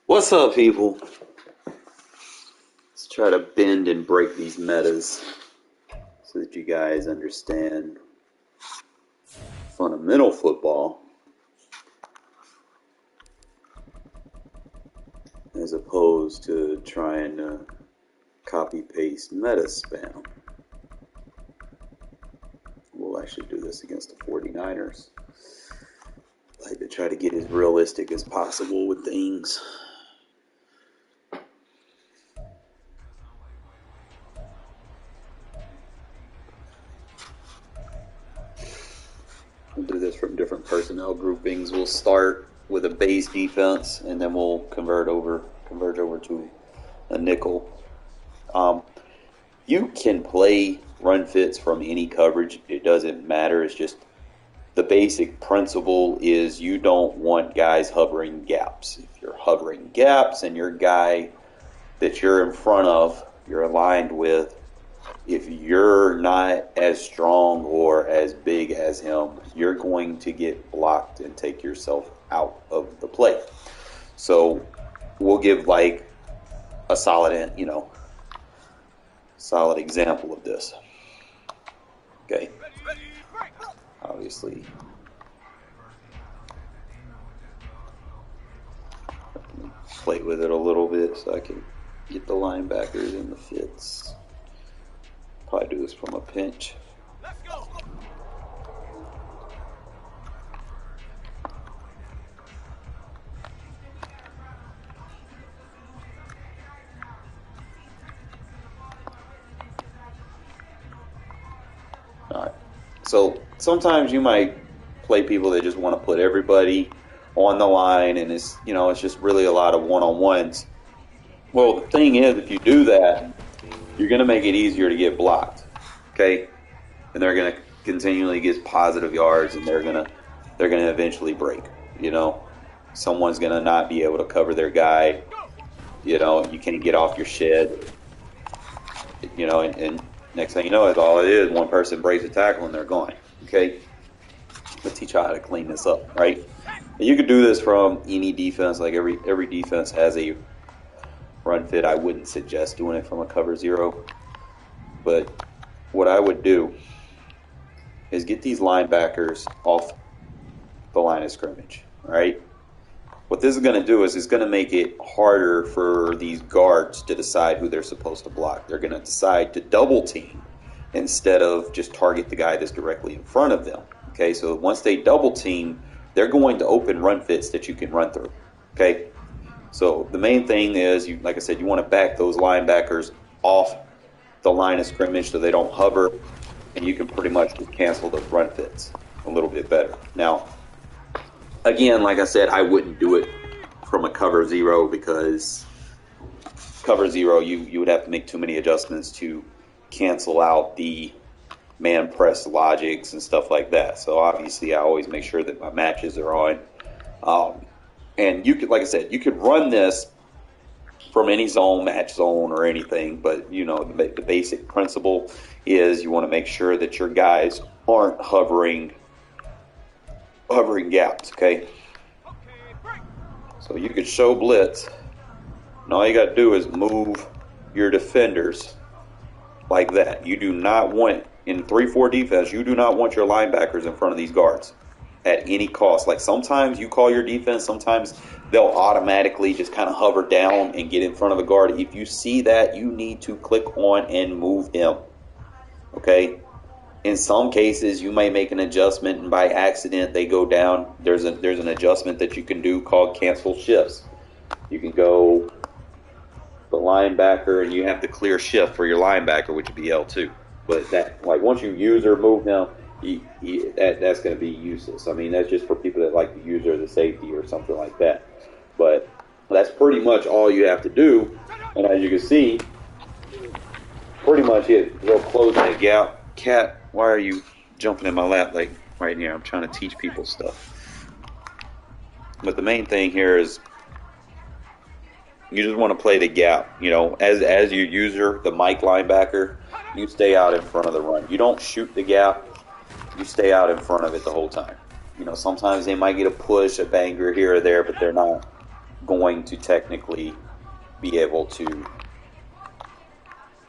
What's up, people? Let's try to bend and break these metas so that you guys understand fundamental football as opposed to trying to copy paste meta spam. We'll actually do this against the 49ers. I like to try to get as realistic as possible with things. We'll do this from different personnel groupings. We'll start with a base defense, and then we'll converge over to a nickel. You can play run fits from any coverage. It doesn't matter. It's just the basic principle is you don't want guys hovering gaps. If you're hovering gaps and your guy that you're in front of, you're aligned with, if you're not as strong or as big as him, you're going to get blocked and take yourself out of the play. So we'll give like a solid example of this. Okay. Obviously, play with it a little bit so I can get the linebackers in the fits. Probably do this from a pinch. Let's go. All right. So sometimes you might play people that just want to put everybody on the line, and it's just really a lot of one-on-ones. Well, the thing is, if you do that, you're going to make it easier to get blocked, okay? And they're going to continually get positive yards, and they're going to eventually break. Someone's going to not be able to cover their guy. You can't get off your shed. And next thing you know, is all it is. One person breaks a tackle, and they're gone. Okay, let's teach you how to clean this up, right? And you could do this from any defense. Like every defense has a run fit. I wouldn't suggest doing it from a cover zero, but what I would do is get these linebackers off the line of scrimmage, right? What this is going to do is it's going to make it harder for these guards to decide who they're supposed to block. They're going to decide to double team instead of just target the guy that's directly in front of them. Okay, so once they double team, they're going to open run fits that you can run through. Okay, so the main thing is, like I said, you want to back those linebackers off the line of scrimmage so they don't hover, and you can pretty much just cancel those run fits a little bit better. Now, again, like I said, I wouldn't do it from a cover zero because cover zero, you would have to make too many adjustments to cancel out the man press logics and stuff like that. So obviously, I always make sure that my matches are on. And you could, like I said, you could run this from any zone, match zone, or anything. But the basic principle is you want to make sure that your guys aren't hovering gaps, okay? So you could show blitz, and all you got to do is move your defenders like that. You do not want, in 3-4 defense, you do not want your linebackers in front of these guards at any cost. Like sometimes you call your defense, sometimes they'll automatically just kind of hover down and get in front of the guard. If you see that, you need to click on and move him, okay? In some cases, you may make an adjustment, and by accident, they go down. There's an adjustment that you can do called cancel shifts. You can go the linebacker, and you have to clear shift for your linebacker, which would be L2. But that, like, once you use or move him, that's going to be useless. I mean, that's just for people that like to use her as a safety or something like that. But that's pretty much all you have to do. And as you can see, pretty much they'll close that gap. Cat, why are you jumping in my lap like right here? I'm trying to teach people stuff. But the main thing here is you just want to play the gap. As your user, the Mike linebacker, you stay out in front of the run. You don't shoot the gap. You stay out in front of it the whole time. Sometimes they might get a push, a banger here or there, but they're not going to technically be able to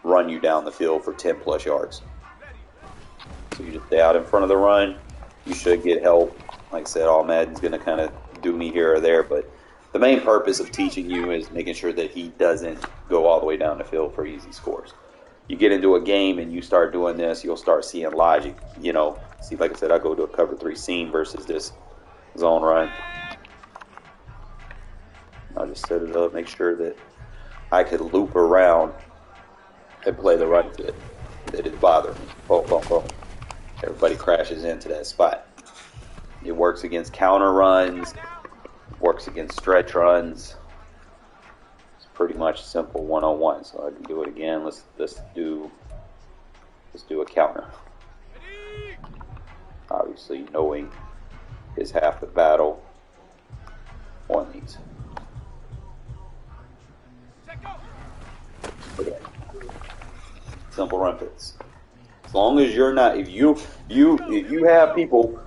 run you down the field for 10 plus yards. So you just stay out in front of the run. You should get help. Like I said, all Madden's going to kind of do me here or there, but the main purpose of teaching you is making sure that he doesn't go all the way down the field for easy scores. You get into a game and you start doing this, you'll start seeing logic. You know, see, like I said, I go to a cover 3 seam versus this zone run. I'll just set it up, make sure that I could loop around and play the run fit that is bothering me. Boom, boom, boom. Everybody crashes into that spot. It works against counter runs, works against stretch runs. It's pretty much simple one-on-one. So I can do it again. Let's do a counter. Obviously, knowing is half the battle on these. Okay. Simple run fits. As long as you're not, if you have people.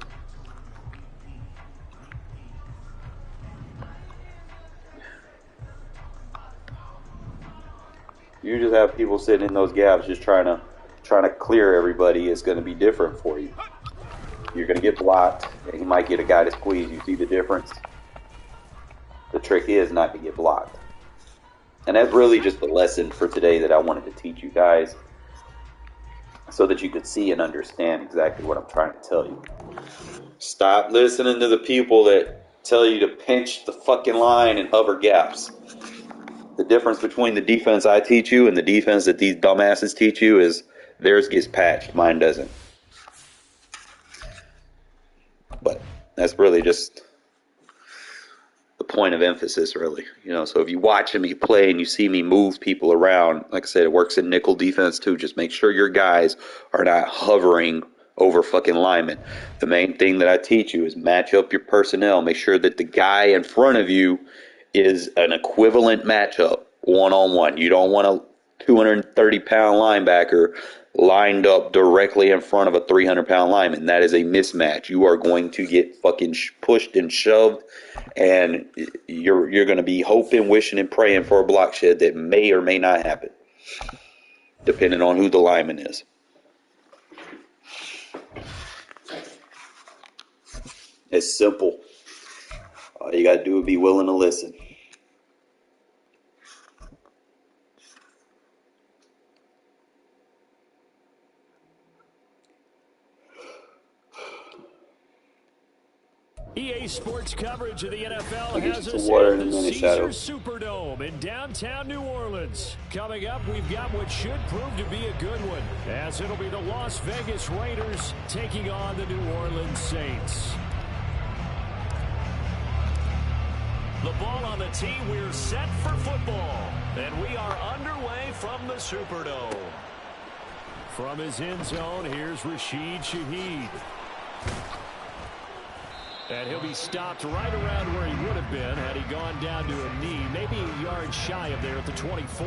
You just have people sitting in those gaps just trying to clear everybody. It's going to be different for you. You're going to get blocked, and you might get a guy to squeeze. You see the difference? The trick is not to get blocked. And that's really just the lesson for today that I wanted to teach you guys so that you could see and understand exactly what I'm trying to tell you. Stop listening to the people that tell you to pinch the fucking line and hover gaps. The difference between the defense I teach you and the defense that these dumbasses teach you is theirs gets patched, mine doesn't. But that's really just the point of emphasis, really. You know, so if you're watching me play and you see me move people around, like I said, it works in nickel defense too. Just make sure your guys are not hovering over fucking linemen. The main thing that I teach you is match up your personnel. Make sure that the guy in front of you is an equivalent matchup one-on-one. You don't want a 230-pound linebacker lined up directly in front of a 300-pound lineman. That is a mismatch. You are going to get fucking pushed and shoved, and you're going to be hoping, wishing, and praying for a block shed that may or may not happen, depending on who the lineman is. It's simple. All you got to do is be willing to listen. EA Sports coverage of the NFL has us at the Caesars Superdome in downtown New Orleans. Coming up, we've got what should prove to be a good one, as it'll be the Las Vegas Raiders taking on the New Orleans Saints. The ball on the tee, we're set for football, and we are underway from the Superdome. From his end zone, here's Rashid Shaheed. And he'll be stopped right around where he would have been had he gone down to a knee, maybe a yard shy of there at the 24.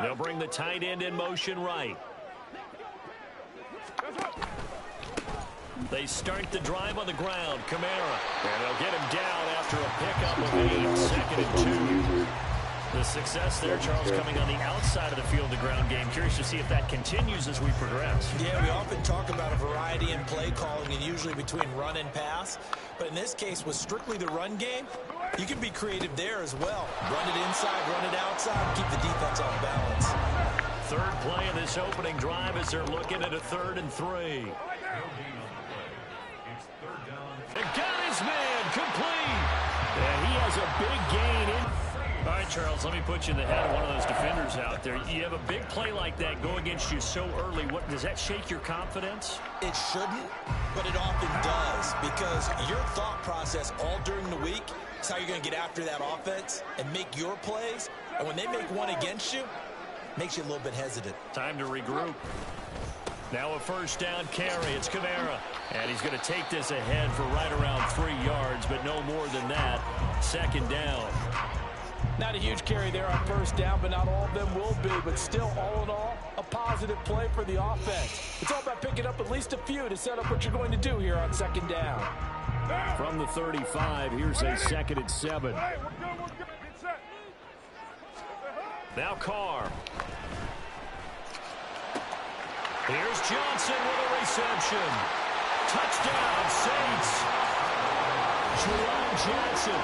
They'll bring the tight end in motion right. They start the drive on the ground. Kamara. And they'll get him down after a pickup of 8, 2nd and 2. The success there, Charles, coming on the outside of the field, the ground game. Curious to see if that continues as we progress. Yeah, we often talk about a variety in play calling and usually between run and pass. But in this case, with strictly the run game, you can be creative there as well. Run it inside, run it outside, keep the defense off balance. Third play of this opening drive as they're looking at a 3rd and 3. They got his man complete. And he has a big gain in. All right, Charles, let me put you in the head of one of those defenders out there. You have a big play like that go against you so early. What does that shake your confidence? It shouldn't, but it often does, because your thought process all during the week is how you're going to get after that offense and make your plays. And when they make one against you, it makes you a little bit hesitant. Time to regroup. Now a first down carry. It's Kamara. And he's going to take this ahead for right around 3 yards, but no more than that. 2nd down. Not a huge carry there on first down, but not all of them will be. But still, all in all, a positive play for the offense. It's all about picking up at least a few to set up what you're going to do here on second down. From the 35, here's a 2nd and 7. Now Carr. Here's Johnson with a reception. Touchdown, Saints. Juwan Johnson,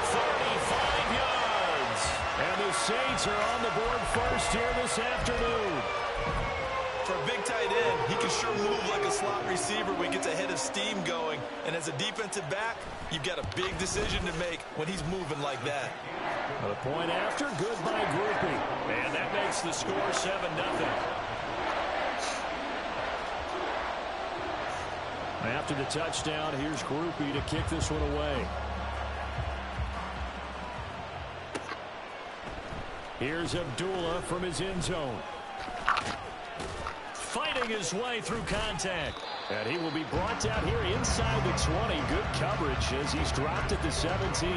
35 yards. And the Saints are on the board first here this afternoon. For a big tight end, he can sure move like a slot receiver when he gets a head of steam going. And as a defensive back, you've got a big decision to make when he's moving like that. A point after, good by Groupie. And that makes the score 7-0. After the touchdown, here's Groupie to kick this one away. Here's Abdullah from his end zone. Fighting his way through contact. And he will be brought down here inside the 20. Good coverage as he's dropped at the 17.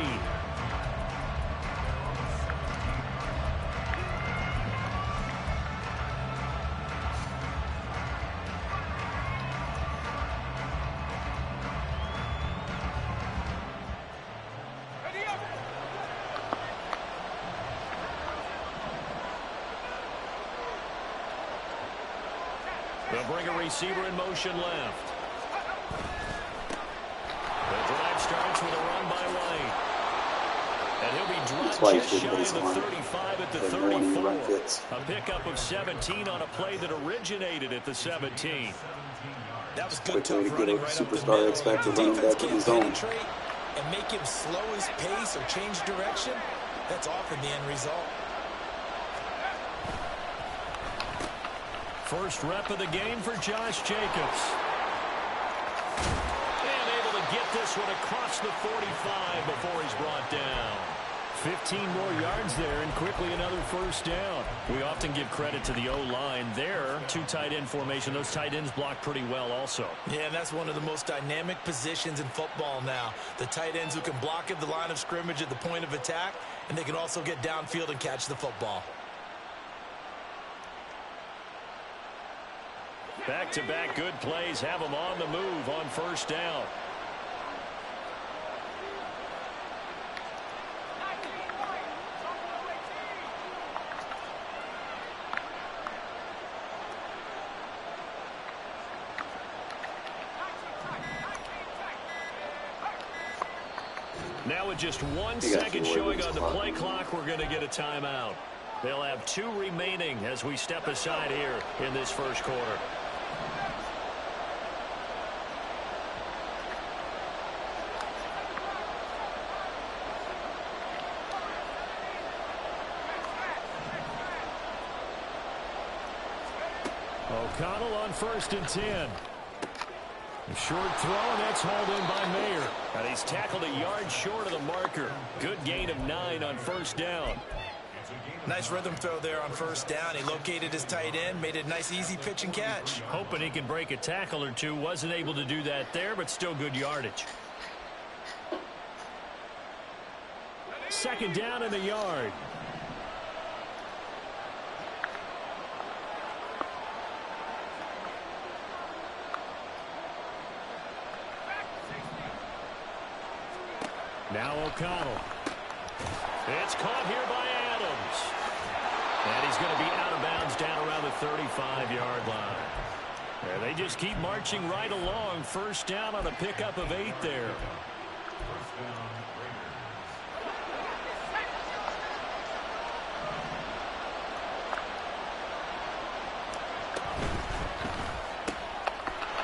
They'll bring a receiver in motion left. The drive starts with a run by White. And he'll be dropped just shy of the 35 at the 34. A pickup of 17 on a play that originated at the 17. That was good tough running right up the middle. Defense can't penetrate and make him slow his pace or change direction. That's often the end result. First rep of the game for Josh Jacobs. And able to get this one across the 45 before he's brought down. 15 more yards there and quickly another first down. We often give credit to the O-line there. 2 tight end formation. Those tight ends block pretty well also. Yeah, and that's one of the most dynamic positions in football now. The tight ends who can block at the line of scrimmage at the point of attack, and they can also get downfield and catch the football. Back-to-back good plays have them on the move on first down. Now with just 1 second showing on the play clock, we're going to get a timeout. They'll have 2 remaining as we step aside here in this first quarter. O'Connell on 1st and 10. A short throw, and that's hauled in by Mayer. And he's tackled a yard short of the marker. Good gain of 9 on first down. Nice rhythm throw there on first down. He located his tight end, made it a nice easy pitch and catch. Hoping he can break a tackle or two. Wasn't able to do that there, but still good yardage. 2nd down in the yard. Now O'Connell. It's caught here by Adams. And he's going to be out of bounds down around the 35-yard line. And they just keep marching right along. First down on a pickup of 8 there.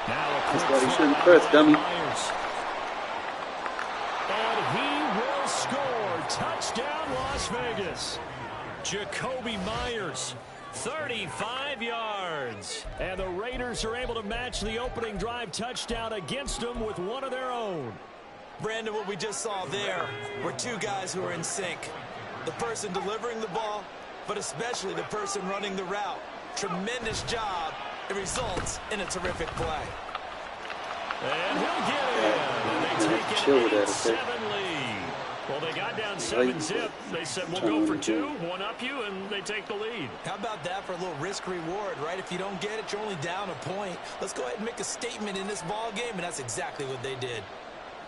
Now a quick That's why you shouldn't press, dummy. Touchdown, Las Vegas. Jacoby Myers, 35 yards. And the Raiders are able to match the opening drive touchdown against them with one of their own. Brandon, what we just saw there were 2 guys who are in sync. The person delivering the ball, but especially the person running the route. Tremendous job. It results in a terrific play. And he'll get it. And they take an 8-7 lead. Well, they got down 7-zip. They said, we'll go for 2, one up you, and they take the lead. How about that for a little risk-reward, right? If you don't get it, you're only down a point. Let's go ahead and make a statement in this ball game, and that's exactly what they did.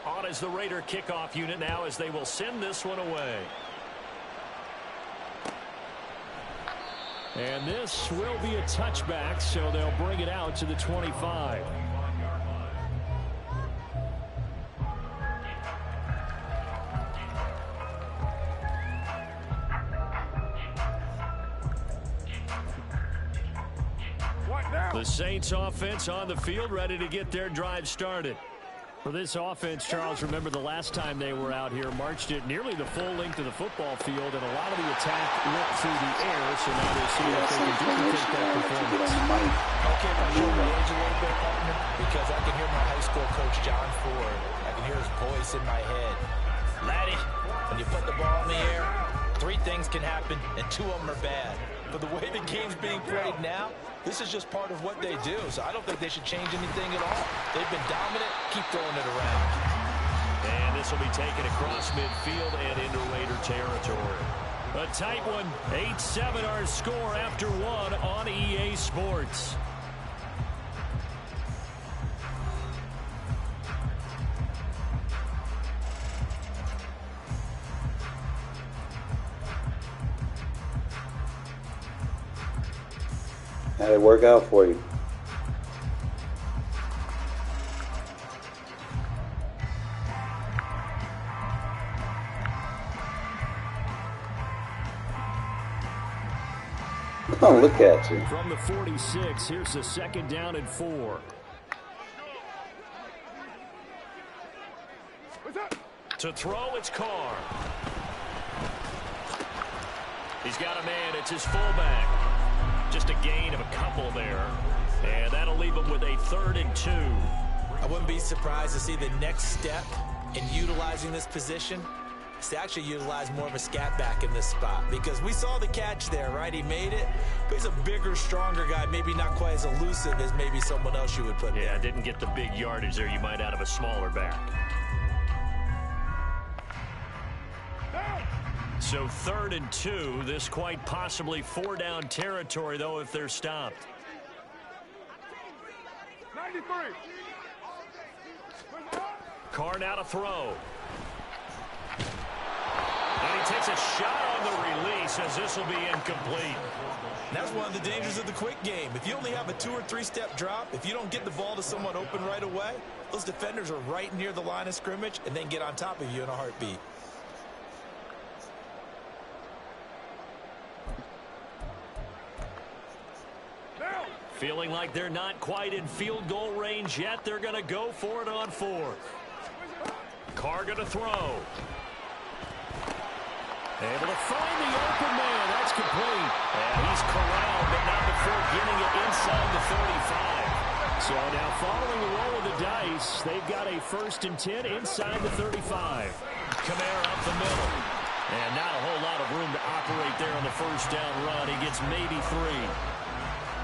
On is the Raider kickoff unit now as they will send this one away. And this will be a touchback, so they'll bring it out to the 25. The Saints offense on the field, ready to get their drive started. For this offense, Charles, remember the last time they were out here, marched it nearly the full length of the football field, and a lot of the attack went through the air, so now they'll see if they can duplicate that performance. Okay, my shoulder age a little bit, partner, because I can hear my high school coach, John Ford. I can hear his voice in my head. Laddie, when you put the ball in the air, 3 things can happen, and 2 of them are bad. But the way the game's being played now, this is just part of what they do. So I don't think they should change anything at all. They've been dominant. Keep throwing it around. And this will be taken across midfield and into Raider territory. A tight one. 8-7 our score after 1 on EA Sports. How'd it work out for you? Oh, look at you. From the 46, here's the 2nd down and 4. To throw, it's Carr. He's got a man. It's his fullback. Just a gain of a couple there. And that'll leave him with a 3rd and 2. I wouldn't be surprised to see the next step in utilizing this position is to actually utilize more of a scat back in this spot. Because we saw the catch there, right? He made it. But he's a bigger, stronger guy. Maybe not quite as elusive as maybe someone else you would put there. Yeah, didn't get the big yardage there you might out of a smaller back. So 3rd and 2. This quite possibly 4-down territory, though, if they're stopped. 93. Carr now to throw. And he takes a shot on the release as this will be incomplete. And that's one of the dangers of the quick game. If you only have a 2- or 3-step drop, if you don't get the ball to someone open right away, those defenders are right near the line of scrimmage and then get on top of you in a heartbeat. Feeling like they're not quite in field goal range yet. They're going to go for it on 4th. Carr going to throw. Able to find the open man. That's complete. And he's corralled, but not before getting it inside the 35. So now following the roll of the dice, they've got a 1st and 10 inside the 35. Kamara up the middle. And not a whole lot of room to operate there on the 1st down run. He gets maybe 3.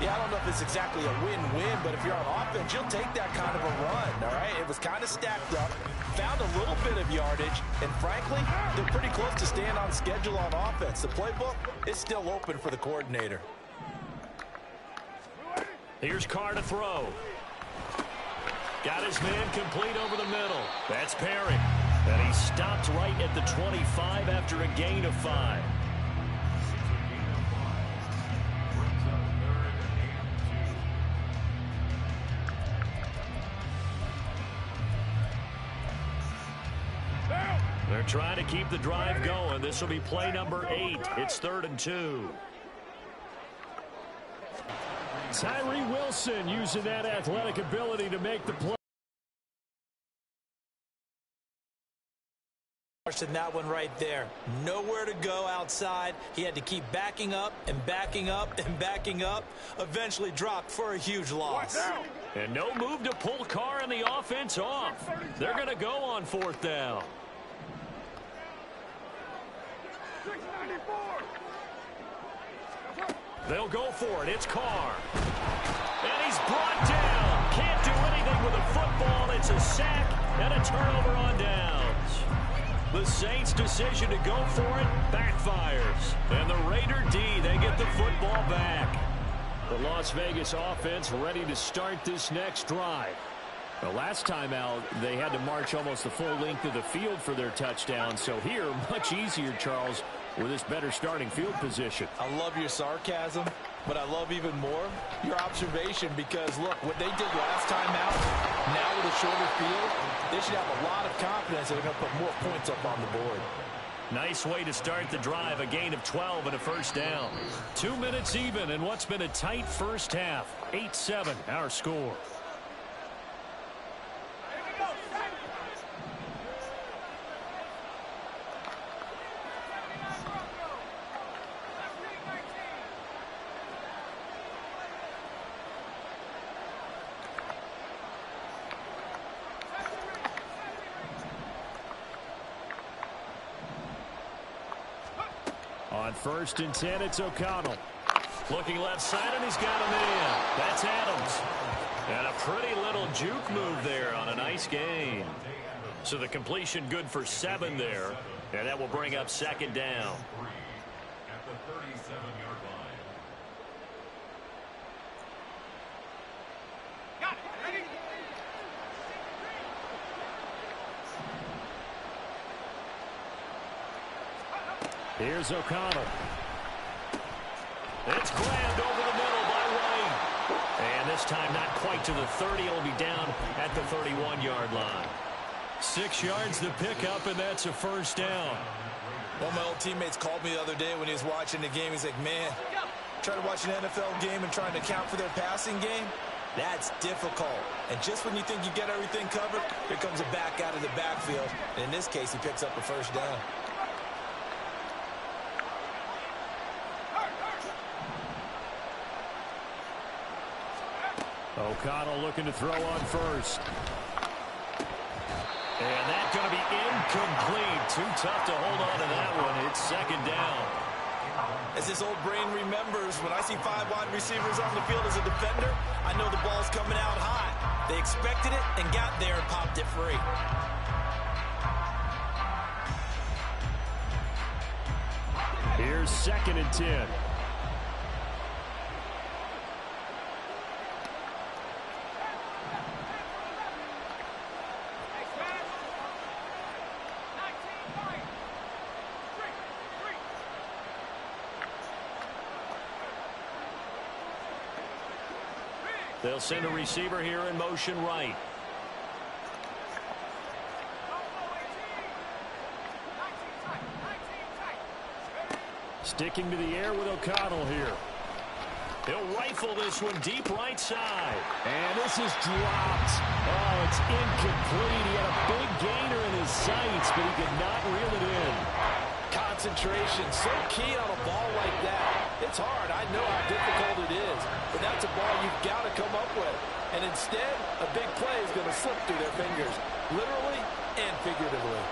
Yeah, I don't know if it's exactly a win-win, but if you're on offense, you'll take that kind of a run, all right? It was kind of stacked up, found a little bit of yardage, and frankly, they're pretty close to staying on schedule on offense. The playbook is still open for the coordinator. Here's Carr to throw. Got his man complete over the middle. That's Perry. And he stopped right at the 25 after a gain of 5. They're trying to keep the drive going. This will be play number 8. It's 3rd and 2. Tyree Wilson using that athletic ability to make the play. In that one right there. Nowhere to go outside. He had to keep backing up and backing up and backing up. Eventually dropped for a huge loss. And no move to pull Carr and the offense off. They're going to go on 4th down. They'll go for it. It's Carr. And he's brought down. Can't do anything with a football. It's a sack and a turnover on downs. The Saints' decision to go for it backfires. And the Raider D, they get the football back. The Las Vegas offense ready to start this next drive. The last time out, they had to march almost the full length of the field for their touchdown. So here, much easier, Charles, with this better starting field position. I love your sarcasm, but I love even more your observation, because, look, what they did last time out, now with a shorter field, they should have a lot of confidence that they're going to put more points up on the board. Nice way to start the drive, a gain of 12 and a first down. 2 minutes even in what's been a tight first half. 8-7, our score. On 1st and 10, it's O'Connell. Looking left side, and he's got him in. That's Adams. And a pretty little juke move there on a nice gain. So the completion good for 7 there. And that will bring up 2nd down. At the 37-yard line. Got it. Ready? Here's O'Connell. It's grabbed over the middle by White. And this time not quite to the 30. It'll be down at the 31-yard line. 6 yards the pickup, and that's a first down. One of my old teammates called me the other day when he was watching the game. He's like, man, trying to watch an NFL game and trying to account for their passing game, that's difficult. And just when you think you get everything covered, here comes a back out of the backfield. And in this case, he picks up a first down. O'Connell looking to throw on 1st. And that's going to be incomplete. Too tough to hold on to that one. It's 2nd down. As this old brain remembers, when I see 5 wide receivers on the field as a defender, I know the ball's coming out hot. They expected it and got there and popped it free. Here's 2nd and 10. They'll send a receiver here in motion right. Sticking to the air with O'Connell here. He'll rifle this one deep right side. And this is dropped. Oh, it's incomplete. He had a big gainer in his sights, but he could not reel it in. Concentration, so key on a ball like that. It's hard. I know how difficult it is. But that's a ball you've got to come up with. And instead, a big play is going to slip through their fingers, literally and figuratively.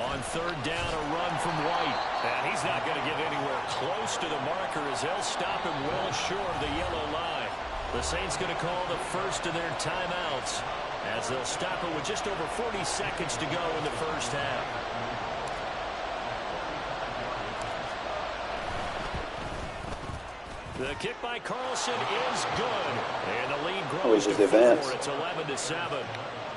On 3rd down, a run from White. And he's not going to get anywhere close to the marker as they'll stop him well short of the yellow line. The Saints going to call the first of their timeouts as they'll stop it with just over 40 seconds to go in the first half. The kick by Carlson is good. And the lead grows to 4. It's 11-7.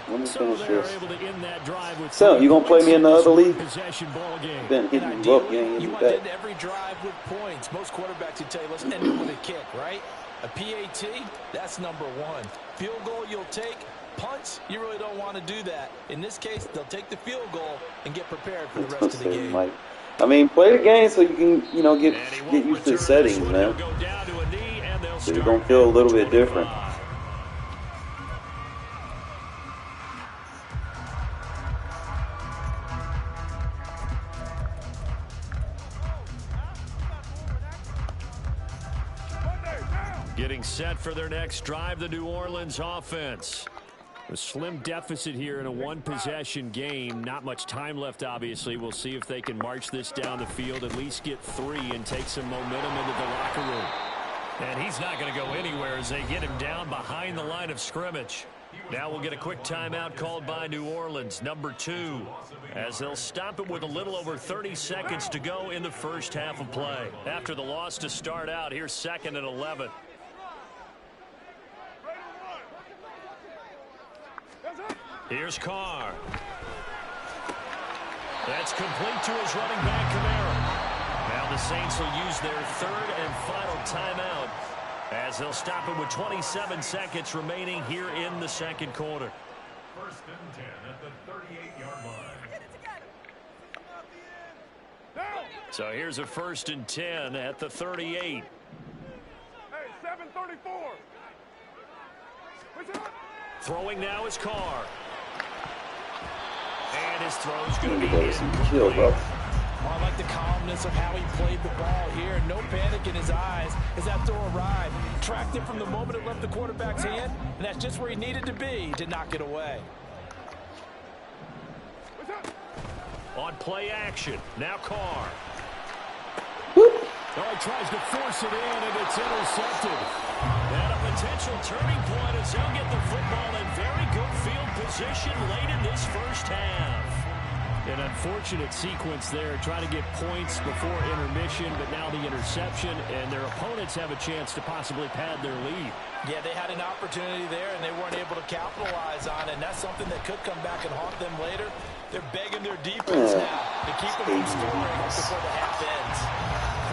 Let me So finish they're this. able to end that drive with So, you gonna play me in the other league? possession ball game. Been hitting you up, you ain't You hitting want to back. end every drive with points. Most quarterbacks would tell you, let's end it with a kick, right? A PAT, that's number 1. Field goal you'll take. Punts, you really don't want to do that. In this case, they'll take the field goal and get prepared for the rest of the game. Mike. I mean, play the game so you can, you know, get used to the settings, man. So you're gonna feel a little bit different. Getting set for their next drive, the New Orleans offense. A slim deficit here in a one-possession game. Not much time left, obviously. We'll see if they can march this down the field, at least get 3 and take some momentum into the locker room. And he's not going to go anywhere as they get him down behind the line of scrimmage. Now we'll get a quick timeout called by New Orleans, number 2, as they'll stop it with a little over 30 seconds to go in the first half of play. After the loss to start out, here's 2nd and 11. Here's Carr. That's complete to his running back, Kamara. Now the Saints will use their 3rd and final timeout as they'll stop it with 27 seconds remaining here in the second quarter. 1st and 10 at the 38-yard line. So here's a 1st and 10 at the 38. Hey, 734. Throwing now is Carr. And his throw's going to be kill, bro. I like the calmness of how he played the ball here. No panic in his eyes as that throw arrived. Tracked it from the moment it left the quarterback's hand, and that's just where he needed to be to knock it away. On play action, now Carr. Oh, he tries to force it in, and it's intercepted. And a potential turning point as they'll get the football in very good field position late in this first half. An unfortunate sequence there, trying to get points before intermission, but now the interception, and their opponents have a chance to possibly pad their lead. Yeah, they had an opportunity there, and they weren't able to capitalize on it, and that's something that could come back and haunt them later. They're begging their defense now to keep them from scoring before the half ends.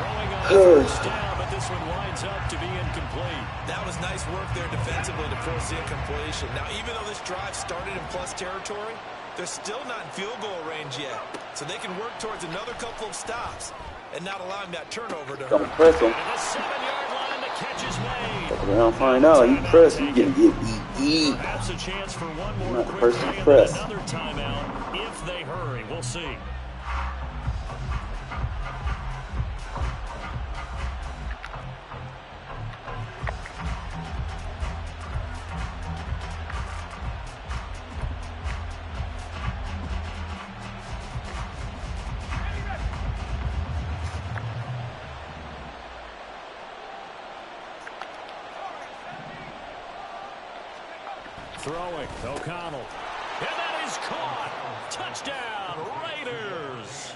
Throwing on first down, but this one winds up to be incomplete. That was nice work there defensively to force the incompletion. Now, even though this drive started in plus territory, they're still not in field goal range yet, so they can work towards another couple of stops and not allowing that turnover to hurt. Don't press him. And the 7-yard line, the catch is made. I'll find out. You press, you can get beat. Perhaps a chance for one more Not quick first play and press. then another timeout if they hurry. We'll see. Throwing, O'Connell. And that is caught. Touchdown, Raiders.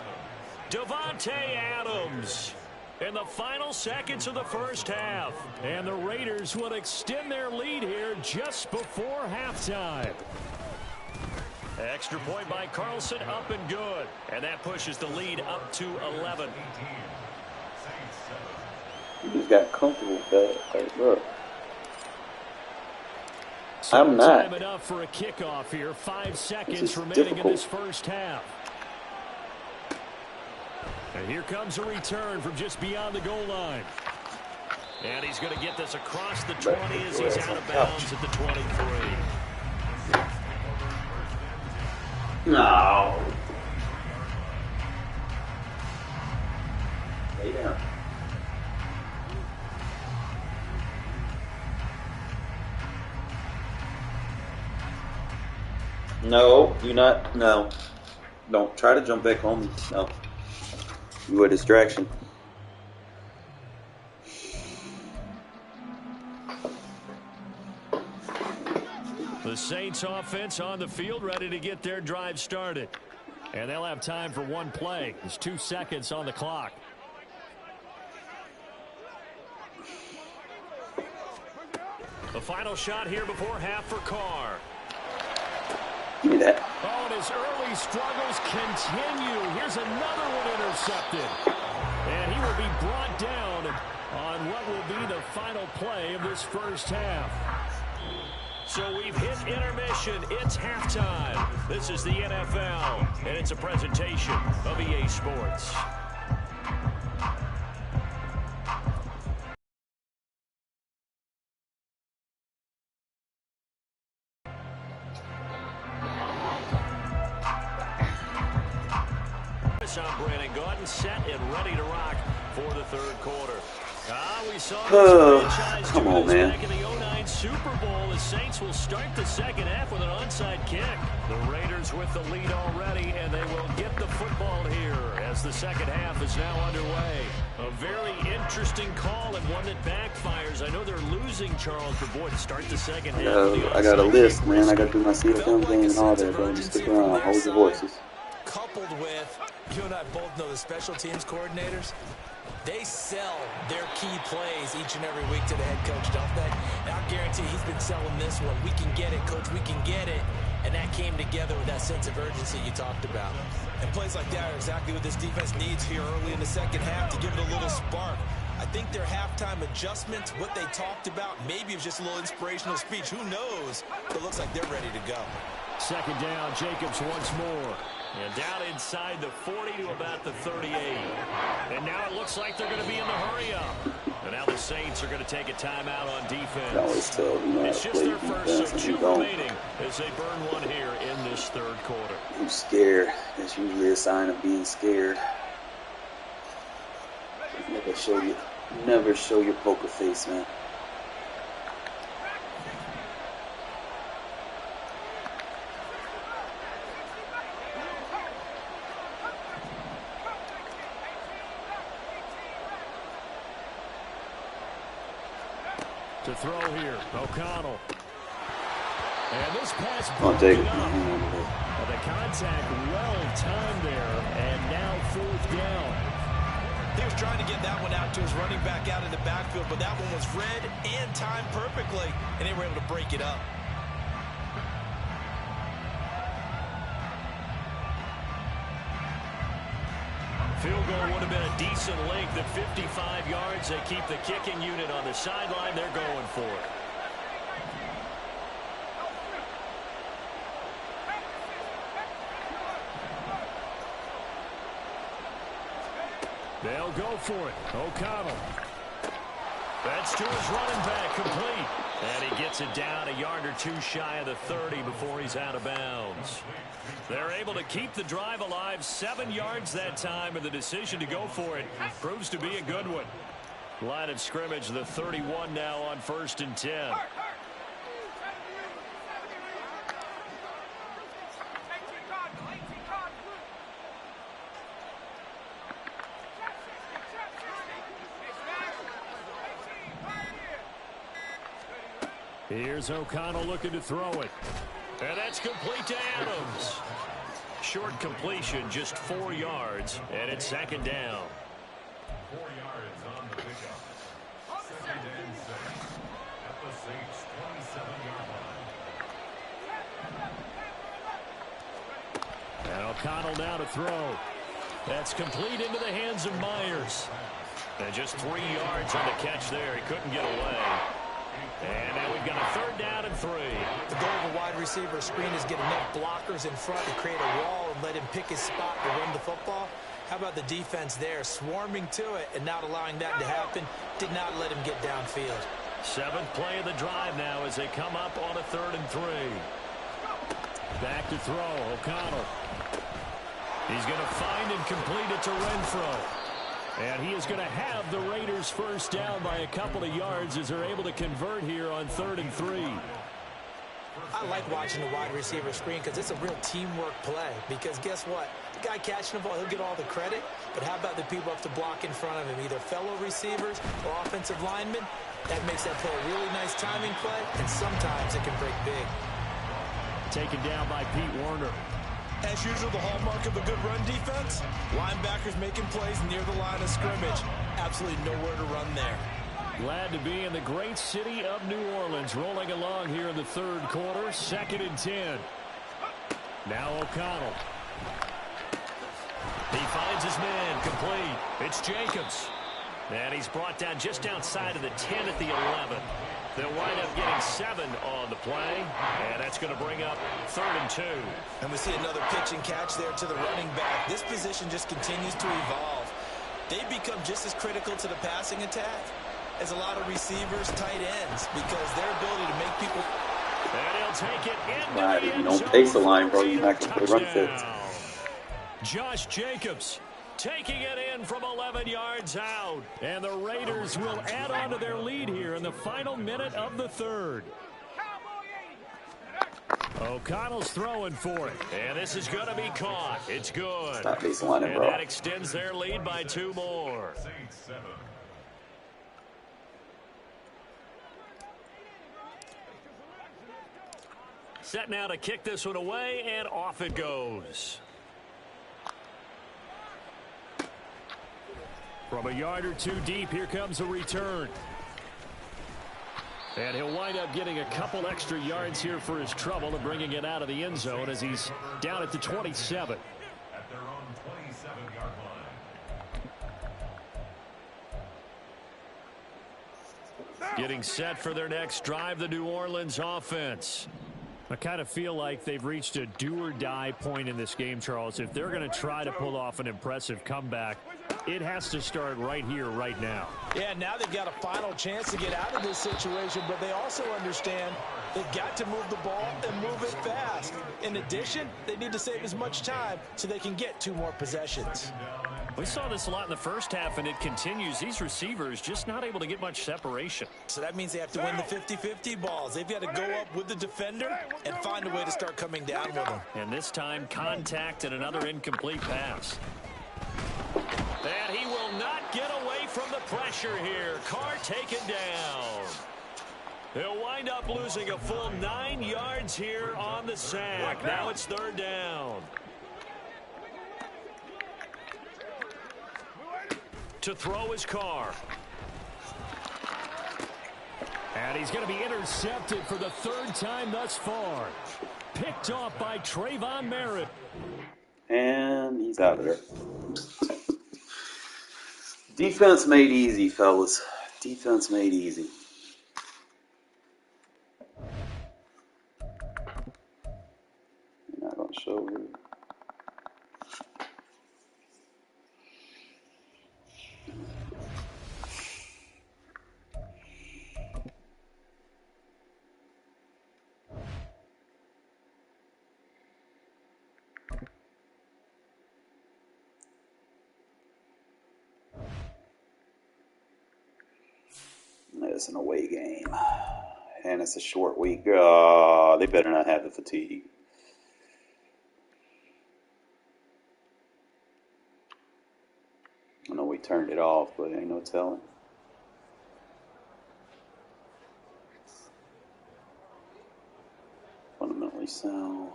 Devontae Adams in the final seconds of the first half. And the Raiders will extend their lead here just before halftime. Extra point by Carlson, up and good. And that pushes the lead up to 11. You just got comfortable with that. Like, look. So I'm not. time enough for a kickoff here. 5 seconds is remaining difficult. in this first half. And here comes a return from just beyond the goal line. And he's going to get this across the 20 as he's out of bounds at the 23. No. Lay down. No, you're not. No. Don't try to jump back on me. No. You a distraction. The Saints offense on the field ready to get their drive started. And they'll have time for one play. There's 2 seconds on the clock. The final shot here before half for Carr. Give me that. Oh, and his early struggles continue. Here's another one intercepted. And he will be brought down on what will be the final play of this first half. So we've hit intermission. It's halftime. This is the NFL, and it's a presentation of EA Sports. I'm Brandon Gordon, set and ready to rock for the third quarter. We saw this franchise come do on, this man. back in the 2009 Super Bowl. The Saints will start the second half with an onside kick. The Raiders with the lead already, and they will get the football here as the second half is now underway. A very interesting call and one that backfires. I know they're losing Charles, but boy, to start the second half. I got a list, man. I got to do my CFL game and all that. Don't just stick around. Hold your voices. Coupled with, you and I both know the special teams coordinators, they sell their key plays each and every week to the head coach, don't they? And I guarantee he's been selling this one. We can get it, coach, we can get it. And that came together with that sense of urgency you talked about. And plays like that are exactly what this defense needs here early in the second half to give it a little spark. I think their halftime adjustments, what they talked about, maybe it was just a little inspirational speech. Who knows? But it looks like they're ready to go. Second down, Jacobs once more. And down inside the 40 to about the 38. And now it looks like they're going to be in the hurry-up. And now the Saints are going to take a timeout on defense. Always tell you it's just their first, so 2 remaining as they burn one here in this third quarter. I'm scared. That's usually a sign of being scared. Never show your poker face, man. To throw here, O'Connell. And this pass I'll take it. The contact well timed there, and now 4th down. He was trying to get that one out to his running back out in the backfield, but that one was read and timed perfectly, and they were able to break it up. Field goal would have been a decent length at 55 yards. They keep the kicking unit on the sideline. They're going for it. They'll go for it. O'Connell. That's to his running back, complete. And he gets it down a yard or 2 shy of the 30 before he's out of bounds. They're able to keep the drive alive, 7 yards that time, and the decision to go for it proves to be a good one. Line of scrimmage, the 31 now on 1st and 10. Here's O'Connell looking to throw it. And that's complete to Adams. Short completion, just 4 yards, and it's 2nd down. 4 yards on the pickup. 2nd and 6 at the Saints' 27-yard line. And O'Connell now to throw. That's complete into the hands of Myers. And just 3 yards on the catch there. He couldn't get away. And now we've got a 3rd down and 3. The goal of a wide receiver screen is get enough blockers in front to create a wall and let him pick his spot to run the football. How about the defense there, swarming to it and not allowing that to happen? Did not let him get downfield. 7th play of the drive now as they come up on a 3rd and 3. Back to throw, O'Connell. He's going to find and complete it to Renfro. And he is going to have the Raiders first down by a couple of yards as they're able to convert here on 3rd and 3. I like watching the wide receiver screen because it's a real teamwork play. Because guess what? The guy catching the ball, he'll get all the credit. But how about the people up to block in front of him, either fellow receivers or offensive linemen? That makes that play a really nice timing play, and sometimes it can break big. Taken down by Pete Werner. As usual, the hallmark of a good run defense, linebackers making plays near the line of scrimmage. Absolutely nowhere to run there. Glad to be in the great city of New Orleans, rolling along here in the 3rd quarter, 2nd and 10. Now O'Connell. He finds his man, complete. It's Jacobs. And he's brought down just outside of the 10 at the 11. They'll wind up getting 7 on the play, and that's going to bring up 3rd and 2. And we see another pitch and catch there to the running back. This position just continues to evolve. They become just as critical to the passing attack as a lot of receivers, tight ends, because their ability to make people... And he'll take it into Right, the if you end don't zone pace the for line, bro, a you're not going to run fits. Josh Jacobs taking it in from 11 yards out. And the Raiders will add on to their lead here in the final minute of the 3rd. O'Connell's throwing for it. And this is going to be caught. It's good. Stop baselining, and bro. that extends their lead by 2 more. Set now to kick this one away, and off it goes. From a yard or two deep, here comes a return. And he'll wind up getting a couple extra yards here for his trouble and bringing it out of the end zone as he's down at the 27. At their own 27-yard line. Getting set for their next drive, the New Orleans offense. I kind of feel like they've reached a do-or-die point in this game, Charles. If they're going to try to pull off an impressive comeback, it has to start right here, right now. Yeah, now they've got a final chance to get out of this situation, but they also understand they've got to move the ball and move it fast. In addition, they need to save as much time so they can get 2 more possessions. We saw this a lot in the first half, and it continues. These receivers just not able to get much separation. So that means they have to win the 50-50 balls. They've got to go up with the defender and find a way to start coming down with them. And this time, contact and another incomplete pass. And he will not get away from the pressure here. Carr taken down. He'll wind up losing a full 9 yards here on the sack. Now it's 3rd down. To throw his Carr. And he's going to be intercepted for the 3rd time thus far. Picked off by Trayvon Merritt. And he's out of there. Defense made easy, fellas. Defense made easy. I'm not going to show you. It's an away game, and it's a short week. They better not have the fatigue. I know we turned it off, but ain't no telling. Fundamentally sound.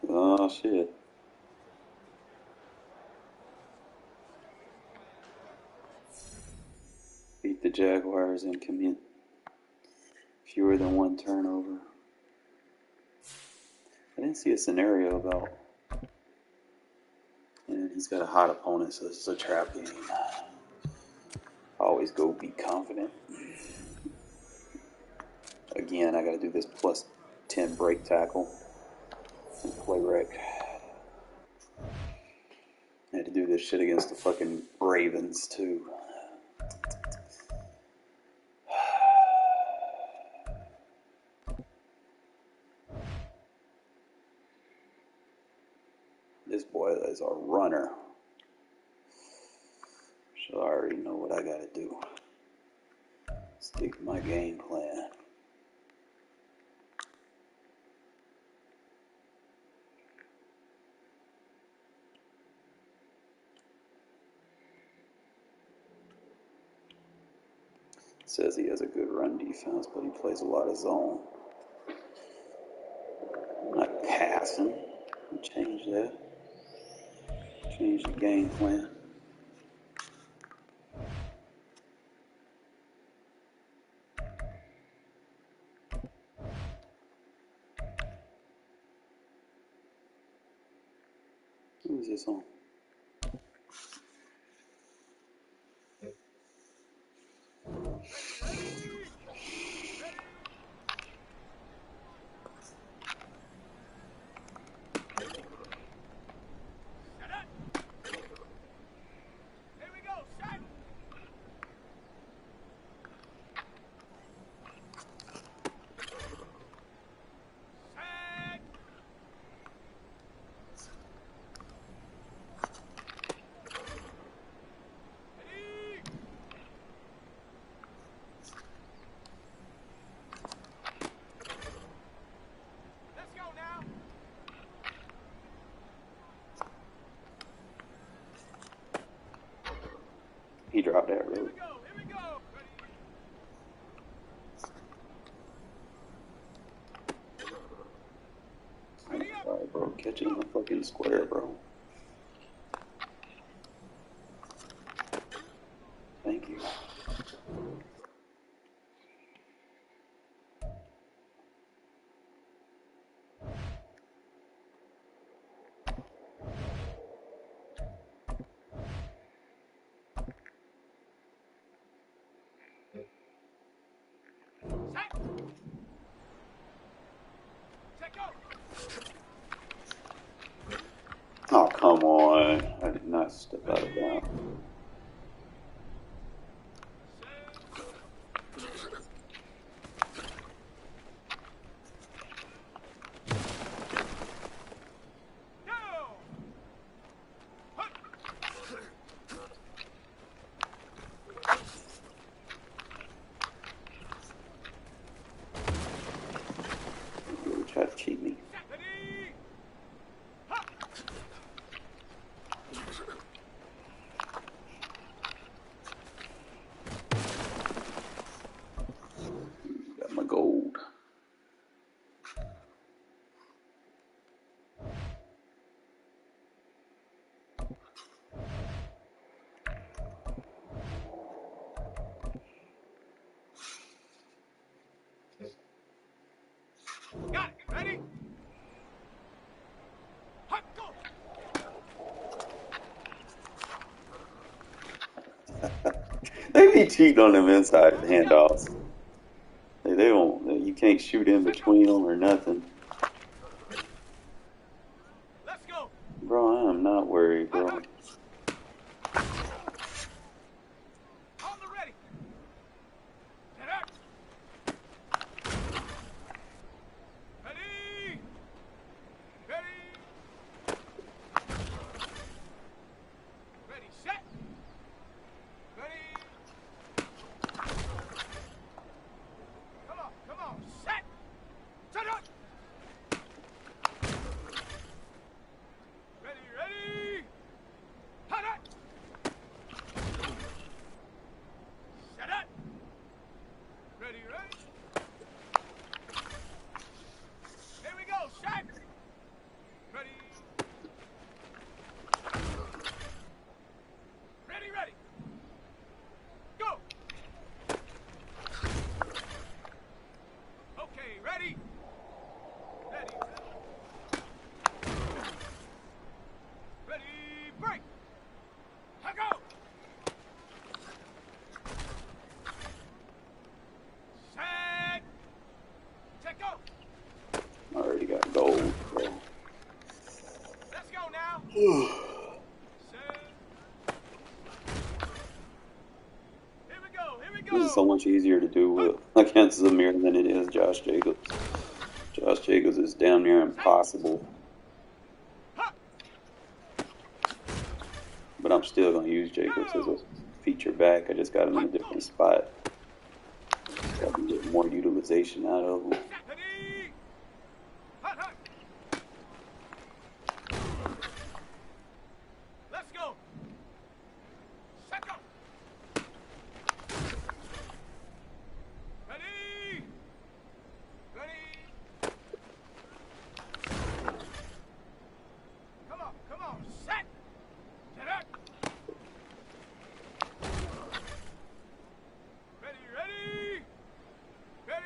Oh, shit. Beat the Jaguars and commit fewer than 1 turnover. I didn't see a scenario about. And he's got a hot opponent, so this is a trap game. Always go be confident. Again, I got to do this plus 10 break tackle and play rec. I had to do this shit against the fucking Ravens too. This boy is a runner. So I already know what I gotta do. Stick to my game plan. Says he has a good run defense, but he plays a lot of zone. I'm not passing. Change that. Change the game plan. Who is this on? He dropped that road. Alright, bro. Catch it in the fucking square, bro. Thank you. Oh, come on. I did not step out of bounds. You try to cheat me. Got my gold. Got it. Ready? Hot, go. They be cheating on them inside handoffs. They don't. You can't shoot in between them or nothing. Let's go. Bro, I am not worried, bro. On the ready. Get up. Ready. Ready. Ready, set. Ready. Come on, set. Set up. Ready, ready. Hot up. Set up. Ready, ready. Here we go, set. Ready. Ready, ready. Go. Okay, ready. Ready. Ready, break. Let go. Set. Set, go. I already got gold, bro. Let's go now. Set. Here we go, here we go. This is so much easier to do against Zamir than it is Josh Jacobs. Josh Jacobs is damn near impossible. But I'm still going to use Jacobs as a feature back. I just got him in a different spot. Got to get more utilization out of him. Ready. Hot, hot. Let's go. Set, go. Ready. Ready. Come on. Set. Set up. Ready, ready. Ready.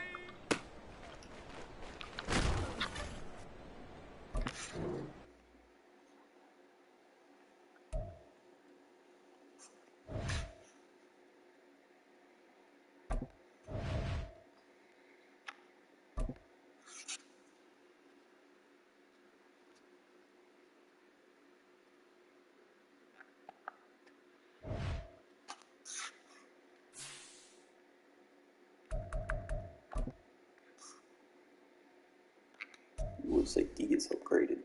Would say D is upgraded.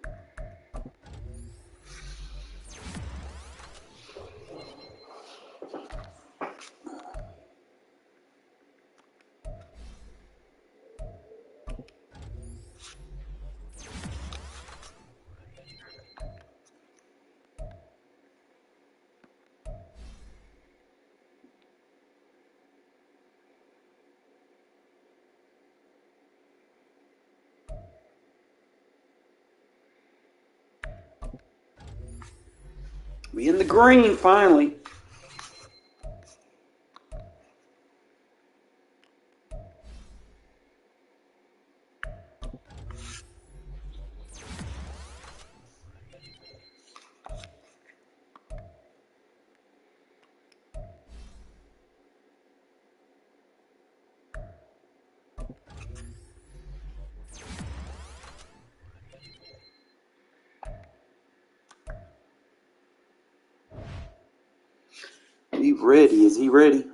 We in the green finally. He ready? Is he ready?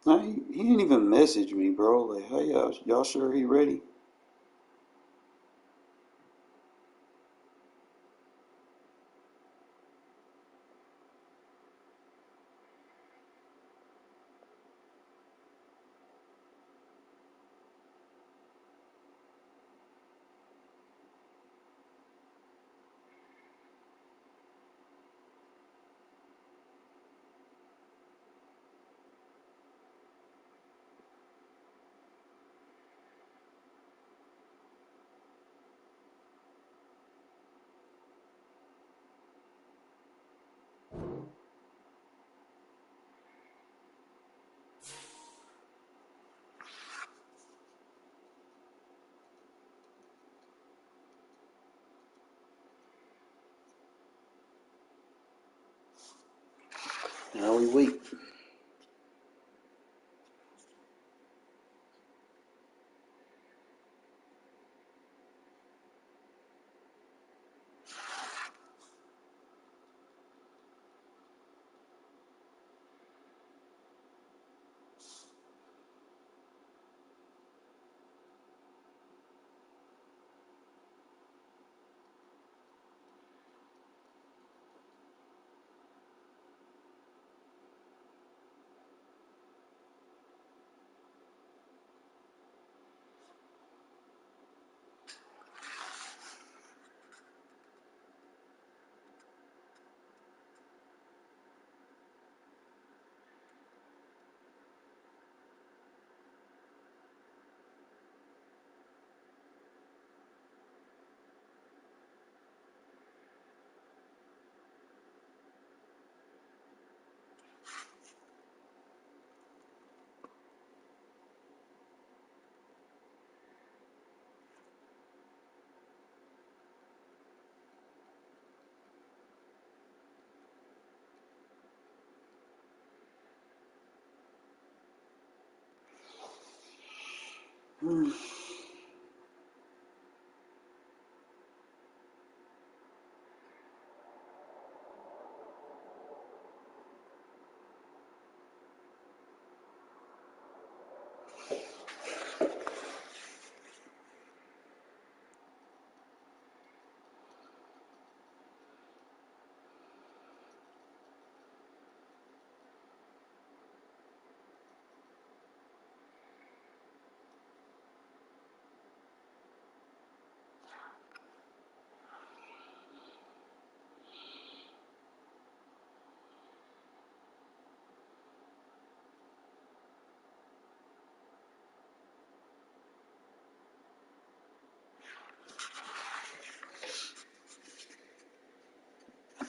No, he didn't even message me, bro. Like, hey, y'all sure he ready? Now we wait.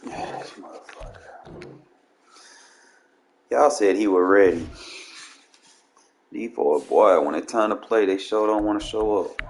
This motherfucker. Y'all said he was ready. Default, boy, when it's time to play, they sure don't want to show up.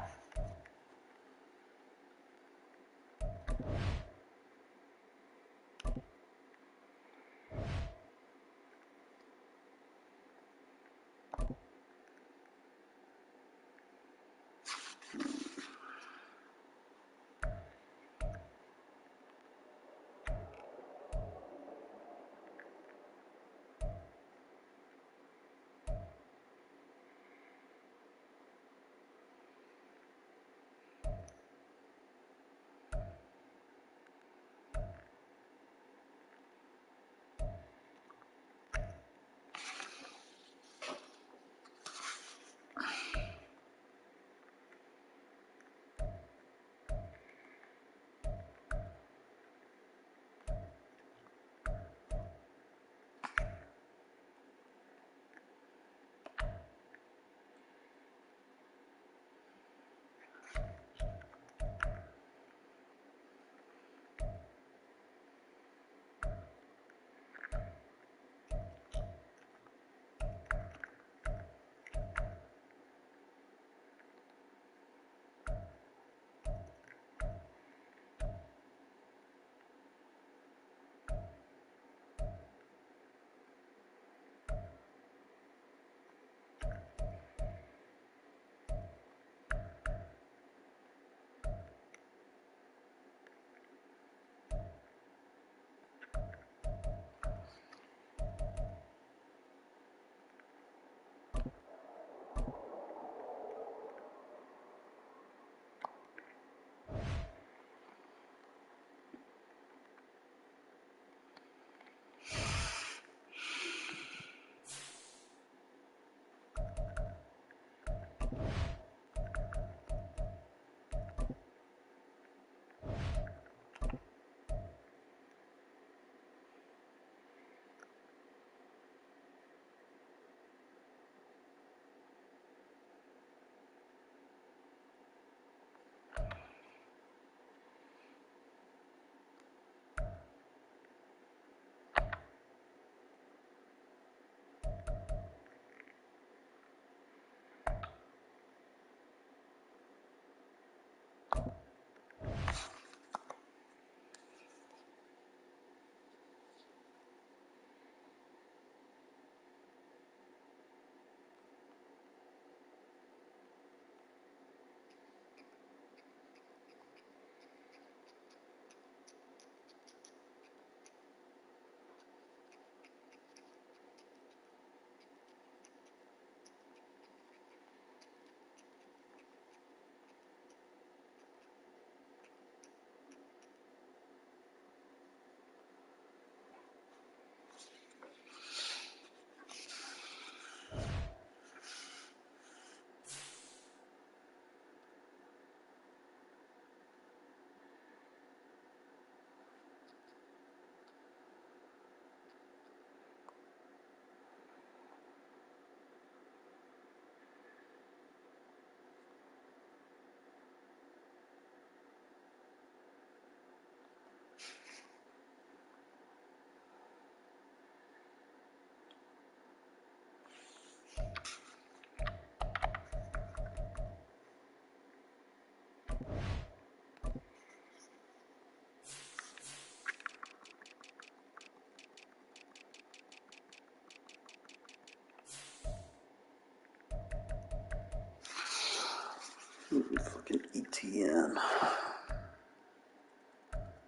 Fucking ETN.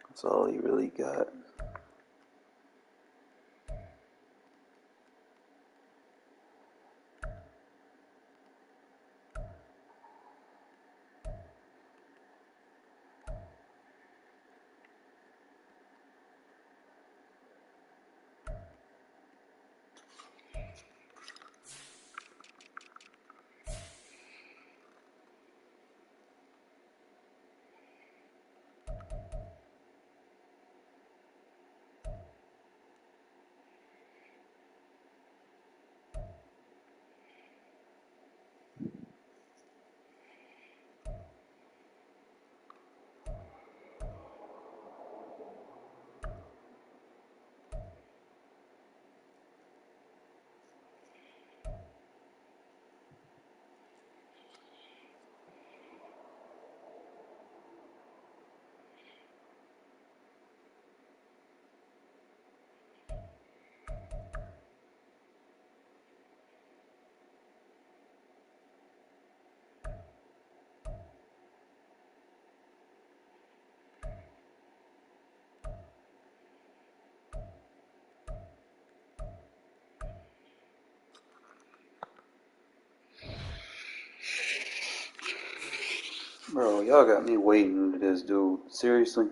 That's all he really got. Bro, y'all got me waiting to this dude. Seriously?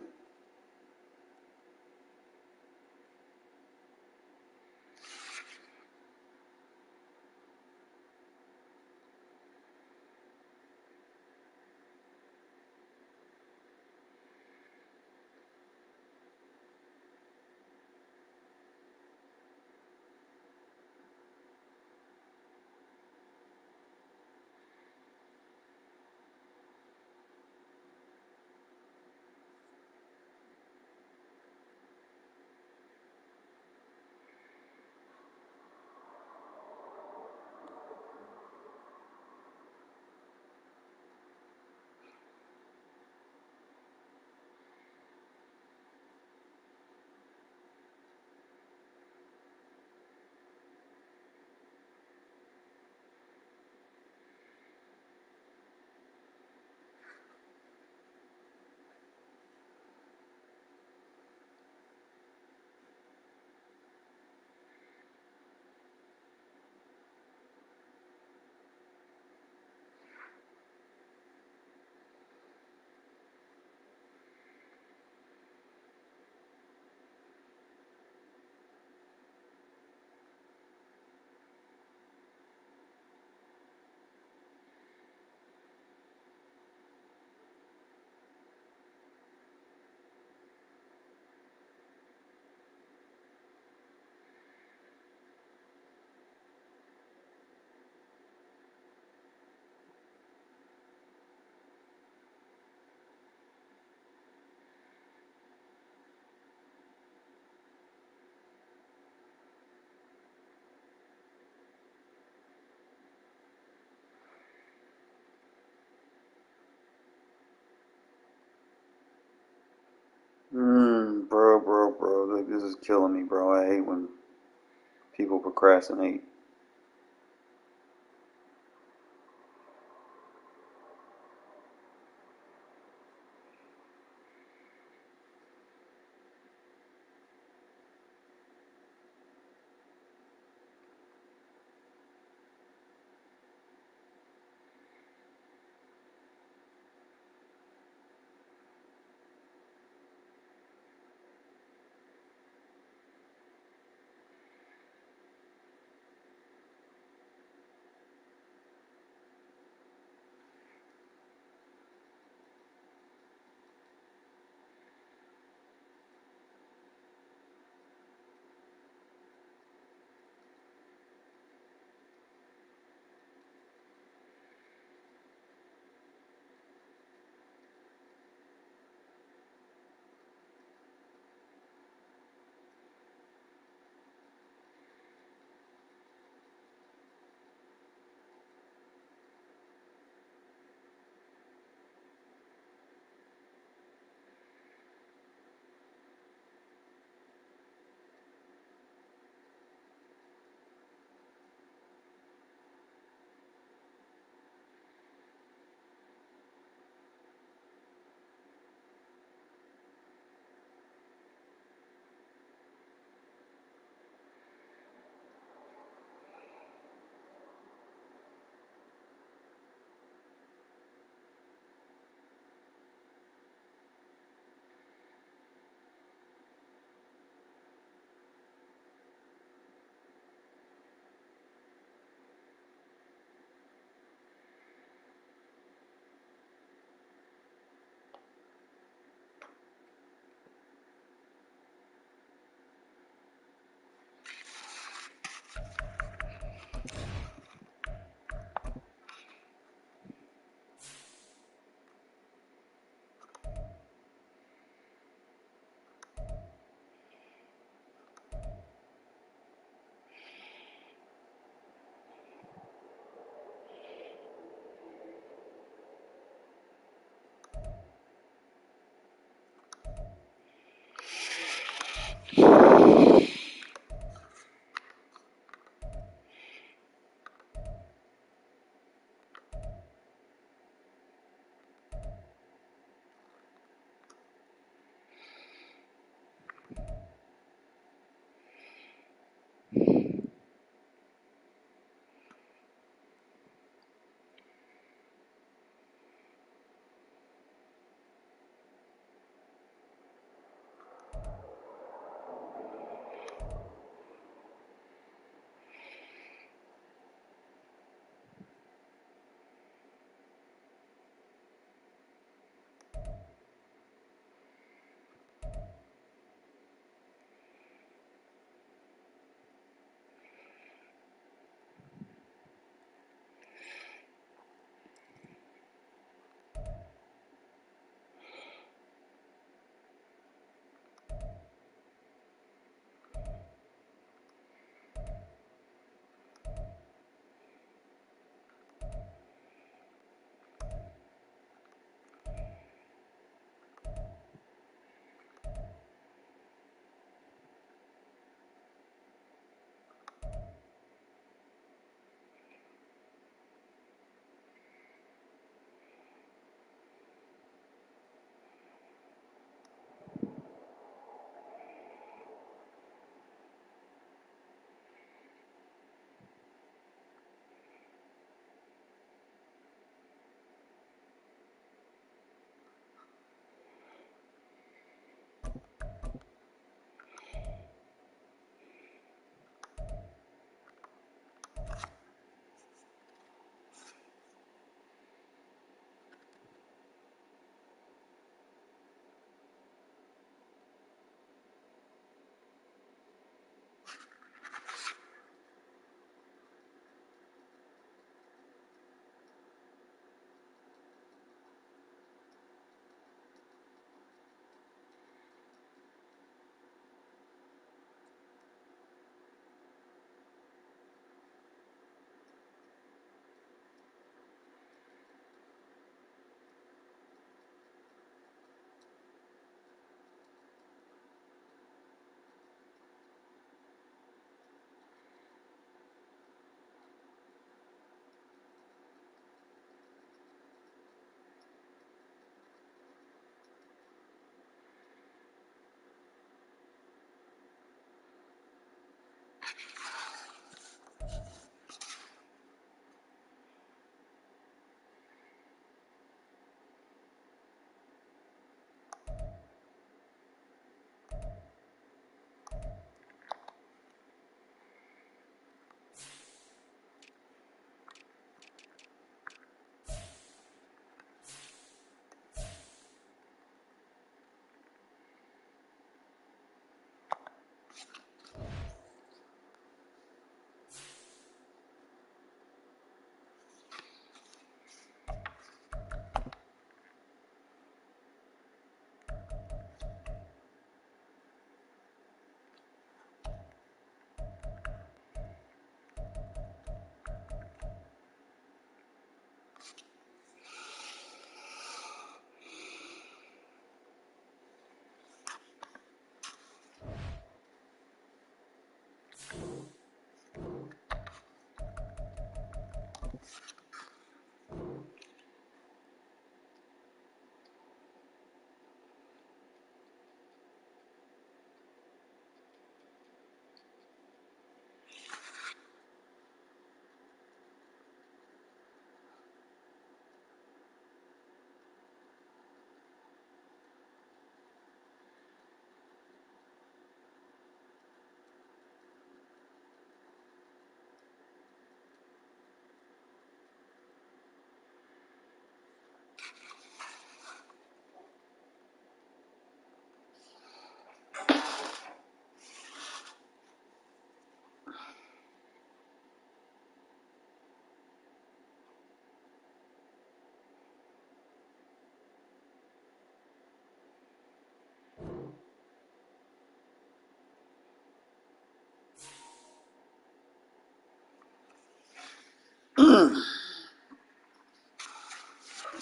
Bro. This is killing me, bro. I hate when people procrastinate.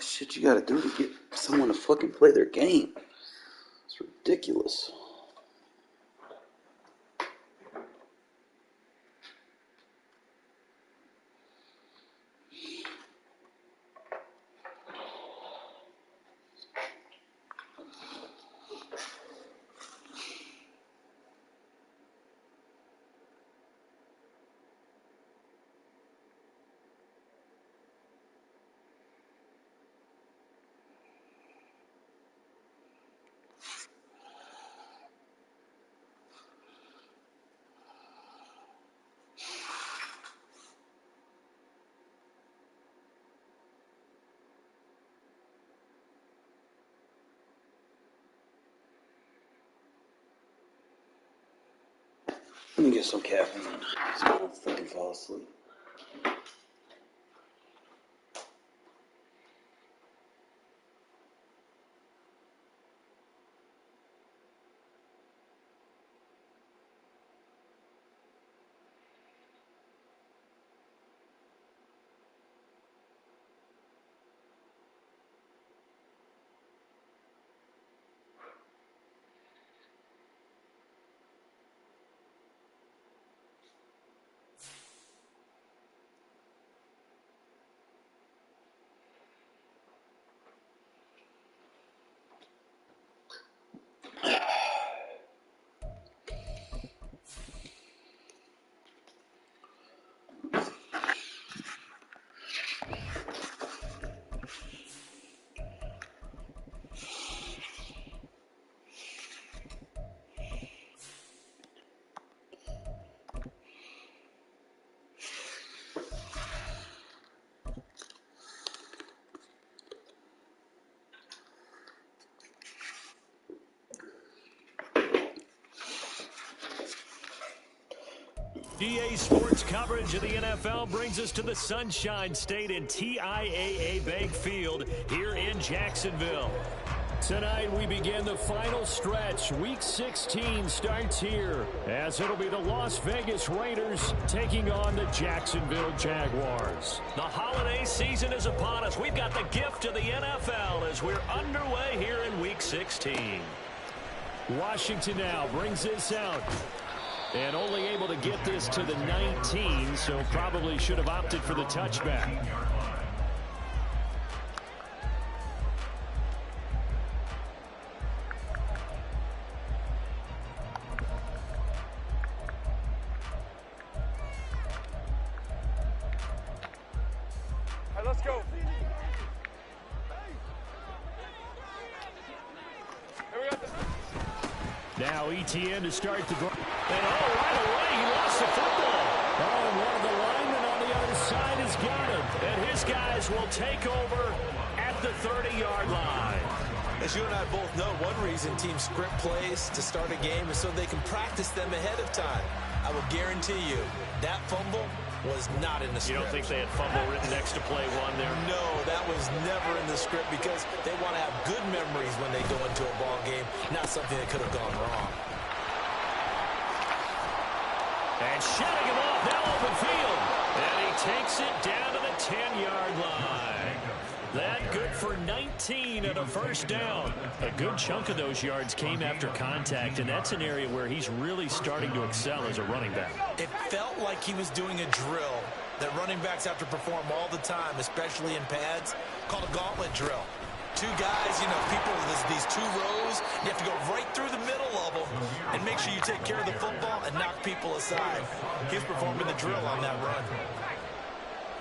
Shit you gotta do to get someone to fucking play their game. It's ridiculous. Let me get some caffeine. I'm gonna fucking fall asleep. DA Sports coverage of the NFL brings us to the Sunshine State and TIAA Bank Field here in Jacksonville. Tonight we begin the final stretch. Week 16 starts here as it'll be the Las Vegas Raiders taking on the Jacksonville Jaguars. The holiday season is upon us. We've got the gift of the NFL as we're underway here in Week 16. Washington now brings this out. And only able to get this to the 19, so probably should have opted for the touchback. Let's go. Now ETN to start the drive. And right away he lost the football. Oh, and one of the linemen on the other side has got him. And his guys will take over at the 30-yard line. As you and I both know, one reason teams script plays to start a game is so they can practice them ahead of time. I will guarantee you that fumble was not in the script. You don't think they had fumble written next to play one there? No, that was never in the script because they want to have good memories when they go into a ball game, not something that could have gone wrong. And shutting him off, now open field. And he takes it down to the 10-yard line. That good for 19 and a first down. A good chunk of those yards came after contact, and that's an area where he's really starting to excel as a running back. It felt like he was doing a drill that running backs have to perform all the time, especially in pads, called a gauntlet drill. Two guys, people, these two rows, you have to go right through the middle of them and make sure you take care of the football and knock people aside. He's performing the drill on that run.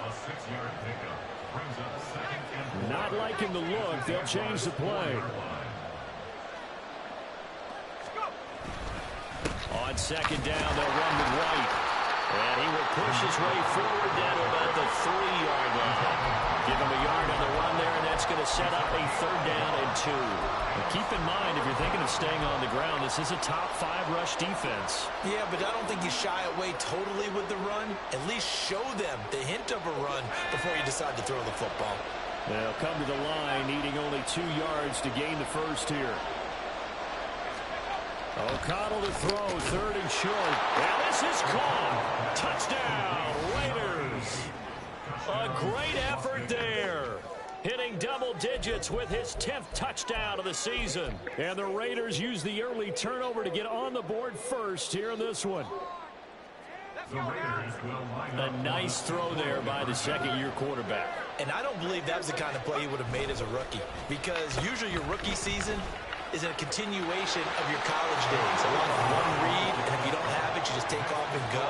A 6-yard pickup brings up second and Not liking the look. They'll change the play. On second down, they'll run with White. And he will push his way forward down to about the 3-yard line. Give him a yard on the run there, and that's going to set up a 3rd down and 2. And keep in mind, if you're thinking of staying on the ground, this is a top 5 rush defense. Yeah, but I don't think you shy away totally with the run. At least show them the hint of a run before you decide to throw the football. They'll come to the line, needing only 2 yards to gain the first here. O'Connell to throw, 3rd and short. And this is caught. Touchdown, Raiders. A great effort there. Hitting double digits with his 10th touchdown of the season. And the Raiders use the early turnover to get on the board first here in this one. A nice throw there by the second-year quarterback. And I don't believe that was the kind of play he would have made as a rookie, because usually your rookie season is a continuation of your college days. A lot of one read, and if you don't have it, you just take off and go.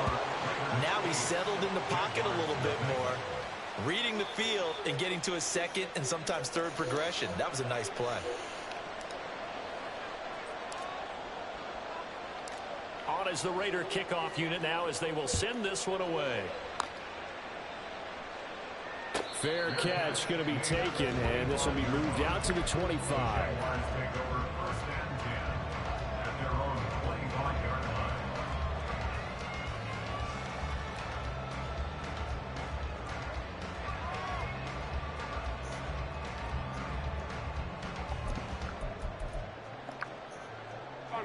Now he's settled in the pocket a little bit more, reading the field and getting to his second and sometimes third progression. That was a nice play. On is the Raider kickoff unit now as they will send this one away. Fair catch going to be taken, and this will be moved out to the 25.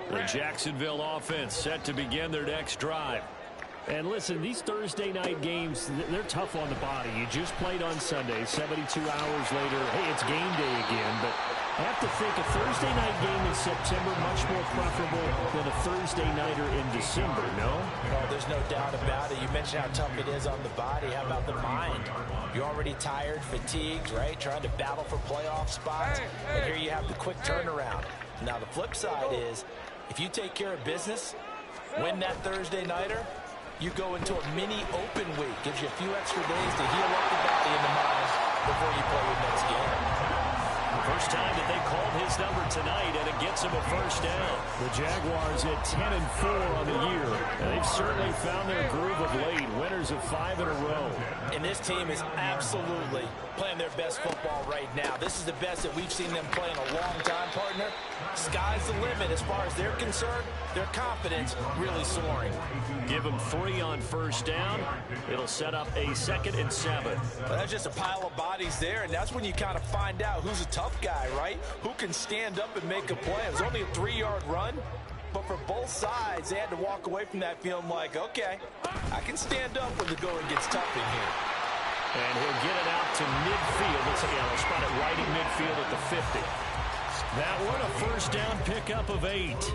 The Jacksonville offense set to begin their next drive. And listen, these Thursday night games, they're tough on the body. You just played on Sunday, 72 hours later. Hey, it's game day again. But I have to think a Thursday night game in September much more preferable than a Thursday nighter in December, no? No, there's no doubt about it. You mentioned how tough it is on the body. How about the mind? You're already tired, fatigued, right? Trying to battle for playoff spots. And here you have the quick turnaround. Now, the flip side is, if you take care of business, win that Thursday nighter, you go into a mini open week. Gives you a few extra days to heal up the body and the mind before you play your next game. First time that they called his number tonight, and it gets him a first down. The Jaguars at 10-4 on the year. And they've certainly found their groove of late. Winners of 5 in a row. And this team is absolutely playing their best football right now. This is the best that we've seen them play in a long time, partner. Sky's the limit as far as they're concerned. Their confidence really soaring. Give them 3 on first down. It'll set up a 2nd and 7. But that's just a pile of bodies there, and that's when you kind of find out who's a tough guy, right? Who can stand up and make a play. It was only a 3-yard run, but for both sides, they had to walk away from that feeling like, okay, I can stand up when the going gets tough in here. And he'll get it out to midfield. Let's see, I'll spot it right in midfield at the 50. That one, a first down pickup of 8.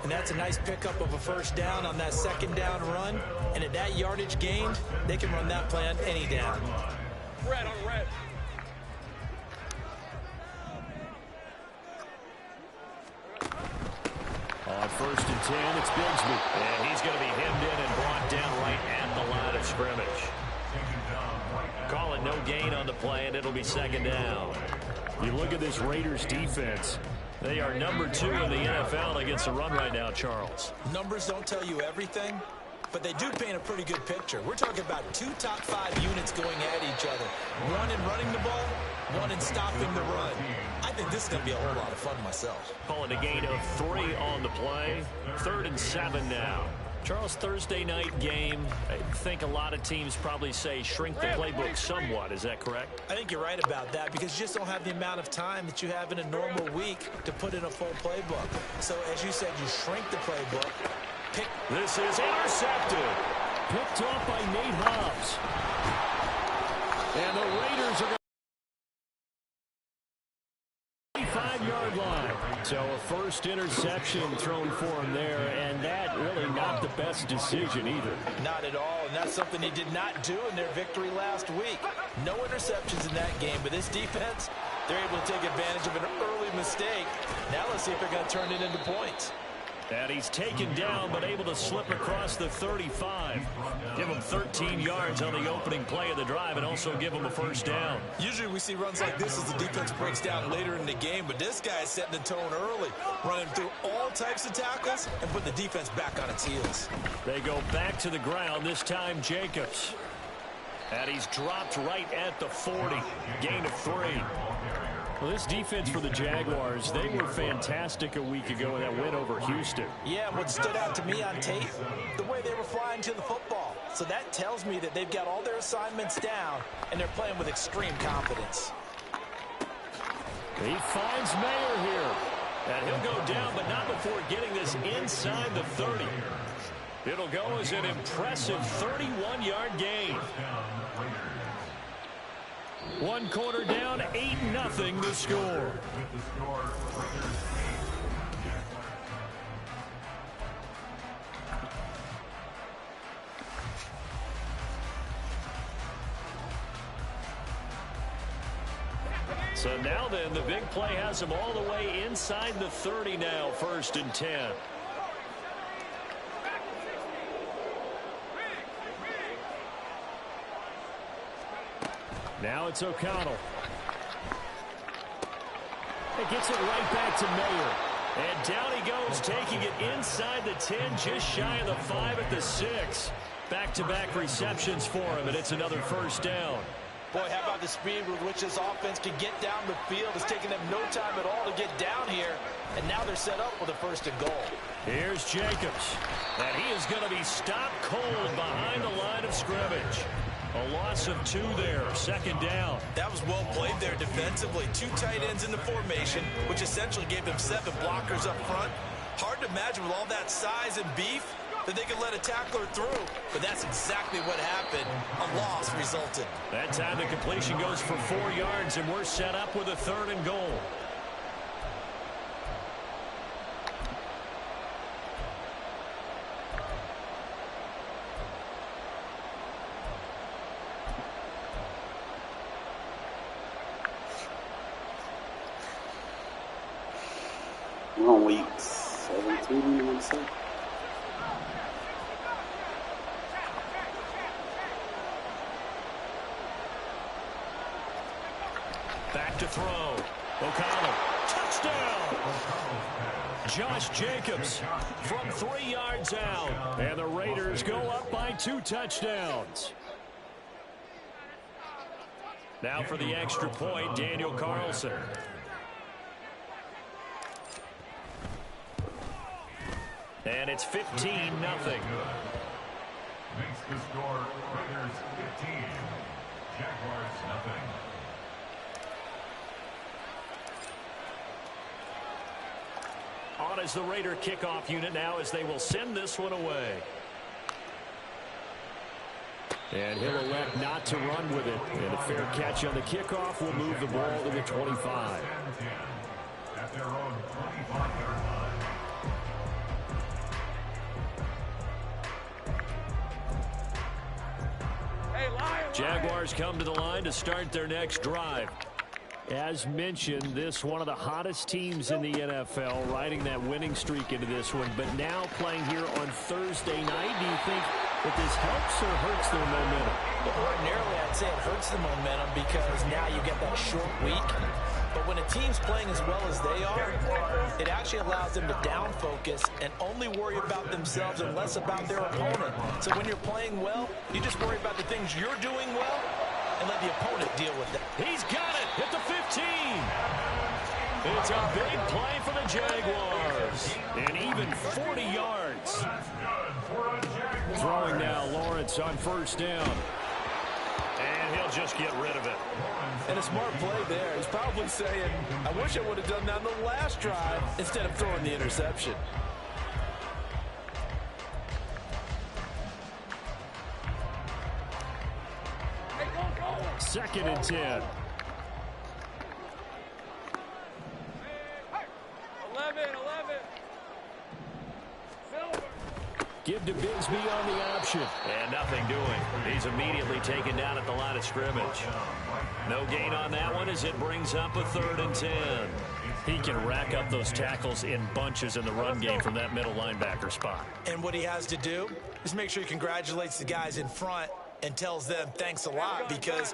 And that's a nice pickup of a first down on that second down run. And at that yardage gained, they can run that play on any down. Red on red. On first and 10, it's Bigsby. And he's going to be hemmed in and brought down right at the line of scrimmage. Call it no gain on the play, and it'll be 2nd down. You look at this Raiders defense. They are number 2 in the NFL against the run right now, Charles. Numbers don't tell you everything, but they do paint a pretty good picture. We're talking about 2 top 5 units going at each other. One in running the ball, one in stopping the run. I think this is going to be a whole lot of fun myself. Calling a gain of 3 on the play. 3rd and 7 now. Charles, Thursday night game, I think a lot of teams probably say shrink the playbook somewhat. Is that correct? I think you're right about that, because you just don't have the amount of time that you have in a normal week to put in a full playbook. So, as you said, you shrink the playbook. This is intercepted. Picked off by Nate Hobbs. And the Raiders are going to 5-yard line. So a first interception thrown for him there, and that really not the best decision either. Not at all, and that's something he did not do in their victory last week. No interceptions in that game, but this defense, they're able to take advantage of an early mistake. Now let's see if they're going to turn it into points. And he's taken down, but able to slip across the 35. Give him 13 yards on the opening play of the drive and also give him a first down. Usually we see runs like this as the defense breaks down later in the game, but this guy is setting the tone early, running through all types of tackles and putting the defense back on its heels. They go back to the ground, this time Jacobs. And he's dropped right at the 40. Gain of 3. Well, this defense for the Jaguars, they were fantastic a week ago in that win over Houston. Yeah, what stood out to me on tape, the way they were flying to the football. So that tells me that they've got all their assignments down, and they're playing with extreme confidence. He finds Mayer here. And he'll go down, but not before getting this inside the 30. It'll go as an impressive 31-yard gain. One quarter down, 8-0 the score. So now then, the big play has him all the way inside the 30 now, 1st and 10. Now it's O'Connell. It gets it right back to Mayer. And down he goes, taking it inside the 10, just shy of the 5 at the 6. Back-to-back receptions for him, and it's another first down. Boy, how about the speed with which this offense can get down the field? It's taken them no time at all to get down here, and now they're set up with a 1st and goal. Here's Jacobs, and he is going to be stopped cold behind the line of scrimmage. A loss of 2 there, 2nd down. That was well played there defensively. 2 tight ends in the formation, which essentially gave them 7 blockers up front. Hard to imagine with all that size and beef that they could let a tackler through. But that's exactly what happened. A loss resulted. That time the completion goes for 4 yards, and we're set up with a 3rd and goal. We're on week 17, I want to say. Back to throw. O'Connell. Touchdown! Josh Jacobs from 3 yards out. And the Raiders go up by 2 touchdowns. Now for the extra point, Daniel Carlson. And it's 15-0. Makes the score Raiders 15, Jaguars nothing. On as the Raider kickoff unit now as they will send this one away. And he'll elect not to run with it. And a fair catch on the kickoff will move the ball to the 25. At their own 25-yard line. Jaguars come to the line to start their next drive. As mentioned, this one of the hottest teams in the NFL, riding that winning streak into this one, but now playing here on Thursday night. Do you think that this helps or hurts their momentum? Well, ordinarily, I'd say it hurts the momentum because now you get that short week. But when a team's playing as well as they are, it actually allows them to down focus and only worry about themselves and less about their opponent. So when you're playing well, you just worry about the things you're doing well and let the opponent deal with it. He's got it at the 15. It's a big play for the Jaguars. And even 40 yards. Throwing now, Lawrence on 1st down. And he'll just get rid of it. And a smart play there. He's probably saying, I wish I would have done that on the last drive instead of throwing the interception. Second and 10. 11. be on the option. And nothing doing. He's immediately taken down at the line of scrimmage. No gain on that one as it brings up a 3rd and 10. He can rack up those tackles in bunches in the run game from that middle linebacker spot. And what he has to do is make sure he congratulates the guys in front and tells them thanks a lot, because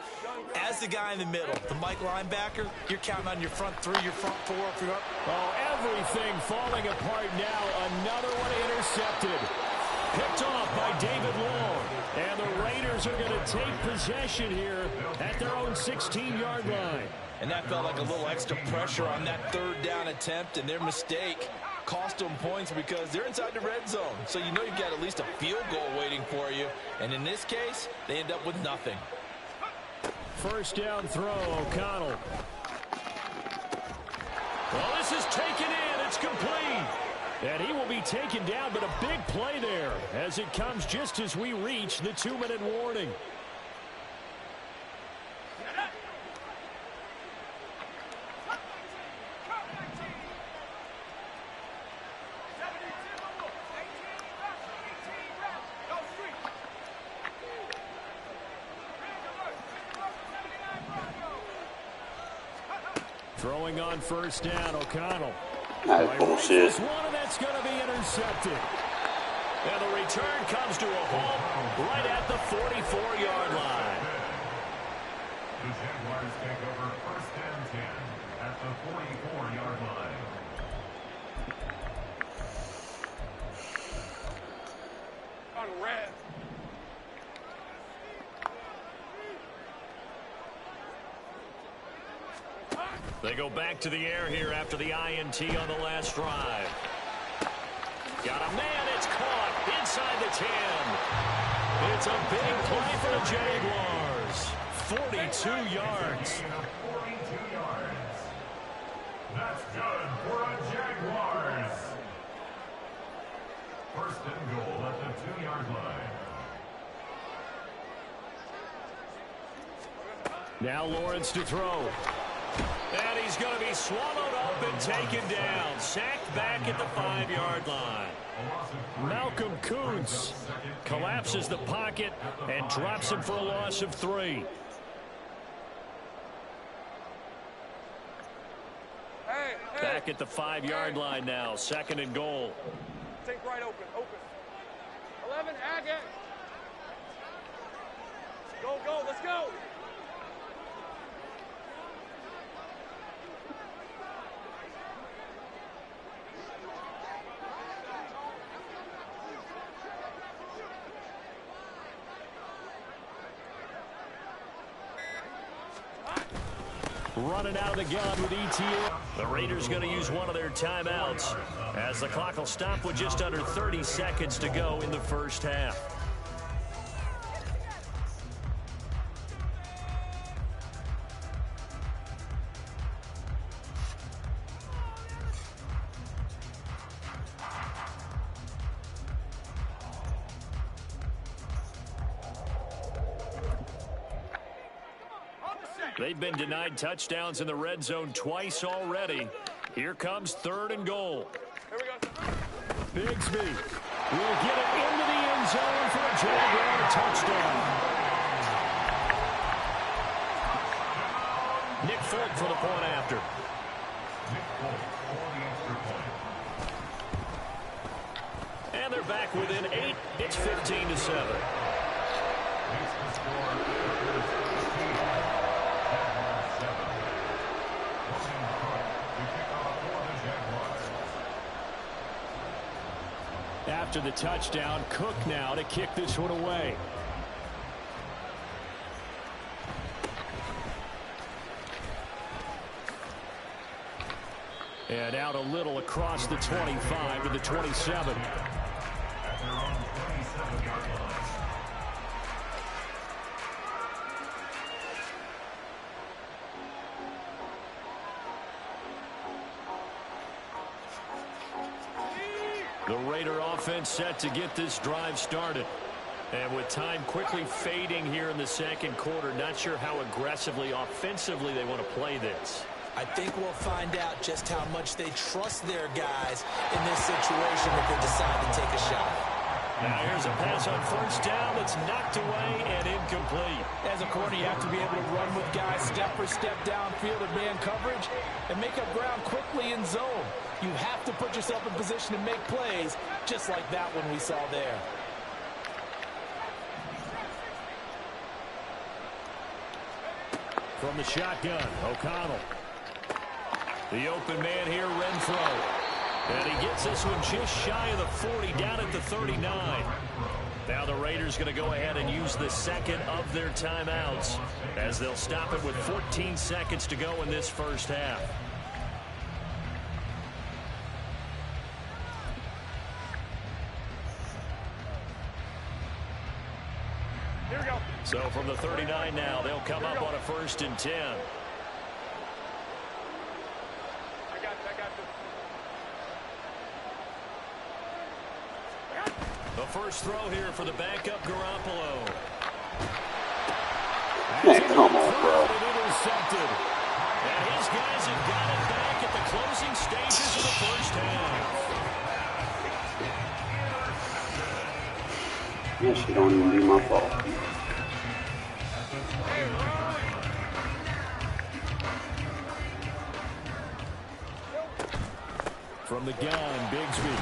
as the guy in the middle, the Mike linebacker, you're counting on your front 3, your front 4. Oh, everything falling apart now. Another one intercepted. Picked off by David Long. And the Raiders are going to take possession here at their own 16-yard line. And that felt like a little extra pressure on that 3rd down attempt, and their mistake cost them points because they're inside the red zone. So you know you've got at least a field goal waiting for you. And in this case, they end up with nothing. First down throw, O'Connell. Well, this is taken in. It's complete. And he will be taken down, but a big play there as it comes just as we reach the 2-minute warning. Throwing on first down, O'Connell. That's bullshit. One, and that's going to be intercepted. And the return comes to a halt right at the 44-yard line. The Jaguars take over 1st and 10 at the 44-yard line. On red. They go back to the air here after the INT on the last drive. Got a man, it's caught inside the 10. It's a big play for the Jaguars. 42 yards. 42 yards. That's good for the Jaguars. 1st and goal at the 2-yard line. Now Lawrence to throw. And he's going to be swallowed up and taken down. Sacked back at the 5-yard line. Malcolm Kuntz collapses the pocket and drops him for a loss of 3. Back at the 5-yard line now. 2nd and goal. Take right, open. 11, Haggett. Go, let's go. Running out of the gun with ETA. The Raiders going to use one of their timeouts as the clock will stop with just under 30 seconds to go in the first half. They've been denied touchdowns in the red zone twice already. Here comes 3rd and goal. Here we go. Bigsby will get it into the end zone for a Jaguar touchdown. Nick Folk for the point after. And they're back within 8. It's 15-7. After the touchdown, Cook now to kick this one away. And out a little across the 25 to the 27. The Raider offense set to get this drive started. And with time quickly fading here in the second quarter, not sure how aggressively, offensively they want to play this. I think we'll find out just how much they trust their guys in this situation if they decide to take a shot. Now here's a pass on first down that's knocked away and incomplete. As a corner, you have to be able to run with guys step for step downfield in man coverage and make up ground quickly in zone. You have to put yourself in position to make plays, just like that one we saw there. From the shotgun, O'Connell. The open man here, Renfro. And he gets this one just shy of the 40, down at the 39. Now the Raiders going to go ahead and use the second of their timeouts as they'll stop it with 14 seconds to go in this first half. Here we go. So from the 39 now, they'll come up on a 1st and 10. I got you. The first throw here for the backup Garoppolo. Man, come on, bro. Intercepted. And his guys have got it back at the closing stages of the first half. That shit don't even be my fault. From the gun, Bigsby.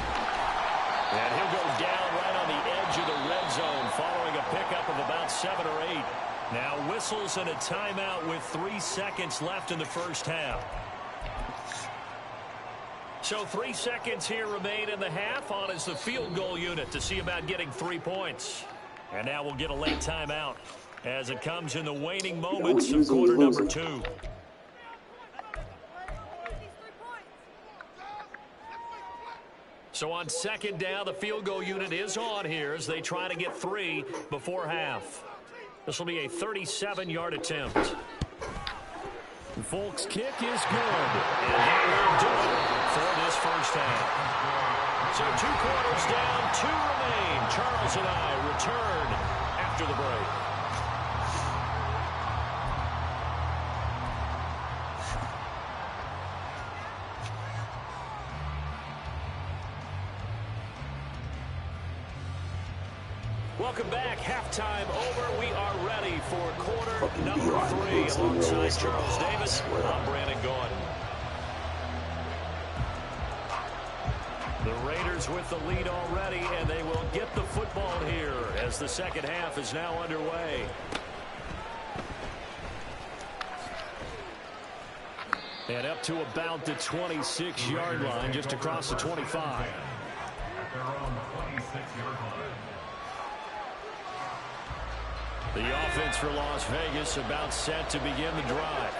And he'll go down right on the edge of the red zone following a pickup of about 7 or 8. Now whistles and a timeout with 3 seconds left in the first half. So 3 seconds here remain in the half. On is the field goal unit to see about getting 3 points. And now we'll get a late timeout as it comes in the waning moments of quarter number 2. So on second down, the field goal unit is on here as they try to get 3 before half. This will be a 37-yard attempt. Folk's kick is good. And that will do it for this first half. So 2 quarters down, 2 remain. Charles and I return after the break. Welcome back. Halftime over. We are ready for quarter number 3 alongside Charles Davis. I'm Brandon Gordon. The Raiders with the lead already, and they will get the football here as the second half is now underway. And up to about the 26-yard line, just across the 25. At their own 26-yard line. The offense for Las Vegas about set to begin the drive.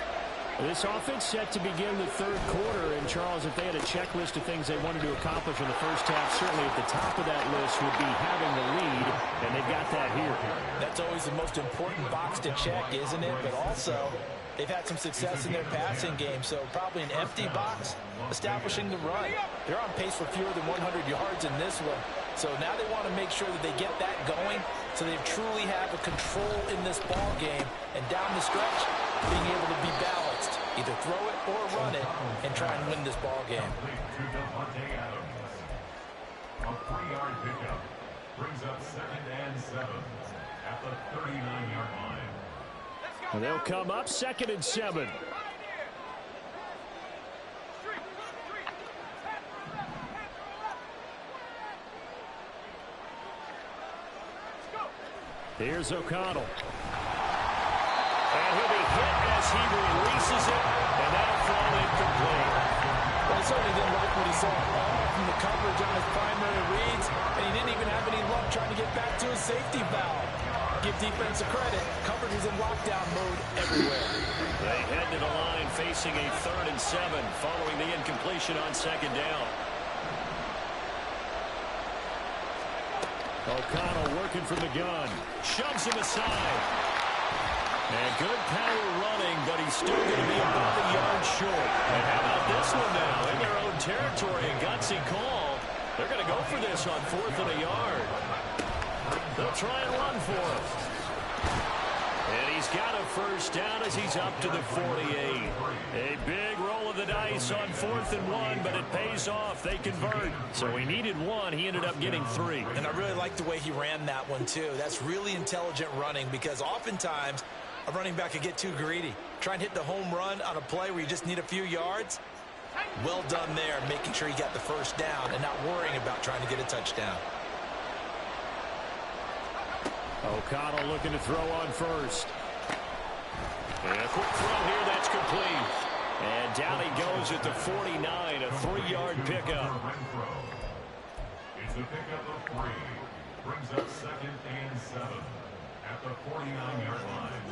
This offense set to begin the third quarter. And, Charles, if they had a checklist of things they wanted to accomplish in the first half, certainly at the top of that list would be having the lead, and they've got that here. That's always the most important box to check, isn't it? But also, they've had some success in their passing game, so probably an empty box establishing the run. They're on pace for fewer than 100 yards in this one. So now they want to make sure that they get that going so they truly have a control in this ball game. And down the stretch, being able to be balanced. Either throw it or run it and try and win this ball game. A 3-yard pickup brings up 2nd and 7 at the 39-yard line. And they'll come up 2nd and 7. Here's O'Connell. And he'll be hit as he releases it, and that'll fall incomplete. Well, he certainly didn't like what he saw all from the coverage on his primary reads, and he didn't even have any luck trying to get back to his safety valve. Give defense a credit. Coverage is in lockdown mode everywhere. They head to the line facing a 3rd and 7 following the incompletion on 2nd down. O'Connell working from the gun. Shoves him aside. And good power running, but he's still going to be about a yard short. And how about this one now? In their own territory, a gutsy call. They're going to go for this on 4th and a yard. They'll try and run for it. And he's got a first down as he's up to the 48. A big roll of the dice on 4th and 1, but it pays off. They convert. So he needed 1. He ended up getting 3. And I really like the way he ran that one, too. That's really intelligent running because oftentimes a running back could get too greedy. Try and hit the home run on a play where you just need a few yards. Well done there, making sure he got the first down and not worrying about trying to get a touchdown. O'Connell looking to throw on first. And a quick throw here, that's complete. And down he goes at the 49, a 3-yard pickup. It's a pickup of 3. Brings up 2nd and 7 at the 49-yard line.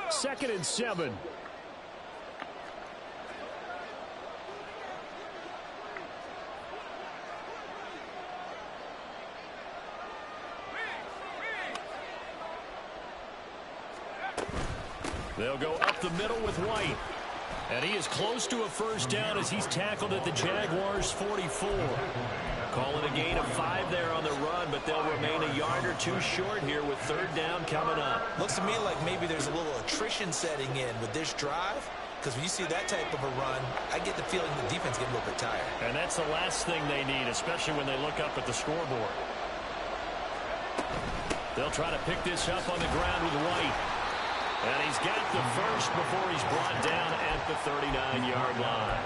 2nd and 7. They'll go up the middle with White. And he is close to a first down as he's tackled at the Jaguars' 44. Call it a gain of 5 there on the run, but they'll remain a yard or 2 short here with 3rd down coming up. Looks to me like maybe there's a little attrition setting in with this drive, because when you see that type of a run, I get the feeling the defense getting a little bit tired. And that's the last thing they need, especially when they look up at the scoreboard. They'll try to pick this up on the ground with White. And he's got the first before he's brought down at the 39-yard line.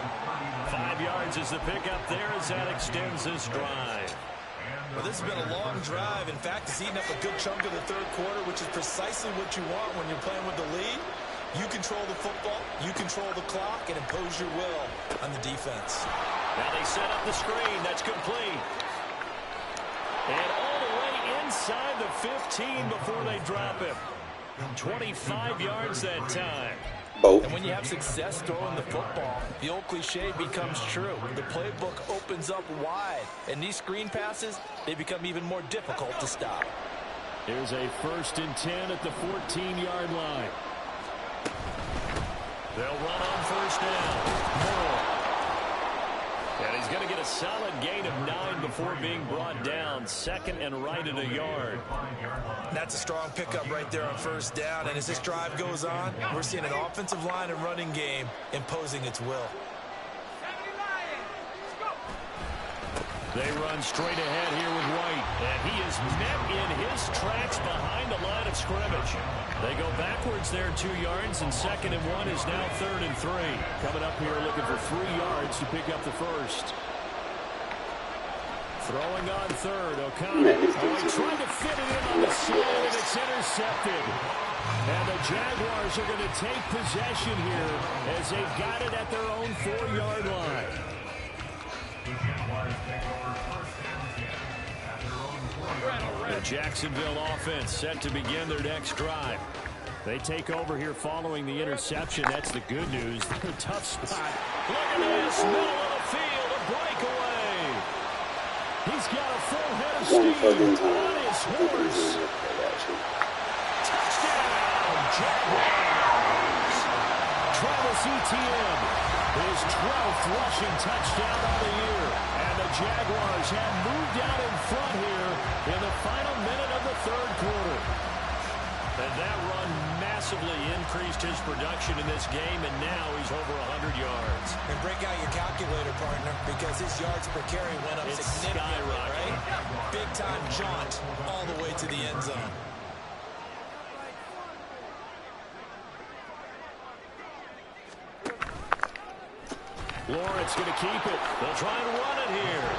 5 yards is the pickup there as that extends this drive. Well, this has been a long drive. In fact, it's eaten up a good chunk of the 3rd quarter, which is precisely what you want when you're playing with the lead. You control the football, you control the clock, and impose your will on the defense. Now they set up the screen. That's complete. And all the way inside the 15 before they drop him. 25 yards that time. Both. And when you have success throwing the football, the old cliche becomes true. The playbook opens up wide, and these screen passes, they become even more difficult to stop. Here's a 1st and 10 at the 14-yard line. They'll run on first down. Moore. And he's going to get a solid gain of 9 before being brought down. 2nd and right at a yard. That's a strong pickup right there on first down. And as this drive goes on, we're seeing an offensive line and running game imposing its will. They run straight ahead here with White. And he is met in his tracks behind the line of scrimmage. They go backwards there 2 yards, and 2nd and 1 is now 3rd and 3. Coming up here looking for 3 yards to pick up the first. Throwing on 3rd, O'Connell. He tried to fit it in on the side, and it's intercepted. And the Jaguars are going to take possession here as they've got it at their own 4-yard line. The Jacksonville offense set to begin their next drive. They take over here following the interception. That's the good news. The tough spot. Look at this. Middle of the field. A breakaway. He's got a full head of steam on his horse. Touchdown, Jaguars. Travis Etienne, his 12th rushing touchdown of the year. And the Jaguars have moved out in front here in the final minute of the 3rd quarter. And that run massively increased his production in this game, and now he's over 100 yards. And break out your calculator, partner, because his yards per carry went up significantly, right? Big-time jaunt all the way to the end zone. Lawrence going to keep it. They'll try and run it here.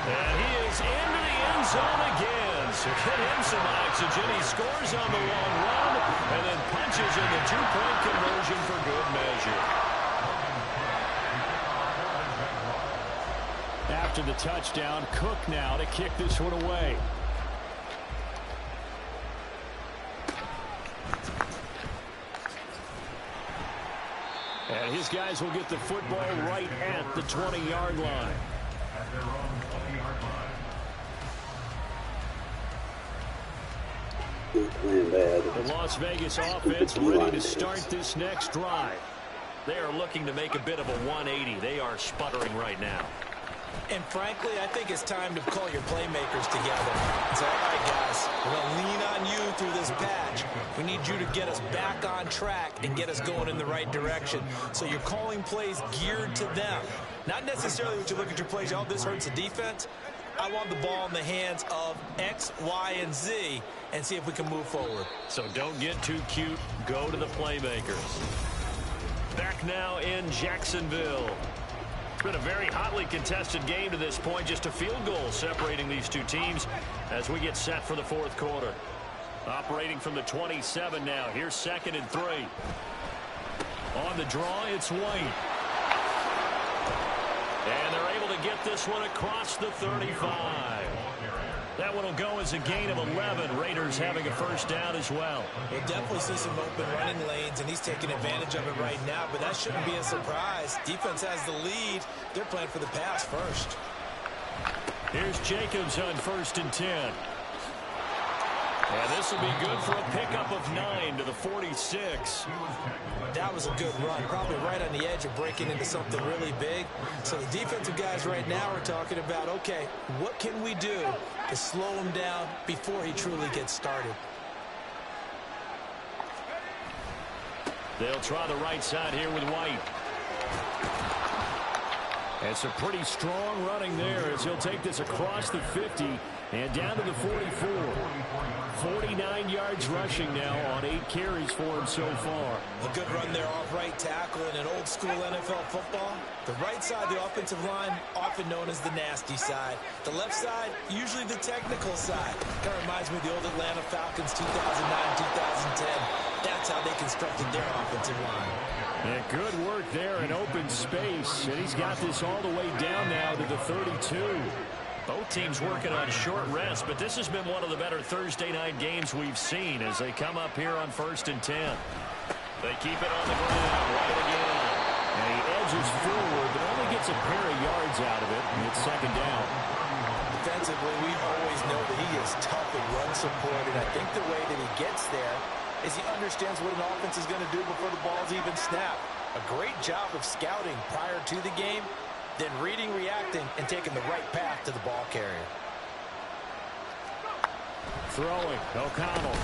And he is into the end zone again. So get him some oxygen. He scores on the long run and then punches in the 2-point conversion for good measure. After the touchdown, Cook now to kick this one away. And his guys will get the football right at the 20-yard line. At their own 20-yard line. The Las Vegas offense ready to start this next drive. They are looking to make a bit of a 180. They are sputtering right now. And frankly, I think it's time to call your playmakers together. It's all right, guys. We're going to lean on you through this patch. We need you to get us back on track and get us going in the right direction. So you're calling plays geared to them. Not necessarily what you look at your plays, oh, this hurts the defense. I want the ball in the hands of X, Y, and Z and see if we can move forward. So don't get too cute. Go to the playmakers. Back now in Jacksonville. It's been a very hotly contested game to this point. Just a field goal separating these two teams as we get set for the fourth quarter. Operating from the 27 now. Here's 2nd and 3. On the draw, it's White. And they're able to get this one across the 35. That one will go as a gain of 11. Raiders having a first down as well. We'll definitely see some open running lanes, and he's taking advantage of it right now, but that shouldn't be a surprise. Defense has the lead. They're playing for the pass first. Here's Jacobs on 1st and 10. And this will be good for a pickup of 9 to the 46. That was a good run, probably right on the edge of breaking into something really big. So the defensive guys right now are talking about, okay, what can we do to slow him down before he truly gets started? They'll try the right side here with White. And some pretty strong running there as he'll take this across the 50 and down to the 44. 49 yards rushing now on 8 carries for him so far. A good run there off right tackle in an old school NFL football. The right side of the offensive line, often known as the nasty side. The left side, usually the technical side. Kind of reminds me of the old Atlanta Falcons 2009-2010. That's how they constructed their offensive line. Yeah, good work there in open space. And he's got this all the way down now to the 32. Both teams working on short rest, but this has been one of the better Thursday night games we've seen as they come up here on 1st and 10. They keep it on the ground right again. And he edges forward, but only gets a pair of yards out of it, and it's 2nd down. Defensively, we always know that he is tough in run support, and I think the way that he gets there is he understands what an offense is going to do before the ball's even snapped. A great job of scouting prior to the game, then reading, reacting, and taking the right path to the ball carrier. Throwing, O'Connell.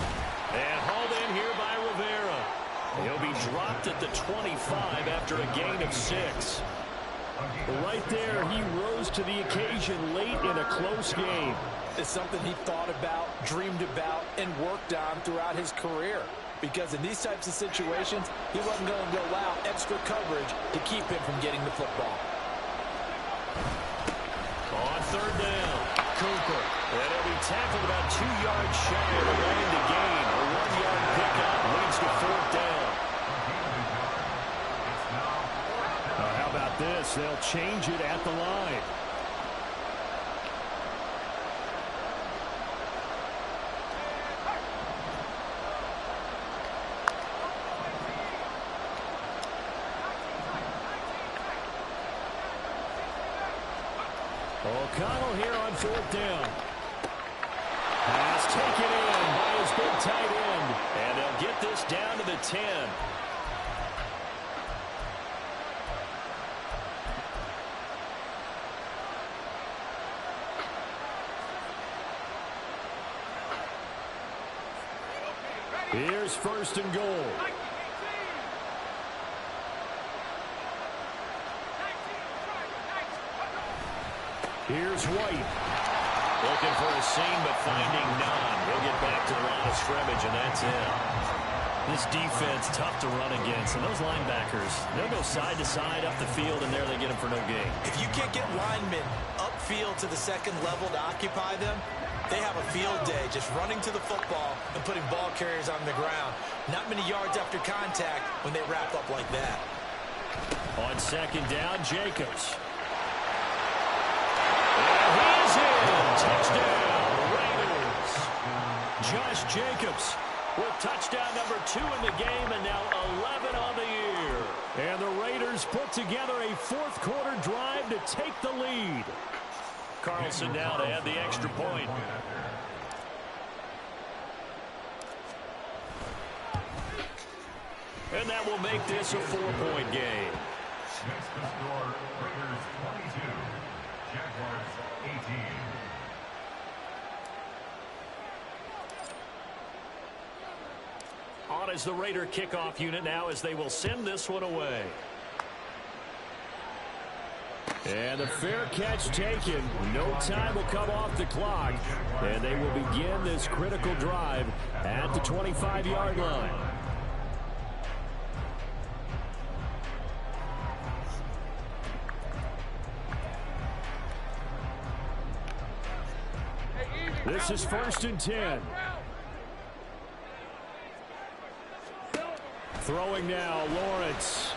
And hauled in here by Rivera. He'll be dropped at the 25 after a gain of 6. Right there, he rose to the occasion late in a close game. It's something he thought about, dreamed about, and worked on throughout his career. Because in these types of situations, he wasn't going to allow extra coverage to keep him from getting the football. On 3rd down, Cooper. And he'll be tackled about 2 yards shy of the line to gain. A 1-yard pickup leads to 4th down. How about this? They'll change it at the line. O'Connell here on 4th down. Pass taken in by his big tight end. And they'll get this down to the 10. Here's 1st and goal. Here's White. Looking for a seam, but finding none. He'll get back to the line of scrimmage, and that's it. This defense, tough to run against. And those linebackers, they'll go side to side up the field, and there they get them for no gain. If you can't get linemen upfield to the 2nd level to occupy them, they have a field day just running to the football and putting ball carriers on the ground. Not many yards after contact when they wrap up like that. On 2nd down, Jacobs. And he's in. Touchdown, Raiders. Josh Jacobs with touchdown number 2 in the game, and now 11 on the year. And the Raiders put together a 4th quarter drive to take the lead. Carlson now to add the extra point. And that will make this a 4-point game. Next to score, Raiders 22, Jaguars 18. On is the Raider kickoff unit now as they will send this one away. And a fair catch taken. No time will come off the clock. And they will begin this critical drive at the 25-yard line. This is 1st and 10. Throwing now, Lawrence.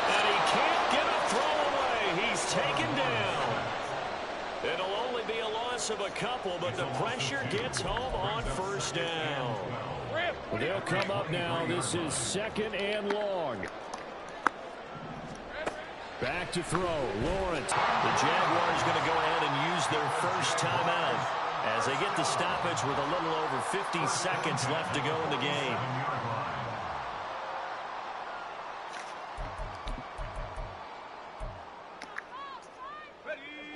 And he can't get a throw away. He's taken down. It'll only be a loss of a couple, but the pressure gets home on 1st down. They'll come up now. This is 2nd and long. Back to throw, Lawrence. The Jaguars going to go ahead and use their first timeout as they get the stoppage with a little over 50 seconds left to go in the game.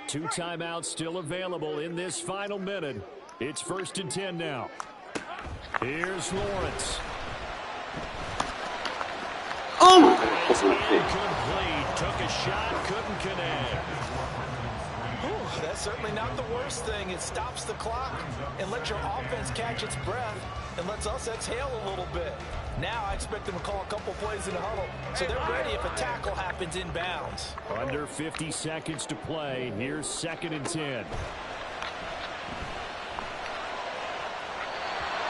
Two timeouts still available in this final minute. It's 1st and 10 now. Here's Lawrence. It's incomplete. Took a shot, couldn't connect. That's certainly not the worst thing. It stops the clock and lets your offense catch its breath and lets us exhale a little bit. Now I expect them to call a couple plays in the huddle so they're ready if a tackle happens inbounds. Under 50 seconds to play. Here's 2nd and 10.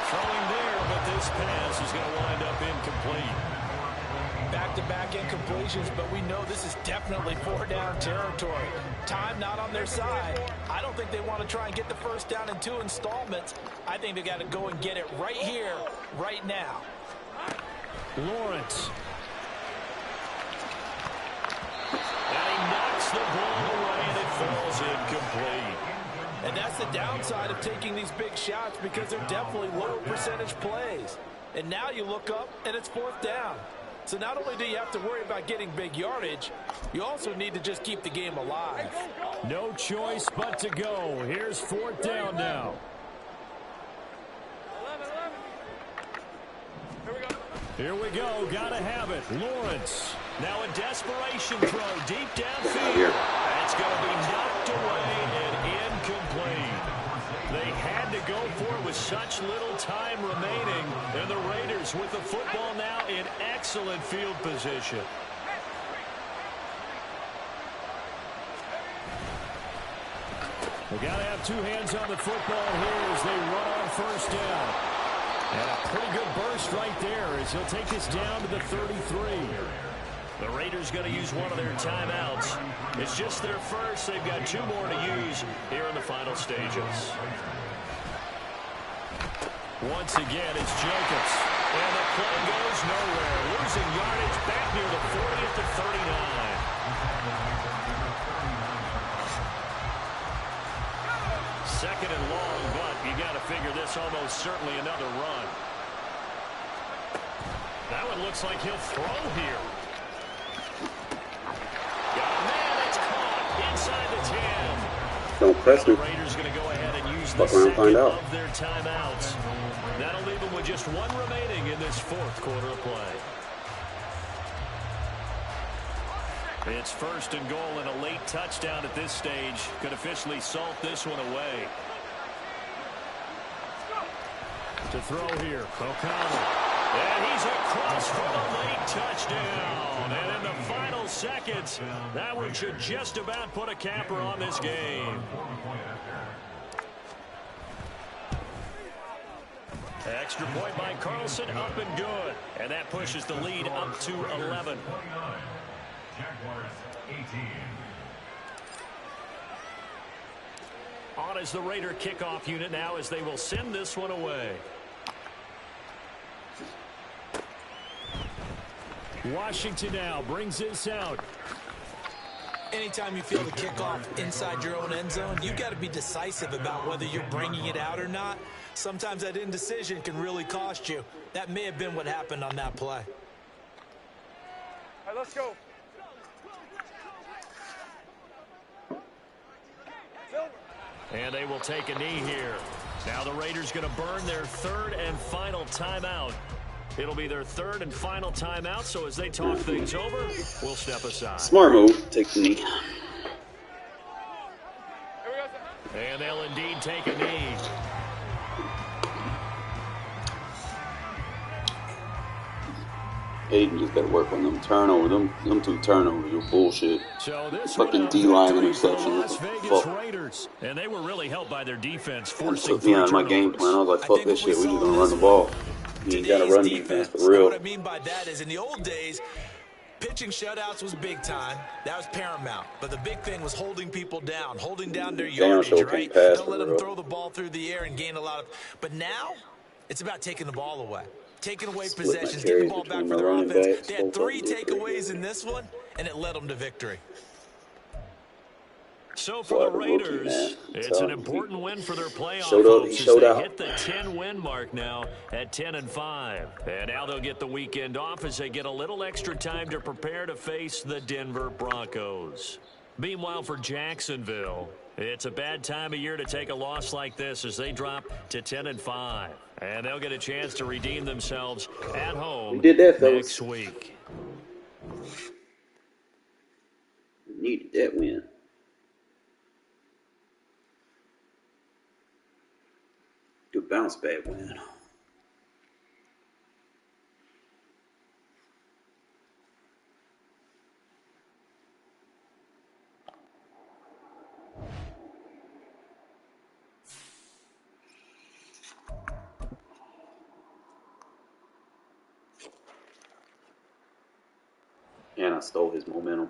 Throwing there, but this pass is going to wind up incomplete. Back-to-back incompletions, but we know this is definitely 4-down territory. Time not on their side. I don't think they want to try and get the first down in 2 installments. I think they got to go and get it right here, right now. Lawrence. And he knocks the ball away, and it falls incomplete. And that's the downside of taking these big shots because they're definitely lower percentage plays. And now you look up, and it's 4th down. So not only do you have to worry about getting big yardage, you also need to just keep the game alive. No choice but to go. Here's 4th down now. Here we go. Gotta have it. Lawrence. Now a desperation throw deep downfield. That's going to be knocked away and incomplete. They had to go for it with such little time remaining. And the Raiders with the football now in excellent field position. We got to have 2 hands on the football here as they run on 1st down. And a pretty good burst right there as he'll take this down to the 33. The Raiders going to use one of their timeouts. It's just their first. They've got 2 more to use here in the final stages. Once again, it's Jacobs. And the play goes nowhere. Losing yardage back near the 40 at the 39. Second and long, but you got to figure this almost certainly another run. That one looks like he'll throw here. Got a man that's caught inside the 10. Don't press the me. Raiders going to go ahead and use the second of their timeouts. That'll leave them with just 1 remaining in this 4th quarter of play. It's 1st and goal, and a late touchdown at this stage could officially salt this one away. To throw here, O'Connell. And he's across for the late touchdown. And in the final seconds, that one should just about put a capper on this game. Extra point by Carlson, up and good. And that pushes the lead up to 11. Jaguars 18. On is the Raider kickoff unit now as they will send this one away. Washington now brings this out. Anytime you feel the kickoff inside your own end zone, you got to be decisive about whether you're bringing it out or not. Sometimes that indecision can really cost you. That may have been what happened on that play. All right, let's go. And they will take a knee here. Now the Raiders going to burn their third and final timeout. It'll be their third and final timeout, so as they talk things over, we'll step aside. Smart move. Take the knee. And they'll indeed take a knee. Aiden just got to work on them turnovers. Them 2 turnovers are bullshit. So this fucking D-line interception. Las Vegas Raiders. And they were really helped by their defense. Took me out of my game plan. I was like, fuck this shit. We just gonna run the ball. You ain't got to run defense for real. What I mean by that is in the old days, pitching shutouts was big time. That was paramount. But the big thing was holding people down, holding down their yardage, right? Don't let them throw the ball through the air and gain a lot of... But now, it's about taking the ball away. Taking away possessions, getting the ball back for their offense. They had 3 takeaways in this one, and it led them to victory. So for the Raiders, it's an important win for their playoff hopes as they hit the 10-win mark now at 10-5. And now they'll get the weekend off as they get a little extra time to prepare to face the Denver Broncos. Meanwhile, for Jacksonville, it's a bad time of year to take a loss like this as they drop to 10-5. And they'll get a chance to redeem themselves at home next week. Needed that win. Good bounce back win. And I stole his momentum.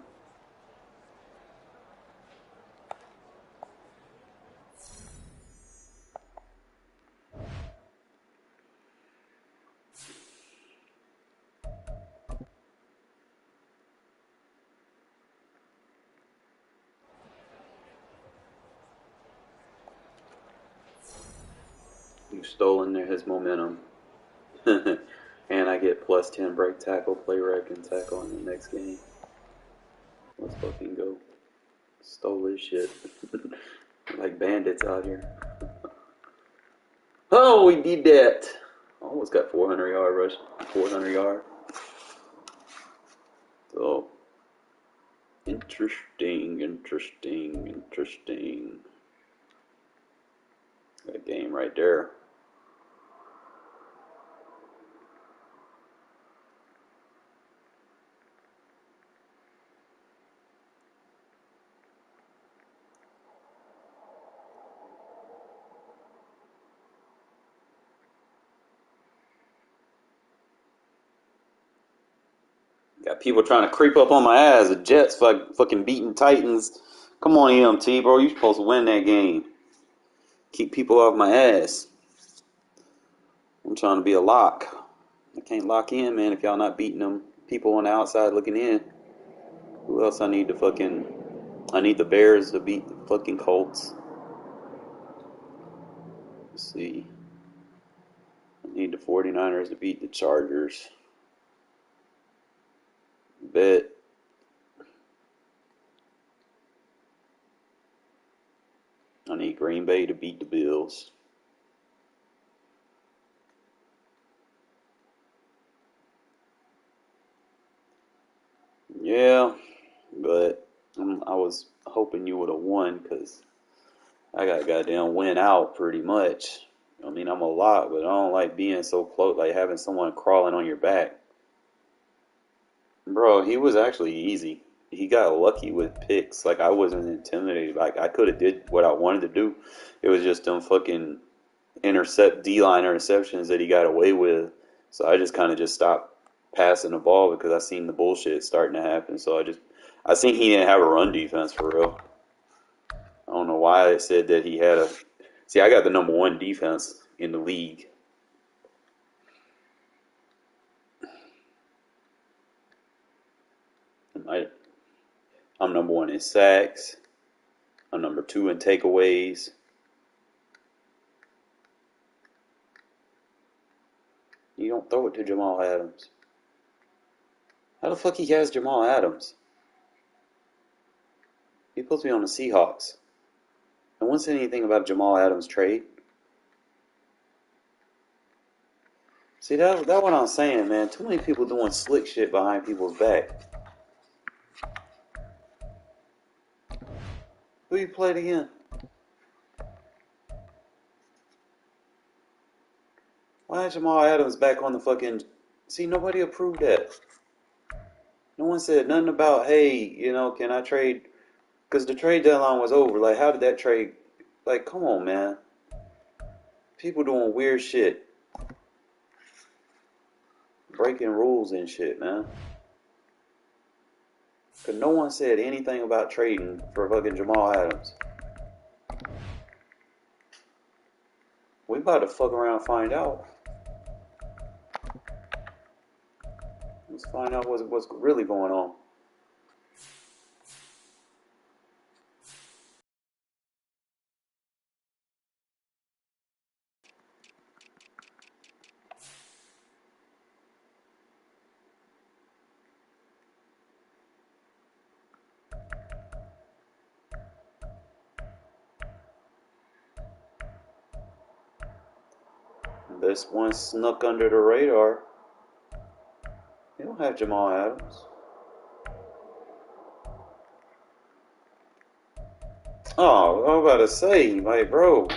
You've stolen his momentum. And I get plus 10 break tackle, play rec, and tackle in the next game. Let's fucking go. Stole this shit. Like bandits out here. Oh, we did that. Almost got 400-yard rush. 400-yard. So, interesting. That game right there. Got people trying to creep up on my ass. The Jets fucking beating Titans. Come on, EMT, bro. You're supposed to win that game. Keep people off my ass. I'm trying to be a lock. I can't lock in, man, if y'all not beating them people on the outside looking in. Who else I need to fucking... I need the Bears to beat the fucking Colts. Let's see. I need the 49ers to beat the Chargers. Bet. I need Green Bay to beat the Bills. Yeah, but I was hoping you would have won because I got goddamn win out pretty much. I mean, I'm a lot, but I don't like being so close, like having someone crawling on your back. Bro, he was actually easy. He got lucky with picks. Like, I wasn't intimidated. Like, I could have did what I wanted to do. It was just them fucking D-line interceptions that he got away with. So I just kind of just stopped passing the ball because I seen the bullshit starting to happen. So I seen he didn't have a run defense for real. I don't know why it said that he had a... See, I got the number 1 defense in the league. I'm number 1 in sacks. I'm number 2 in takeaways. You don't throw it to Jamal Adams. How the fuck he has Jamal Adams? He's supposed to be on the Seahawks. No one said anything about Jamal Adams' trade. See, that what I'm saying, man. Too many people doing slick shit behind people's back. Who you played again? Why is Jamal Adams back on the fucking... See, nobody approved that. No one said nothing about, hey, you know, can I trade... Because the trade deadline was over. Like, how did that trade... Like, come on, man. People doing weird shit. Breaking rules and shit, man. Because no one said anything about trading for fucking Jamal Adams. We about to fuck around and find out. Let's find out what's really going on. This one snuck under the radar. You don't have Jamal Adams. Oh, I was about to say, like, bro,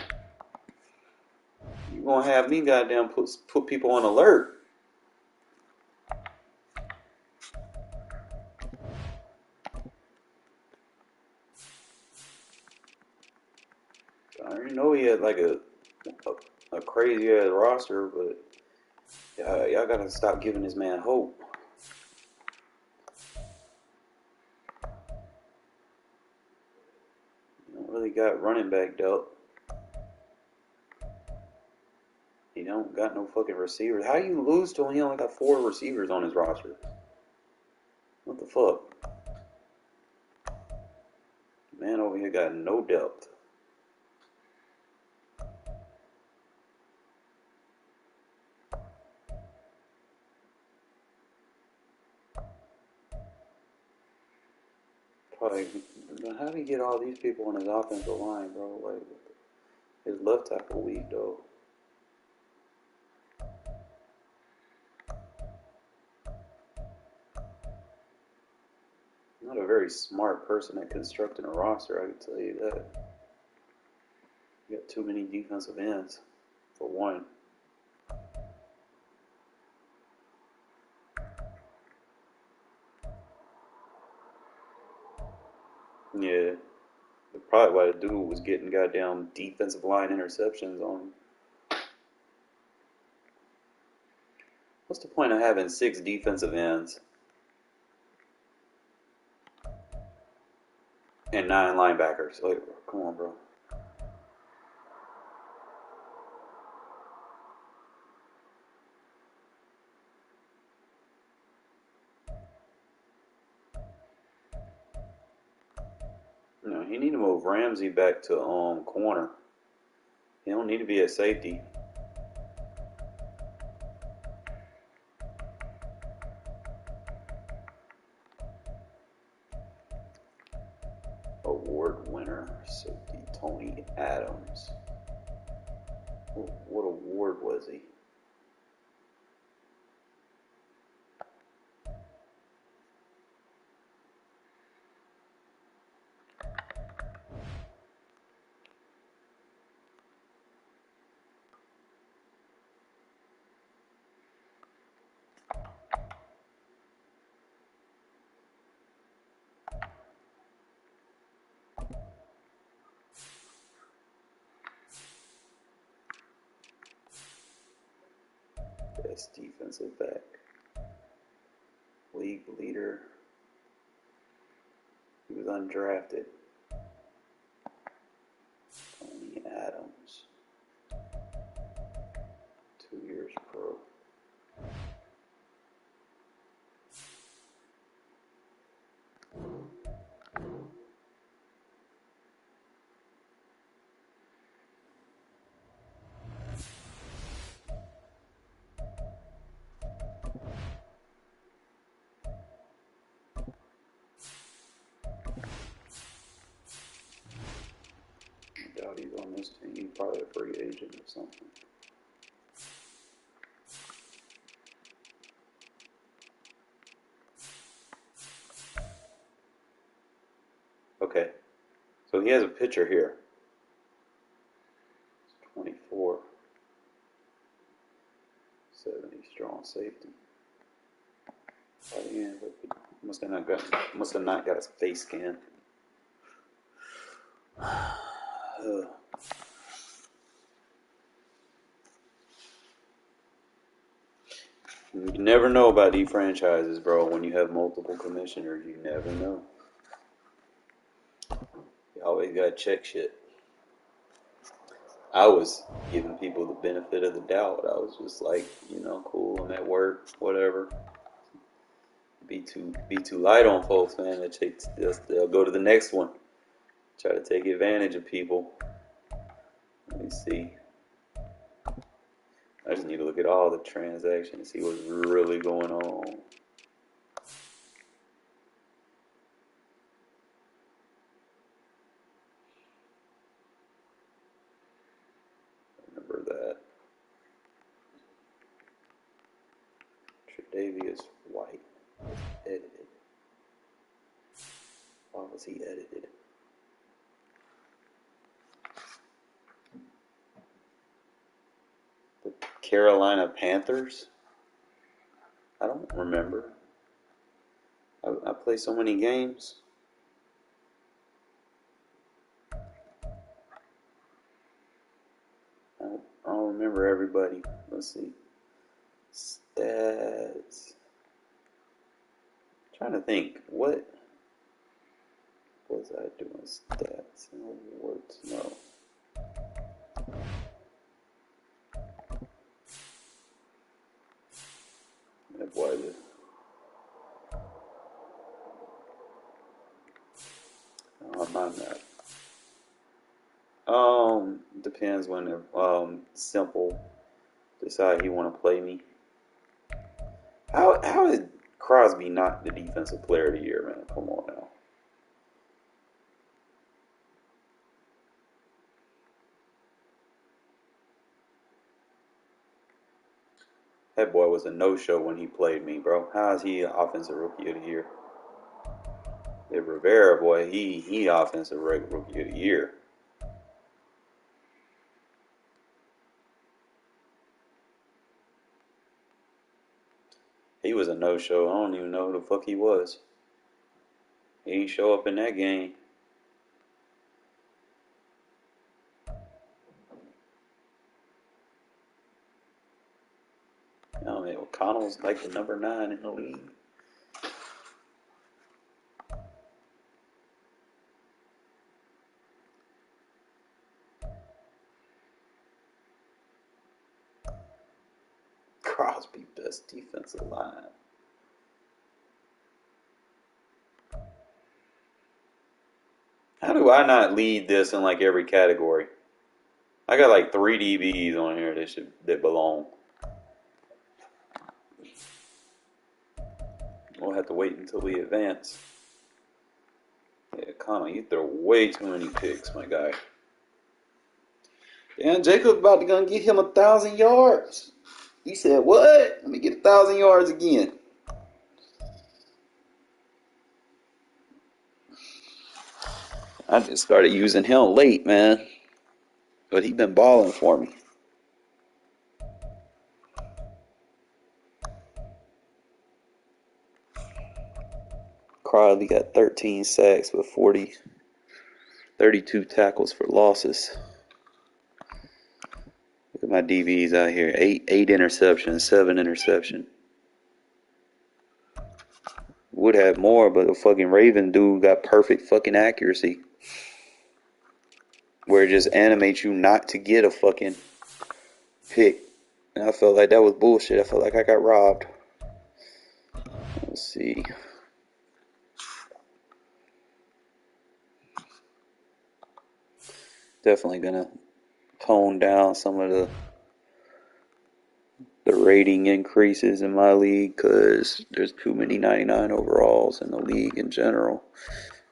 you gonna have me goddamn put people on alert. I already know he had like a crazy ass roster, but y'all gotta stop giving this man hope. You don't really got running back depth. He don't got no fucking receivers. How you lose to him? He only got 4 receivers on his roster. What the fuck? Man over here got no depth. Probably, how do you get all these people on his offensive line, bro? Like, his left tackle weak, though. Not a very smart person at constructing a roster, I can tell you that. You got too many defensive ends, for one. Yeah. Probably why the dude was getting goddamn defensive line interceptions on him. What's the point of having 6 defensive ends and 9 linebackers? Like, come on, bro. No, he need to move Ramsey back to corner. He don't need to be at safety. Award winner, safety Tony Adams. What award was he? Best defensive back. League leader. He was undrafted. Tony Adams. 2 years pro. I doubt he's on this team. He's probably a free agent or something. Okay. So he has a pitcher here. 24. 70 strong safety. Yeah, must have not got his face scan. You never know about these franchises, bro. When you have multiple commissioners, you never know. You always gotta check shit. I was giving people the benefit of the doubt. I was just like, cool. I'm at work, whatever. Be too light on folks, man. They'll go to the next one. Try to take advantage of people. Let me see. I just need to look at all the transactions and see what's really going on. Remember that. Tre'Davious White. Edited. Why was he edited? The Carolina Panthers? I don't remember. I play so many games. I don't remember everybody. Let's see. Stats. I'm trying to think. What was I doing? Stats and awards? No. That boy did. I'm not. Depends when Simple decide he want to play me. How is Crosby not the defensive player of the year, man? Come on now. That boy was a no-show when he played me, bro. How is he offensive rookie of the year? The Rivera boy, he offensive rookie of the year. He was a no-show. I don't even know who the fuck he was. He didn't show up in that game. I mean, O'Connell's like the number 9 in the league. Crosby, best defensive line. How do I not lead this in like every category? I got like 3 DBs on here that belong. We'll have to wait until we advance. Yeah, Connell, you throw way too many picks, my guy. Damn, Jacob about to gonna get him 1,000 yards. He said, "What? Let me get 1,000 yards again." I just started using him late, man, but he been balling for me. Crosby got 13 sacks with 32 tackles for losses. Look at my DBs out here. 8 interceptions, 7 interceptions. Would have more, but the fucking Raven dude got perfect fucking accuracy. Where it just animates you not to get a fucking pick. And I felt like that was bullshit. I felt like I got robbed. Let's see. Definitely gonna tone down some of the rating increases in my league because there's too many 99 overalls in the league in general,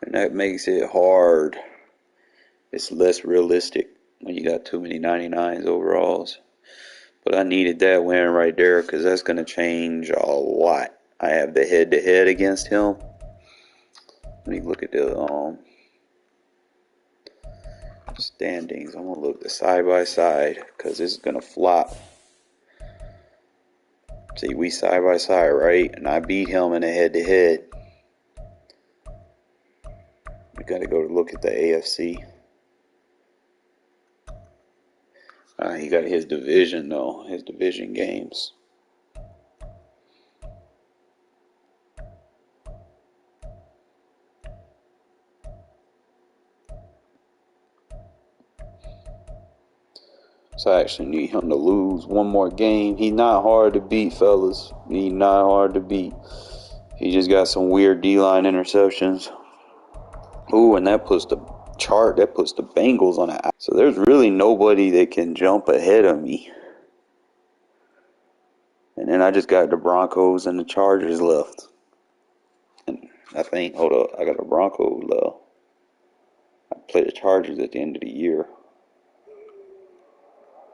and that makes it hard. It's less realistic when you got too many 99s overalls. But I needed that win right there because that's gonna change a lot. I have the head-to-head against him. Let me look at the Standings. I'm gonna look the side by side because it's gonna flop. See, we side by side, right? And I beat him in a head-to-head. We gotta go look at the AFC. He got his division though, his division games. So I actually need him to lose one more game. He's not hard to beat, fellas. He's not hard to beat. He just got some weird D-line interceptions. Ooh, and that puts the Bengals on it. So there's really nobody that can jump ahead of me. And then I just got the Broncos and the Chargers left. And I think, hold up, I got the Broncos left. I play the Chargers at the end of the year.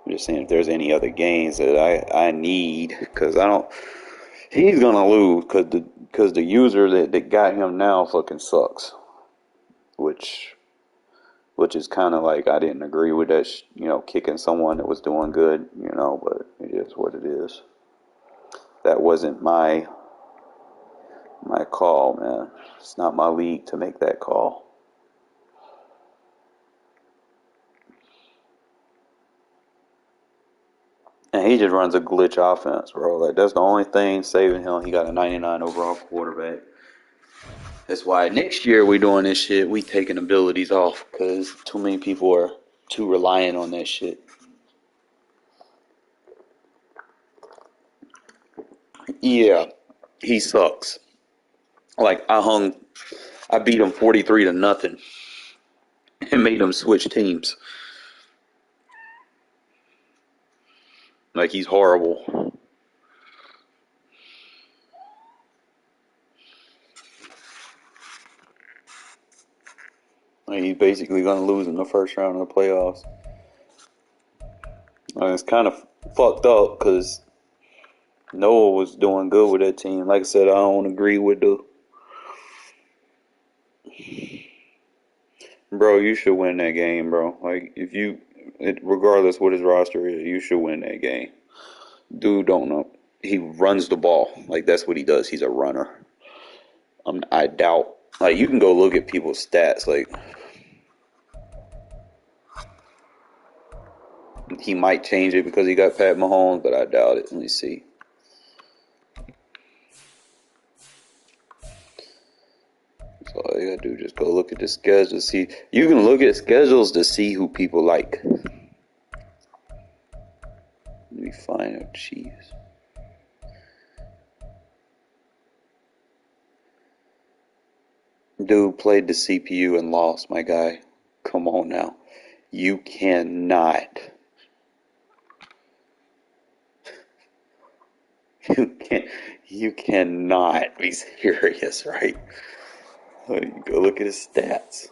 I'm just saying if there's any other games that I need, because I don't. He's gonna lose because the user that got him now fucking sucks, which is kind of like I didn't agree with that, kicking someone that was doing good, but it is what it is. That wasn't my call, man. It's not my league to make that call. And he just runs a glitch offense, bro. Like, that's the only thing saving him. He got a 99 overall quarterback. That's why next year we doing this shit. We taking abilities off because too many people are too reliant on that shit. Yeah, he sucks. Like, I beat him 43-0 and made him switch teams. Like, he's horrible. Like, he's basically going to lose in the first round of the playoffs. It's kind of fucked up because Noah was doing good with that team. Like I said, I don't agree with Bro, you should win that game, bro. Like, regardless what his roster is, you should win that game. Dude don't know. He runs the ball. Like, that's what he does. He's a runner. I doubt. Like, you can go look at people's stats. Like, he might change it because he got Pat Mahomes, but I doubt it. Let me see. So all you gotta do is just go look at the schedule. See, you can look at schedules to see who people like. Let me find out Chiefs. Dude played the CPU and lost, my guy. Come on now. You cannot. You cannot be serious, right? Go look at his stats.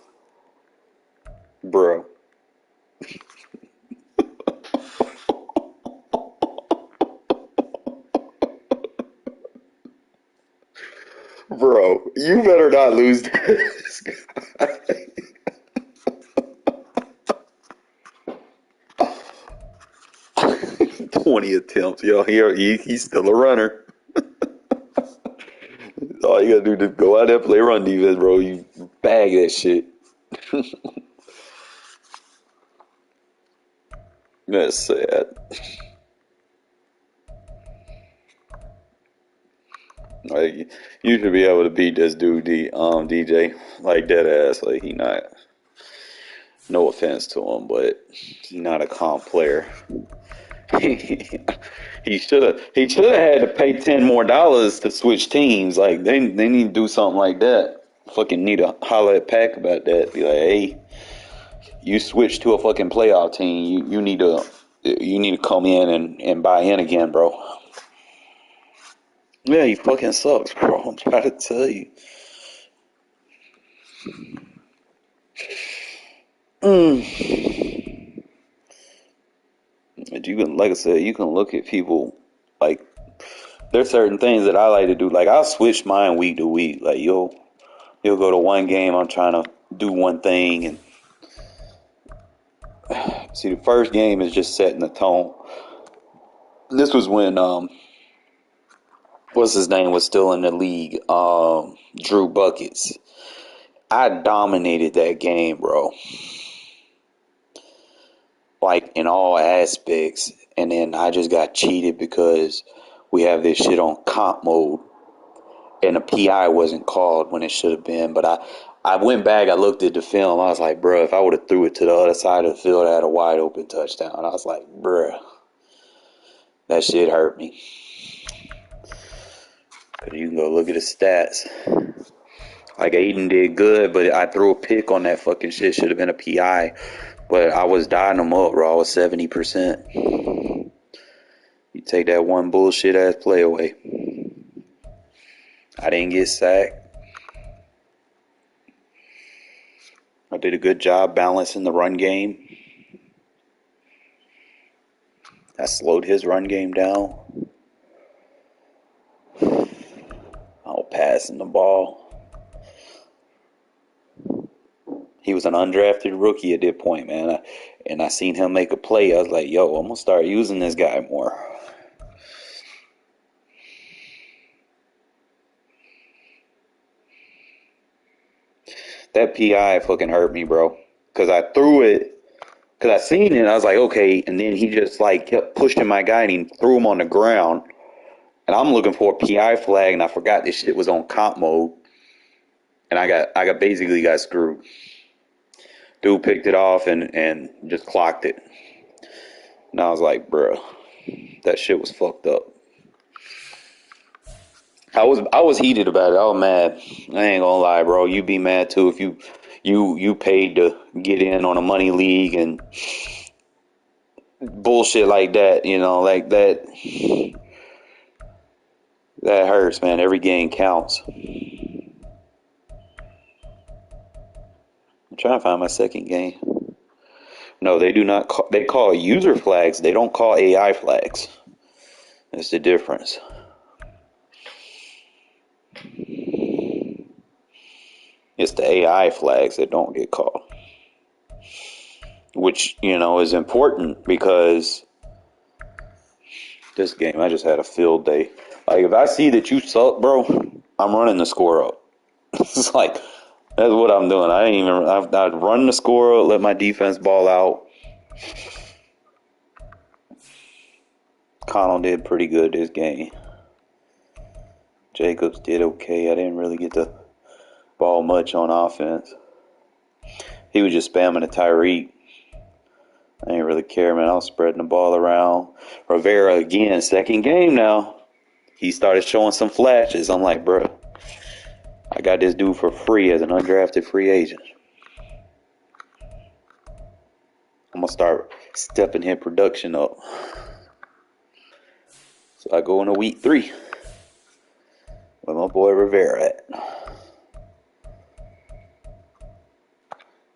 Bro. Bro, you better not lose this guy. 20 attempts, yo. He's still a runner. All you gotta do is go out there and play run defense, bro. You bag that shit. That's sad. Like, you should be able to beat this dude, DJ, like dead ass. Like, he not. No offense to him, but he not a comp player. He should have had to pay $10 more to switch teams. Like, they need to do something like that. Fucking need to holler at Pack about that. Be like, hey, you switch to a fucking playoff team. You need to come in and buy in again, bro. Yeah, he fucking sucks, bro. I'm trying to tell you. But you can, like I said, you can look at people. Like, there's certain things that I like to do. Like, I'll switch mine week to week. Like, you'll go to one game, I'm trying to do one thing, and See, the first game is just setting the tone. This was when what's his name was still in the league, Drew Buckets. I dominated that game, bro. Like in all aspects, and then I just got cheated because we have this shit on comp mode, and the PI wasn't called when it should have been. But I went back, I looked at the film, I was like, bruh, if I would have threw it to the other side of the field, I had a wide open touchdown. I was like, bruh, that shit hurt me. Cause you can go look at the stats. Like Aiden did good, but I threw a pick on that fucking shit. Should have been a PI. But I was dotting them up, bro. I was 70%. You take that one bullshit ass play away. I didn't get sacked. I did a good job balancing the run game. I slowed his run game down. I was passing the ball. He was an undrafted rookie at that point, man. And I seen him make a play. I was like, yo, I'm going to start using this guy more. That PI fucking hurt me, bro. Because I threw it. Because I seen it. I was like, okay. And then he just like kept pushing my guy and he threw him on the ground. And I'm looking for a PI flag. And I forgot this shit was on comp mode. And I basically got screwed. Dude picked it off and just clocked it. And I was like, bro, that shit was fucked up. I was heated about it. I was mad. I ain't gonna lie, bro. You be mad too if you paid to get in on a money league and bullshit like that. You know, like that. That hurts, man. Every game counts. I'm trying to find my second game. No, they do not. They call user flags. They don't call AI flags. That's the difference. It's the AI flags that don't get called. Which, you know, is important because this game, I just had a field day. Like, if I see that you suck, bro, I'm running the score up. It's like, that's what I'm doing. I'd run the score up, let my defense ball out. Connell did pretty good this game. Jacobs did okay. I didn't really get the ball much on offense. He was just spamming a Tyreek. I didn't really care, man. I was spreading the ball around. Rivera again, second game now. He started showing some flashes. I'm like, bro, I got this dude for free as an undrafted free agent. I'm going to start stepping his production up. So I go into week 3. Where my boy Rivera at?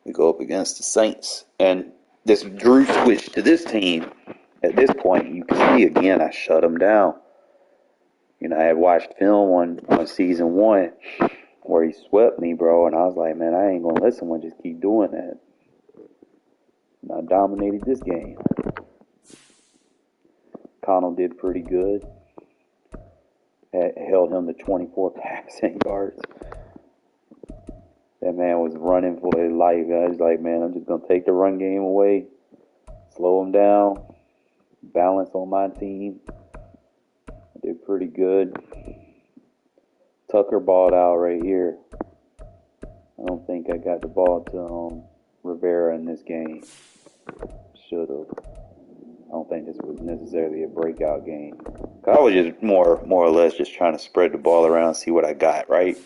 We go up against the Saints. And this Drew switch to this team. At this point, you can see again, I shut him down. You know, I had watched film on season 1 where he swept me, bro. And I was like, man, I ain't going to let someone just keep doing that. And I dominated this game. Connell did pretty good. Held him to 24 passing yards. That man was running for his life. I was like, man, I'm just going to take the run game away, slow him down, balance on my team. I did pretty good. Tucker balled out right here. I don't think I got the ball to Rivera in this game. Should have. I don't think this was necessarily a breakout game. I was just more or less just trying to spread the ball around, see what I got, right?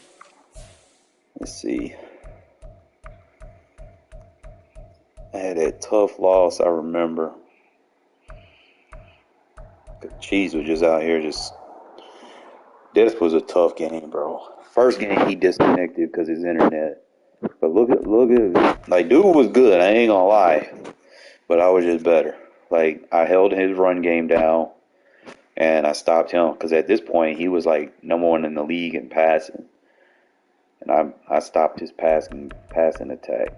Let's see. I had that tough loss, I remember. Cheese was just out here just... This was a tough game, bro. First game, he disconnected because his internet. But look at... Like, dude was good, I ain't gonna lie. But I was just better. Like, I held his run game down, and I stopped him. Because at this point, he was, like, #1 in the league in passing. And I stopped his passing attack.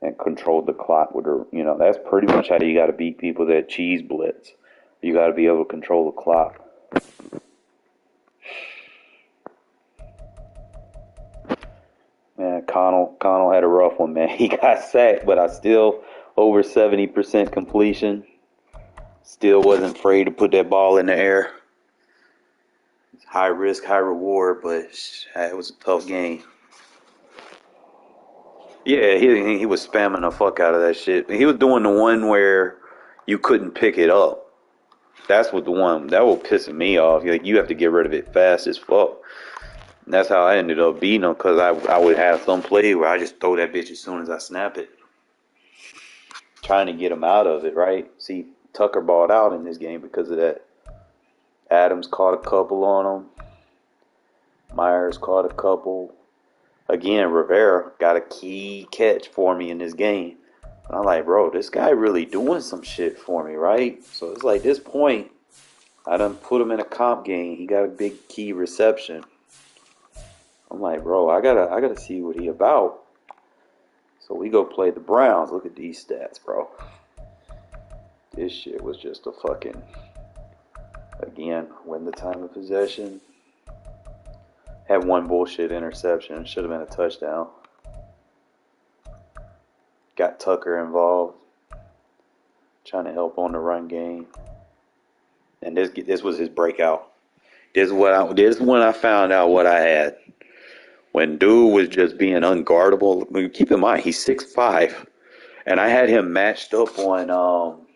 and controlled the clock with her. You know, that's pretty much how you got to beat people that cheese blitz. You got to be able to control the clock. Man, Connell had a rough one, man. He got sacked, but I still over 70% completion. Still wasn't afraid to put that ball in the air. High risk, high reward, but it was a tough game. Yeah, he was spamming the fuck out of that shit. He was doing the one where you couldn't pick it up. That's what the one that was pissing me off. Like, you have to get rid of it fast as fuck. And that's how I ended up beating him, because I would have some play where I just throw that bitch as soon as I snap it, trying to get him out of it. Right? See, Tucker balled out in this game because of that. Adams caught a couple on him. Myers caught a couple. Again, Rivera got a key catch for me in this game. And I'm like, bro, this guy really doing some shit for me, right? So it's like, this point, I done put him in a comp game. He got a big key reception. I'm like, bro, I gotta see what he about. So we go play the Browns. Look at these stats, bro. This shit was just a fucking, again, win the time of possession. Had one bullshit interception. Should have been a touchdown. Got Tucker involved, trying to help on the run game. And this was his breakout. This is when I found out what I had. When dude was just being unguardable. Keep in mind, he's 6'5", and I had him matched up on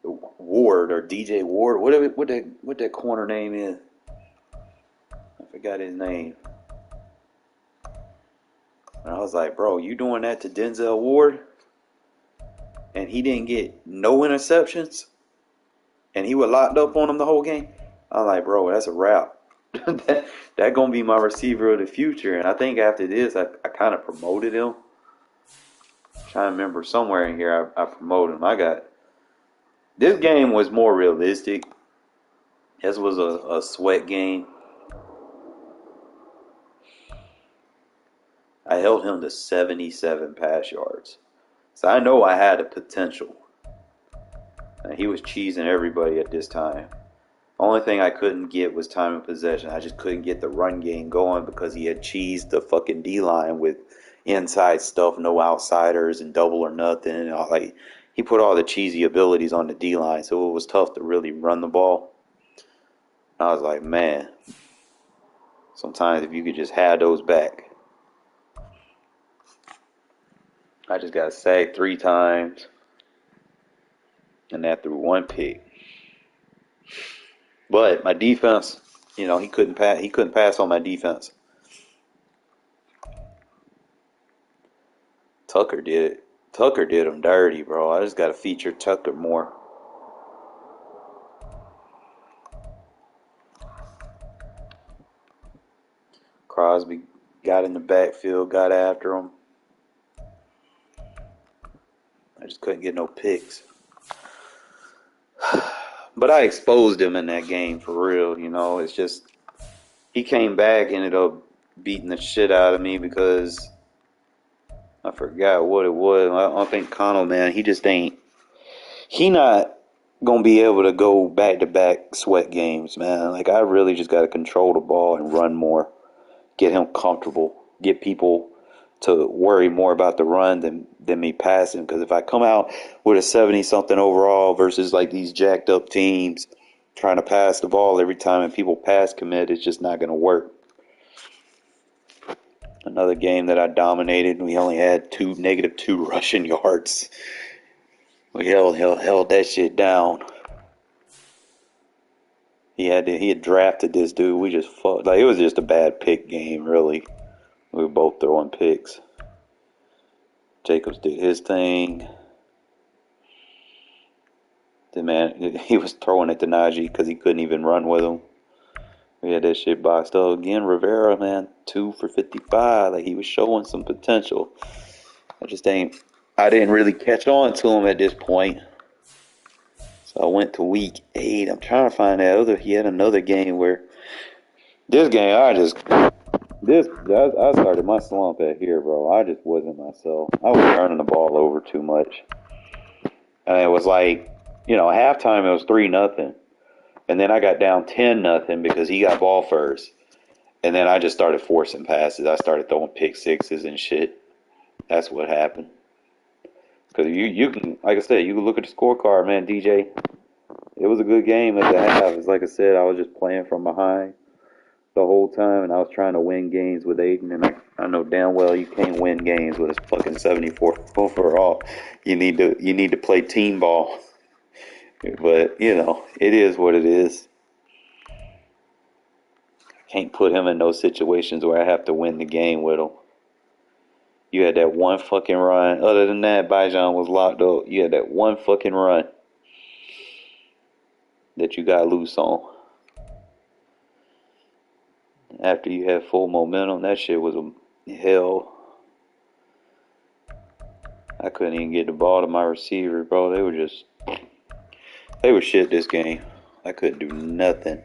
Ward, or DJ Ward. What that corner name is? I forgot his name. And I was like, bro, you doing that to Denzel Ward? And he didn't get no interceptions? And he was locked up on him the whole game? I was like, bro, that's a wrap. that gonna be my receiver of the future. And I think after this, I kind of promoted him. I'm trying to remember, somewhere in here I promoted him. This game was more realistic. This was a sweat game. I held him to 77 pass yards. So I know I had the potential. And he was cheesing everybody at this time. Only thing I couldn't get was time of possession. I just couldn't get the run game going because he had cheesed the fucking D-line with inside stuff, no outsiders, and double or nothing. And like, he put all the cheesy abilities on the D-line, so it was tough to really run the ball. And I was like, man, sometimes if you could just have those back. I just got sacked 3 times, and that threw 1 pick. But my defense, he couldn't pass. He couldn't pass on my defense. Tucker did it. Tucker did him dirty, bro. I just got to feature Tucker more. Crosby got in the backfield, got after him. I just couldn't get no picks. But I exposed him in that game for real, It's just, he came back, ended up beating the shit out of me because I forgot what it was. I don't think Connell, man, he not going to be able to go back-to-back sweat games, man. Like, I really just got to control the ball and run more, get him comfortable, get people to worry more about the run than me passing. Because if I come out with a 70-something overall versus like these jacked up teams trying to pass the ball every time and people pass commit, it's just not going to work. Another game that I dominated, we only had -2 rushing yards. We held that shit down. He had drafted this dude. We just fucked. Like, it was just a bad pick game, really. We were both throwing picks. Jacobs did his thing. The man, he was throwing it to Najee because he couldn't even run with him. We had that shit boxed up. Again, Rivera, man, 2 for 55. Like, he was showing some potential. I didn't really catch on to him at this point. So I went to week 8. I'm trying to find he had another game where, this game, I started my slump at here, bro. I just wasn't myself. I was turning the ball over too much. And it was like, halftime it was 3-0. And then I got down 10-0 because he got ball first. And then I just started forcing passes. I started throwing pick sixes and shit. That's what happened. Because you can, like I said, you can look at the scorecard, man, DJ. It was a good game at the half. It's like I said, I was just playing from behind the whole time, and I was trying to win games with Aiden. And I know damn well you can't win games with a fucking 74 overall. You need to play team ball. But it is what it is. Can't put him in those situations where I have to win the game with him. You had that one fucking run. Other than that, Bijan was locked up. You had that one fucking run that you got loose on. After you had full momentum, that shit was a hell. I couldn't even get the ball to my receiver, bro. They were shit this game. I couldn't do nothing.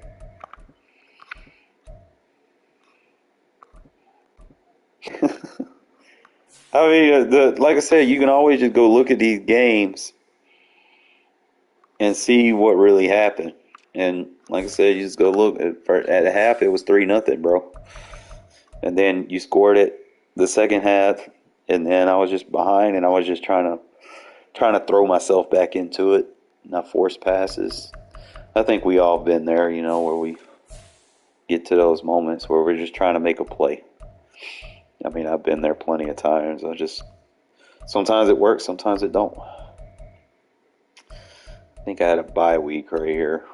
I mean, like I said, you can always just go look at these games and see what really happened. And like I said, you just go look at half. It was 3-0, bro. And then you scored it the second half, and then I was just behind, and I was just trying to throw myself back into it, not force passes. I think we all been there, where we get to those moments where we're just trying to make a play. I mean, I've been there plenty of times. Sometimes it works, sometimes it don't. I think I had a bye week right here.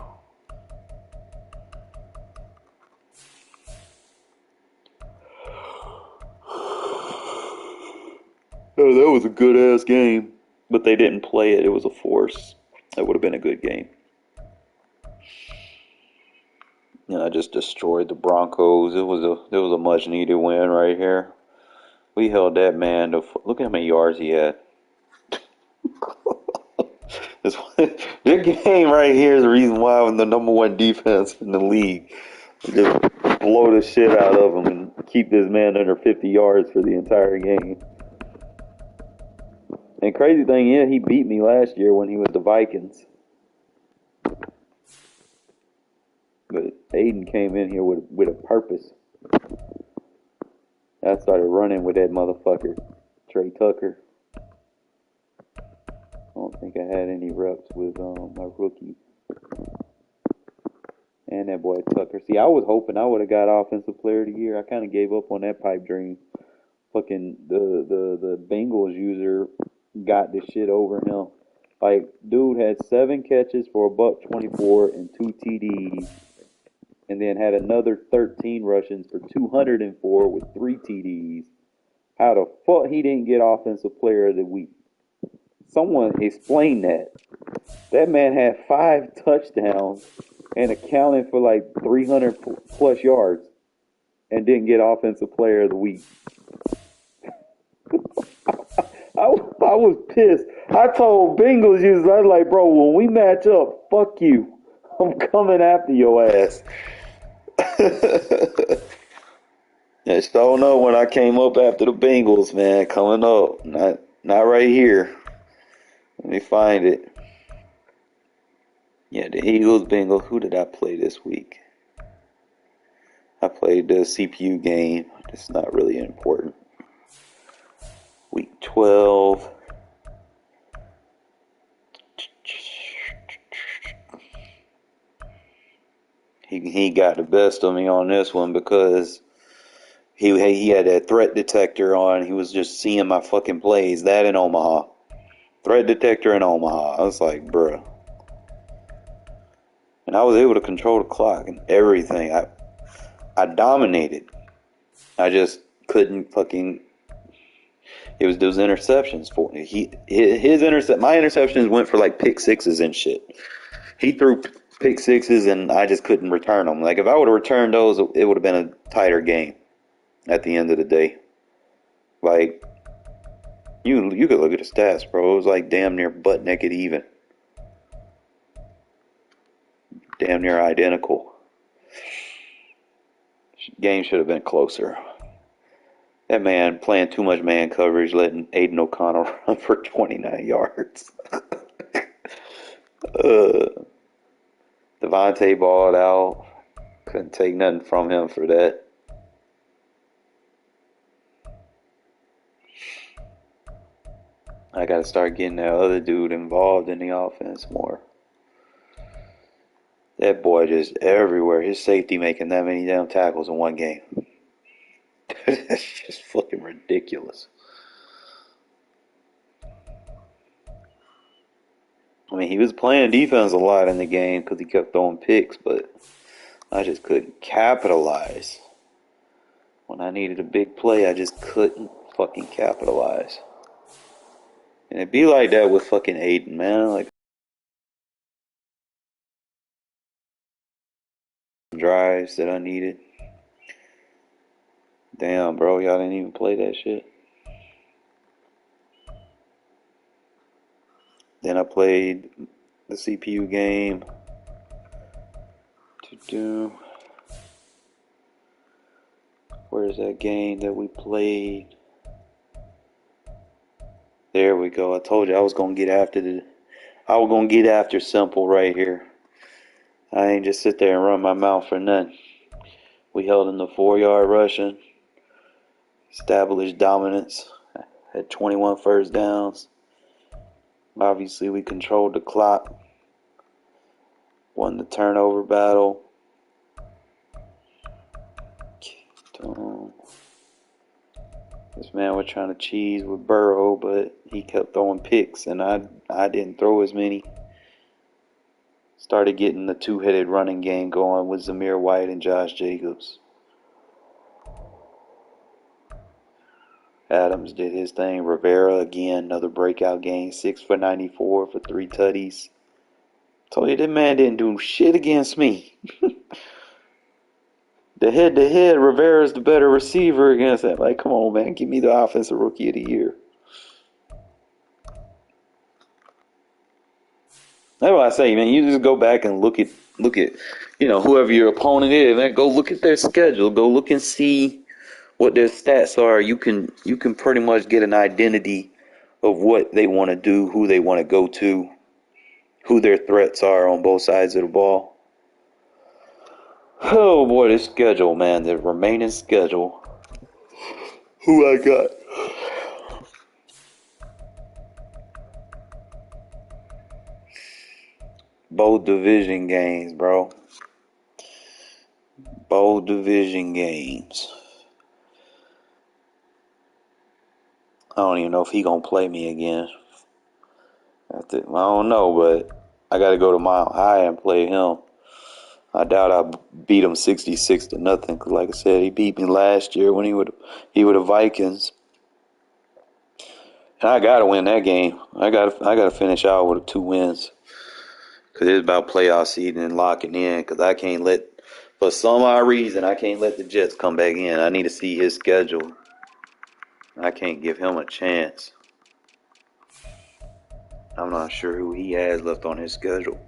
Oh, that was a good-ass game. But they didn't play it. It was a force. That would have been a good game. And I just destroyed the Broncos. It was a much-needed win right here. We held that man to... Look at how many yards he had. This game right here is the reason why I'm the number one defense in the league. Just blow the shit out of him and keep this man under 50 yards for the entire game. And crazy thing is, he beat me last year when he was the Vikings. But Aiden came in here with a purpose. I started running with that motherfucker, Trey Tucker. I don't think I had any reps with my rookie. And that boy Tucker. See, I was hoping I would have got Offensive Player of the Year. I kind of gave up on that pipe dream. Fucking the Bengals user got this shit over him. Like, dude had 7 catches for $124 and 2 TDs. And then had another 13 rushings for 204 with 3 TDs. How the fuck he didn't get Offensive Player of the Week? Someone explain that. That man had 5 touchdowns and accounted for like 300 plus yards and didn't get Offensive Player of the Week. I was pissed. I told Bengals users, I was like, bro, when we match up, fuck you. I'm coming after your ass. I still know when I came up after the Bengals, man, coming up. Not right here. Let me find it. Yeah, the Eagles, Bengals. Who did I play this week? I played the CPU game. It's not really important. Week 12. He got the best of me on this one because he had that threat detector on. He was just seeing my fucking plays. That in Omaha. Threat detector in Omaha. I was like, bruh. And I was able to control the clock and everything. I dominated. I just couldn't fucking... It was those interceptions for me. My interceptions went for like pick sixes and shit. He threw pick sixes and I just couldn't return them. Like if I would have returned those, it would have been a tighter game at the end of the day. Like you could look at the stats, bro. It was like damn near butt naked even. Damn near identical. Game should have been closer. That man playing too much man coverage, letting Aiden O'Connell run for 29 yards. Devontae balled out. Couldn't take nothing from him for that. I got to start getting that other dude involved in the offense more. That boy just everywhere. His safety making that many damn tackles in one game. That's just fucking ridiculous. I mean, he was playing defense a lot in the game because he kept throwing picks, but I just couldn't capitalize. When I needed a big play, I just couldn't fucking capitalize. And it'd be like that with fucking Aiden, man. Like, drives that I needed. Damn, bro, y'all didn't even play that shit. Then I played the CPU game. Where's that game that we played? There we go. I told you I was gonna get after simple right here. I ain't just sit there and run my mouth for nothing. We held in the 4-yard rushing, established dominance, had 21 first downs. Obviously, we controlled the clock, won the turnover battle. This man was trying to cheese with Burrow, but he kept throwing picks, and I didn't throw as many. Started getting the two-headed running game going with Zamir White and Josh Jacobs. Adams did his thing. Rivera, again, another breakout game. 6 for 94 for 3 tutties. Told you that man didn't do shit against me. The head-to-head, Rivera's the better receiver against that. Like, come on, man. Give me the Offensive Rookie of the Year. That's what I say, man. You just go back and look at whoever your opponent is, man. Go look at their schedule. Go look and see what their stats are. You can pretty much get an identity of what they want to do, who they want to go to, who their threats are on both sides of the ball. Oh boy, this schedule, man. The remaining schedule. Who I got? Both division games, bro. Both division games. I don't even know if he gonna play me again. I don't know, but I gotta go to Mile High and play him. I doubt I beat him 66-0. Cause like I said, he beat me last year when he with the Vikings. And I gotta win that game. I gotta finish out with 2 wins. Cause it's about playoff seeding and locking in. Cause I can't for some odd reason, I can't let the Jets come back in. I need to see his schedule. I can't give him a chance. I'm not sure who he has left on his schedule.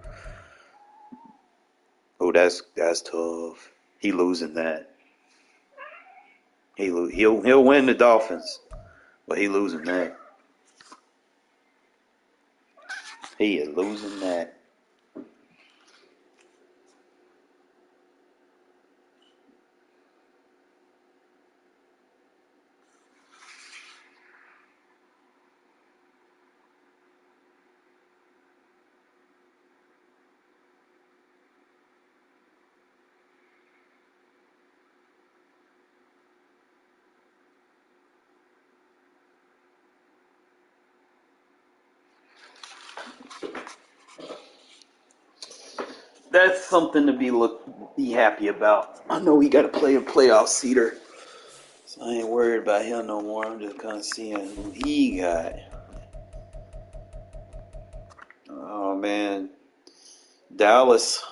Oh, that's tough. He losing that. He'll win the Dolphins, but he losing that. He is losing that. That's something to be happy about. I know he got to play a playoff seeder, so I ain't worried about him no more. I'm just kind of seeing who he got. Oh man, Dallas,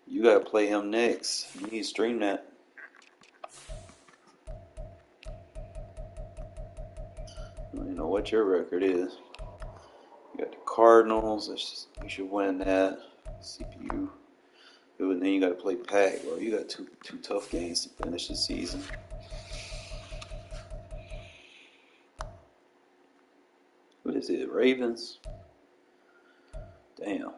you got to play him next. You need to stream that. I don't know what your record is. You got the Cardinals. You should win that. CPU. But then you got to play Pack, bro. You got two tough games to finish the season. is it? Ravens? Damn.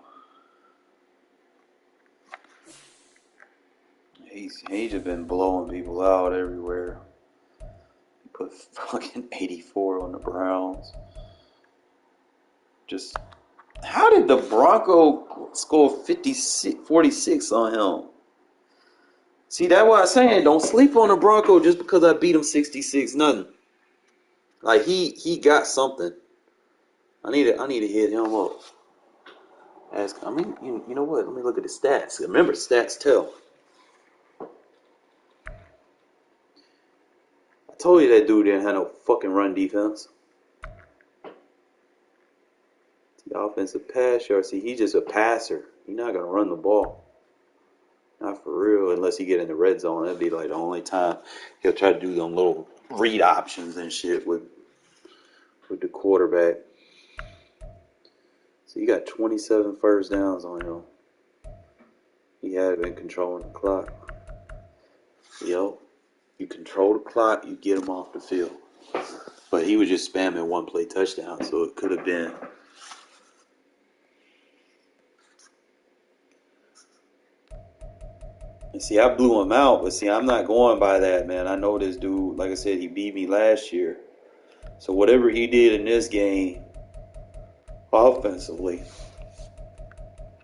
He's just been blowing people out everywhere. He put fucking 84 on the Browns. Just, how did the Bronco score 46 on him? See, that's why I'm saying don't sleep on the Bronco just because I beat him 66 nothing. Like he got something. I need to hit him up. You know what? Let me look at the stats. Remember, stats tell. I told you that dude didn't have no fucking run defense. The offensive pass yard. See, he's just a passer. He's not gonna run the ball. Not for real, unless he get in the red zone. That'd be like the only time he'll try to do them little read options and shit with the quarterback. So you got 27 first downs on him. He had been controlling the clock. Yo, you control the clock, you get him off the field. But he was just spamming one play touchdown, so it could have been. And see, I blew him out, but see, I'm not going by that, man. I know this dude, like I said, he beat me last year. So whatever he did in this game, offensively,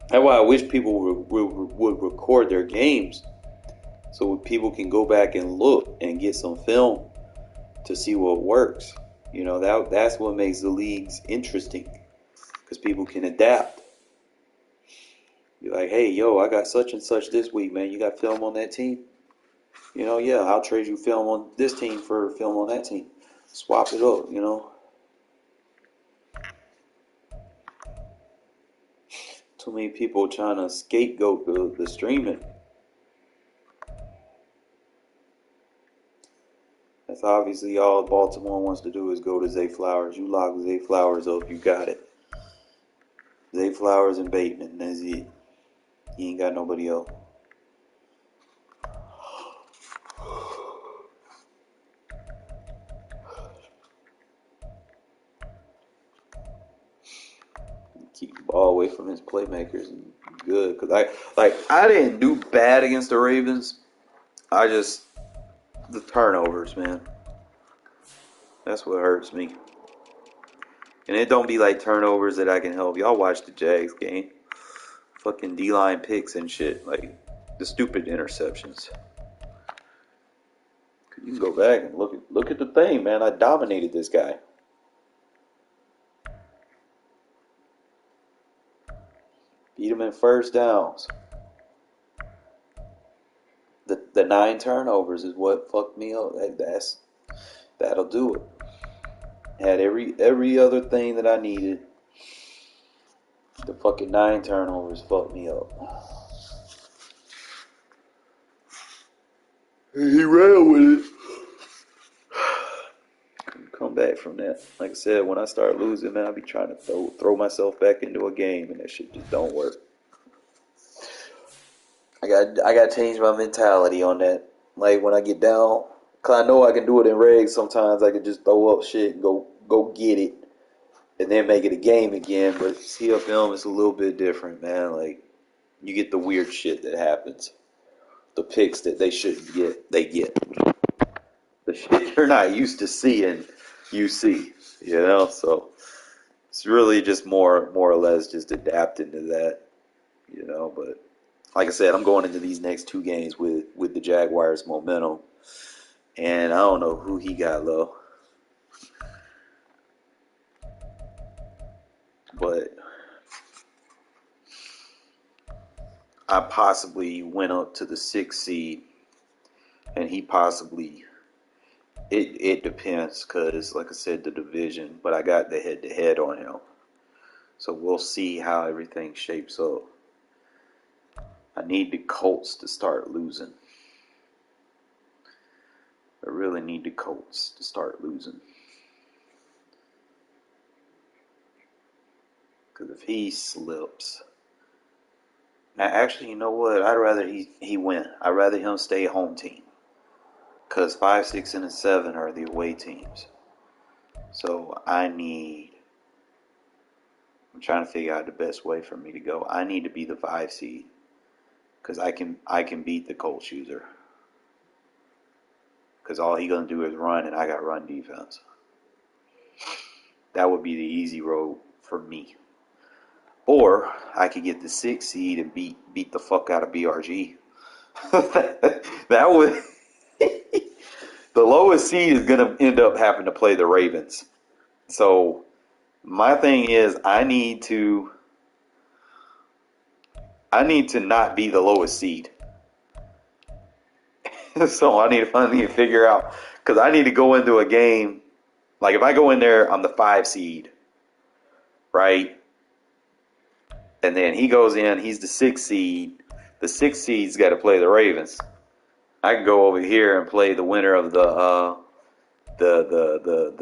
that's why I wish people would record their games so people can go back and look and get some film to see what works. You know, that's what makes the leagues interesting because people can adapt. You're like, hey, yo, I got such and such this week, man. You got film on that team? You know, yeah, I'll trade you film on this team for film on that team. Swap it up, you know. Too many people trying to scapegoat the streaming. That's obviously all Baltimore wants to do is go to Zay Flowers. You lock Zay Flowers up, you got it. Zay Flowers and Bateman, that's it. You ain't got nobody else. Keep the ball away from his playmakers and good. Cause I didn't do bad against the Ravens. The turnovers, man. That's what hurts me. And it don't be like turnovers that I can help. Y'all watch the Jags game. Fucking D-line picks and shit. Like, the stupid interceptions. You can go back and look at the thing, man. I dominated this guy. Beat him in first downs. The 9 turnovers is what fucked me up. That'll do it. Had every other thing that I needed. The fucking 9 turnovers fucked me up. He ran with it. Come back from that. Like I said, when I start losing, man, I be trying to throw myself back into a game, and that shit just don't work. I got to change my mentality on that. Like when I get down, cause I know I can do it in regs. Sometimes I can just throw up shit and go get it, and then make it a game again. But CFM is a little bit different, man. Like you get the weird shit that happens, the picks that they shouldn't get, they get. The shit you're not used to seeing, you see. You know, so it's really just more or less just adapting to that. You know, but. Like I said, I'm going into these next 2 games with the Jaguars' momentum. And I don't know who he got low. But I possibly went up to the 6th seed. And he possibly... It depends because, like I said, the division. But I got the head-to-head on him. So we'll see how everything shapes up. I need the Colts to start losing. I really need the Colts to start losing. Because if he slips... Now, actually, you know what? I'd rather he win. I'd rather him stay home team. Because 5, 6, and 7 are the away teams. So I need I'm trying to figure out the best way for me to go. I need to be the 5 seed because I can beat the Colts user. Because all he's going to do is run, and I got run defense. That would be the easy road for me. Or I could get the 6 seed and beat the fuck out of BRG. That would... The lowest seed is going to end up having to play the Ravens. So my thing is I need to not be the lowest seed. So I need to figure out, because I need to go into a game, like if I go in there, I'm the 5 seed, right? And then he goes in, he's the 6 seed. The 6 seed's got to play the Ravens. I can go over here and play the winner of the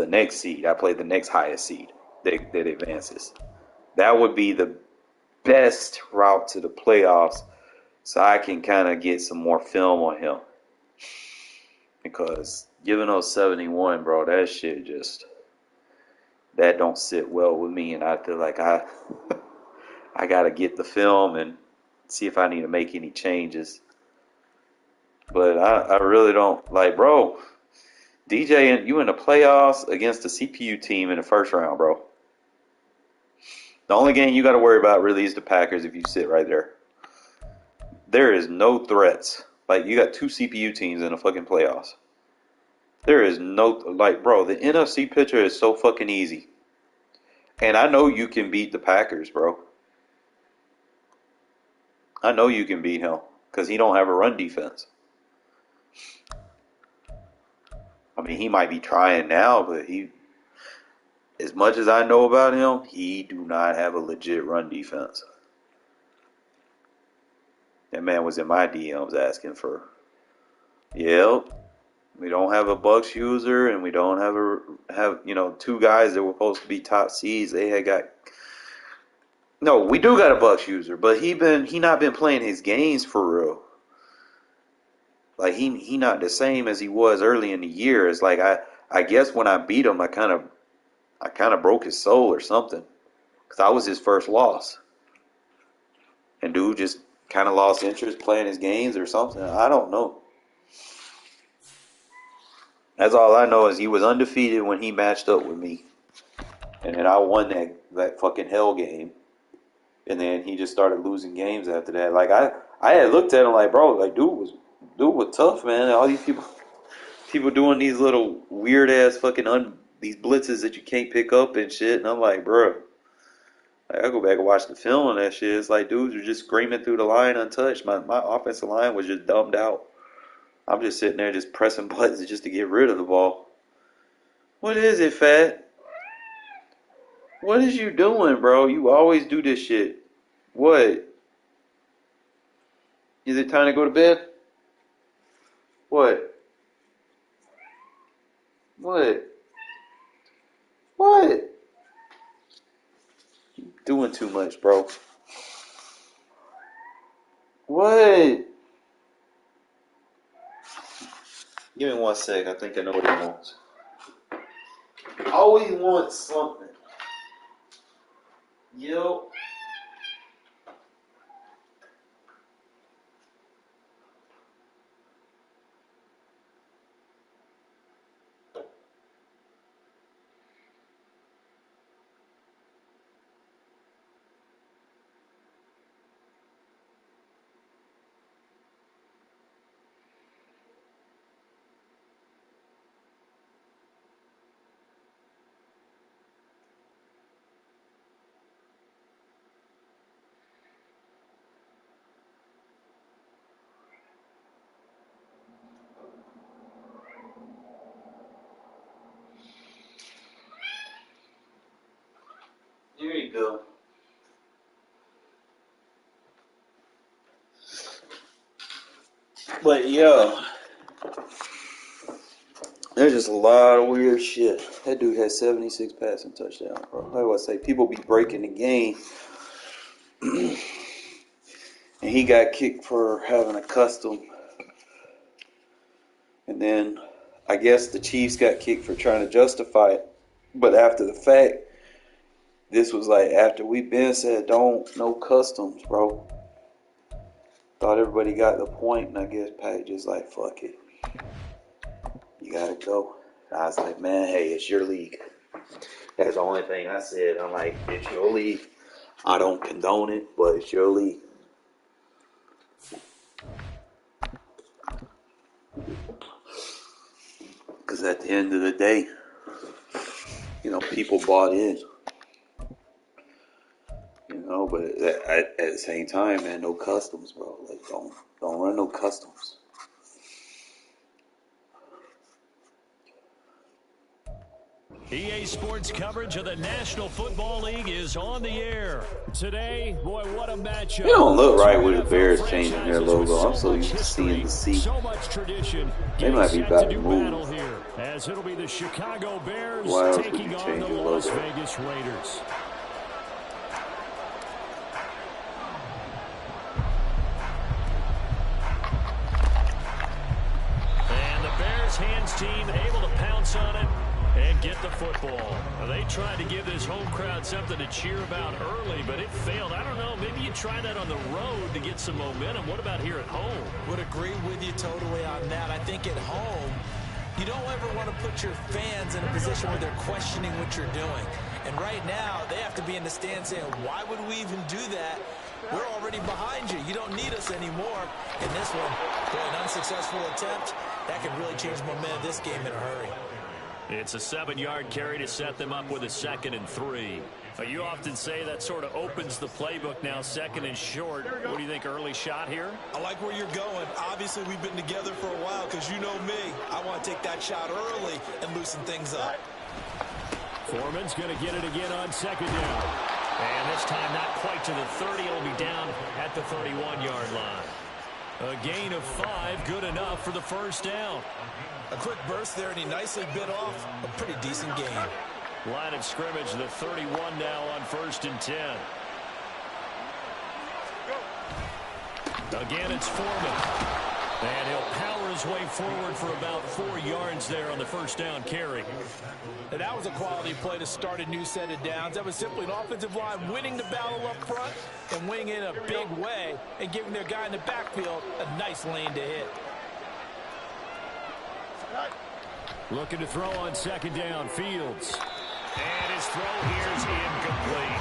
next seed. I play the next highest seed that advances. That would be the best route to the playoffs, so I can kind of get some more film on him. Because giving those 71, bro, that shit that don't sit well with me, and I feel like I got to get the film and see if I need to make any changes. But I really don't, like, bro, DJ, you in the playoffs against the CPU team in the first round, bro. The only game you got to worry about really is the Packers if you sit right there. There is no threats. Like, you got 2 CPU teams in the fucking playoffs. There is no, like, bro, the NFC picture is so fucking easy. And I know you can beat the Packers, bro. I know you can beat him because he don't have a run defense. I mean, he might be trying now, but as much as I know about him, he do not have a legit run defense. That man was in my DMs asking for, we don't have a Bucks user, and we don't have 2 guys that were supposed to be top seeds. They had got. No, we do got a Bucks user, but he not been playing his games for real. Like he not the same as he was early in the year. It's like I guess when I beat him, I kind of broke his soul or something, because I was his first loss, and dude just kind of lost interest playing his games or something. I don't know. That's all I know is he was undefeated when he matched up with me, and then I won that fucking hell game, and then he just started losing games after that. Like I had looked at him like, bro, like dude was tough, man. All these people doing these little weird ass fucking these blitzes that you can't pick up and shit, and I'm like, bro, like, I go back and watch the film on that shit. It's like dudes are just screaming through the line untouched. My offensive line was just dumbed out. I'm just sitting there just pressing buttons just to get rid of the ball. What is it, Fat? What is you doing, bro? You always do this shit. What? Is it time to go to bed? What? What? What? You doing too much, bro. What? Give me 1 sec. I think I know what he wants. Always wants something. Yo. There you go. But yeah, there's just a lot of weird shit. That dude had 76 passing touchdowns, bro. Like I say, people be breaking the game. And he got kicked for having a custom. And then I guess the Chiefs got kicked for trying to justify it. But after the fact, This was like after we been said no customs, bro. Thought everybody got the point, and I guess Pat just like, fuck it. You gotta go. And I was like, man, hey, it's your league. That's the only thing I said. I'm like, it's your league. I don't condone it, but it's your league. Because at the end of the day, you know, people bought in. You know, but at the same time, man, no customs, bro. Like, don't run no customs. EA Sports coverage of the National Football League is on the air. Today, boy, what a matchup. It don't look right with the Bears changing their logo. I'm so used to seeing the C. So much tradition. They might be about to move. move. Here, as it'll be the Chicago Bears Why else would taking you on change the your Las logo? Vegas Raiders. And the Bears hands team able to pounce on it and get the football. Now, they tried to give this home crowd something to cheer about early, but it failed. I don't know, maybe you try that on the road to get some momentum. What about here at home? Would agree with you totally on that. I think at home, you don't ever want to put your fans in a position where they're questioning what you're doing. And right now, they have to be in the stand saying, why would we even do that? We're already behind you. You don't need us anymore. And this one, boy, an unsuccessful attempt, that could really change momentum of this game in a hurry. It's a 7-yard carry to set them up with a 2nd and 3. You often say that sort of opens the playbook now, 2nd and short. What do you think, early shot here? I like where you're going. Obviously, we've been together for a while because you know me. I want to take that shot early and loosen things up. Foreman's going to get it again on 2nd down. And this time not quite to the 30. It'll be down at the 31-yard line. A gain of 5, good enough for the first down. A quick burst there, and he nicely bit off a pretty decent gain. Line of scrimmage, the 31 now on 1st and 10. Again, it's Foreman. And he'll power his way forward for about 4 yards there on the first down carry. And that was a quality play to start a new set of downs. That was simply an offensive line winning the battle up front and winning in a big way and giving their guy in the backfield a nice lane to hit. Looking to throw on 2nd down, Fields. And his throw here is incomplete.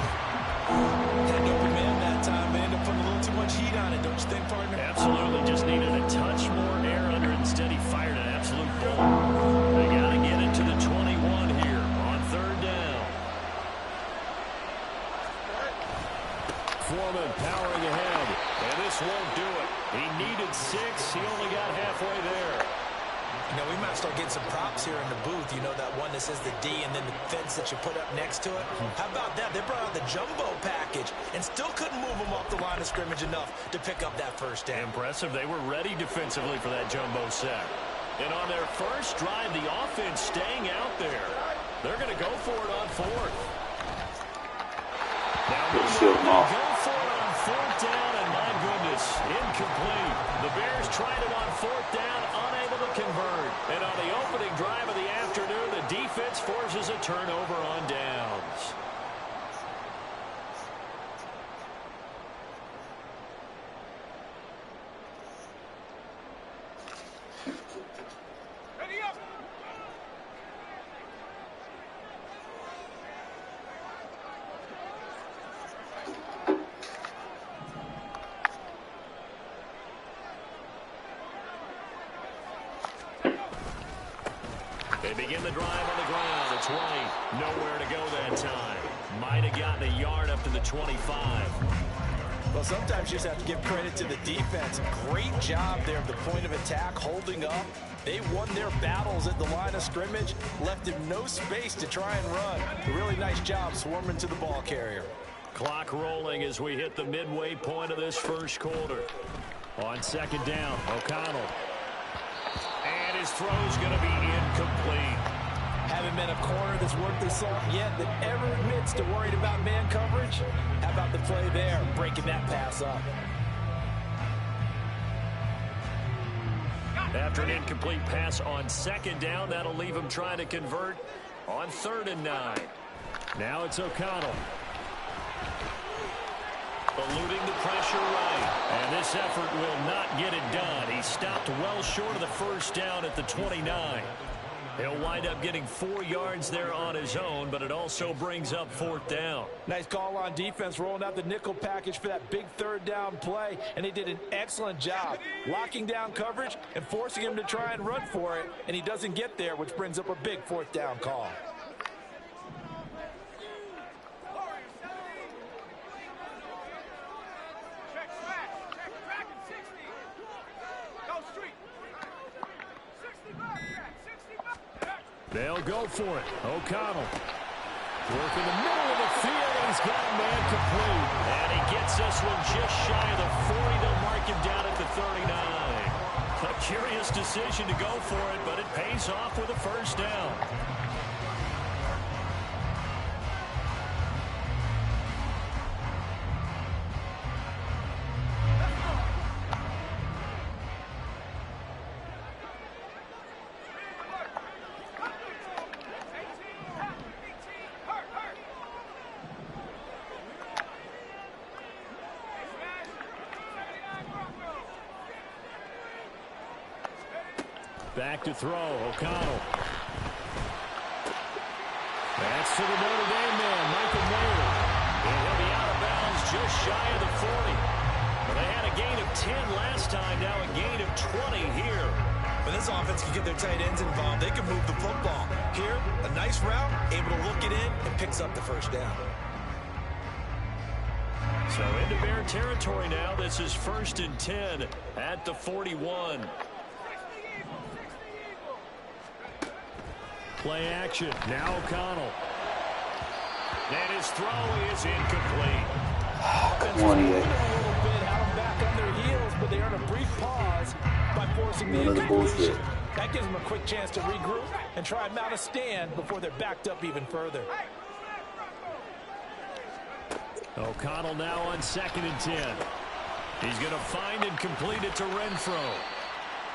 Had an open man that time, man. They're putting a little too much heat on it, don't you think, partner? Absolutely. Just needed a touch more air under it. Instead, he fired an absolute bullet. They got to get it to the 21 here on 3rd down. Foreman powering ahead. And this won't do it. He needed 6. He only got halfway there. You know, we might start getting some props here in the booth. You know, that one that says the D and then the fence that you put up next to it. How about that? They brought out the jumbo package and still couldn't move them off the line of scrimmage enough to pick up that first down. Impressive. They were ready defensively for that jumbo set. And on their first drive, the offense staying out there. They're going to go for it on 4th. Now Let's shield them off. go for it on 4th down, and my goodness, incomplete. The Bears tried it on 4th down, unable to convert. And on the opening drive of the afternoon, the defense forces a turnover on downs. Ready up. They begin the drive on the ground. It's White. Nowhere to go that time. Might have gotten a yard up to the 25. Well, sometimes you just have to give credit to the defense. Great job there at the point of attack, holding up. They won their battles at the line of scrimmage, left him no space to try and run. A really nice job swarming to the ball carrier. Clock rolling as we hit the midway point of this first quarter. On 2nd down, O'Connell. And his throw's going to be incomplete. Haven't met a corner that's worth their salt yet that ever admits to worried about man coverage. How about the play there, breaking that pass up? After an incomplete pass on 2nd down, that'll leave him trying to convert on 3rd and 9. Now it's O'Connell. Eluding the pressure right. And this effort will not get it done. He stopped well short of the first down at the 29. He'll wind up getting 4 yards there on his own, but it also brings up 4th down. Nice call on defense, rolling out the nickel package for that big 3rd down play, and they did an excellent job locking down coverage and forcing him to try and run for it, and he doesn't get there, which brings up a big 4th down call. They'll go for it. O'Connell. Working the middle of the field, and he's got a man complete. And he gets this one just shy of the 40. They'll mark him down at the 39. A curious decision to go for it, but it pays off with a first down. Back to throw, O'Connell. That's to the Notre Dame man, Michael Mayer. And he'll be out of bounds just shy of the 40. Well, they had a gain of 10 last time, now a gain of 20 here. When this offense can get their tight ends involved, they can move the football. Here, a nice route, able to look it in, and picks up the first down. So into Bear territory now. This is 1st and 10 at the 41. Play action. Now O'Connell. And his throw is incomplete. Come on, EA. Had them back on their heels, but they earn a brief pause by forcing the incompletion. That gives them a quick chance to regroup and try and mount a stand before they're backed up even further. O'Connell now on 2nd and 10. He's going to find and complete it to Renfro.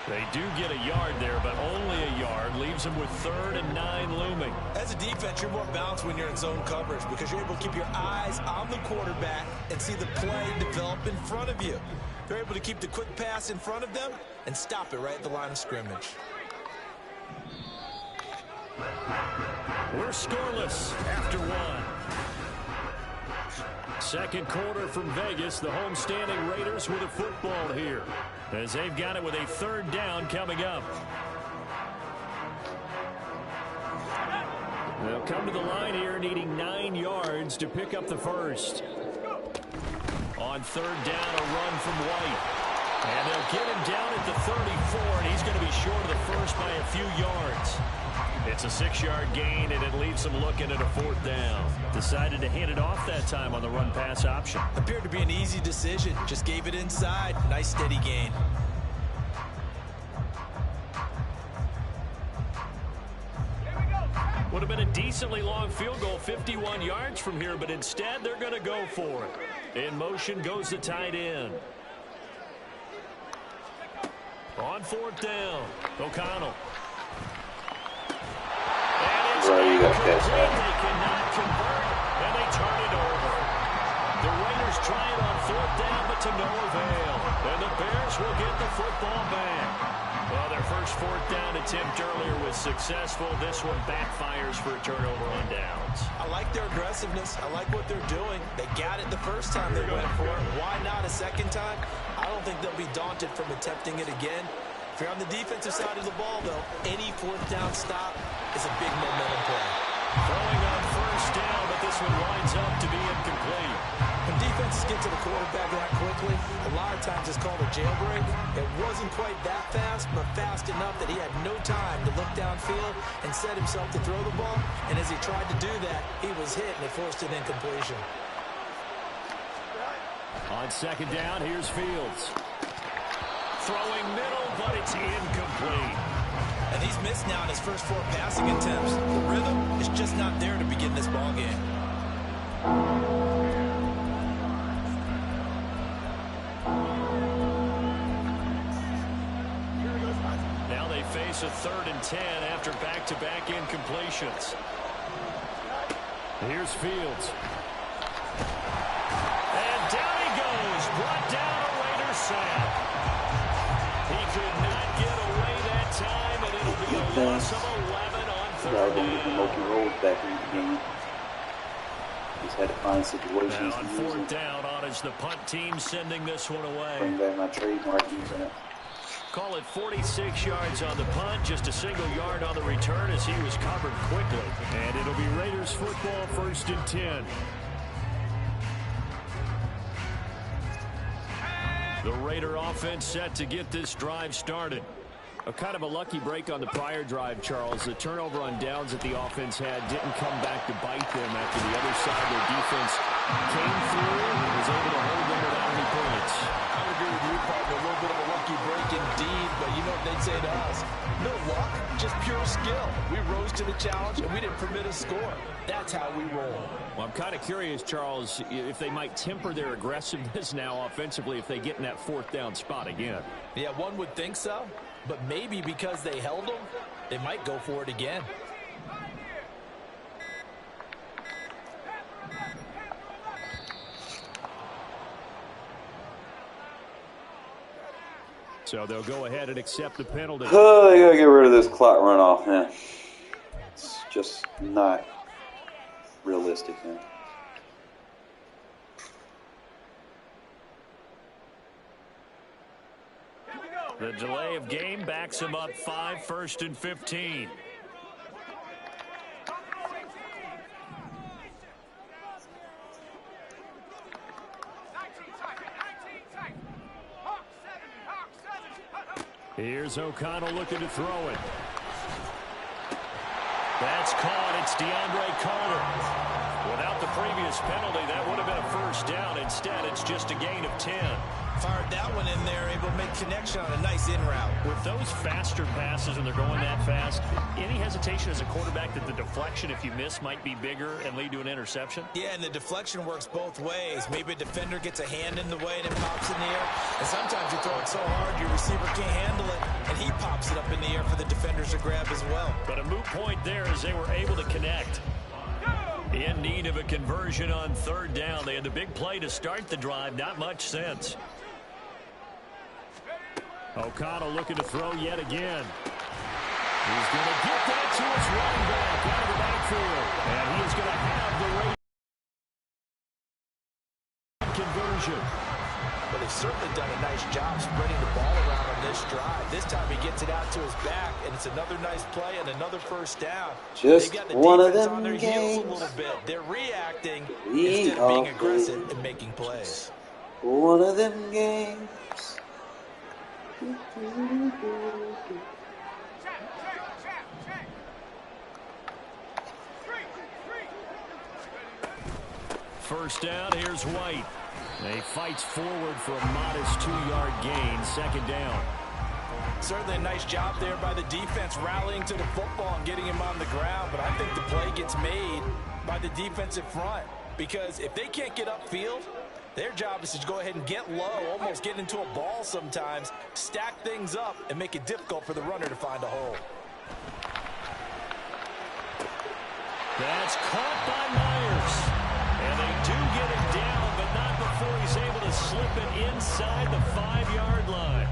They do get a yard there, but only a yard. Leaves them with 3rd and 9 looming. As a defense, you're more balanced when you're in zone coverage because you're able to keep your eyes on the quarterback and see the play develop in front of you. They're able to keep the quick pass in front of them and stop it right at the line of scrimmage. We're scoreless after 1. Second quarter from Vegas. The homestanding Raiders with a football here, as they've got it with a 3rd down coming up. They'll come to the line here needing 9 yards to pick up the first. On 3rd down, a run from White. And they'll get him down at the 34, and he's going to be short of the first by a few yards. It's a 6-yard gain, and it leaves them looking at a 4th down. Decided to hand it off that time on the run-pass option. Appeared to be an easy decision. Just gave it inside. Nice steady gain. Would have been a decently long field goal, 51 yards from here, but instead they're going to go for it. In motion goes the tight end. On 4th down, O'Connell. Right, you got catch They that. cannot convert, and they turn it over. The Raiders try it on 4th down, but to no avail. And the Bears will get the football back. Well, their first 4th down attempt earlier was successful. This one backfires for a turnover on downs. I like their aggressiveness. I like what they're doing. They got it the first time they went for it. Why not a second time? I don't think they'll be daunted from attempting it again. If you're on the defensive side of the ball, though, any 4th down stop is a big momentum play. Throwing on 1st down, but this one winds up to be incomplete. When defenses get to the quarterback that quickly, a lot of times it's called a jailbreak. It wasn't quite that fast, but fast enough that he had no time to look downfield and set himself to throw the ball. And as he tried to do that, he was hit and it forced an incompletion. On 2nd down, here's Fields. Throwing middle, but it's incomplete. And he's missed now in his first 4 passing attempts. The rhythm is just not there to begin this ball game. Now they face a 3rd and 10 after back-to-back incompletions. Here's Fields. And down he brought down a Raider sack. He could not get away that time, and it'll be a loss of 11 on third down. Loki rolls back into the game. Just had to find situations. Now on fourth down, on is the punt team sending this one away. Bring back my trademark defense. Call it 46 yards on the punt, just a single yard on the return as he was covered quickly. And it'll be Raiders football, 1st and 10. The Raider offense set to get this drive started. A kind of a lucky break on the prior drive, Charles. The turnover on downs that the offense had didn't come back to bite them after the other side. Their defense came through and was able to hold them without any points. I would agree with you, partner. A little bit of a lucky break indeed, but you know what they'd say to us? No luck, just pure skill. We rose to the challenge, and we didn't permit a score. That's how we roll. Well, I'm kind of curious, Charles, if they might temper their aggressiveness now offensively if they get in that 4th down spot again. Yeah, one would think so. But maybe because they held them, they might go for it again. So they'll go ahead and accept the penalty. Oh, they gotta get rid of this clock runoff, man. It's just not realistic, man. The delay of game backs him up 5, 1st and 15. Here's O'Connell looking to throw it. That's caught. It's DeAndre Carter. Without the previous penalty, that would have been a 1st down. Instead, it's just a gain of 10. Fired that one in there, able to make connection on a nice in route. With those faster passes and they're going that fast, any hesitation as a quarterback that the deflection, if you miss, might be bigger and lead to an interception? Yeah, and the deflection works both ways. Maybe a defender gets a hand in the way and it pops in the air. And sometimes you throw it so hard your receiver can't handle it, and he pops it up in the air for the defenders to grab as well. But a moot point there as they were able to connect. In need of a conversion on 3rd down. They had the big play to start the drive. Not much sense. O'Connell looking to throw yet again. He's going to get that to his running back out of the backfield. And he is going to have the Raiders conversion. But they've certainly done a nice job spreading the ball around on this drive. This time he gets it out to his back, and it's another nice play and another 1st down. Just They've got the one of defense them on their games. heels a little bit. They're reacting instead of being aggressive and making plays. One of them games. First down, here's White. He fights forward for a modest 2-yard gain, 2nd down. Certainly a nice job there by the defense rallying to the football and getting him on the ground, but I think the play gets made by the defensive front because if they can't get upfield, their job is to go ahead and get low, almost get into a ball sometimes, stack things up, and make it difficult for the runner to find a hole. That's caught by Myers. And they do get him down, but not before he's able to slip it inside the 5-yard line.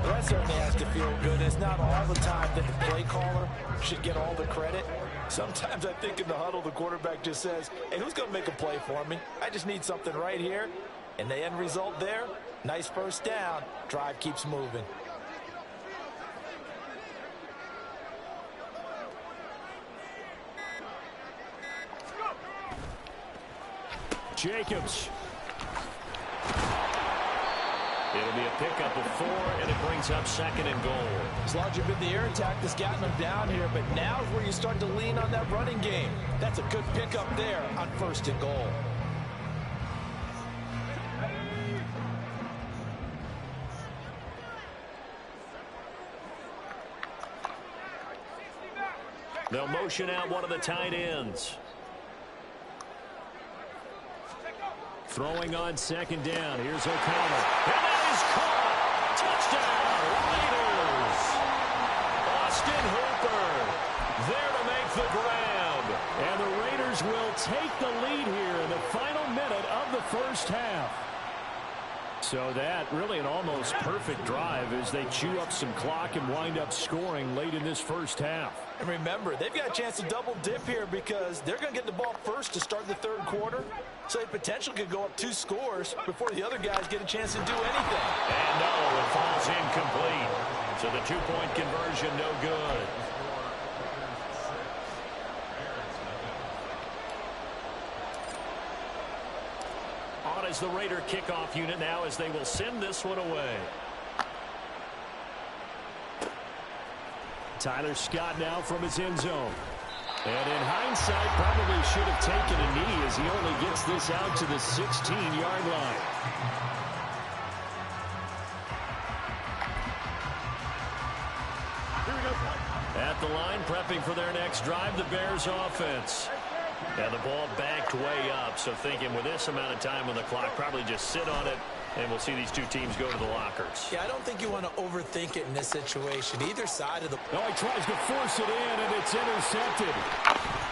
Well, that certainly has to feel good. It's not all the time that the play caller should get all the credit. Sometimes I think in the huddle, the quarterback just says, hey, who's going to make a play for me? I just need something right here. And the end result there, nice 1st down. Drive keeps moving. Jacobs. It'll be a pickup of 4, and it brings up 2nd and goal. It's largely been the air attack that's gotten them down here, but now is where you start to lean on that running game. That's a good pickup there on 1st and goal. They'll motion out one of the tight ends. Throwing on 2nd down. Here's O'Connell. And that is caught. Touchdown, Raiders. Austin Hooper there to make the grab. And the Raiders will take the lead here in the final minute of the 1st half. So that really an almost perfect drive as they chew up some clock and wind up scoring late in this first half. And remember, they've got a chance to double dip here because they're going to get the ball first to start the third quarter. So they potentially could go up 2 scores before the other guys get a chance to do anything. And no, it falls incomplete. So the 2-point conversion no good. On is the Raider kickoff unit now as they will send this one away. Tyler Scott now from his end zone. And in hindsight, probably should have taken a knee as he only gets this out to the 16-yard line. At the line, prepping for their next drive, the Bears offense. And the ball backed way up, so thinking with this amount of time on the clock, probably just sit on it, and we'll see these two teams go to the lockers. Yeah, I don't think you want to overthink it in this situation. Either side of the... Oh, he tries to force it in, and it's intercepted.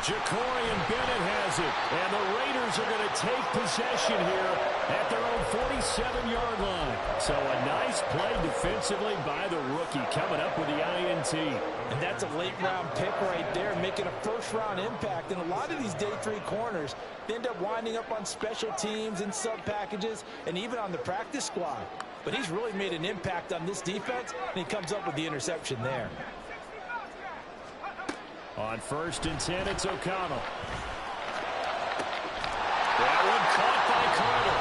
Ja'Cory Bennett has it, and the Raiders are going to take possession here at their own 47-yard line. So a nice play defensively by the rookie coming up with the INT. And that's a late-round pick right there, making a first-round impact. And a lot of these day 3 corners, they end up winding up on special teams and sub-packages and even on the practice squad. But he's really made an impact on this defense, and he comes up with the interception there. On 1st and 10, it's O'Connell. That one caught by Carter.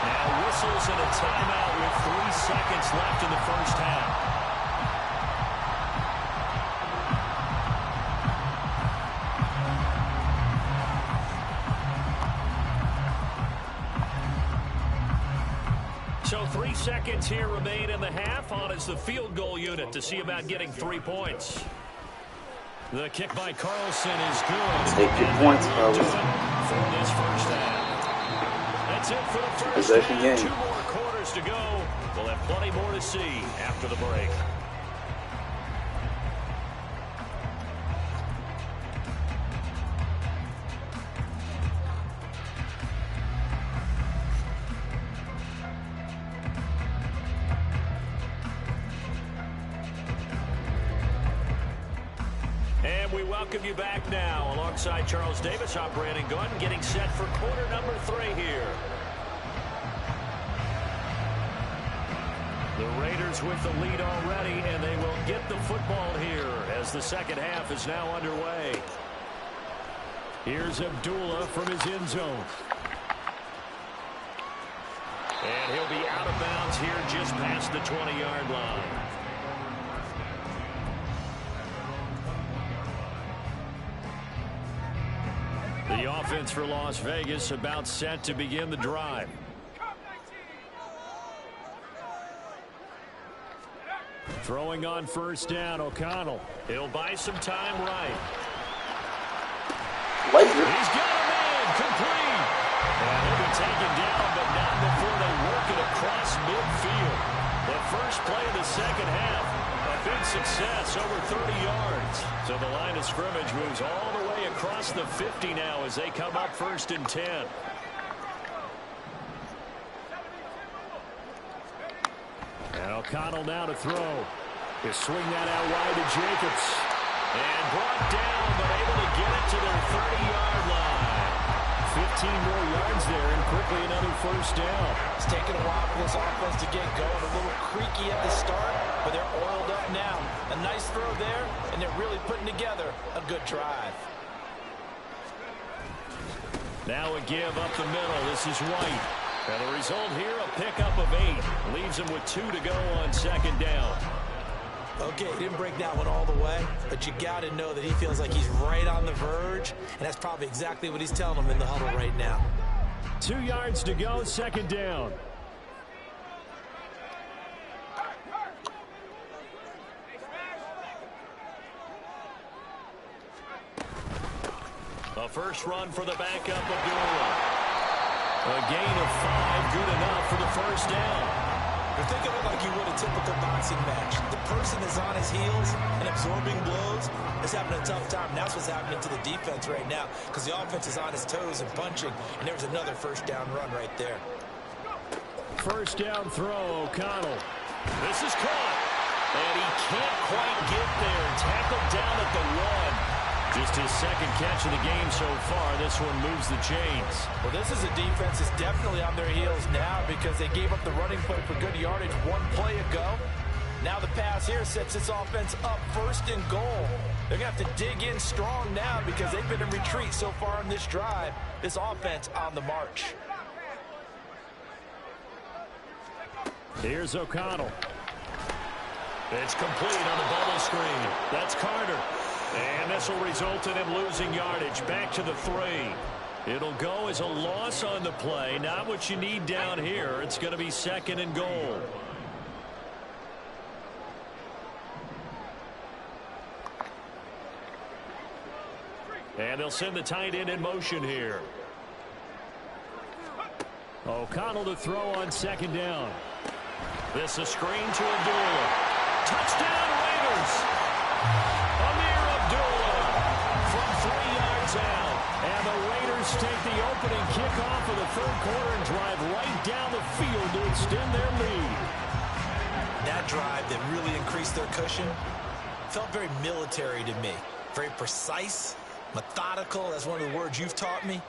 Now whistles and a timeout with 3 seconds left in the first half. So 3 seconds here remain in the half. On is the field goal unit to see about getting 3 points. The kick by Carlson is good. Take your points, fellas. For this first half. That's it for the first Possession half. game. 2 more quarters to go. We'll have plenty more to see after the break. And we welcome you back now alongside Charles Davis, operating gun, getting set for quarter number 3 here. The Raiders with the lead already, and they will get the football here as the second half is now underway. Here's Abdullah from his end zone. And he'll be out of bounds here just past the 20-yard line. The offense for Las Vegas about set to begin the drive. Throwing on 1st down, O'Connell. He'll buy some time right. Later. He's got him in, complete. And he'll be taken down, but not before they work it across midfield. The first play of the second half, a big success, over 30 yards. So the line of scrimmage moves all the way across the 50 now as they come up 1st and 10. And O'Connell now to throw. He'll swing that out wide to Jacobs. And brought down, but able to get it to their 30-yard line. 15 more yards there, and quickly another 1st down. It's taken a while for this offense to get going. A little creaky at the start, but they're oiled up now. A nice throw there, and they're really putting together a good drive. Now a give up the middle. This is White. And the result here, a pickup of 8. Leaves him with 2 to go on 2nd down. Okay, he didn't break that one all the way, but you got to know that he feels like he's right on the verge, and that's probably exactly what he's telling them in the huddle right now. 2 yards to go, 2nd down. A first run for the backup, Abdullah. A gain of 5, good enough for the 1st down. You're thinking of it like you would a typical boxing match. The person is on his heels and absorbing blows is having a tough time. That's what's happening to the defense right now because the offense is on his toes and punching, and there's another 1st down run right there. first down throw, O'Connell. This is caught. And he can't quite get there. Tackled down at the 1. Just his second catch of the game so far. This one moves the chains. Well, this is a defense that's definitely on their heels now because they gave up the running play for good yardage one play ago. Now the pass here sets this offense up first and goal. They're going to have to dig in strong now because they've been in retreat so far in this drive. This offense on the march. Here's O'Connell. It's complete on the bubble screen. That's Carter. And this will result in him losing yardage. Back to the 3. It'll go as a loss on the play. Not what you need down here. It's going to be second and goal. And they'll send the tight end in motion here. O'Connell to throw on second down. This a screen to Abdullah. Touchdown Raiders. Amir Abdullah from 3 yards out. And the Raiders take the opening kickoff of the third quarter and drive right down the field to extend their lead. That drive that really increased their cushion felt very military to me. Very precise. Methodical, that's one of the words you've taught me.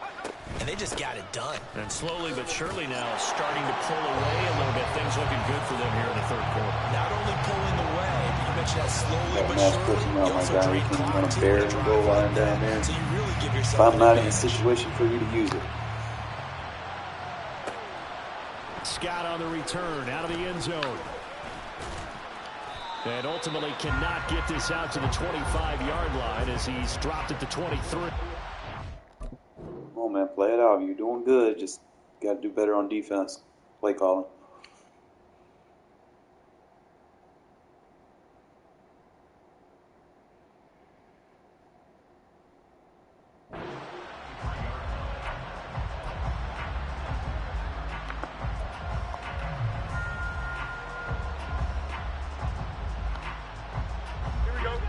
And they just got it done. And slowly but surely now starting to pull away a little bit. Things looking good for them here in the third quarter. Not only pulling away, but you mentioned that slowly but surely. You also drain clock too in the drive down there. So you really give yourself if I'm not in a situation for you to use it. Scott on the return out of the end zone. And ultimately cannot get this out to the 25-yard line as he's dropped at the 23. Come on, man. Play it out. You're doing good. Just got to do better on defense. Play calling.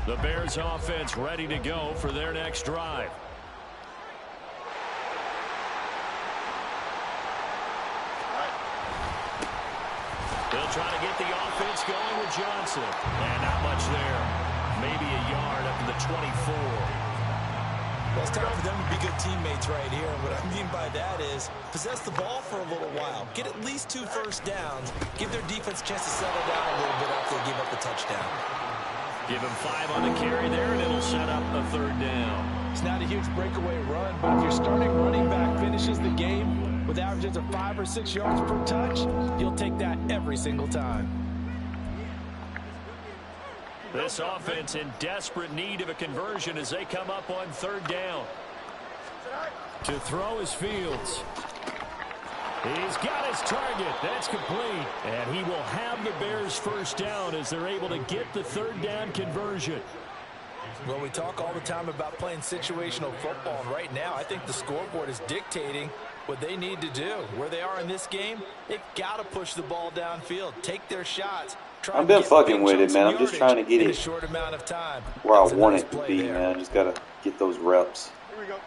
The Bears offense ready to go for their next drive. They'll try to get the offense going with Johnson. And not much there. Maybe a yard up to the 24. Well, it's time for them to be good teammates right here. And what I mean by that is possess the ball for a little while. Get at least 2 first downs. Give their defense a chance to settle down a little bit after they give up the touchdown. Give him 5 on the carry there, and it'll set up a third down. It's not a huge breakaway run, but if your starting running back finishes the game with averages of 5 or 6 yards per touch, you'll take that every single time. This offense in desperate need of a conversion as they come up on third down. To throw is Fields. He's got his target. That's complete. And he will have the Bears first down as they're able to get the third down conversion. Well, we talk all the time about playing situational football, and right now I think the scoreboard is dictating what they need to do. Where they are in this game, they've got to push the ball downfield, take their shots. I've been fucking with it, man. I'm just trying to get it a short amount of time. Where I want it to be, man. I just got to get those reps. Here we go.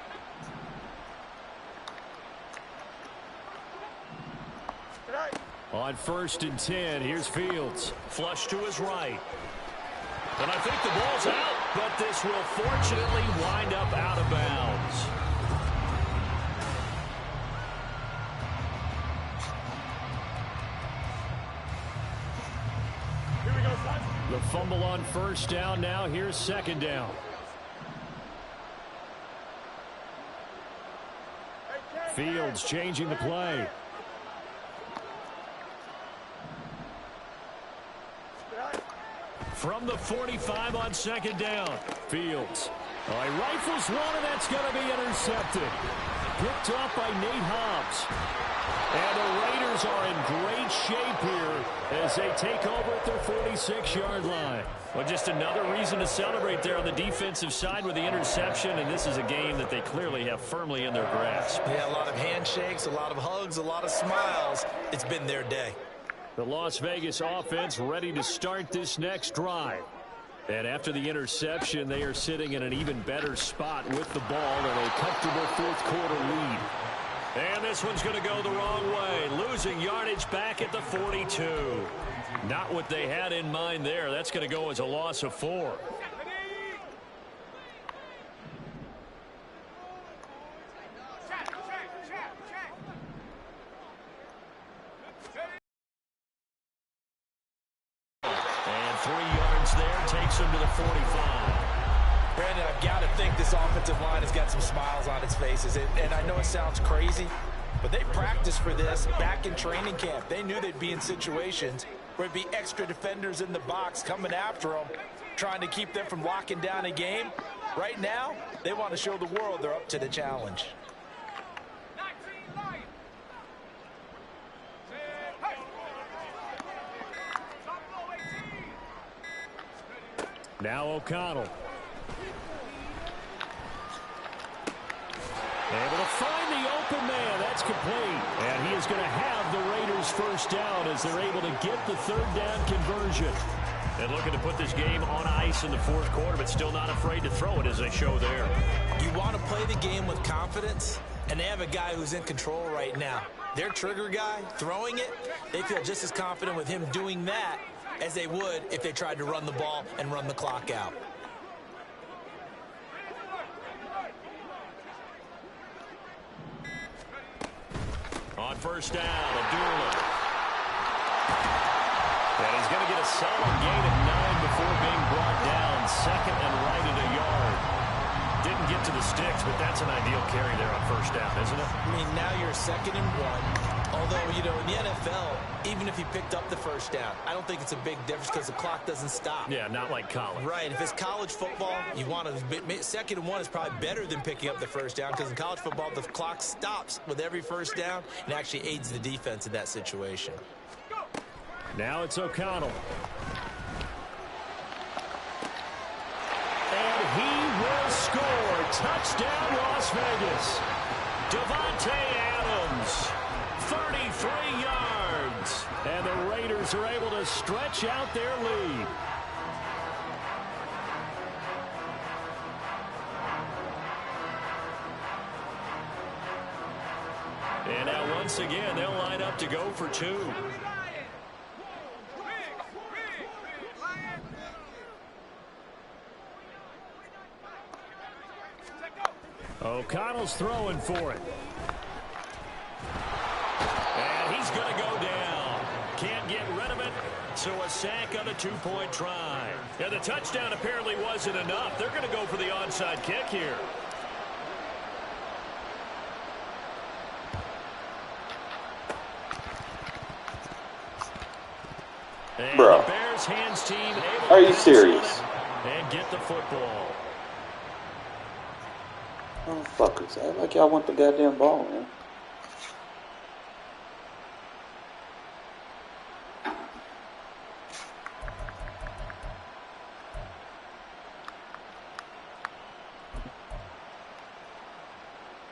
On 1st and 10, here's Fields. Flush to his right. And I think the ball's out, but this will fortunately wind up out of bounds. Here we go, son. The fumble on first down now. Here's second down. Fields changing the play. From the 45 on second down. Fields. He rifles one, and that's going to be intercepted. Picked off by Nate Hobbs. And the Raiders are in great shape here as they take over at their 46-yard line. Well, just another reason to celebrate there on the defensive side with the interception, and this is a game that they clearly have firmly in their grasp. Yeah, a lot of handshakes, a lot of hugs, a lot of smiles. It's been their day. The Las Vegas offense ready to start this next drive. And after the interception, they are sitting in an even better spot with the ball and a comfortable fourth quarter lead. And this one's going to go the wrong way. Losing yardage back at the 42. Not what they had in mind there. That's going to go as a loss of 4. And 3 yards there takes him to the 45. Brandon, I've got to think this offensive line has got some smiles on its faces. And I know it sounds crazy, but they practiced for this back in training camp. They knew they'd be in situations where it'd be extra defenders in the box coming after them, trying to keep them from locking down a game. Right now, they want to show the world they're up to the challenge. Now O'Connell. Able to find the open man. That's complete. And he is going to have the Raiders first down as they're able to get the 3rd down conversion. And looking to put this game on ice in the 4th quarter, but still not afraid to throw it as they show there. You want to play the game with confidence, and they have a guy who's in control right now. Their trigger guy throwing it, they feel just as confident with him doing that as they would if they tried to run the ball and run the clock out. On first down, Abdullah. And he's going to get a solid gain of 9 before being brought down. 2nd and right at a yard. Didn't get to the sticks, but that's an ideal carry there on first down, isn't it? I mean, now you're 2nd and 1. Although, you know, in the NFL, even if he picked up the first down, I don't think it's a big difference because the clock doesn't stop. Yeah, not like college. Right. If it's college football, you want to 2nd and 1 is probably better than picking up the first down because in college football, the clock stops with every first down and actually aids the defense in that situation. Now it's O'Connell. And he will score. Touchdown, Las Vegas. Devontae Adams, 33 yards. And the Raiders are able to stretch out their lead. And now once again, they'll line up to go for 2. O'Connell's throwing for it. And he's going to go down. Can't get rid of it. So a sack on a 2-point try. And the touchdown apparently wasn't enough. They're going to go for the onside kick here. And Bro. the Bears hands team able Are you to serious? and get the football. Motherfuckers, act like y'all want the goddamn ball, man.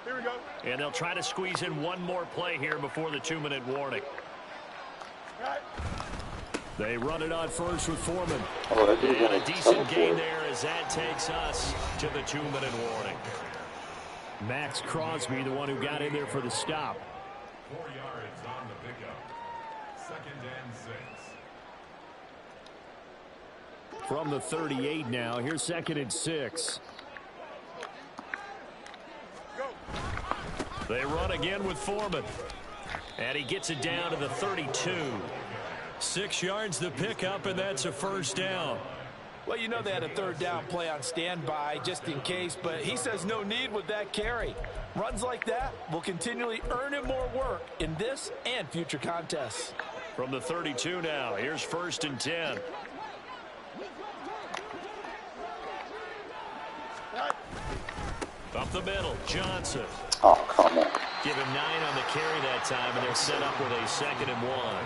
Here we go. And they'll try to squeeze in one more play here before the 2-minute warning. Right. They run it on first with Foreman. Oh, that dude And got a a decent ton gain for it. there as that takes us to the 2-minute warning. Max Crosby, the one who got in there for the stop. 4 yards on the pickup. 2nd and 6. From the 38 now, here's 2nd and 6. They run again with Foreman. And he gets it down to the 32. 6 yards the pickup, and that's a first down. Well, you know they had a 3rd down play on standby just in case, but he says no need with that carry. Runs like that will continually earn him more work in this and future contests. From the 32 now, here's 1st and 10. Up the middle, Johnson. Oh, come on. Give him 9 on the carry that time, and they're set up with a 2nd and 1.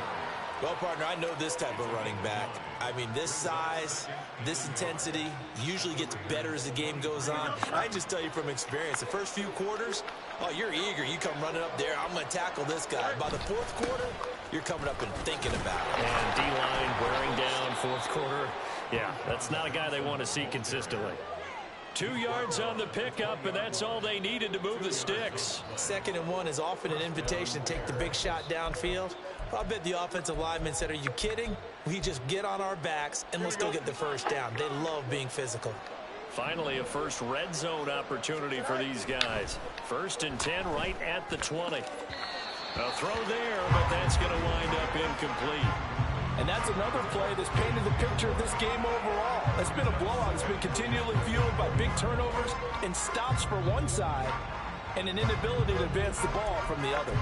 Well, partner, I know this type of running back. I mean, this size, this intensity usually gets better as the game goes on. I can just tell you from experience, the first few quarters, oh, you're eager. You come running up there, I'm going to tackle this guy. By the 4th quarter, you're coming up and thinking about it. And D-line wearing down 4th quarter. Yeah, that's not a guy they want to see consistently. 2 yards on the pickup, and that's all they needed to move the sticks. 2nd and 1 is often an invitation to take the big shot downfield. I bet the offensive lineman said, are you kidding? We just get on our backs and let's go get the first down. They love being physical. Finally, a first red zone opportunity for these guys. 1st and 10 right at the 20. A throw there, but that's going to wind up incomplete. And that's another play that's painted the picture of this game overall. It's been a blowout. It's been continually fueled by big turnovers and stops for one side and an inability to advance the ball from the other.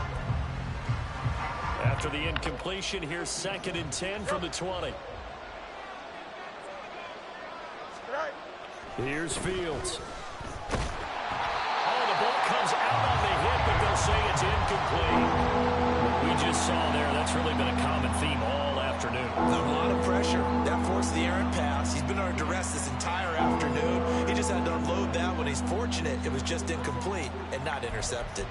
After the incompletion, here's 2nd and 10 from the 20. Here's Fields. Oh, the ball comes out on the hit, but they'll say it's incomplete. We just saw there, that's really been a common theme all afternoon. A lot of pressure. That forced the errant pass. He's been under duress this entire afternoon. He just had to unload that one. He's fortunate it was just incomplete and not intercepted.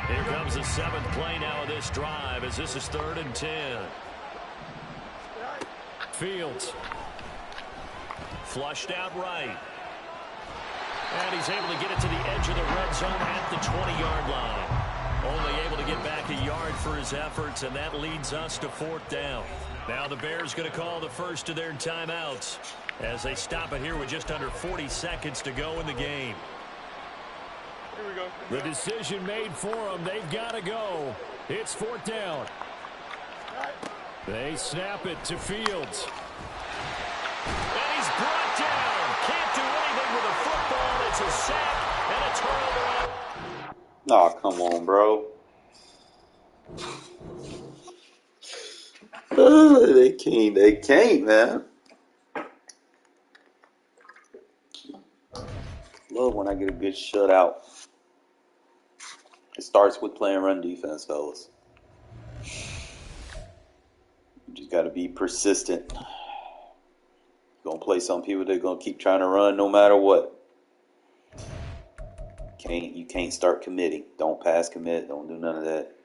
Here comes the 7th play now of this drive as this is 3rd and 10. Fields. Flushed out right. And he's able to get it to the edge of the red zone at the 20-yard line. Only able to get back a yard for his efforts, and that leads us to 4th down. Now the Bears going to call the first of their timeouts as they stop it here with just under 40 seconds to go in the game. Here we go. The decision made for them. They've got to go. It's 4th down. They snap it to Fields. And he's brought down. Can't do anything with a football. It's a sack and a turnover. Oh, come on, bro. They can't, man. Love when I get a good shutout. It starts with playing run defense, fellas. You just got to be persistent. You're going to play some people that are going to keep trying to run no matter what. You can't start committing. Don't pass commit. Don't do none of that.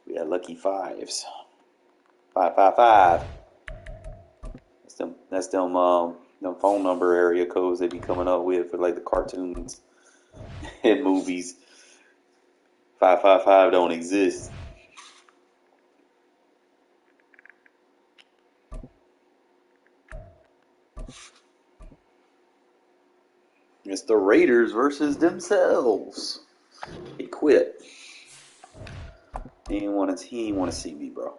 We had lucky fives. 555. That's them phone number area codes they be coming up with for like the cartoons and movies. 555 don't exist. It's the Raiders versus themselves. He quit. He didn't want to see me, bro.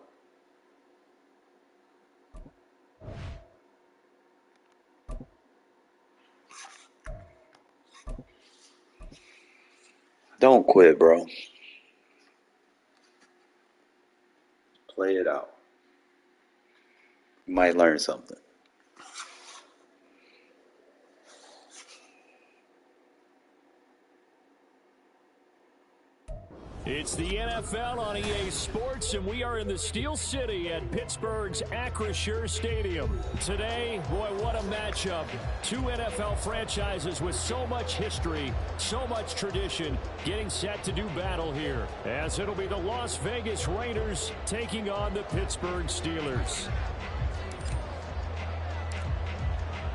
Don't quit, bro. Play it out. You might learn something. It's the NFL on EA Sports, and we are in the Steel City at Pittsburgh's Acrisure Stadium. Today, boy, what a matchup. 2 NFL franchises with so much history, so much tradition, getting set to do battle here, as it'll be the Las Vegas Raiders taking on the Pittsburgh Steelers.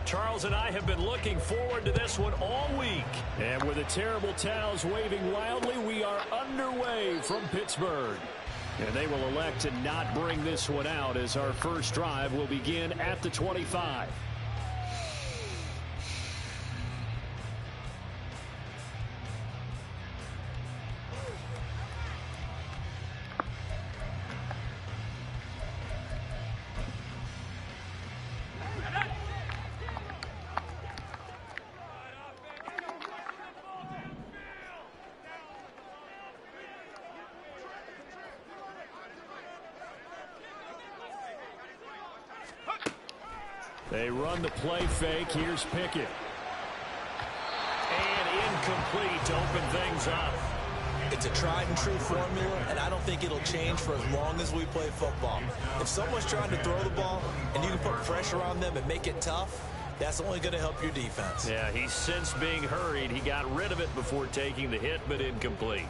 Charles and I have been looking forward to this one all week. And with the terrible towels waving wildly, we are underway from Pittsburgh. And they will elect to not bring this one out as our first drive will begin at the 25. They run the play fake. Here's Pickett. And incomplete to open things up. It's a tried and true formula, and I don't think it'll change for as long as we play football. If someone's trying to throw the ball and you can put pressure on them and make it tough, that's only going to help your defense. Yeah, he's since being hurried. He got rid of it before taking the hit, but incomplete.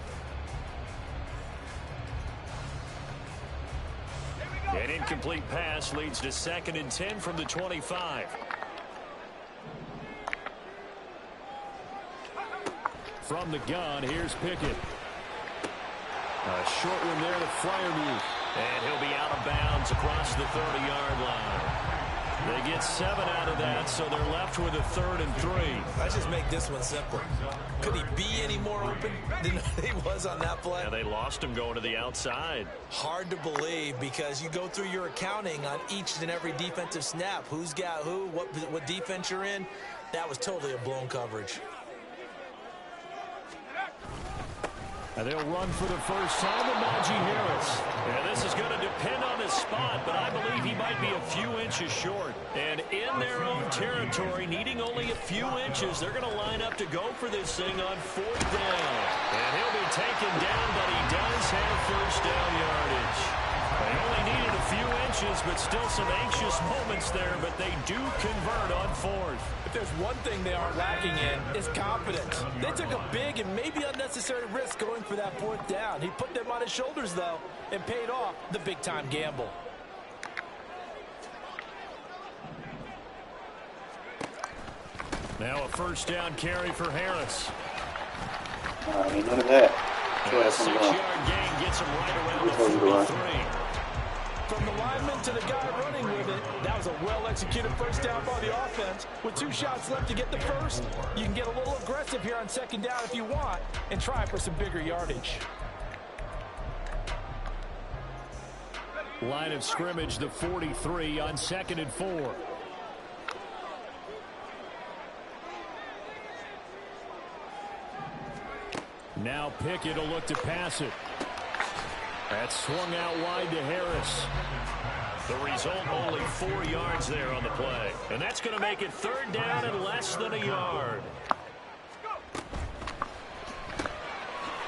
An incomplete pass leads to 2nd and 10 from the 25. From the gun, here's Pickett. A short one there to Freiermuth. And he'll be out of bounds across the 30-yard line. They get 7 out of that, so they're left with a 3rd and 3. Let's just make this one simple. Could he be any more open than he was on that play? Yeah, they lost him going to the outside. Hard to believe because you go through your accounting on each and every defensive snap. Who's got who, what defense you're in. That was totally a blown coverage. And they'll run for the first time with Najee Harris. And this is going to depend on his spot, but I believe he might be a few inches short. And in their own territory, needing only a few inches, they're going to line up to go for this thing on 4th down. And he'll be taken down, but he does have first down yardage. They only needed a few inches, but still some anxious moments there, but they do convert on 4th. If there's one thing they aren't lacking in, it's confidence. They took a big and maybe unnecessary risk going for that 4th down. He put them on his shoulders, though, and paid off the big-time gamble. Now a first down carry for Harris. None of that. A 6-yard gain gets him right around the 43. From the lineman to the guy running with it, that was a well-executed first down by the offense. With 2 shots left to get the first, you can get a little aggressive here on 2nd down if you want and try for some bigger yardage. Line of scrimmage, the 43 on 2nd and 4. Now Pickett will look to pass it. That's swung out wide to Harris. The result, only 4 yards there on the play. And that's going to make it 3rd down and less than a yard.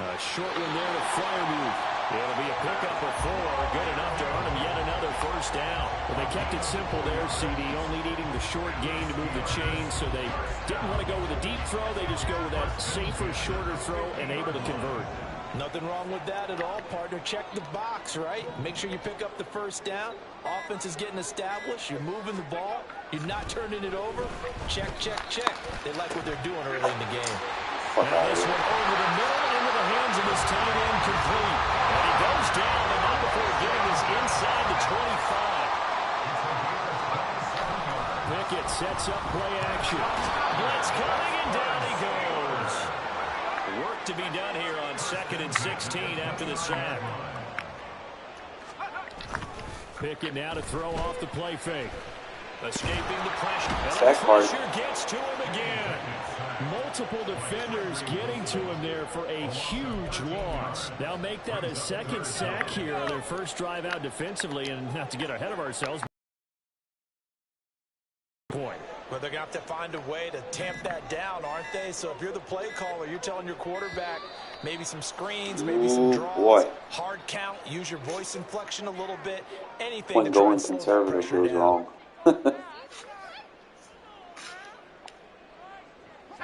A short one there to Freiermuth. It'll be a pickup of 4, good enough to earn him yet another first down. Well, they kept it simple there, CD, only needing the short gain to move the chain, so they didn't want to go with a deep throw. They just go with that safer, shorter throw and able to convert. Nothing wrong with that at all, partner. Check the box, right? Make sure you pick up the first down. Offense is getting established. You're moving the ball. You're not turning it over. Check, check, check. They like what they're doing early in the game. Now this one over the middle into the hands of his tight end, complete. And he goes down, but not before getting us inside the 25. Pickett sets up play action. Blitz coming, and down he goes. Work to be done here on 2nd and 16 after the sack. Pickett now to throw off the play fake. Escaping the pressure. And the pressure gets to him again. Multiple defenders getting to him there for a huge loss. Now make that a 2nd sack here on their first drive out defensively, and not to get ahead of ourselves. Point. Well, they're going to have to find a way to tamp that down, aren't they? So if you're the play caller, you're telling your quarterback maybe some screens, maybe some draws, hard count, use your voice inflection a little bit, anything when to try going and slow that conservative pressure goes down. wrong.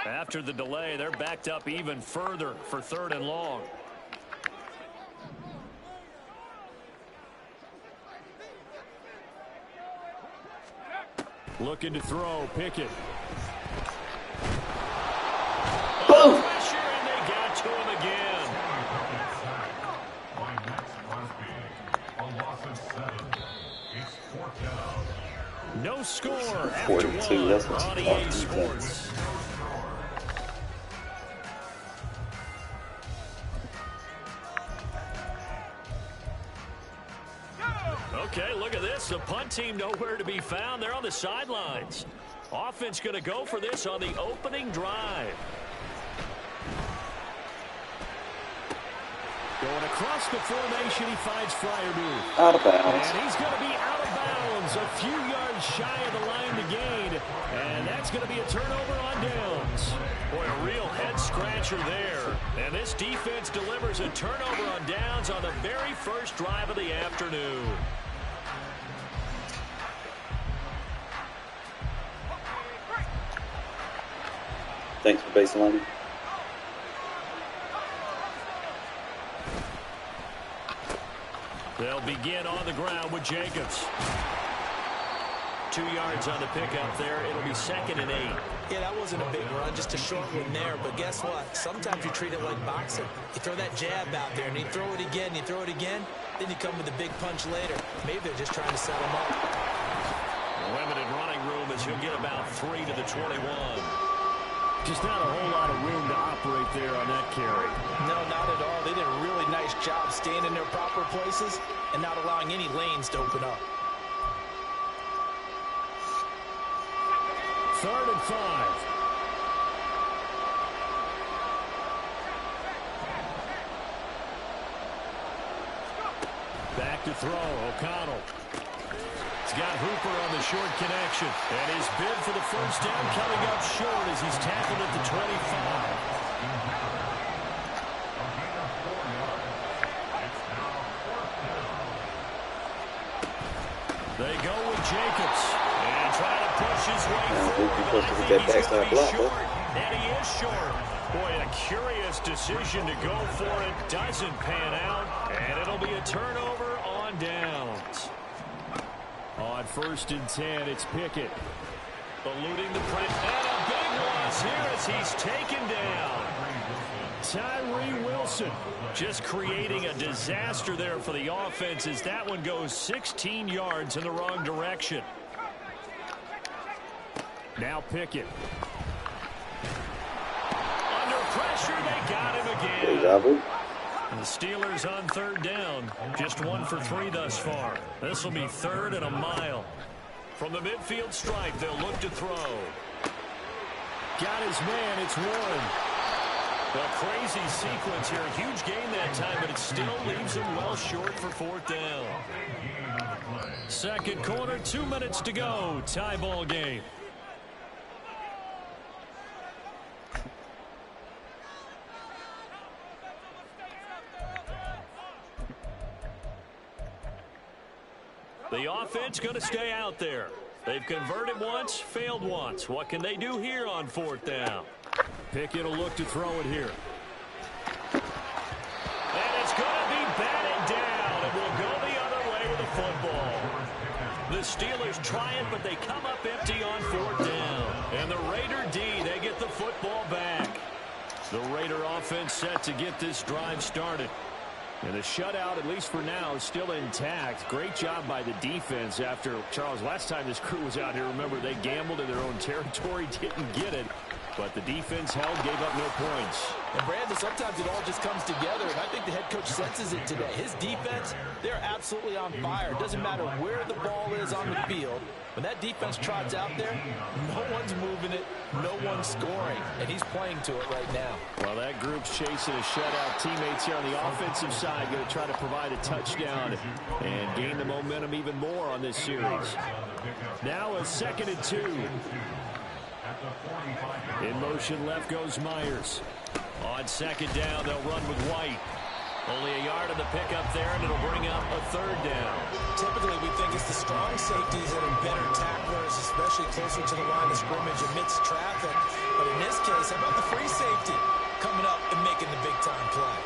After the delay, they're backed up even further for 3rd and long. Looking to throw, Pickett. Boom! Pressure, and they got to him again. A loss of 7. It's 4th down. No score after 42, one that's what's on EA tough Sports. Okay, look at this. The punt team nowhere to be found. They're on the sidelines. Offense going to go for this on the opening drive. Going across the formation, he finds Freiermuth. Out of bounds. And he's going to be out of bounds, a few yards shy of the line to gain. And that's going to be a turnover on downs. Boy, a real head-scratcher there. And this defense delivers a turnover on downs on the very first drive of the afternoon. Thanks for baselining. They'll begin on the ground with Jacobs. 2 yards on the pickup there. It'll be 2nd and 8. Yeah, that wasn't a big run, just a short one there. But guess what? Sometimes you treat it like boxing. You throw that jab out there, and you throw it again, you throw it again, then you come with a big punch later. Maybe they're just trying to set him up. Limited running room as he'll get about 3 to the 21. Just not a whole lot of room to operate there on that carry. No, not at all. They did a really nice job staying in their proper places and not allowing any lanes to open up. 3rd and 5. Back to throw, O'Connell. He's got Hooper on the short connection. And his bid for the first down coming up short as he's tackled at the 25. They go with Jacobs. And try to push his way forward. I think he's going to be short. And he is short. Boy, a curious decision to go for it. Doesn't pan out. And it'll be a turnover on downs. On 1st and 10, it's Pickett. Eluding the press. And a big loss here as he's taken down. Tyree Wilson just creating a disaster there for the offense as that one goes 16 yards in the wrong direction. Now Pickett. Under pressure, they got him again. And the Steelers on 3rd down. Just 1 for 3 thus far. This will be 3rd and a mile. From the midfield stripe, they'll look to throw. Got his man, it's Warren. A crazy sequence here. A huge gain that time, but it still leaves him well short for 4th down. 2nd quarter, 2 minutes to go. Tie ball game. The offense going to stay out there. They've converted once, failed once. What can they do here on 4th down? Pickett will look to throw it here. And it's going to be batted down. It will go the other way with the football. The Steelers try it, but they come up empty on 4th down. And the Raider D, they get the football back. The Raider offense set to get this drive started. And the shutout, at least for now, is still intact. Great job by the defense after, Charles, last time this crew was out here, remember, they gambled in their own territory, didn't get it. But the defense held, gave up no points. And Brandon, sometimes it all just comes together, and I think the head coach senses it today. His defense, they're absolutely on fire. It doesn't matter where the ball is on the field. When that defense trots out there, no one's moving it, no one's scoring, and he's playing to it right now. Well, that group's chasing a shutout. Teammates here on the offensive side going to try to provide a touchdown and gain the momentum even more on this series. Now a 2nd and 2. In motion left goes Myers. On 2nd down, they'll run with White. Only a yard on the pickup there, and it'll bring up a 3rd down. Typically, we think it's the strong safeties that are better tacklers, especially closer to the line of scrimmage amidst traffic. But in this case, how about the free safety coming up and making the big-time play?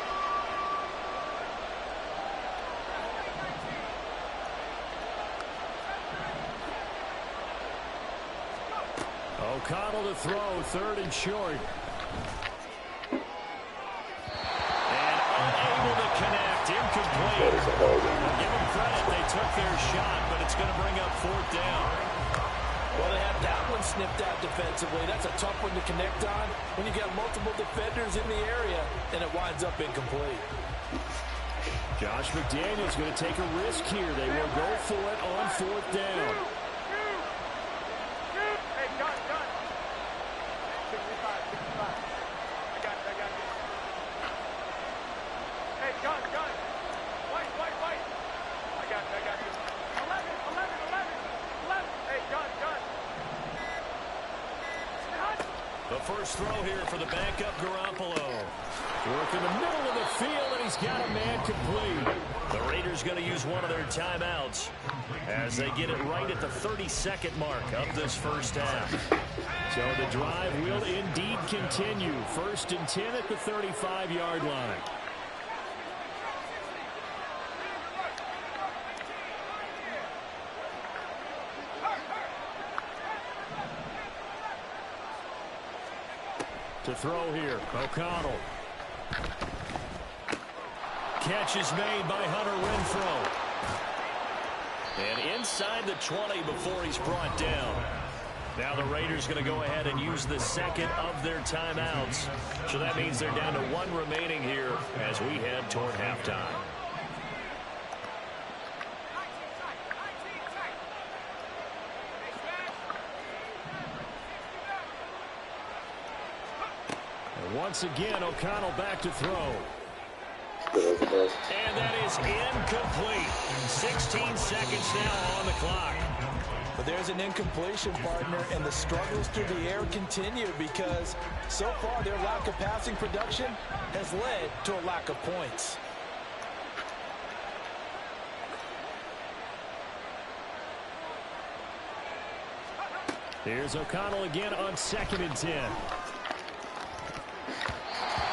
O'Connell to throw, 3rd and short. Unable to connect, incomplete. Give them credit, they took their shot, but it's going to bring up 4th down. Well, they have that one snipped out defensively. That's a tough one to connect on when you got multiple defenders in the area, and it winds up incomplete. Josh McDaniels going to take a risk here. They will go for it on 4th down. First throw here for the backup Garoppolo. Work in the middle of the field, and he's got a man complete. The Raiders going to use one of their timeouts as they get it right at the 32nd mark of this first half. So the drive will indeed continue. 1st and 10 at the 35-yard line. To throw here, O'Connell. Catch is made by Hunter Renfrow. And inside the 20 before he's brought down. Now the Raiders going to go ahead and use the second of their timeouts. So that means they're down to 1 remaining here as we head toward halftime. And once again, O'Connell back to throw. And that is incomplete. 16 seconds now on the clock. But there's an incompletion, partner, and the struggles through the air continue because so far their lack of passing production has led to a lack of points. Here's O'Connell again on 2nd and 10.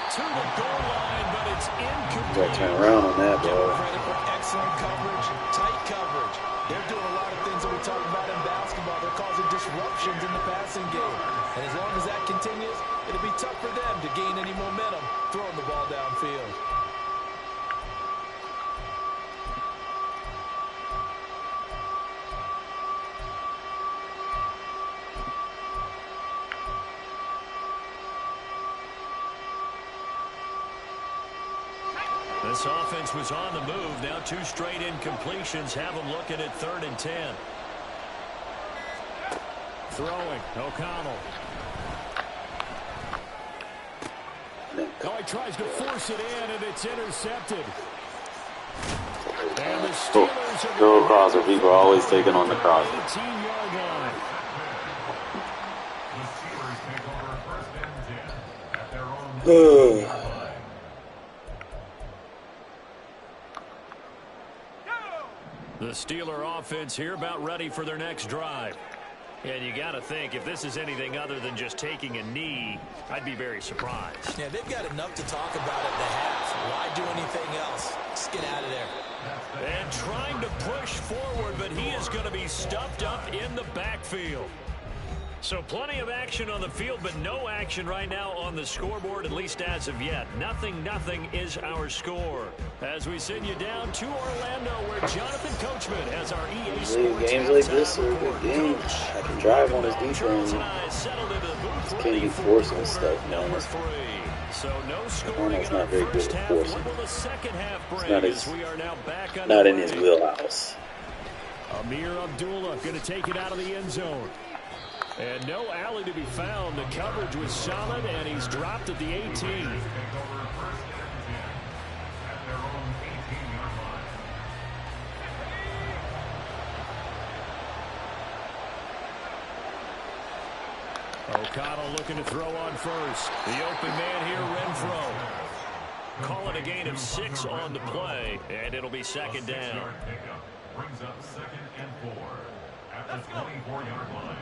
To the goal line, but it's incomplete. Got to turn around on that, bro. Credit for excellent coverage, tight coverage. They're doing a lot of things that we talk about in basketball. They're causing disruptions in the passing game. And as long as that continues, it'll be tough for them to gain any momentum throwing the ball downfield. This offense was on the move. Now 2 straight incompletions have them looking at 3rd and 10. Throwing, O'Connell. Oh, he tries to force it in, and it's intercepted. And the Steelers are Throw a crosser. People are always taking on the crosser. 18-yard line. The Steelers take over 1st and 10 at their own 5. The Steeler offense here about ready for their next drive. And you got to think, if this is anything other than just taking a knee, I'd be very surprised. Yeah, they've got enough to talk about at the half. Why do anything else? Just get out of there. And trying to push forward, but he is going to be stuffed up in the backfield. So plenty of action on the field, but no action right now on the scoreboard, at least as of yet. 0-0 is our score. As we send you down to Orlando, where Jonathan Coachman has our EA Sports games like this are good games. I can drive on his defense. Just can't be forcing stuff, you know. So no scoring in not our very good first at half. forcing. What will the second half bring? Not As we are now back on in his wheelhouse. Amir Abdullah going to take it out of the end zone. And no alley to be found. The coverage was solid, and he's dropped at the 18. O'Connell looking to throw on first. The open man here, Renfrow. Call it a gain of 6 on the play, and it'll be 2nd down. Brings up 2nd and 4 at the 24-yard line.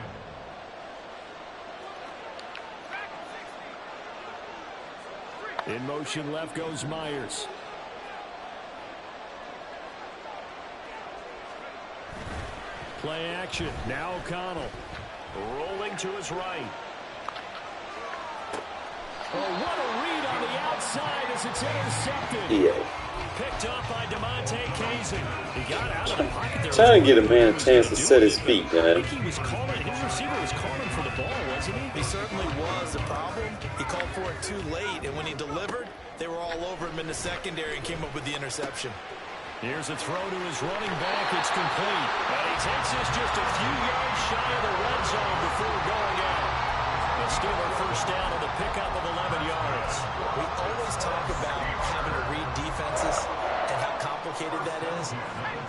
In motion left goes Myers. Play action. Now O'Connell. Rolling to his right. Oh, what a read on the outside as it's intercepted. Yeah. Picked up by DeMonte Casey. He got out of the pocket there. Trying to get a man a chance to set his feet, man. He was calling, his receiver was calling for the ball, wasn't he? He certainly was. The problem, he called for it too late, and when he delivered, they were all over him in the secondary and came up with the interception. Here's a throw to his running back. It's complete. And he takes this just a few yards shy of the red zone before going out. The Steeler first down on the pickup of 11 yards. We always talk about having to read defenses and how complicated that is.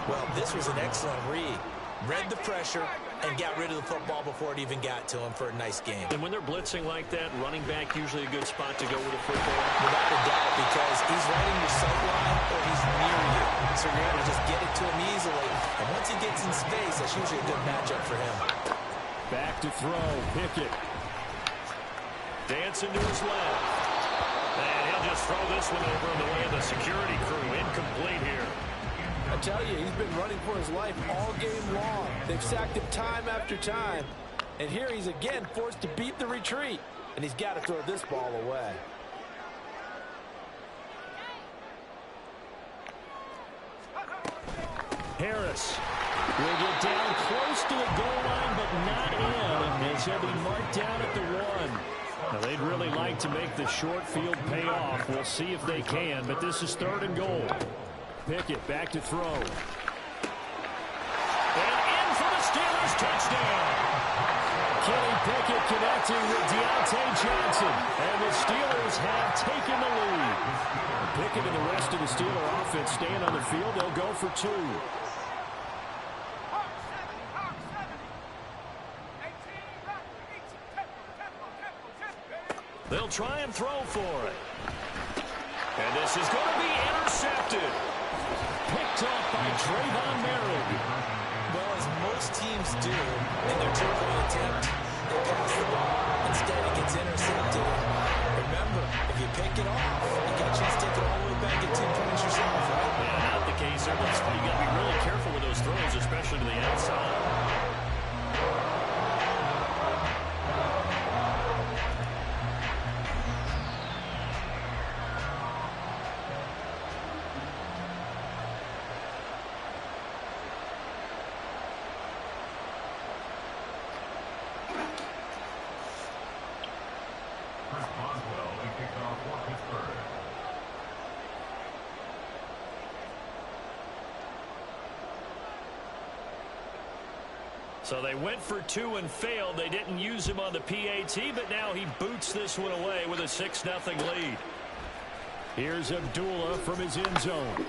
Well, this was an excellent read. Read the pressure and got rid of the football before it even got to him for a nice game. And when they're blitzing like that, running back usually a good spot to go with the football. Without a doubt, because he's right in your sight line or he's near you. So you're able to just get it to him easily. And once he gets in space, that's usually a good matchup for him. Back to throw. Pickett. Dancing to his left. And he'll just throw this one over in the way of the security crew. Incomplete here. I tell you, he's been running for his life all game long. They've sacked him time after time. And here he's again forced to beat the retreat. and he's got to throw this ball away. Harris will get down close to the goal line, but not in, as he'll be marked down at the 1. Now, they'd really like to make the short field pay off. We'll see if they can, but this is 3rd and goal. Pickett back to throw. And in for the Steelers touchdown. Kenny Pickett connecting with Deontay Johnson, and the Steelers have taken the lead. Pickett and the rest of the Steeler offense staying on the field. They'll go for 2. They'll try and throw for it. And this is going to be intercepted. Picked off by Trayvon Merritt. Well, as most teams do in their 2-point attempt, they pass the ball. Instead, it gets intercepted. Remember, if you pick it off, you got a chance to take it all the way back at 10 points yourself, right? Yeah, not the case there. That's why you got to be really careful with those throws, especially to the outside. So they went for 2 and failed. They didn't use him on the PAT, but now he boots this one away with a 6-0 lead. Here's Abdullah from his end zone.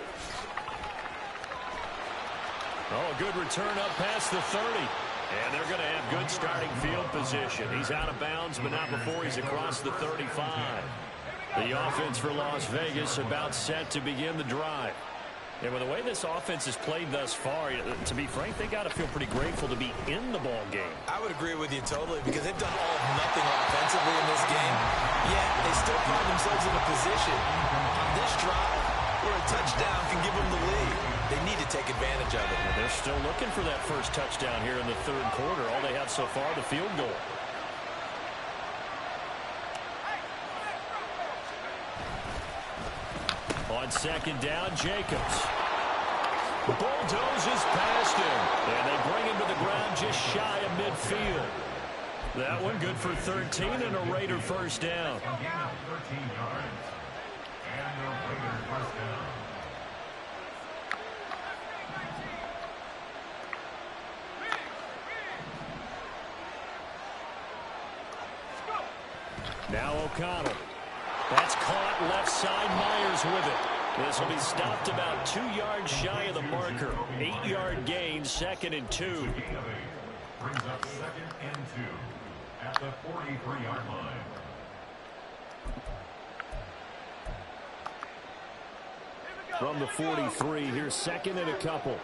Oh, a good return up past the 30. And they're going to have good starting field position. He's out of bounds, but not before he's across the 35. The offense for Las Vegas about set to begin the drive. And with the way this offense has played thus far, to be frank, they got to feel pretty grateful to be in the ball game. I would agree with you totally, because they've done all of nothing offensively in this game. Yet they still find themselves in a position on this drive where a touchdown can give them the lead. They need to take advantage of it. And they're still looking for that first touchdown here in the 3rd quarter. All they have so far, the field goal. On 2nd down, Jacobs bulldozes past him, and they bring him to the ground just shy of midfield. That one good for 13 and a Raider first down. 13 yards. And a Raider first down. Now O'Connell. That's caught left side. Myers with it. This will be stopped about 2 yards shy of the marker. 8-yard gain, 2nd and 2. Brings up 2nd and 2 at the 43-yard line. From the 43, here's 2nd and a couple.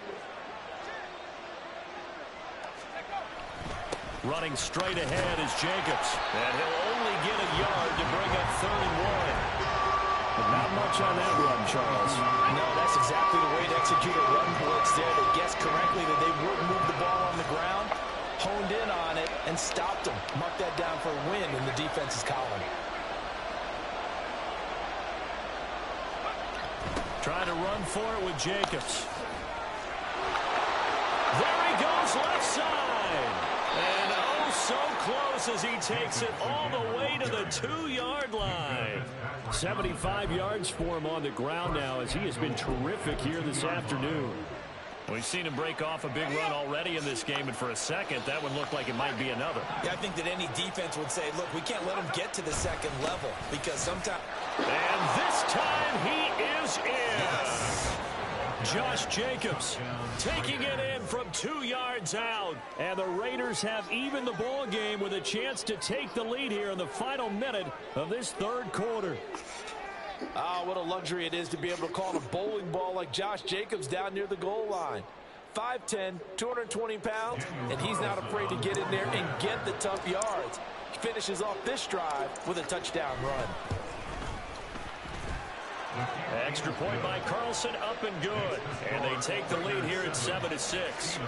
Running straight ahead is Jacobs. And he'll only get a yard to bring up 3rd and 1. But not much on that run, Charles. No, that's exactly the way to execute a run blitz there. They guessed correctly that they would move the ball on the ground, honed in on it, and stopped them. Mark that down for a win in the defense's column. Trying to run for it with Jacobs. There he goes, left side. And oh, so close as he takes it all the way to the 2-yard line. 75 yards for him on the ground now, as he has been terrific here this afternoon. We've seen him break off a big run already in this game, and for a second, that would look like it might be another. Yeah, I think that any defense would say, look, we can't let him get to the 2nd level, because sometimes... And this time he is in. Yes. Josh Jacobs taking it in from 2 yards out. And the Raiders have evened the ball game with a chance to take the lead here in the final minute of this 3rd quarter. Oh, what a luxury it is to be able to call a bowling ball like Josh Jacobs down near the goal line. 5'10", 220 pounds, and he's not afraid to get in there and get the tough yards. He finishes off this drive with a touchdown run. Extra point by Carlson, up and good. And they take the lead here at 7-6.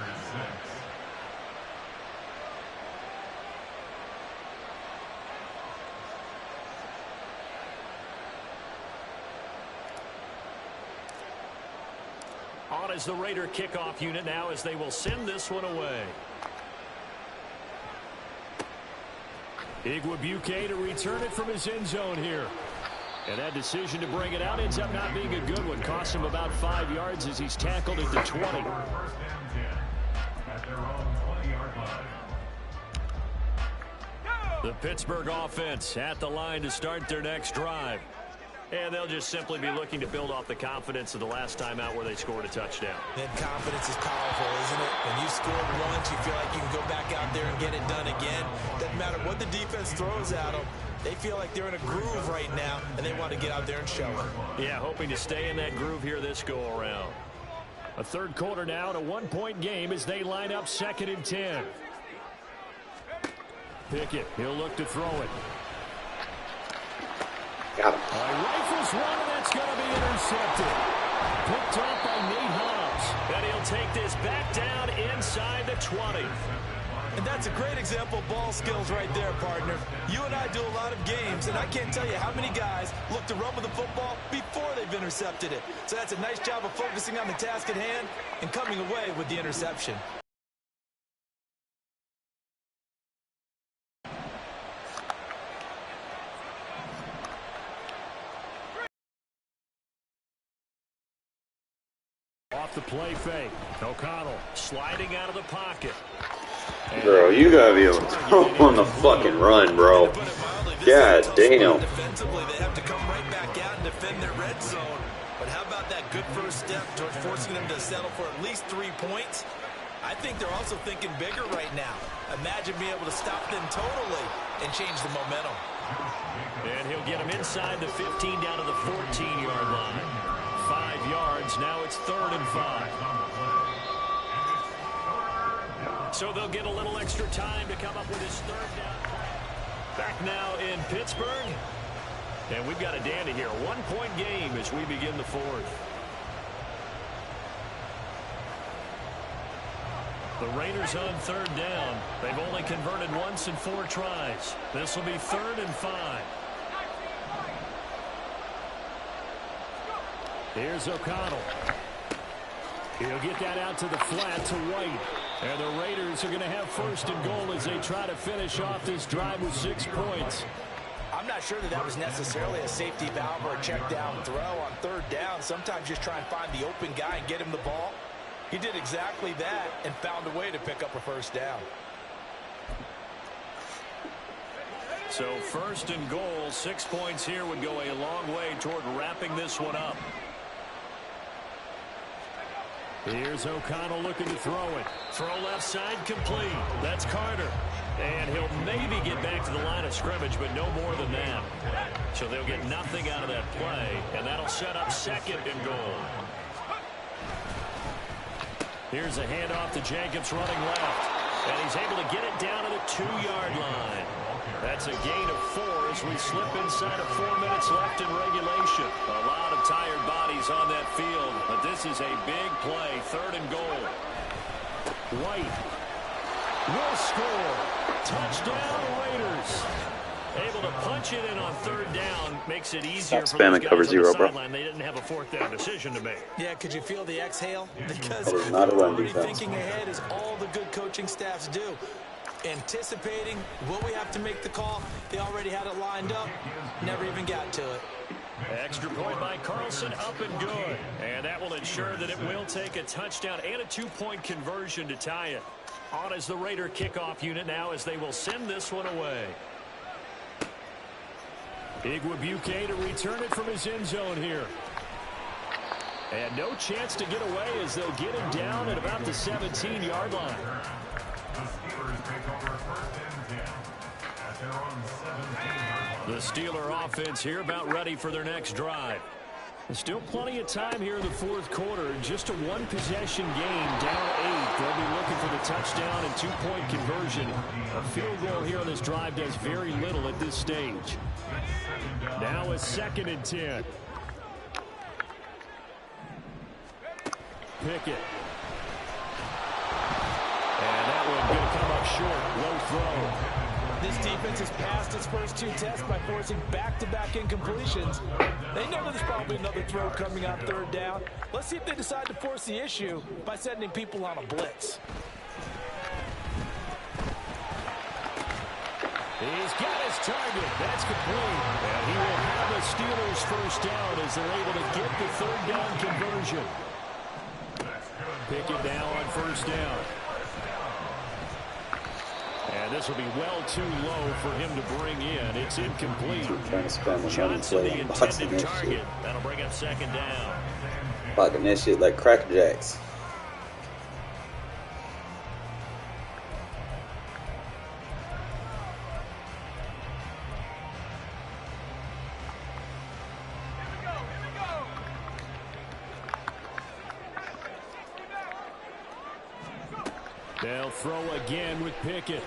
On is the Raider kickoff unit now as they will send this one away. Igwebuike to return it from his end zone here. And that decision to bring it out ends up not being a good one. Costs him about 5 yards as he's tackled at the 20. First and 10 at their own 20-yard line. The Pittsburgh offense at the line to start their next drive. And they'll just simply be looking to build off the confidence of the last time out where they scored a touchdown. That confidence is powerful, isn't it? When you scored once, you feel like you can go back out there and get it done again. Doesn't matter what the defense throws at them. They feel like they're in a groove right now, and they want to get out there and show it. Yeah, hoping to stay in that groove here this go-around. A third quarter now, and a one-point game as they line up 2nd and 10. Pickett, he'll look to throw it. Got him. Rifles one, and that's going to be intercepted. Picked off by Nate Hobbs. And he'll take this back down inside the 20. And that's a great example of ball skills right there, partner. You and I do a lot of games, and I can't tell you how many guys look to run with the football before they've intercepted it. So that's a nice job of focusing on the task at hand and coming away with the interception. Off the play fake. O'Connell sliding out of the pocket. Bro, you gotta be able to throw on the fucking run, bro. God damn. Defensively, they have to come right back out and defend their red zone. But how about that good first step towards forcing them to settle for at least 3 points? I think they're also thinking bigger right now. Imagine being able to stop them totally and change the momentum. And he'll get them inside the 15 down to the 14-yard line. 5 yards. Now it's 3rd and 5. So they'll get a little extra time to come up with his 3rd down. Back now in Pittsburgh. And we've got a dandy here. 1-point game as we begin the 4th. The Raiders on 3rd down. They've only converted once in 4 tries. This will be 3rd and 5. Here's O'Connell. He'll get that out to the flat to White. And the Raiders are going to have 1st and goal as they try to finish off this drive with 6 points. I'm not sure that was necessarily a safety valve or a check down throw on 3rd down. Sometimes just try and find the open guy and get him the ball. He did exactly that and found a way to pick up a 1st down. So 1st and goal, 6 points here would go a long way toward wrapping this one up. Here's O'Connell looking to throw it. Throw left side complete. That's Carter. And he'll maybe get back to the line of scrimmage, but no more than that. So they'll get nothing out of that play, and that'll set up 2nd and goal. Here's a handoff to Jacobs running left. And he's able to get it down to the 2-yard line. That's a gain of 4 as we slip inside of 4 minutes left in regulation. A lot of tired bodies on that field, but this is a big play. 3rd and goal. White will score. Touchdown Raiders. Able to punch it in on 3rd down makes it easier for those guys cover on 0, the sideline. They didn't have a 4th down decision to make. Yeah, could you feel the exhale? Because That is not a run already defense. thinking ahead is all the good coaching staffs do. Anticipating, will we have to make the call? They already had it lined up, never even got to it. Extra point by Carlson, up and good. And that will ensure that it will take a touchdown and a 2-point conversion to tie it. On is the Raider kickoff unit now as they will send this one away. Igwebuike to return it from his end zone here. And no chance to get away as they'll get him down at about the 17-yard line. The Steelers take over 1st and 10 at their own 17-yard line. The Steeler offense here about ready for their next drive. There's still plenty of time here in the 4th quarter. Just a 1-possession game, down 8. They'll be looking for the touchdown and 2-point conversion. A field goal here on this drive does very little at this stage. Now a 2nd and 10. Pickett. And that one going to come up short. Low throw. This defense has passed its first 2 tests by forcing back-to-back incompletions. They know there's probably another throw coming on 3rd down. Let's see if they decide to force the issue by sending people on a blitz. He's got his target. That's complete. And he will have the Steelers first down as they're able to get the 3rd down conversion. Pickett now on 1st down. And this will be well too low for him to bring in. It's incomplete. Johnson, the intended target. That'll bring up 2nd down. Blocking that shit like Cracker Jacks. They'll throw again with Pickett.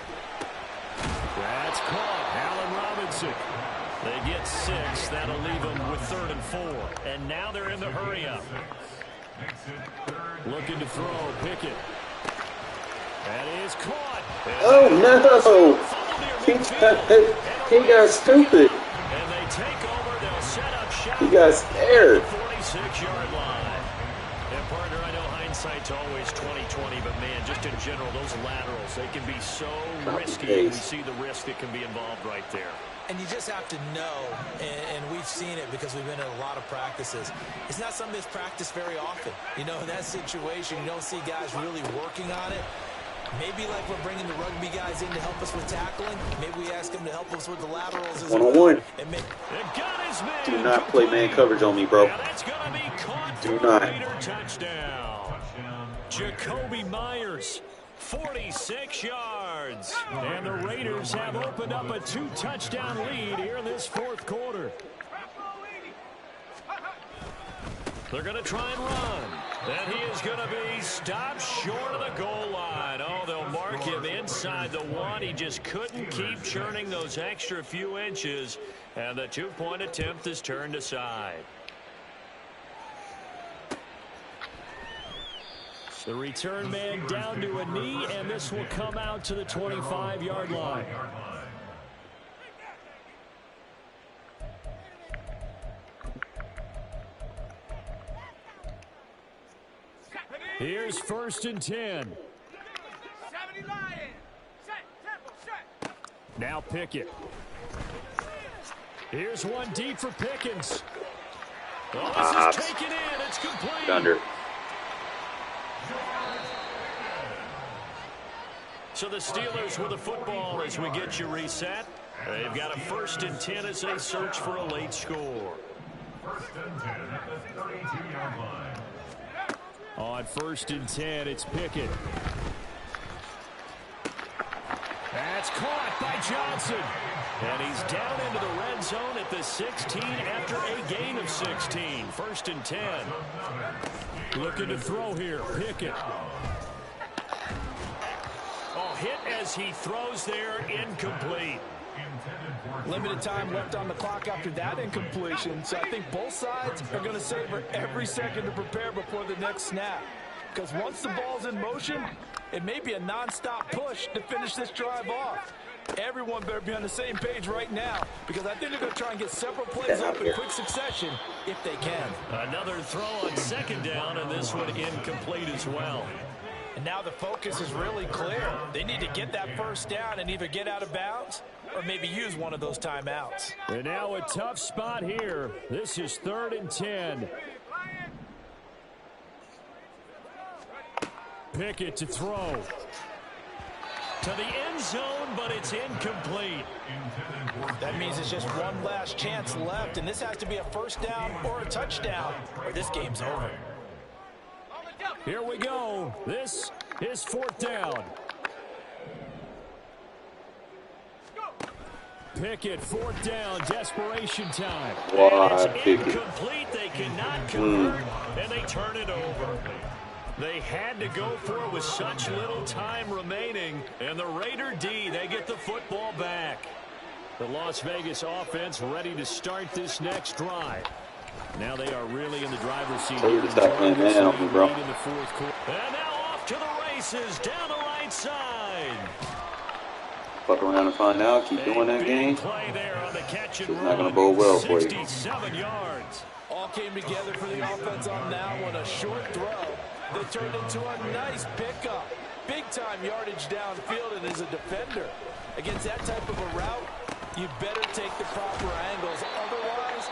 That's caught. Allen Robinson. They get 6. That'll leave them with 3rd and 4. And now they're in the hurry-up. Looking to throw. Pickett. That is caught. Oh, no. He got stupid. And they take over. They'll set up shop. He got scared. 46-yard line. And partner, I know hindsight's always 20/20, but man, just in general, those laterals, they can be so risky. We see the risk that can be involved right there. And you just have to know, and we've seen it because we've been in a lot of practices. It's not something that's practiced very often. You know, in that situation, you don't see guys really working on it. Maybe like we're bringing the rugby guys in to help us with tackling. Maybe we ask them to help us with the laterals as well. 1-on-1. Do not play man coverage on me, bro. That's going to be caught. Do not. Touchdown. Jacoby Myers, 46 yards. And the Raiders have opened up a 2-touchdown lead here in this 4th quarter. They're going to try and run. And he is going to be stopped short of the goal line. Oh, they'll mark him inside the 1. He just couldn't keep churning those extra few inches. And the 2-point attempt is turned aside. The return man down to a knee, and this will come out to the 25-yard line. Here's 1st and 10. Now Pickett. Here's one deep for Pickens. Oh, this is taken in. It's complete. Under. So the Steelers with the football as we get you reset. They've got a 1st and 10 as they search for a late score. 1st and 10 at the 32-yard line. On 1st and 10, it's Pickett. That's caught by Johnson. And he's down into the red zone at the 16 after a gain of 16. 1st and 10. Looking to throw here. Pickett. Oh, hit as he throws there. Incomplete. Limited time left on the clock after that incompletion, so I think both sides are going to savor every second to prepare before the next snap. Because once the ball's in motion, it may be a non-stop push to finish this drive off. Everyone better be on the same page right now, because I think they're going to try and get several plays up in quick succession if they can. Another throw on 2nd down, and this one incomplete as well. And now the focus is really clear. They need to get that 1st down and either get out of bounds or maybe use one of those timeouts. And now a tough spot here. This is 3rd and 10. Pickett to throw. To the end zone, but it's incomplete. That means it's just one last chance left, and this has to be a 1st down or a touchdown, or this game's over. Here we go. This is 4th down. Pickett, 4th down, desperation time. And it's incomplete. They cannot convert, and they turn it over. They had to go for it with such little time remaining. And the Raider D, they get the football back. The Las Vegas offense ready to start this next drive. Now they are really in the driver's seat. In the 4th quarter. And now off to the races down the right side. Fuck around and find out. Keep doing that game. It's not going to bode well for you. 67 yards. All came together for the offense on that one. A short throw that turned into a nice pickup. Big-time yardage downfield, and as a defender, against that type of a route, you better take the proper angles. Otherwise,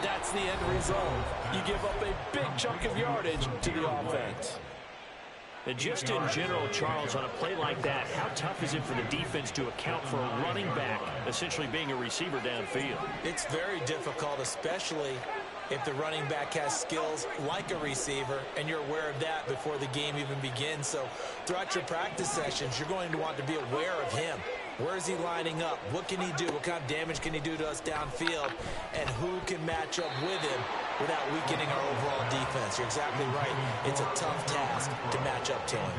that's the end result. You give up a big chunk of yardage to the offense. And just in general, Charles, on a play like that, how tough is it for the defense to account for a running back essentially being a receiver downfield? It's very difficult, especially if the running back has skills like a receiver, and you're aware of that before the game even begins. So throughout your practice sessions, you're going to want to be aware of him. Where is he lining up? What can he do? What kind of damage can he do to us downfield? And who can match up with him without weakening our overall defense? You're exactly right. It's a tough task to match up to him.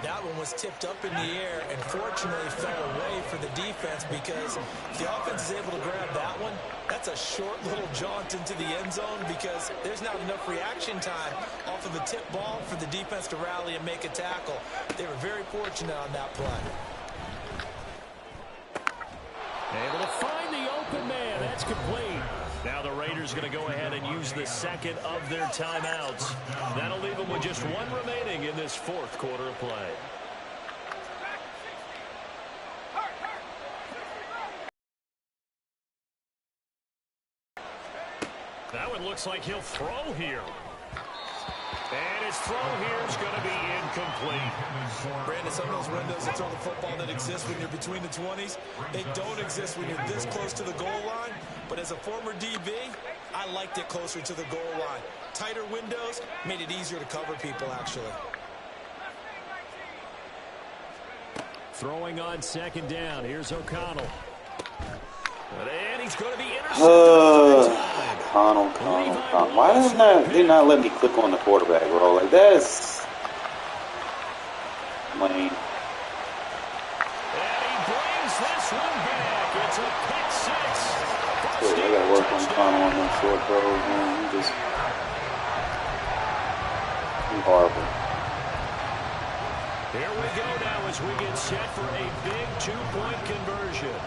That one was tipped up in the air and fortunately fell away for the defense, because if the offense is able to grab that one, that's a short little jaunt into the end zone, because there's not enough reaction time off of the tip ball for the defense to rally and make a tackle. They were very fortunate on that play. Able to find the open man. That's complete. Now the Raiders going to go ahead and use the second of their timeouts. That'll leave them with just one remaining in this fourth quarter of play. That one looks like he'll throw here. And his throw here is going to be incomplete. Brandon, some of those windows that throw the football that exist when you're between the 20s, they don't exist when you're this close to the goal line. But as a former DB, I liked it closer to the goal line. Tighter windows made it easier to cover people, actually. Throwing on second down. Here's O'Connell. And he's going to be intercepted. O'Connell. Why did not let me click on the quarterback, bro? Like, that's lame. And he brings this one back. It's a pick six. I got to work on O'Connell on those short throws, man. He's horrible. Here we go now as we get set for a big two-point conversion.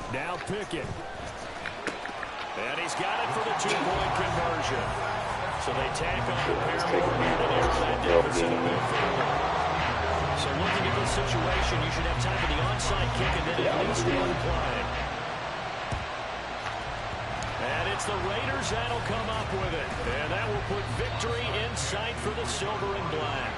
Now Pickett. And he's got it for the two-point conversion. So they tack on the Paramore and an airline deficit of midfield. So looking at this situation, you should have time for the onside kick and then at least one play. And it's the Raiders that'll come up with it. And that will put victory in sight for the silver and black.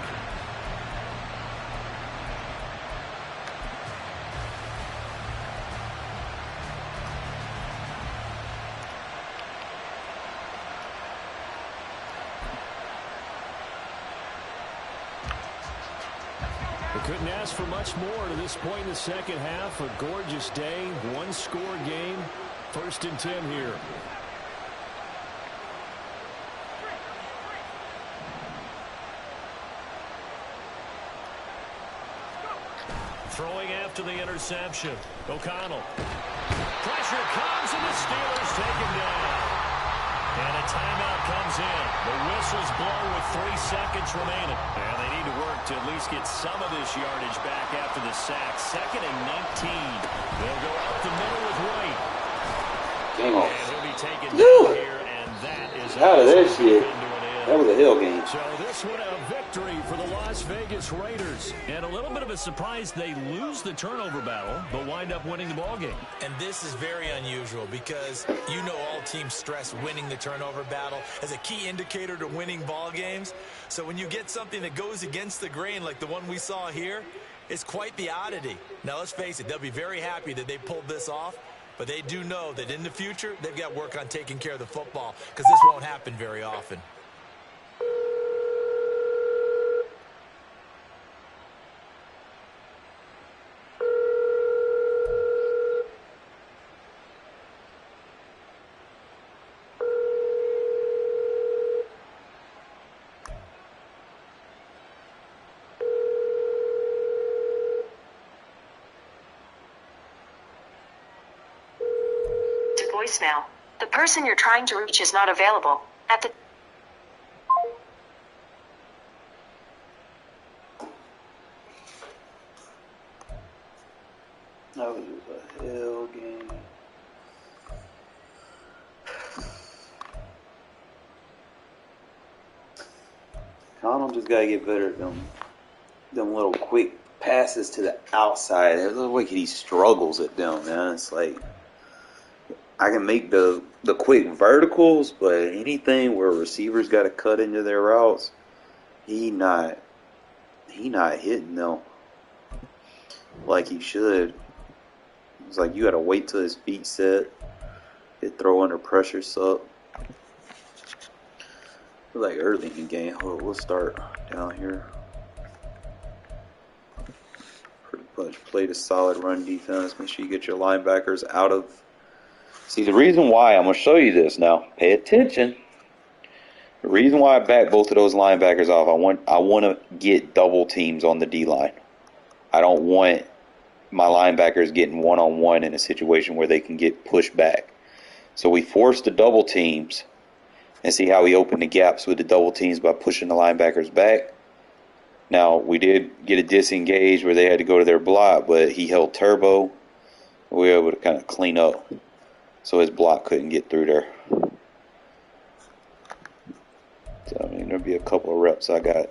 Couldn't ask for much more to this point in the second half. A gorgeous day, one-score game. 1st and 10 here. Throwing after the interception. O'Connell. Pressure comes and the Steelers take him down. And a timeout comes in. The whistles blow with 3 seconds remaining. And they need to work to at least get some of this yardage back after the sack. 2nd and 19. They'll go up the middle with White. Game over. And he'll be taken down here, and that is out of that shit. That was a hell game. So this one a victory for the Las Vegas Raiders. And a little bit of a surprise, they lose the turnover battle, but wind up winning the ball game. And this is very unusual because you know all teams stress winning the turnover battle as a key indicator to winning ball games. So when you get something that goes against the grain like the one we saw here, it's quite the oddity. Now let's face it, they'll be very happy that they pulled this off, but they do know that in the future they've got work on taking care of the football because this won't happen very often. Voicemail. The person you're trying to reach is not available. At the That was a hell game. Connell just gotta get better at them little quick passes to the outside. It looks like he struggles at them, man. It's like I can make the quick verticals, but anything where receivers got to cut into their routes, he not hitting them like he should. It's like you got to wait till his feet set. Hit throw under pressure suck. Like early in the game. Hold on, we'll start down here. Pretty much play the solid run defense. Make sure you get your linebackers out of. See, the reason why, I'm going to show you this now. Pay attention. The reason why I back both of those linebackers off, I want to get double teams on the D-line. I don't want my linebackers getting one-on-one in a situation where they can get pushed back. So we forced the double teams and see how we opened the gaps with the double teams by pushing the linebackers back. Now, we did get a disengage where they had to go to their block, but he held turbo. We were able to kind of clean up so his block couldn't get through there. So, I mean, there'll be a couple of reps I got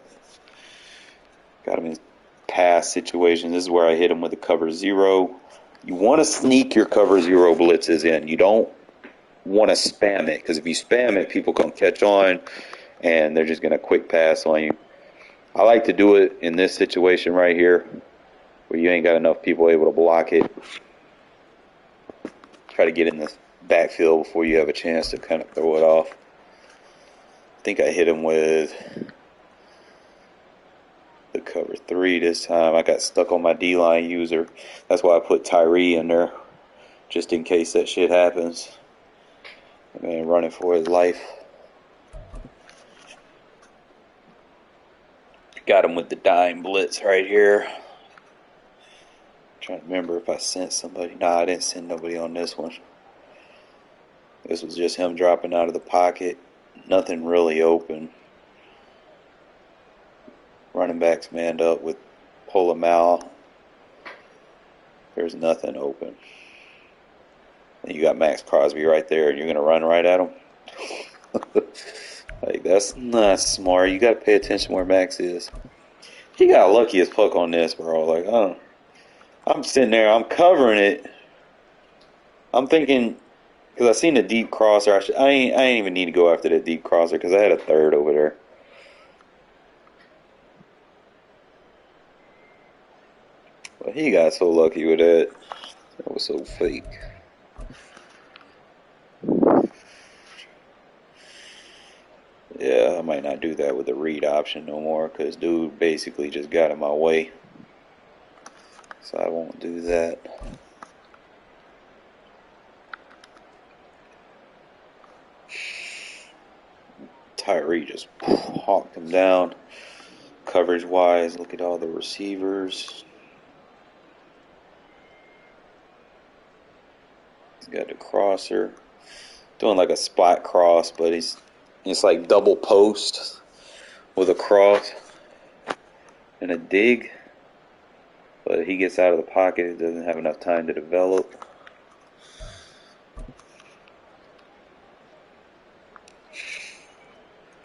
him in pass situations. This is where I hit him with the cover zero. You want to sneak your cover zero blitzes in. You don't want to spam it, because if you spam it, people can catch on and they're just going to quick pass on you. I like to do it in this situation right here where you ain't got enough people able to block it. Try to get in the backfield before you have a chance to kind of throw it off. I think I hit him with the cover 3 this time. I got stuck on my D-line user. That's why I put Tyree in there, just in case that shit happens. Man, running for his life. Got him with the dime blitz right here. Trying to remember if I sent somebody. Nah, I didn't send nobody on this one. This was just him dropping out of the pocket. Nothing really open. Running backs manned up with pull him out. There's nothing open. And you got Max Crosby right there, and you're going to run right at him? Like, that's not smart. You got to pay attention where Max is. He got lucky as fuck on this, bro. Like, I'm sitting there, I'm covering it. I'm thinking, because I seen the deep crosser. I ain't even need to go after that deep crosser because I had a third over there. But he got so lucky with that. That was so fake. Yeah, I might not do that with the read option no more because dude basically just got in my way. So I won't do that. Tyree just hawked him down. Coverage wise, look at all the receivers. He's got the crosser. Doing like a spot cross, but it's like double post with a cross and a dig. But he gets out of the pocket. It doesn't have enough time to develop.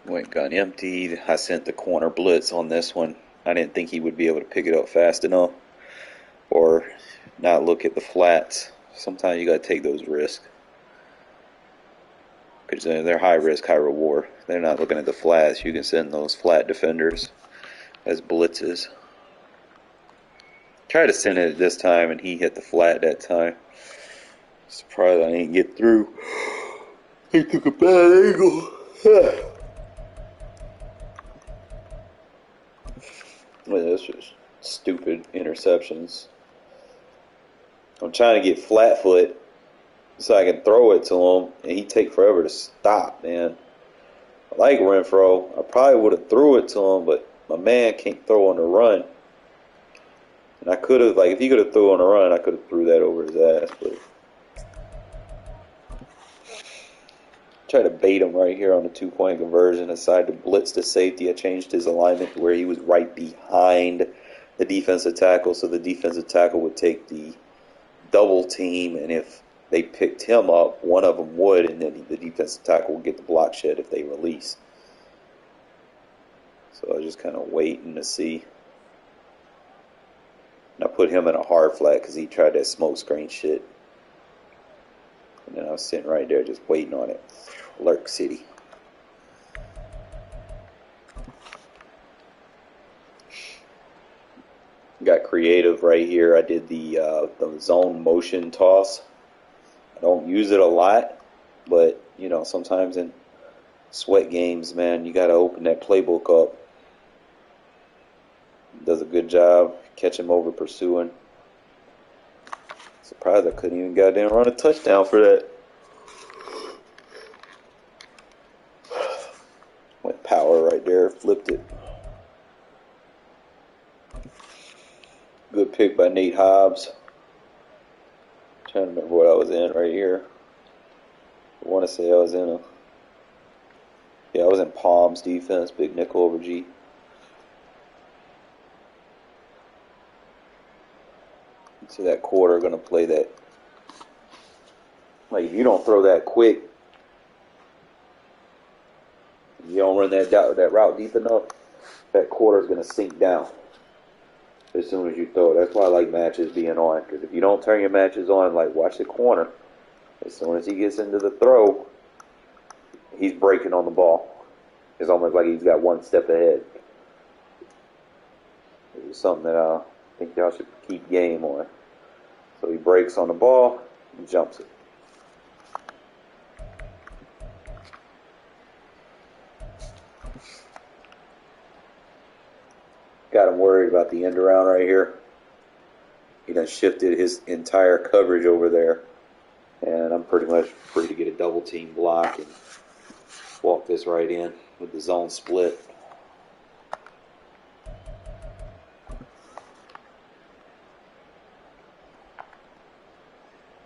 Went gun emptied. I sent the corner blitz on this one. I didn't think he would be able to pick it up fast enough or not look at the flats. Sometimes you got to take those risks. Because they're high risk, high reward. They're not looking at the flats. You can send those flat defenders as blitzes. Tried to send it this time, and he hit the flat that time. Surprised I didn't get through. He took a bad angle. Well, that's just stupid interceptions. I'm trying to get flat foot so I can throw it to him, and he take forever to stop, man. I like Renfro. I probably would have threw it to him, but my man can't throw on the run. And I could have, like, if he could have threw on the run, I could have threw that over his ass, but try to bait him right here on the 2-point conversion. I decided to blitz the safety. I changed his alignment to where he was right behind the defensive tackle, so the defensive tackle would take the double team, and if they picked him up, one of them would, and then the defensive tackle would get the block shed if they release. So I was just kind of waiting to see. And I put him in a hard flat because he tried that smoke screen shit. And then I was sitting right there just waiting on it. Lurk City. Got creative right here. I did the zone motion toss. I don't use it a lot, but you know, sometimes in sweat games, man, you got to open that playbook up. Does a good job. Catch him over pursuing. Surprised I couldn't even goddamn run a touchdown for that. Went power right there. Flipped it. Good pick by Nate Hobbs. Trying to remember what I was in right here. I want to say I was in I was in Palms defense, big nickel over G. So that quarter going to play that. Like if you don't throw that quick, you don't run that route deep enough, that quarter is going to sink down as soon as you throw it. That's why I like matches being on, because if you don't turn your matches on, like watch the corner, as soon as he gets into the throw, he's breaking on the ball. It's almost like he's got one step ahead. It's something that I think y'all should keep game on. So he breaks on the ball and jumps it. Got him worried about the end around right here. He done shifted his entire coverage over there. And I'm pretty much free to get a double team block and walk this right in with the zone split.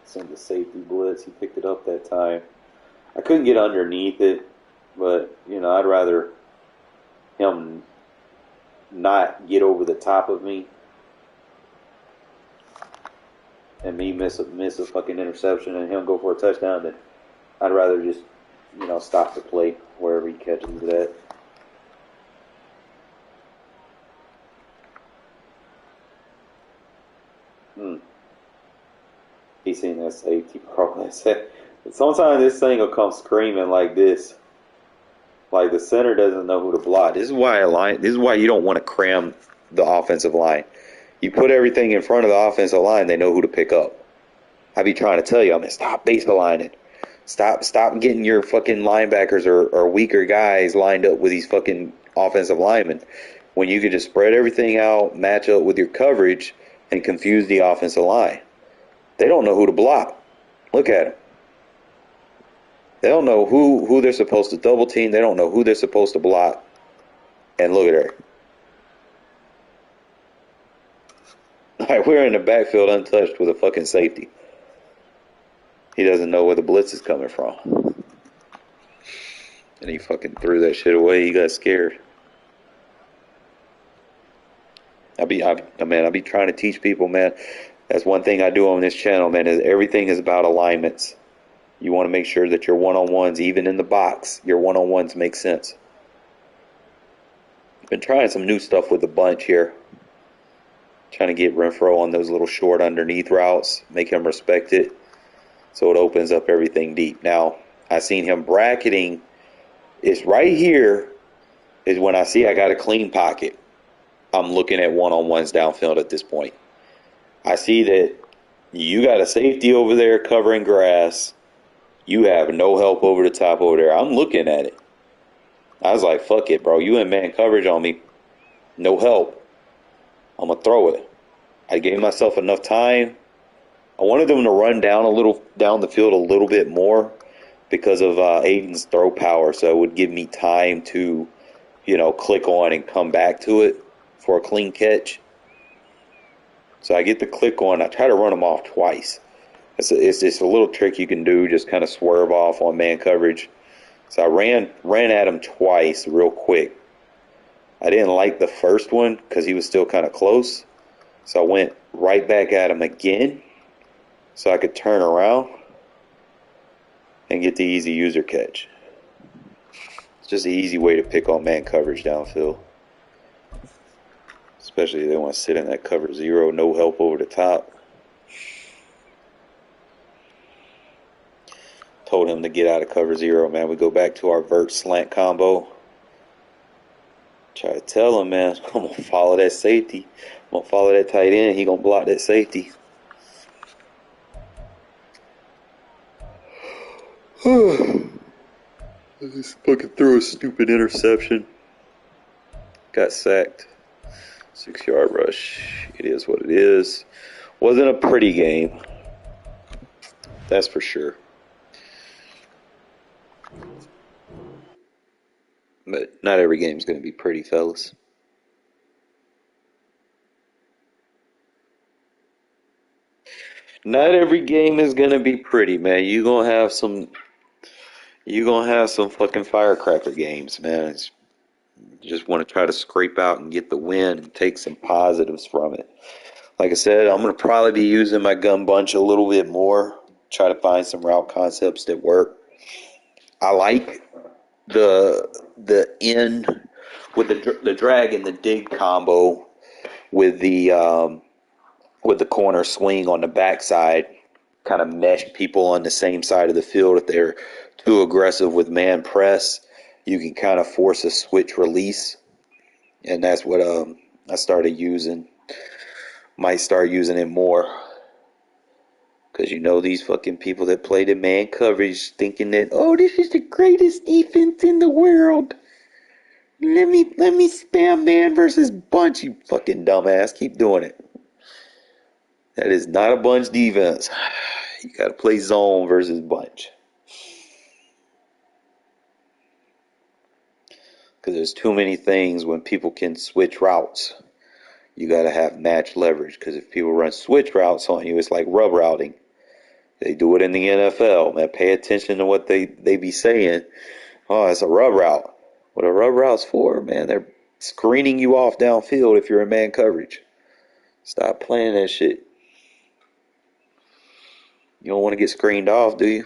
Send the safety blitz. He picked it up that time. I couldn't get underneath it, but, you know, I'd rather him not get over the top of me and me miss a fucking interception and him go for a touchdown. Then I'd rather just, you know, stop the play wherever he catches it at. He's seen that safety, bro. Sometimes this thing will come screaming like this. Like the center doesn't know who to block. This is why you don't want to cram the offensive line. You put everything in front of the offensive line, they know who to pick up. I be trying to tell you, stop base aligning. Stop getting your fucking linebackers or weaker guys lined up with these fucking offensive linemen. When you can just spread everything out, match up with your coverage, and confuse the offensive line. They don't know who to block. Look at them. They don't know who they're supposed to double team. They don't know who they're supposed to block. And look at her. Like, we're in the backfield untouched with a fucking safety. He doesn't know where the blitz is coming from. And he fucking threw that shit away. He got scared. I be trying to teach people, man. That's one thing I do on this channel, man, is everything is about alignments. You want to make sure that your one-on-ones, even in the box, your one-on-ones make sense. I've been trying some new stuff with the bunch here. Trying to get Renfro on those little short underneath routes, make him respect it, so it opens up everything deep. Now, I seen him bracketing. It's right here is when I see I got a clean pocket. I'm looking at one-on-ones downfield at this point. I see that you got a safety over there covering grass. You have no help over the top over there. I'm looking at it. I was like, fuck it, bro. You in man coverage on me. No help. I'm going to throw it. I gave myself enough time. I wanted them to run down the field a little bit more because of Aiden's throw power. So it would give me time to, you know, click on and come back to it for a clean catch. So I get the click on. I try to run them off twice. It's just a little trick you can do, just kind of swerve off on man coverage. So I ran at him twice real quick. I didn't like the first one because he was still kind of close. So I went right back at him again. so I could turn around and get the easy user catch. It's just an easy way to pick on man coverage downfield. Especially if they want to sit in that cover zero, no help over the top. Told him to get out of cover zero, man. We go back to our vert slant combo. Try to tell him, man, I'm going to follow that safety. I'm going to follow that tight end. He going to block that safety. Just fucking threw a stupid interception. Got sacked. 6-yard rush. It is what it is. Wasn't a pretty game. That's for sure. But not every game is going to be pretty, fellas. Not every game is going to be pretty, man. You're going to have some fucking firecracker games, man. You just want to try to scrape out and get the win and take some positives from it. Like I said, I'm going to probably be using my gun bunch a little bit more. Try to find some route concepts that work. I like the end with the drag and the dig combo with the corner swing on the backside. Kind of mesh people on the same side of the field. If they're too aggressive with man press, you can kind of force a switch release. And that's what I started using. Might start using it more. Because you know these fucking people that play the man coverage thinking that, oh, this is the greatest defense in the world. Let me spam man versus bunch, you fucking dumbass. Keep doing it. That is not a bunch defense. You got to play zone versus bunch. Because there's too many things when people can switch routes. You got to have match leverage. Because if people run switch routes on you, it's like rub routing. They do it in the NFL, man. Pay attention to what they be saying. Oh, it's a rub route. What a rub route's for, man. They're screening you off downfield if you're in man coverage. Stop playing that shit. You don't want to get screened off, do you?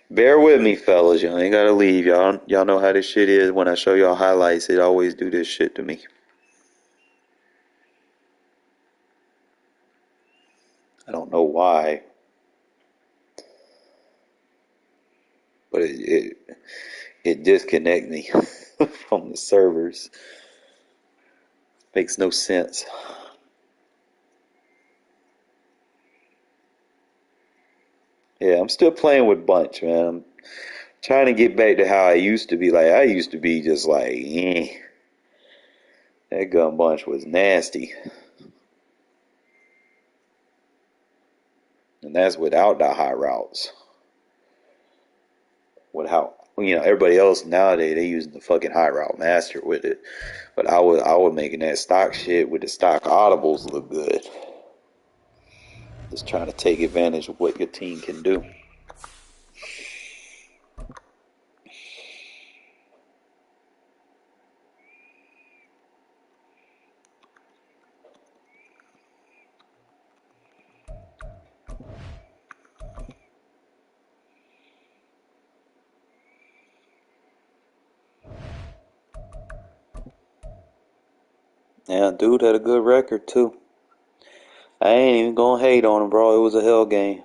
Bear with me, fellas. Y'all ain't gotta leave. Y'all know how this shit is. When I show y'all highlights, it always do this shit to me. I don't know why. But it disconnect me from the servers. Makes no sense. Yeah, I'm still playing with bunch, man. I'm trying to get back to how I used to be. Like, I used to be just like, That gun bunch was nasty. And that's without the high routes. Everybody else nowadays, they using the fucking high route master with it. But I was making that stock shit with the stock audibles look good. Just trying to take advantage of what your team can do. Yeah, dude had a good record too. I ain't even gonna hate on him, bro. It was a hell game.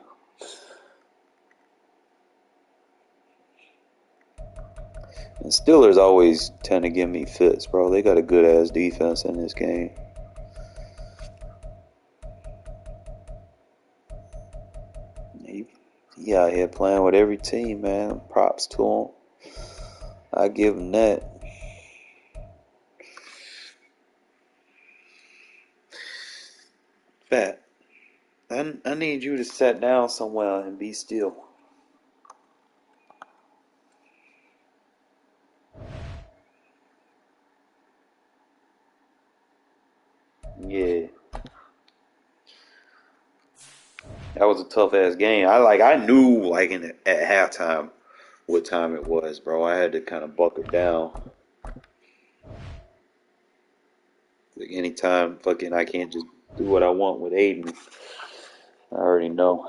And Steelers always tend to give me fits, bro. They got a good ass defense in this game. He out here playing with every team, man. Props to him. I give him that. Fat, I need you to sit down somewhere and be still. Yeah. That was a tough ass game. I knew at halftime what time it was, bro. I had to kind of buckle down. Like anytime fucking I can't just do what I want with Aiden. I already know.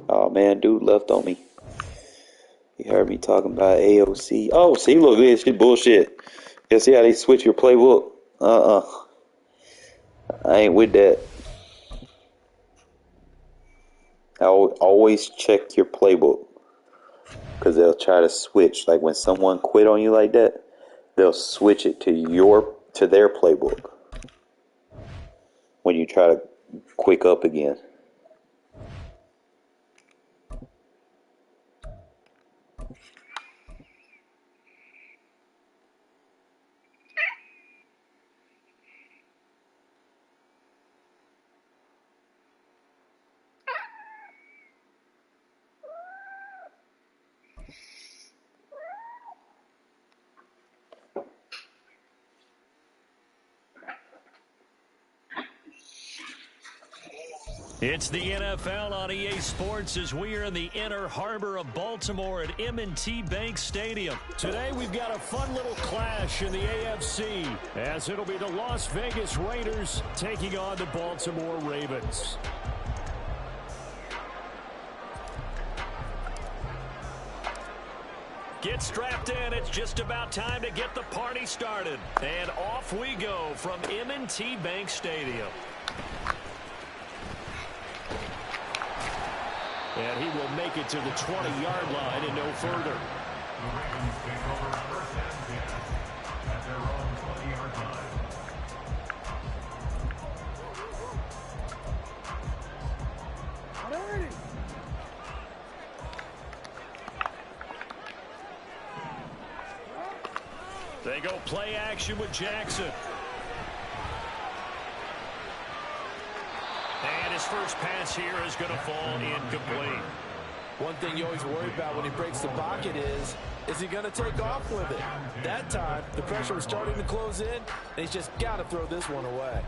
Oh man, dude left on me. He heard me talking about AOC. Oh, see, look, this shit bullshit. You see how they switch your playbook? I ain't with that. I always check your playbook. Because they'll try to switch. Like when someone quit on you like that, they'll switch it to their playbook. When you try to quick up again. It's the NFL on EA Sports as we are in the inner harbor of Baltimore at M&T Bank Stadium. Today we've got a fun little clash in the AFC as it'll be the Las Vegas Raiders taking on the Baltimore Ravens. Get strapped in. It's just about time to get the party started. And off we go from M&T Bank Stadium. And he will make it to the 20-yard line and no further. The Ravens take over first and 10 at their own 20-yard line. They go play action with Jackson. And his first pass here is going to fall incomplete. One thing you always worry about when he breaks the pocket is he going to take off with it? That time, the pressure was starting to close in, and he's just got to throw this one away.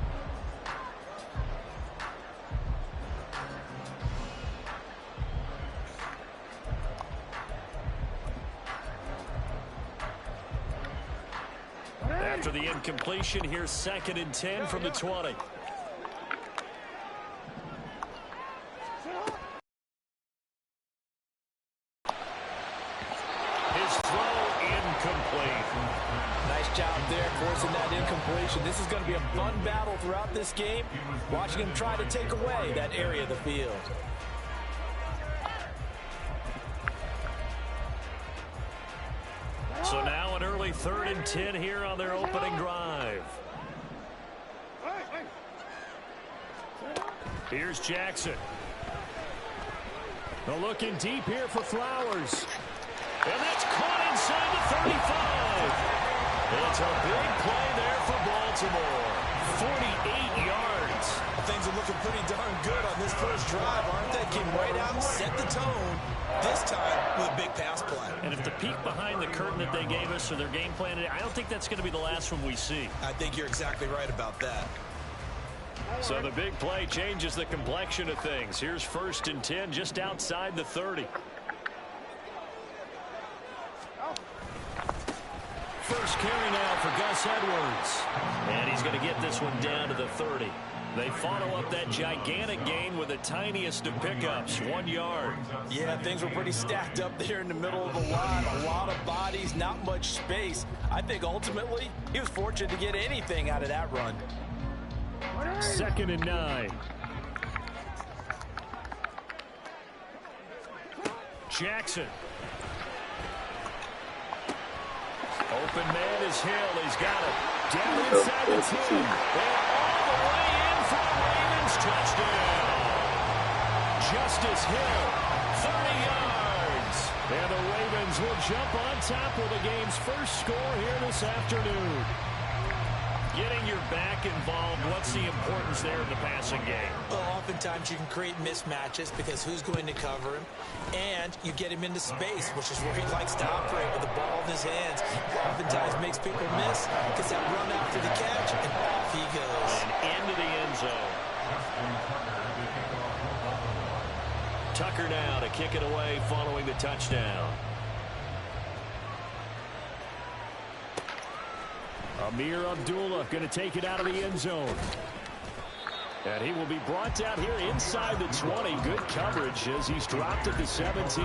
After the incompletion, here's 2nd and 10 from the 20. Forcing that incompletion. This is going to be a fun battle throughout this game. Watching him try to take away that area of the field. So now an early 3rd and 10 here on their opening drive. Here's Jackson. They're looking deep here for Flowers. And that's caught inside the 35. It's a big play there for Baltimore. 48 yards. Things are looking pretty darn good on this first drive, aren't they? Came right out and set the tone, this time with a big pass play. And if the peek behind the curtain that they gave us or their game plan, I don't think that's going to be the last one we see. I think you're exactly right about that. So the big play changes the complexion of things. Here's 1st and 10 just outside the 30. First carry now for Gus Edwards. And he's going to get this one down to the 30. They follow up that gigantic gain with the tiniest of pickups, 1 yard. Yeah, things were pretty stacked up there in the middle of the line. A lot of bodies, not much space. I think ultimately he was fortunate to get anything out of that run. 2nd and 9. Jackson. Open man is Hill. He's got it. Down inside the 10. And all the way in for a Ravens touchdown. Justice Hill, 30 yards. And the Ravens will jump on top with the game's first score here this afternoon. Getting your back involved, what's the importance there in the passing game? Well, oftentimes you can create mismatches because who's going to cover him, and you get him into space, which is where he likes to operate with the ball in his hands. Oftentimes makes people miss, gets that run after the catch, and off he goes. And into the end zone. Tucker now to kick it away following the touchdown. Amir Abdullah going to take it out of the end zone. And he will be brought down here inside the 20. Good coverage as he's dropped at the 17.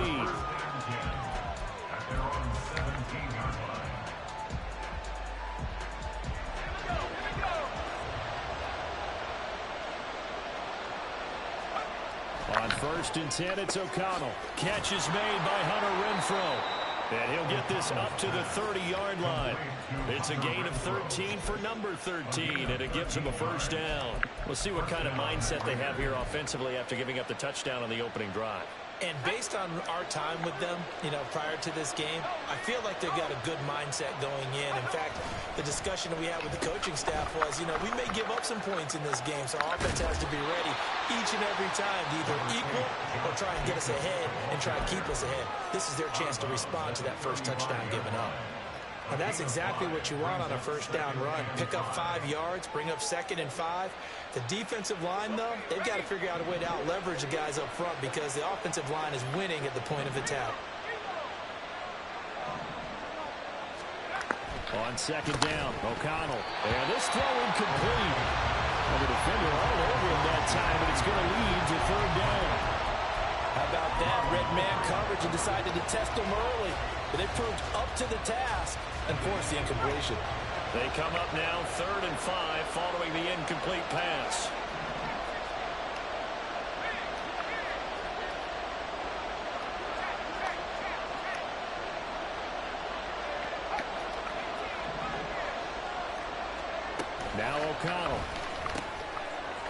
On 1st and 10, it's O'Connell. Catch is made by Hunter Renfrow. And he'll get this up to the 30-yard line. It's a gain of 13 for number 13, and it gives him a first down. We'll see what kind of mindset they have here offensively after giving up the touchdown on the opening drive. And based on our time with them, prior to this game, I feel like they've got a good mindset going in. In fact, the discussion that we had with the coaching staff was, we may give up some points in this game, so our offense has to be ready each and every time to either equal or try and get us ahead and try and keep us ahead. This is their chance to respond to that first touchdown given up. And that's exactly what you want on a first down run. Pick up 5 yards, bring up 2nd and 5. The defensive line, though, they've got to figure out a way to out-leverage the guys up front because the offensive line is winning at the point of attack. On 2nd down, O'Connell. And this throw incomplete. And the defender all over him that time, but it's going to lead to 3rd down. How about that? Red man coverage and decided to test him early. But they proved up to the task and forced the incompletion. They come up now 3rd and 5 following the incomplete pass. Now O'Connell.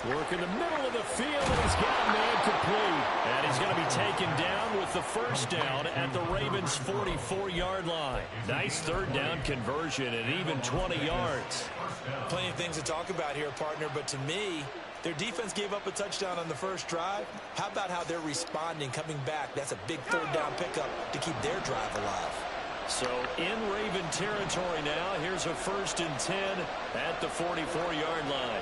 Work in the middle of the field, and he's got a man complete. And he's going to be taken down with the first down at the Ravens' 44-yard line. Nice 3rd down conversion and even 20 yards. Plenty of things to talk about here, partner, but to me, their defense gave up a touchdown on the first drive. How about how they're responding, coming back? That's a big 3rd down pickup to keep their drive alive. So in Raven territory now, here's a 1st and 10 at the 44-yard line.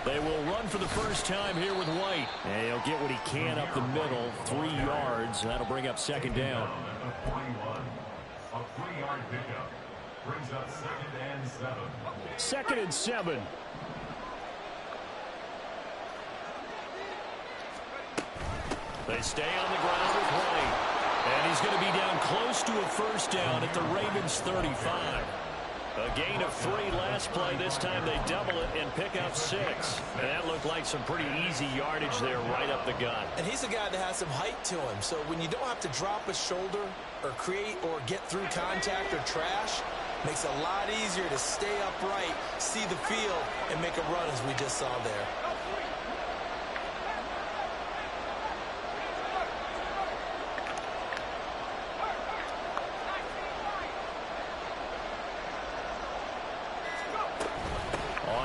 They will run for the first time here with White. And he'll get what he can up the middle, 3 yards. That'll bring up 2nd down. A 3-yard pickup brings up 2nd and 7. 2nd and 7. They stay on the ground with White. And he's going to be down close to a first down at the Ravens' 35. A gain of 3 last play. This time they double it and pick up 6. And that looked like some pretty easy yardage there right up the gut. And he's a guy that has some height to him. So when you don't have to drop a shoulder or create or get through contact or trash, makes it a lot easier to stay upright, see the field, and make a run as we just saw there.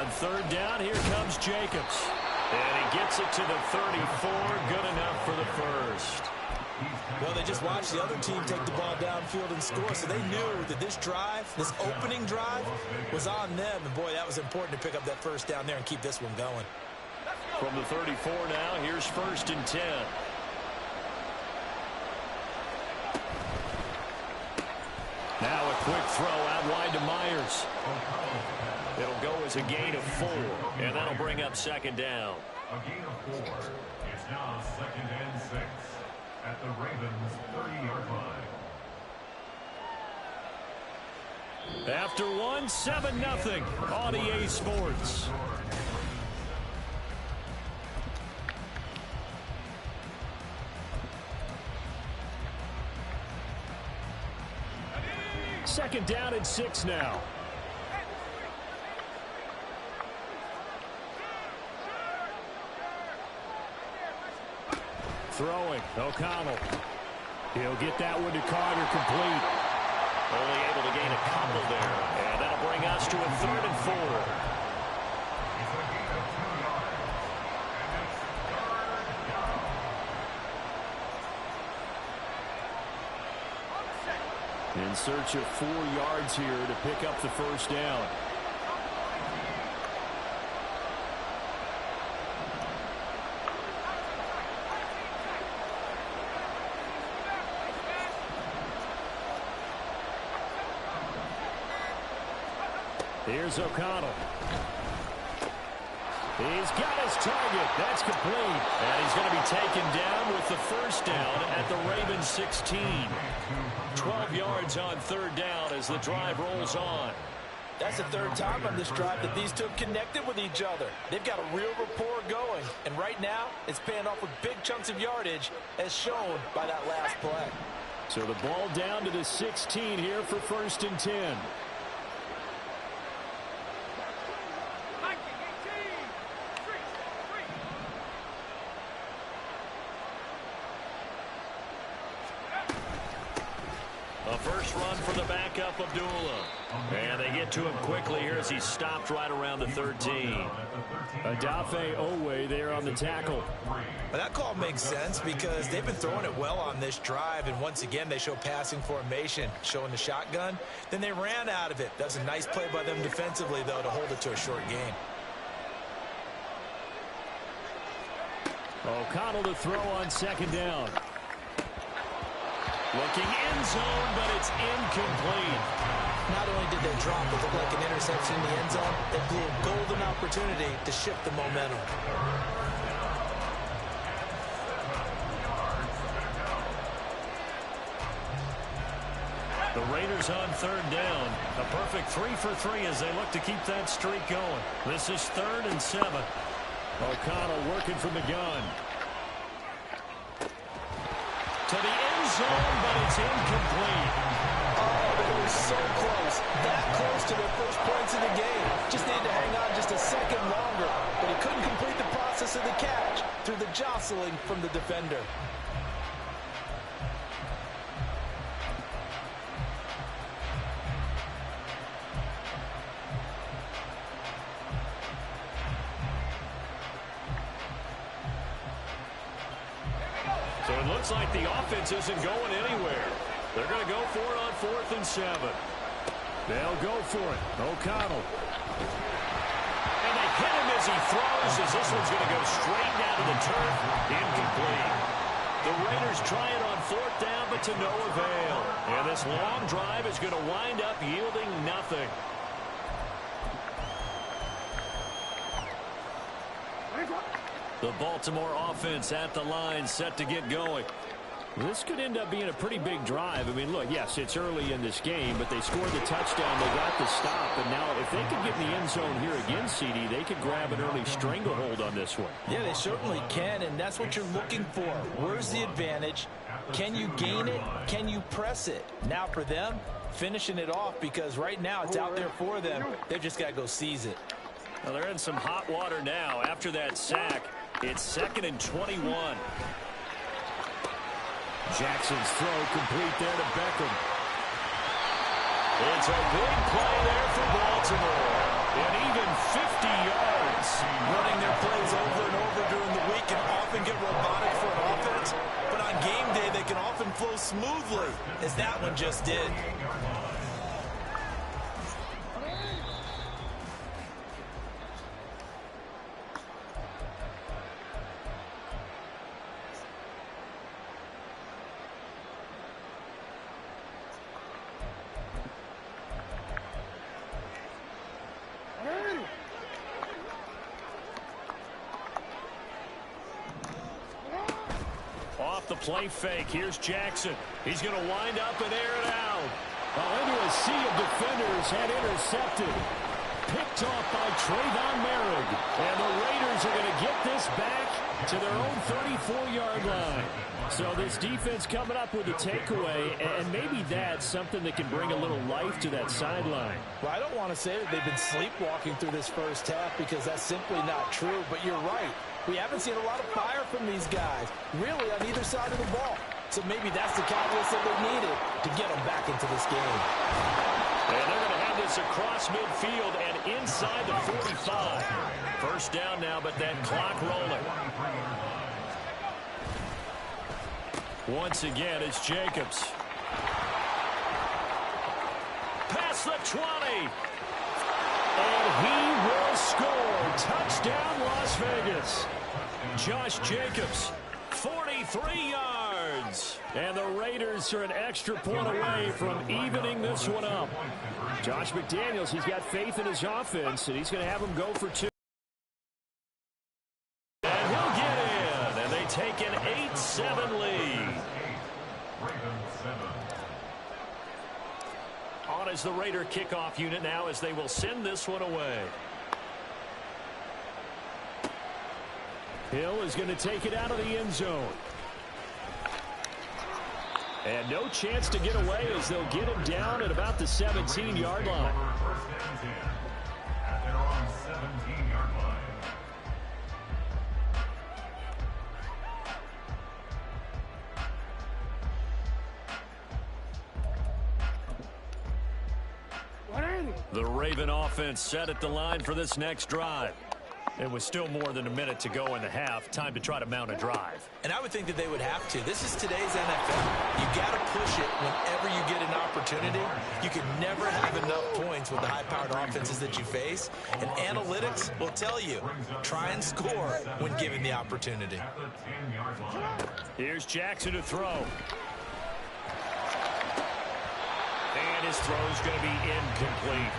On 3rd down, here comes Jacobs. And he gets it to the 34. Good enough for the first. Well, they just watched the other team take the ball downfield and score, so they knew that this drive, this opening drive, was on them. And, boy, that was important to pick up that first down there and keep this one going. From the 34 now, here's 1st and 10. Now a quick throw out wide to Myers. It'll go as a gain of 4, and that'll bring up 2nd down. A gain of 4. It's now 2nd and 6 at the Ravens' 30-yard line. After one, 7-0 on EA Sports. Second down and 6 now. Throwing, O'Connell. He'll get that one to Carter complete. Only able to gain a couple there. And that'll bring us to a 3rd and 4. It's a gain of 2 yards. And it's 3rd down. In search of 4 yards here to pick up the first down. Here's O'Connell. He's got his target. That's complete. And he's going to be taken down with the first down at the Ravens 16. 12 yards on third down as the drive rolls on. That's the third time on this drive that these two have connected with each other. They've got a real rapport going. And right now, it's paying off with big chunks of yardage as shown by that last play. So the ball down to the 16 here for 1st and 10. A first run for the backup, Abdullah. And they get to him quickly here as he stopped right around the 13. Adafe Owe there on the tackle. Well, that call makes sense because they've been throwing it well on this drive, and once again they show passing formation, showing the shotgun. Then they ran out of it. That's a nice play by them defensively, though, to hold it to a short gain. O'Connell to throw on 2nd down. Looking end zone, but it's incomplete. Not only did they drop it look like an interception in the end zone, they blew a golden opportunity to shift the momentum. The Raiders on 3rd down. A perfect 3 for 3 as they look to keep that streak going. This is 3rd and 7. O'Connell working from the gun. To the end zone, but it's incomplete. Oh, they were so close. That close to their first points of the game. Just needed to hang on just a second longer. But he couldn't complete the process of the catch through the jostling from the defender. So it looks like the offense isn't going anywhere. They're going to go for it on 4th and 7. They'll go for it. O'Connell. And they hit him as he throws, as this one's going to go straight down to the turf. Incomplete. The Raiders try it on 4th down, but to no avail. And this long drive is going to wind up yielding nothing. The Baltimore offense at the line, set to get going. This could end up being a pretty big drive. I mean, look, yes, it's early in this game, but they scored the touchdown. They got the stop. And now if they could get in the end zone here again, CD, they could grab an early stranglehold on this one. Yeah, they certainly can, and that's what you're looking for. Where's the advantage? Can you gain it? Can you press it? Now for them, finishing it off, because right now it's out there for them. They've just got to go seize it. Well, they're in some hot water now after that sack. It's 2nd and 21. Jackson's throw complete there to Beckham. It's a big play there for Baltimore. And even 50 yards. Running their plays over and over during the week can often get robotic for an offense, but on game day they can often flow smoothly, as that one just did. Off the play fake, here's Jackson. He's going to wind up and air it out. Into a sea of defenders and intercepted. Picked off by Trayvon Merrick. And the Raiders are going to get this back to their own 34-yard line. So this defense coming up with a takeaway, and maybe that's something that can bring a little life to that sideline. Well, I don't want to say that they've been sleepwalking through this first half, because that's simply not true, but you're right. We haven't seen a lot of fire from these guys, really, on either side of the ball. So maybe that's the catalyst that they needed to get them back into this game. And they're going to have this across midfield and inside the 45. First down now, but that clock rolling. Once again, it's Jacobs. Past the 20. And he will score. Touchdown, Las Vegas. Josh Jacobs, 40 23 yards. And the Raiders are an extra point away from evening this one up. Josh McDaniels, he's got faith in his offense, and he's going to have them go for 2. And he'll get in, and they take an 8-7 lead. On as the Raider kickoff unit now as they will send this one away. Hill is going to take it out of the end zone. And no chance to get away as they'll get him down at about the 17-yard line. At their own 17-yard line. The Raven offense set at the line for this next drive. It was still more than a minute to go in the half. Time to try to mount a drive. And I would think that they would have to. This is today's NFL. You got to push it whenever you get an opportunity. You can never have enough points with the high-powered offenses that you face. And analytics will tell you, try and score when given the opportunity. Here's Jackson to throw. And his throw's going to be incomplete.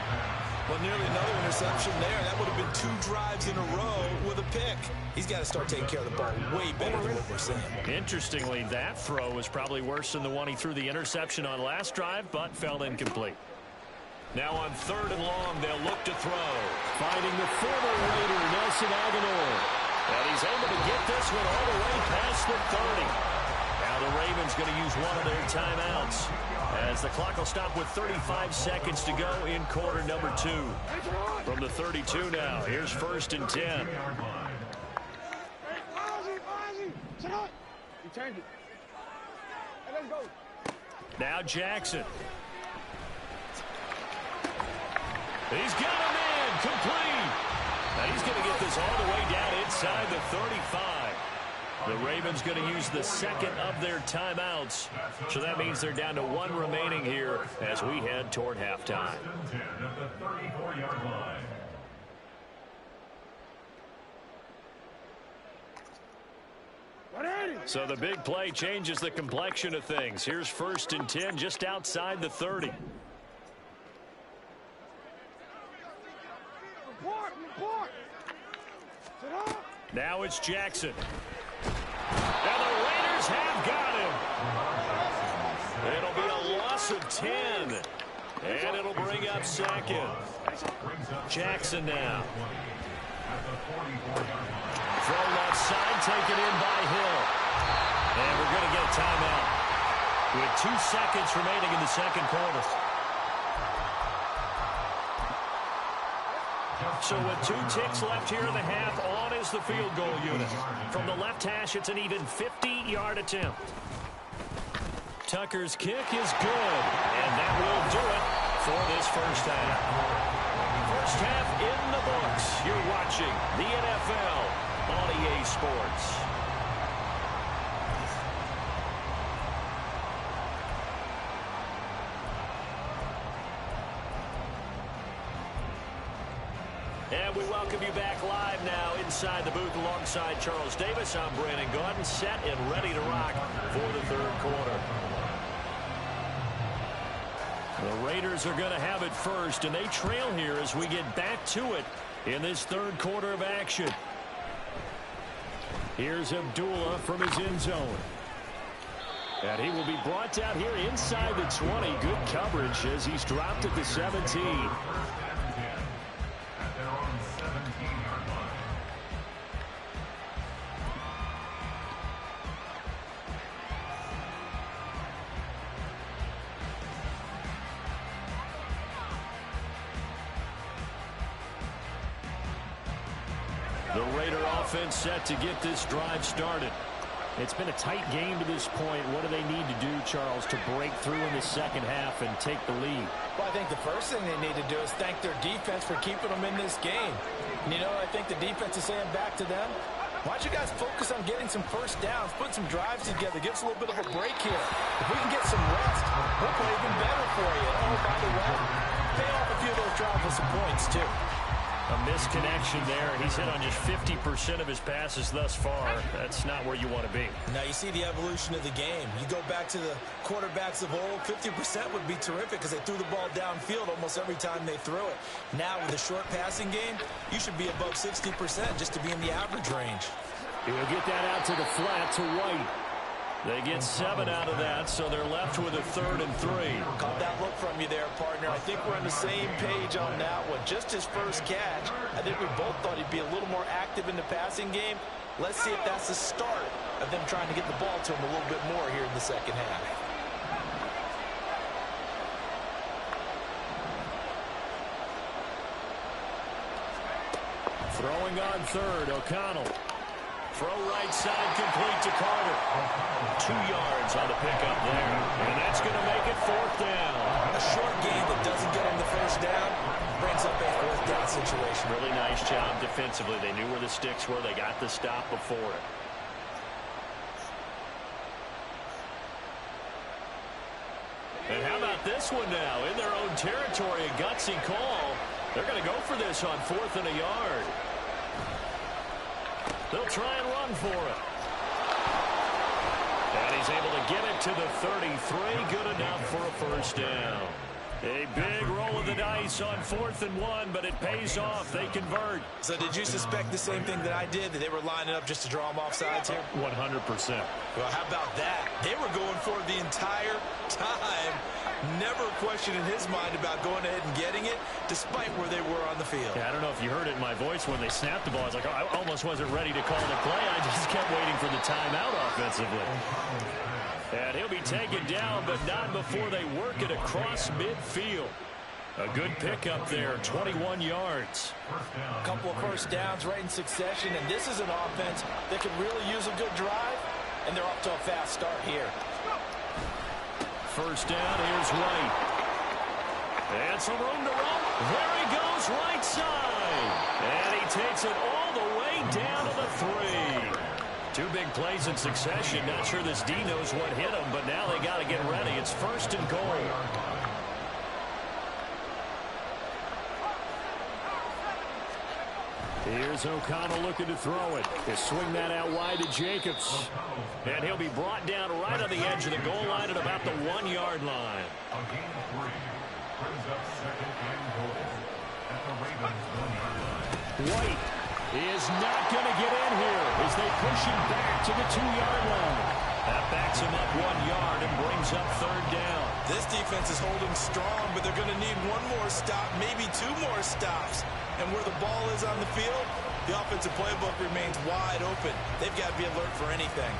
Well, nearly another interception there. That would have been 2 drives in a row with a pick. He's got to start taking care of the ball way better than what we're seeing. Interestingly, that throw was probably worse than the one he threw the interception on last drive, but fell incomplete. Now on 3rd and long, they'll look to throw. Finding the former Raider, Nelson Aguilar. And he's able to get this one all the way past the 30. Now the Ravens going to use one of their timeouts, as the clock will stop with 35 seconds to go in quarter number 2. From the 32 now, here's 1st and 10. Now Jackson. He's got him in, complete. Now he's going to get this all the way down inside the 35. The Ravens going to use the second of their timeouts. So that means they're down to 1 remaining here as we head toward halftime. So the big play changes the complexion of things. Here's 1st and 10 just outside the 30. Now it's Jackson. And the Raiders have got him. It'll be a loss of 10. And it'll bring up 2nd. Jackson now. Throw left side, taken in by Hill. And we're going to get a timeout with 2 seconds remaining in the 2nd quarter. So with 2 ticks left here in the half, on is the field goal unit. From the left hash, it's an even 50-yard attempt. Tucker's kick is good, and that will do it for this first half. First half in the books. You're watching the NFL on EA Sports. And we welcome you back live now inside the booth alongside Charles Davis. I'm Brandon Gaudin, set and ready to rock for the 3rd quarter. The Raiders are going to have it first, and they trail here as we get back to it in this 3rd quarter of action. Here's Abdullah from his end zone. And he will be brought down here inside the 20. Good coverage as he's dropped at the 17. The Raider offense set to get this drive started. It's been a tight game to this point. What do they need to do, Charles, to break through in the 2nd half and take the lead? Well, I think the first thing they need to do is thank their defense for keeping them in this game. And, you know, I think the defense is saying back to them, why don't you guys focus on getting some first downs, put some drives together, give us a little bit of a break here. If we can get some rest, we'll play even better for you. And, oh, by the way, pay off a few of those drives with some points, too. A misconnection there. He's hit on just 50% of his passes thus far. That's not where you want to be. Now you see the evolution of the game. You go back to the quarterbacks of old, 50% would be terrific because they threw the ball downfield almost every time they threw it. Now with a short passing game, you should be above 60% just to be in the average range. He'll get that out to the flat to White. They get 7 out of that, so they're left with a 3rd and 3. Caught that look from you there, partner. I think we're on the same page on that one. Just his first catch. I think we both thought he'd be a little more active in the passing game. Let's see if that's the start of them trying to get the ball to him a little bit more here in the second half. Throwing on 3rd, O'Connell. Throw right side complete to Carter. 2 yards on the pickup there. And that's going to make it 4th down. A short game that doesn't get him the first down brings up a 4th down situation. Really nice job defensively. They knew where the sticks were. They got the stop before it. And how about this one now? In their own territory, a gutsy call. They're going to go for this on 4th and a yard. They'll try and run for it. And he's able to get it to the 33. Good enough for a first down. A big roll of the dice on 4th and 1, but it pays off. They convert. So did you suspect the same thing that I did, that they were lining up just to draw them off sides here? 100%. Well, how about that? They were going for it the entire time. Never a question in his mind about going ahead and getting it, despite where they were on the field. Yeah, I don't know if you heard it in my voice when they snapped the ball. I was like, oh, I almost wasn't ready to call the play. I just kept waiting for the timeout offensively. And he'll be taken down, but not before they work it across midfield. A good pickup there, 21 yards. A couple of first downs right in succession, and this is an offense that could really use a good drive, and they're off to a fast start here. First down, here's White. And some room to run. There he goes, right side. And he takes it all the way down to the 3. 2 big plays in succession. Not sure this D knows what hit him, but now they got to get ready. It's 1st and goal. Here's O'Connell looking to throw it. He'll swing that out wide to Jacobs. And he'll be brought down right on the edge of the goal line at about the 1-yard line. A gain of 3. Brings up 2nd and goal at the Ravens 1-yard line. White is not going to get in here as they push him back to the 2-yard line. That backs him up 1 yard and brings up 3rd down. This defense is holding strong, but they're going to need 1 more stop, maybe 2 more stops. And where the ball is on the field, the offensive playbook remains wide open. They've got to be alert for anything.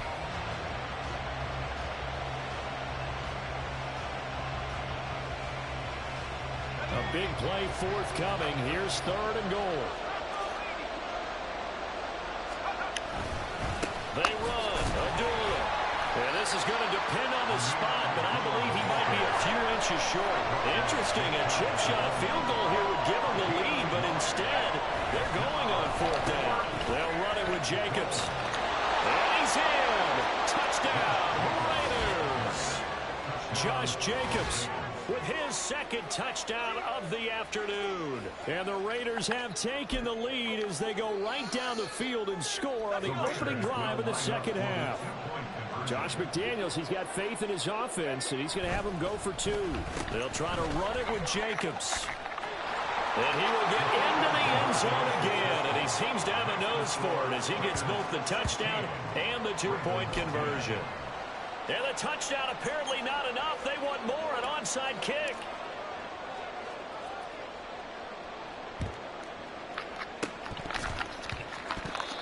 A big play forthcoming. Here's 3rd and goal. They run. Abdullah. And this is going to depend on the spot, but I believe he might be a few inches short. Interesting, a chip shot field goal here would give them the lead, but instead, they're going on 4th down. They'll run it with Jacobs. And he's in. Touchdown, Raiders. Josh Jacobs with his 2nd touchdown of the afternoon. And the Raiders have taken the lead as they go right down the field and score on the opening drive of the second half. Josh McDaniels, he's got faith in his offense, and he's going to have them go for 2. They'll try to run it with Jacobs. And he will get into the end zone again, and he seems to have a nose for it as he gets both the touchdown and the 2-point conversion. And the touchdown apparently not enough. They want more, an onside kick.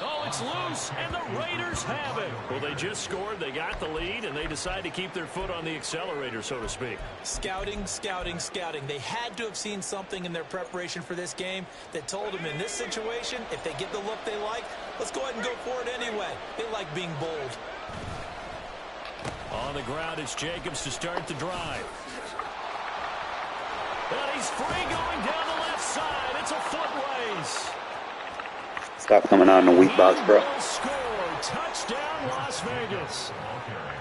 Oh, it's loose, and the Raiders have it. Well, they just scored, they got the lead, and they decide to keep their foot on the accelerator, so to speak. Scouting, scouting, scouting. They had to have seen something in their preparation for this game that told them in this situation, if they get the look they like, let's go ahead and go for it anyway. They like being bold. On the ground, it's Jacobs to start the drive. And he's free going down the left side. It's a foot race. Stop coming out in the weak box, bro. Score. Touchdown, Las Vegas.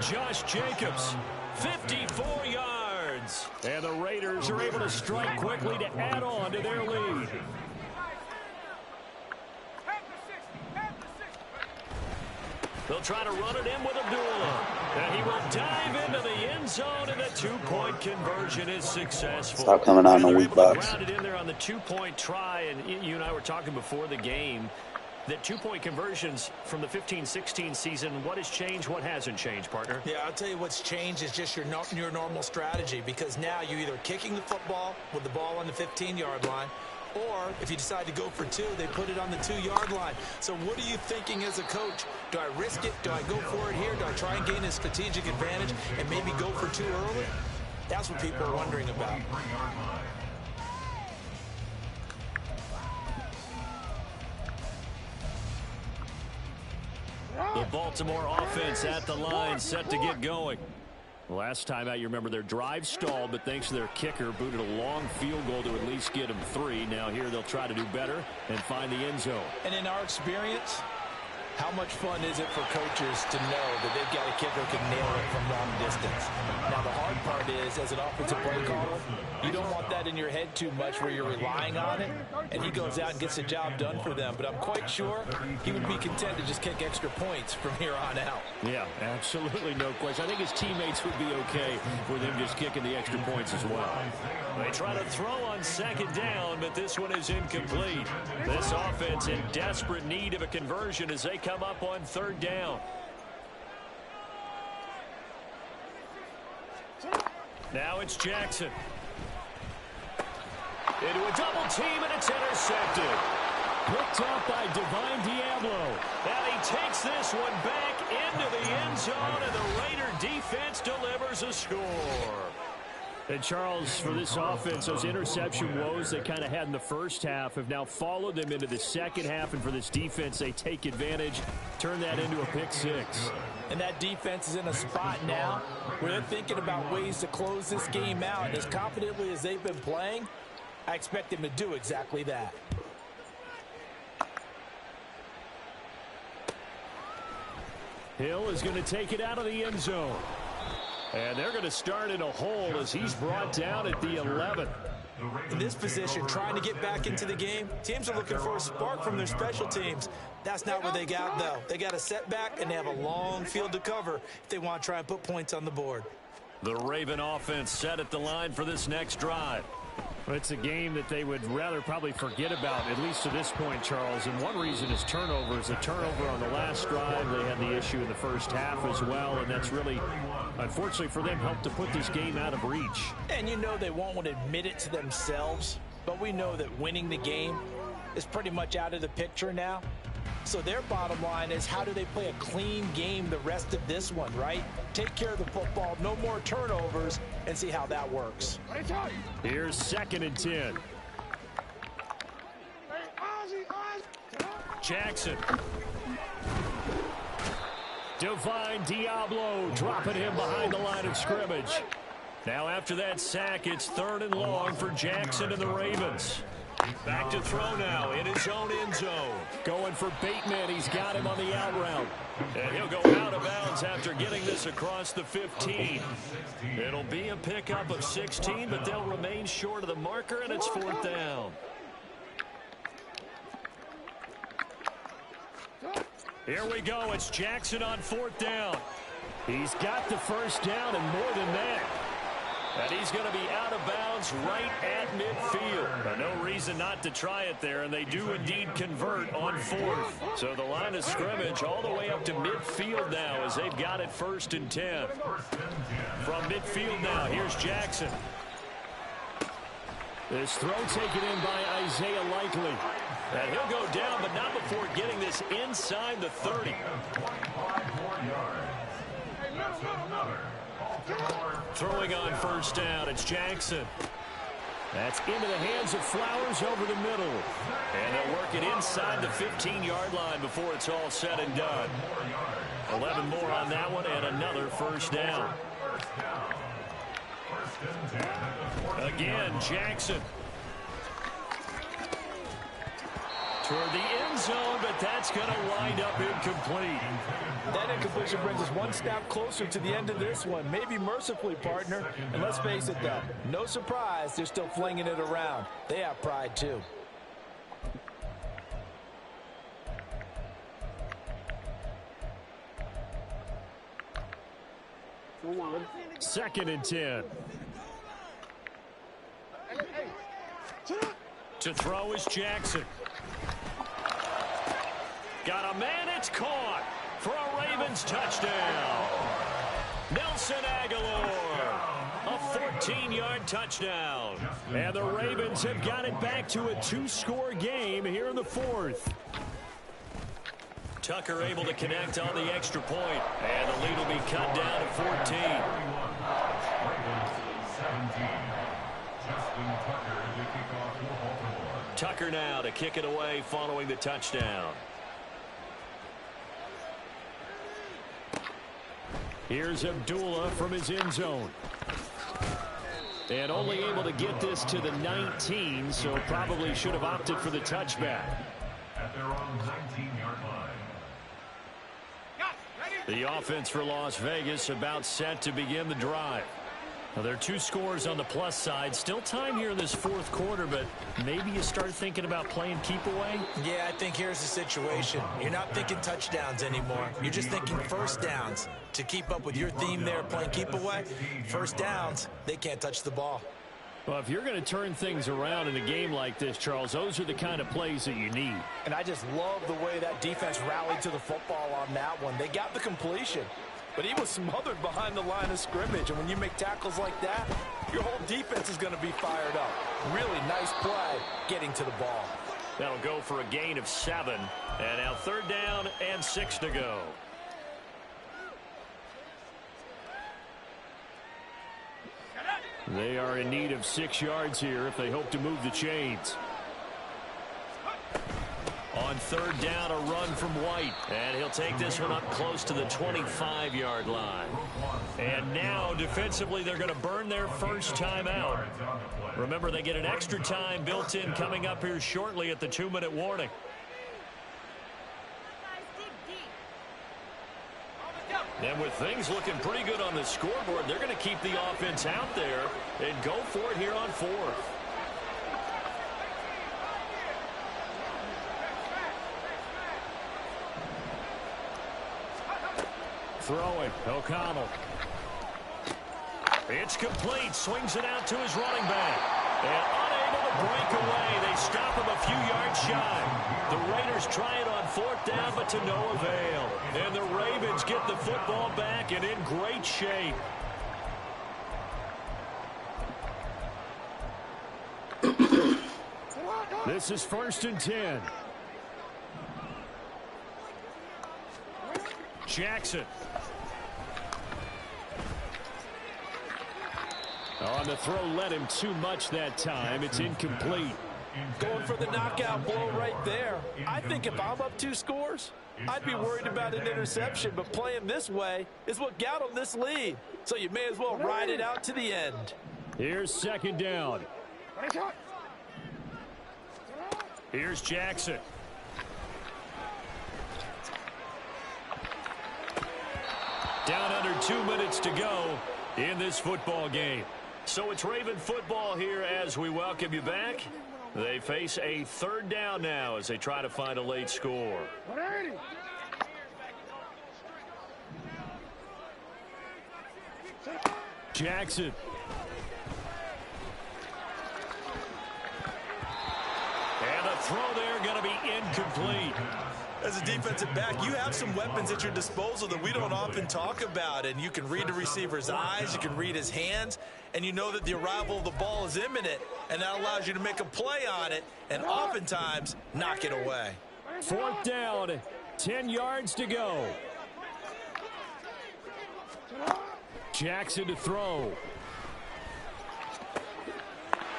Josh Jacobs, 54 yards. And the Raiders are able to strike quickly to add on to their lead. They'll try to run it in with Abdullah. And he will dive into the end zone, and the two-point conversion is successful. Stop coming out in the They're weak able box. to ground it in there on the two-point try, and you and I were talking before the game that two-point conversions from the 15-16 season, what has changed, what hasn't changed, partner? Yeah, I'll tell you what's changed is just your normal strategy, because now you're either kicking the football with the ball on the 15-yard line, or if you decide to go for two, they put it on the 2-yard line. So what are you thinking as a coach? Do I risk it? Do I go for it here? Do I try and gain a strategic advantage and maybe go for two early? That's what people are wondering about. The Baltimore offense at the line, set to get going. Last time out, you remember their drive stalled, but thanks to their kicker, booted a long field goal to at least get them 3. Now here they'll try to do better and find the end zone. And in our experience, how much fun is it for coaches to know that they've got a kicker who can nail it from long distance? Now, the hard part is, as an offensive play caller, you don't want that in your head too much where you're relying on it, and he goes out and gets the job done for them. But I'm quite sure he would be content to just kick extra points from here on out. Yeah, absolutely no question. I think his teammates would be okay with him just kicking the extra points as well. They try to throw on second down, but this one is incomplete. This offense in desperate need of a conversion as they come up on third down. Now it's Jackson. Into a double team, and it's intercepted. Picked up by Divine Diablo. And he takes this one back into the end zone, and the Raider defense delivers a score. And Charles, for this offense, those interception woes they kind of had in the first half have now followed them into the second half. And for this defense, they take advantage, turn that into a pick six. And that defense is in a spot now where they're thinking about ways to close this game out. And as confidently as they've been playing, I expect them to do exactly that. Hill is going to take it out of the end zone. And they're going to start in a hole as he's brought down at the 11. In this position, trying to get back into the game, teams are looking for a spark from their special teams. That's not what they got, though. They got a setback, and they have a long field to cover if they want to try and put points on the board. The Raven offense set at the line for this next drive. Well, it's a game that they would rather probably forget about, at least to this point, Charles. And one reason is turnovers. A turnover on the last drive. They had the issue in the first half as well, and that's really, unfortunately for them, helped to put this game out of reach. And you know they won't admit it to themselves, but we know that winning the game is pretty much out of the picture now. So their bottom line is, how do they play a clean game the rest of this one, right? Take care of the football, no more turnovers, and see how that works. Here's 2nd and 10. Jackson. Divine Diablo dropping him behind the line of scrimmage. Now after that sack, it's 3rd and long for Jackson and the Ravens. Back to throw now in his own end zone. Going for Bateman. He's got him on the out route. And he'll go out of bounds after getting this across the 15. It'll be a pickup of 16, but they'll remain short of the marker, and it's 4th down. Here we go. It's Jackson on 4th down. He's got the first down and more than that. And he's going to be out of bounds right at midfield. No reason not to try it there, and they do indeed convert on 4th. So the line of scrimmage all the way up to midfield now as they've got it 1st and 10. From midfield now, here's Jackson. This throw taken in by Isaiah Likely. And he'll go down, but not before getting this inside the 30. Throwing on 1st down, it's Jackson. That's into the hands of Flowers over the middle. And they'll work it inside the 15-yard line before it's all said and done. 11 more on that one, and another 1st down. Again, Jackson. Toward the end zone, but that's going to wind up incomplete. That incompletion brings us one step closer to the end of this one. Maybe mercifully, partner. And let's face it, though, no surprise, they're still flinging it around. They have pride, too. 2nd and 10. To throw is Jackson. Got a man, it's caught for a Ravens touchdown. Nelson Aguilar, a 14-yard touchdown. And the Ravens have got it back to a 2-score game here in the 4th. Tucker able to connect on the extra point, and the lead will be cut down to 14. Tucker now to kick it away following the touchdown. Here's Abdullah from his end zone. And only able to get this to the 19, so probably should have opted for the touchback. At their own 19-yard line. The offense for Las Vegas about set to begin the drive. Well, there are 2 scores on the plus side. Still time here in this 4th quarter, but maybe you start thinking about playing keep away? Yeah, I think here's the situation. You're not thinking touchdowns anymore. You're just thinking first downs. To keep up with your theme there, playing keep away, first downs, they can't touch the ball. Well, if you're going to turn things around in a game like this, Charles, those are the kind of plays that you need. And I just love the way that defense rallied to the football on that one. They got the completion, but he was smothered behind the line of scrimmage. And when you make tackles like that, your whole defense is going to be fired up. Really nice play getting to the ball. That'll go for a gain of 7. And now 3rd down and 6 to go. They are in need of 6 yards here if they hope to move the chains. On 3rd down, a run from White. And he'll take this one up close to the 25-yard line. And now, defensively, they're going to burn their first time out. Remember, they get an extra time built in coming up here shortly at the 2-minute warning. And with things looking pretty good on the scoreboard, they're going to keep the offense out there and go for it here on 4th. Throwing, O'Connell. It's complete, swings it out to his running back. And unable to break away, they stop him a few yards shy. The Raiders try it on 4th down, but to no avail. And the Ravens get the football back and in great shape. This is 1st and 10. Jackson. On the throw, led him too much that time. It's incomplete. Going for the knockout blow right there. I think if I'm up 2 scores, I'd be worried about an interception, but playing this way is what got him this lead. So you may as well ride it out to the end. Here's 2nd down. Here's Jackson. Down under 2 minutes to go in this football game. So it's Raven football here as we welcome you back. They face a 3rd down now as they try to find a late score. Jackson. And the throw there going to be incomplete. As a defensive back, you have some weapons at your disposal that we don't often talk about. And you can read the receiver's eyes, you can read his hands, and you know that the arrival of the ball is imminent. And that allows you to make a play on it and oftentimes knock it away. 4th down, 10 yards to go. Jackson to throw.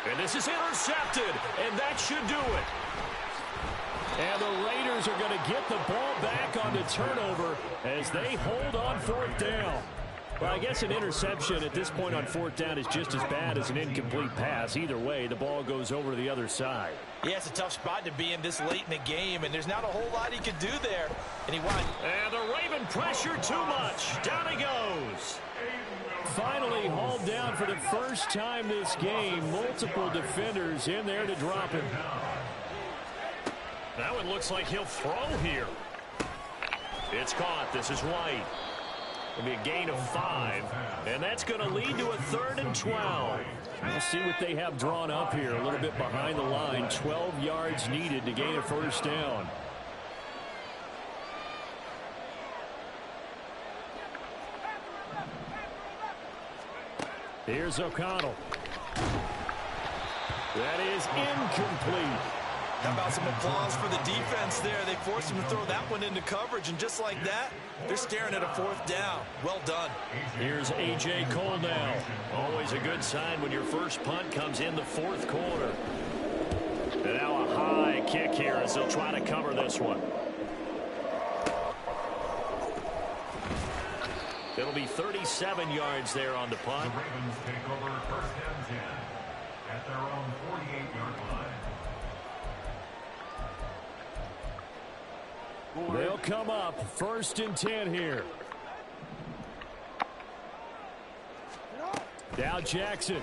And this is intercepted, and that should do it. And the Raiders are going to get the ball back on the turnover as they hold on 4th down. Well, I guess an interception at this point on 4th down is just as bad as an incomplete pass. Either way, the ball goes over to the other side. Yeah, it's a tough spot to be in this late in the game, and there's not a whole lot he can do there. And the Raven pressure too much. Down he goes. Finally hauled down for the first time this game. Multiple defenders in there to drop him. That one looks like he'll throw here. It's caught. This is White. It'll be a gain of 5, and that's going to lead to a 3rd and 12. We'll see what they have drawn up here. A little bit behind the line. 12 yards needed to gain a first down. Here's O'Connell. That is incomplete. How about some applause for the defense there? They forced him to throw that one into coverage, and just like that, they're staring at a 4th down. Well done. Here's A.J. Cole now. Always a good sign when your first punt comes in the 4th quarter. And now a high kick here as they'll try to cover this one. It'll be 37 yards there on the punt. The Ravens take over 1st and 10 at their own 48-yard line. They'll come up 1st and 10 here. Now Jackson.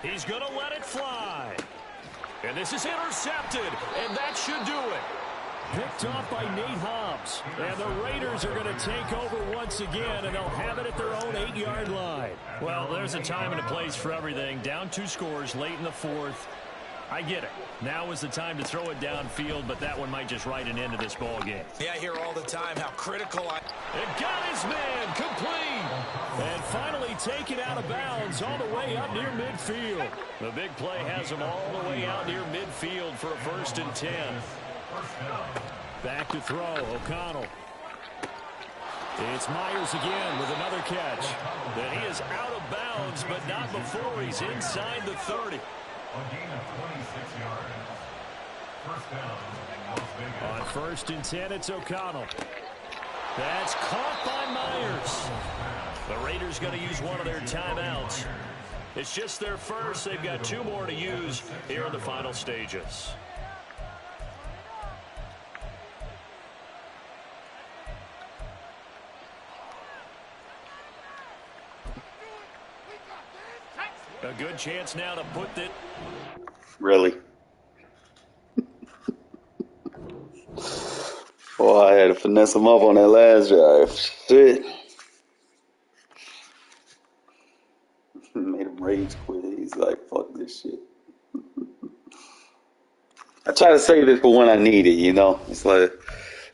He's going to let it fly. And this is intercepted, and that should do it. Picked off by Nate Hobbs. And the Raiders are going to take over once again, and they'll have it at their own 8-yard line. Well, there's a time and a place for everything. Down 2 scores late in the 4th. I get it. Now is the time to throw it downfield, but that one might just write an end to this ball game. Yeah, I hear all the time how critical It got his man complete. And finally taken out of bounds all the way up near midfield. The big play has him all the way out near midfield for a 1st and 10. Back to throw, O'Connell. It's Myers again with another catch. And he is out of bounds, but not before he's inside the 30. A gain of 26 yards. First down, Las Vegas. On 1st and 10, it's O'Connell. That's caught by Myers. The Raiders going to use one of their timeouts. It's just their first. They've got 2 more to use here in the final stages. A good chance now to put it. Really? Boy, I had to finesse him up on that last drive. Shit. Made him rage quit. He's like, fuck this shit. I try to save it for when I need it, you know? It's like,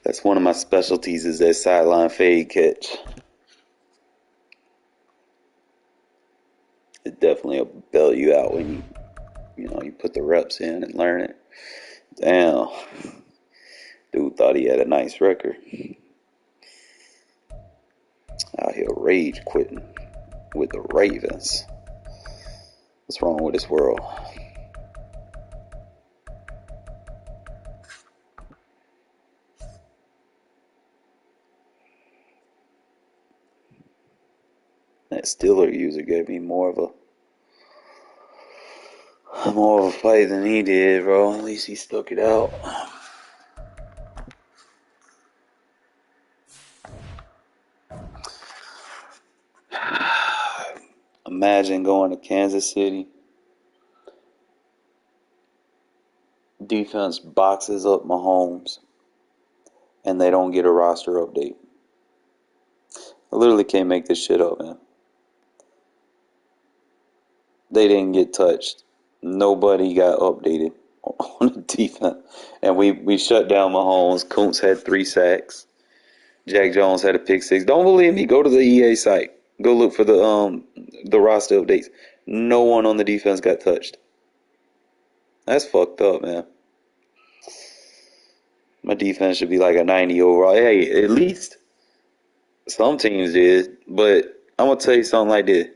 that's one of my specialties is that sideline fade catch. It definitely will bail you out when you put the reps in and learn it. Damn. Dude thought he had a nice record. Out here rage quitting with the Ravens. What's wrong with this world? That Steeler user gave me more of a fight than he did, bro. At least he stuck it out. Imagine going to Kansas City. Defense boxes up Mahomes, and they don't get a roster update. I literally can't make this shit up, man. They didn't get touched. Nobody got updated on the defense. And we shut down Mahomes. Kuntz had 3 sacks. Jack Jones had a pick 6. Don't believe me? Go to the EA site. Go look for the roster updates. No one on the defense got touched. That's fucked up, man. My defense should be like a 90 overall. Hey, at least some teams did. But I'm going to tell you something like this.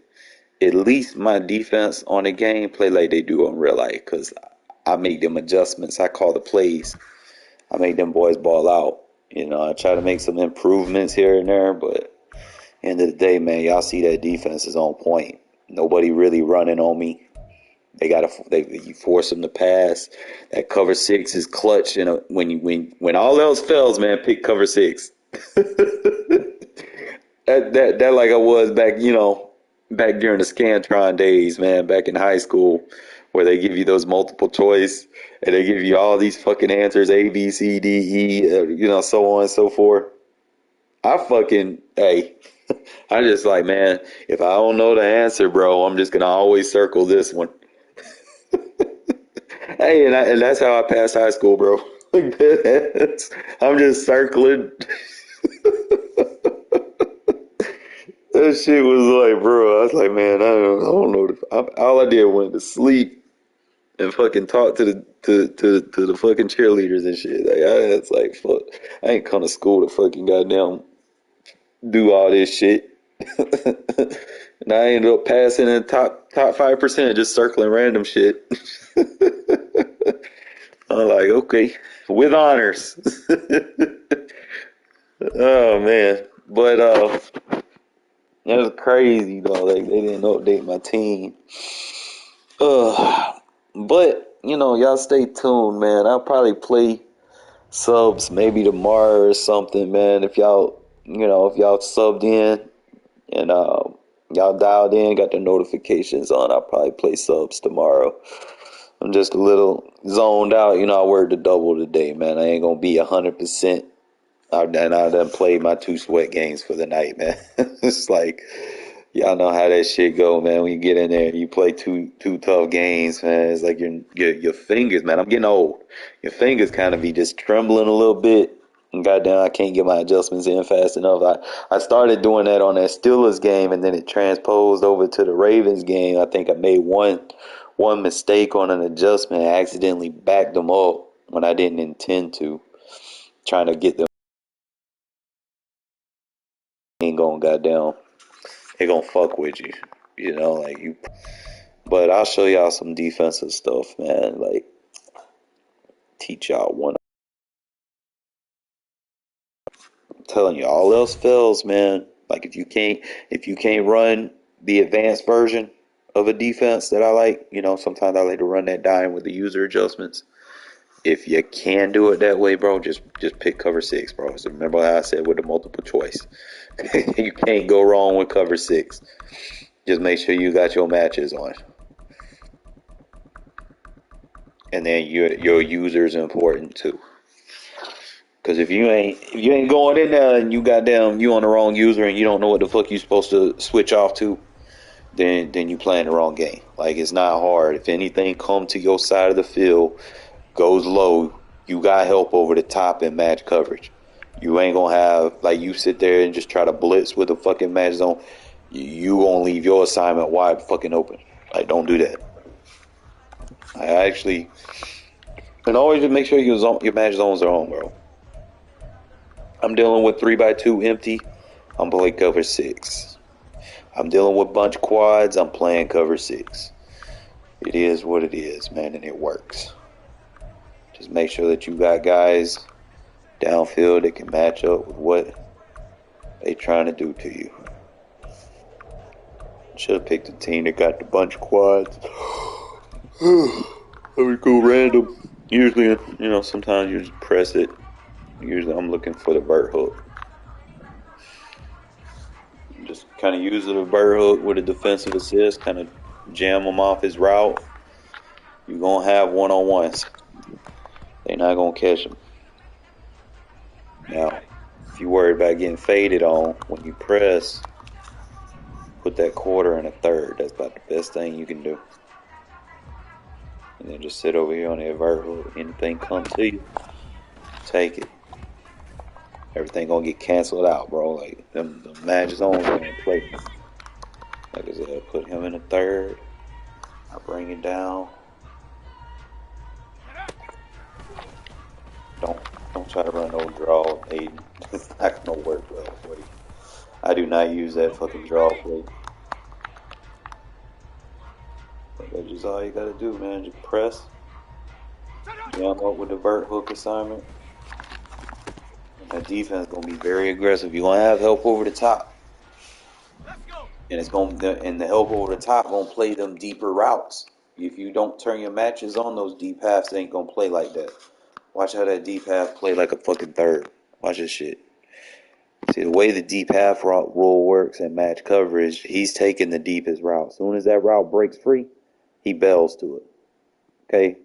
At least my defense on the game play like they do in real life, because I make them adjustments. I call the plays. I make them boys ball out. I try to make some improvements here and there, but end of the day, man, y'all see that defense is on point. Nobody really running on me. You force them to pass. That cover 6 is clutch. When all else fails, man, pick cover 6. that like I was back, back during the Scantron days, man, back in high school, where they give you those multiple choice and they give you all these fucking answers, A, B, C, D, E, so on and so forth. Hey, I just like, man, if I don't know the answer, bro, I'm just gonna always circle this one. Hey, and that's how I passed high school, bro. I'm just circling. That shit was like, bro, I was like, man, I don't know. All I did went to sleep and fucking talk to to the fucking cheerleaders and shit. Like, it's like, fuck, I ain't come to school to fucking goddamn do all this shit. And I ended up passing in top 5%, just circling random shit. I'm like, okay, with honors. Oh man, but it was crazy though. Like they didn't update my team. But y'all stay tuned, man. I'll probably play subs maybe tomorrow or something, man. If y'all subbed in and y'all dialed in, got the notifications on, I'll probably play subs tomorrow. I'm just a little zoned out. I worked the double today, man. I ain't gonna be 100%. I done played my 2 sweat games for the night, man. It's like y'all know how that shit go, man. When you get in there and you play two tough games, man, it's like your fingers, man. I'm getting old. Your fingers kind of be just trembling a little bit. And goddamn, I can't get my adjustments in fast enough. I started doing that on that Steelers game, and then it transposed over to the Ravens game. I think I made one mistake on an adjustment. I accidentally backed them up when I didn't intend to, trying to get them. Ain't going goddamn. They gonna fuck with you, like you. But I'll show y'all some defensive stuff, man. Like teach y'all one. I'm telling you, all else fails, man. Like if you can't run the advanced version of a defense that I like, sometimes I like to run that dime with the user adjustments. If you can do it that way, bro, just pick cover six, bro. So remember how I said with the multiple choice, you can't go wrong with cover six. Just make sure you got your matches on. And then your user is important too. Because if you ain't going in there and you on the wrong user and you don't know what the fuck you supposed to switch off to, then you playing the wrong game. Like it's not hard. If anything come to your side of the field, goes low, you got help over the top and match coverage. You ain't gonna have like you sit there and just try to blitz with a fucking match zone. You gonna leave your assignment wide fucking open. Like don't do that. I actually. And always just make sure your match zones are on, bro. I'm dealing with 3x2 empty. I'm playing cover six. I'm dealing with bunch quads. I'm playing cover six. It is what it is, man, and it works. Just make sure that you got guys downfield that can match up with what they trying to do to you. Should have picked a team that got the bunch quads. Let me go random. Usually, sometimes you just press it. Usually I'm looking for the vert hook. Just kind of use the vert hook with a defensive assist, kind of jam him off his route. You're going to have one-on-ones. They're not going to catch him. Now, if you worry about getting faded on, when you press, put that quarter in a third. That's about the best thing you can do. And then just sit over here on the vert hook. Anything come to you, take it. Everything gonna get canceled out, bro. Like the match zones are gonna play. Like I said, I put him in a third. I bring it down. Don't try to run no draw, Aiden. It's not gonna work well for you. I do not use that fucking draw play. But that's just all you gotta do, man. Just press. Jump up with the vert hook assignment. And that defense gonna be very aggressive. You're gonna have help over the top. And the help over the top gonna play them deeper routes. If you don't turn your matches on, those deep halves they ain't gonna play like that. Watch how that deep half play like a fucking third. Watch this shit. See the way the deep half rule works and match coverage, he's taking the deepest route. As soon as that route breaks free, he bails to it. Okay?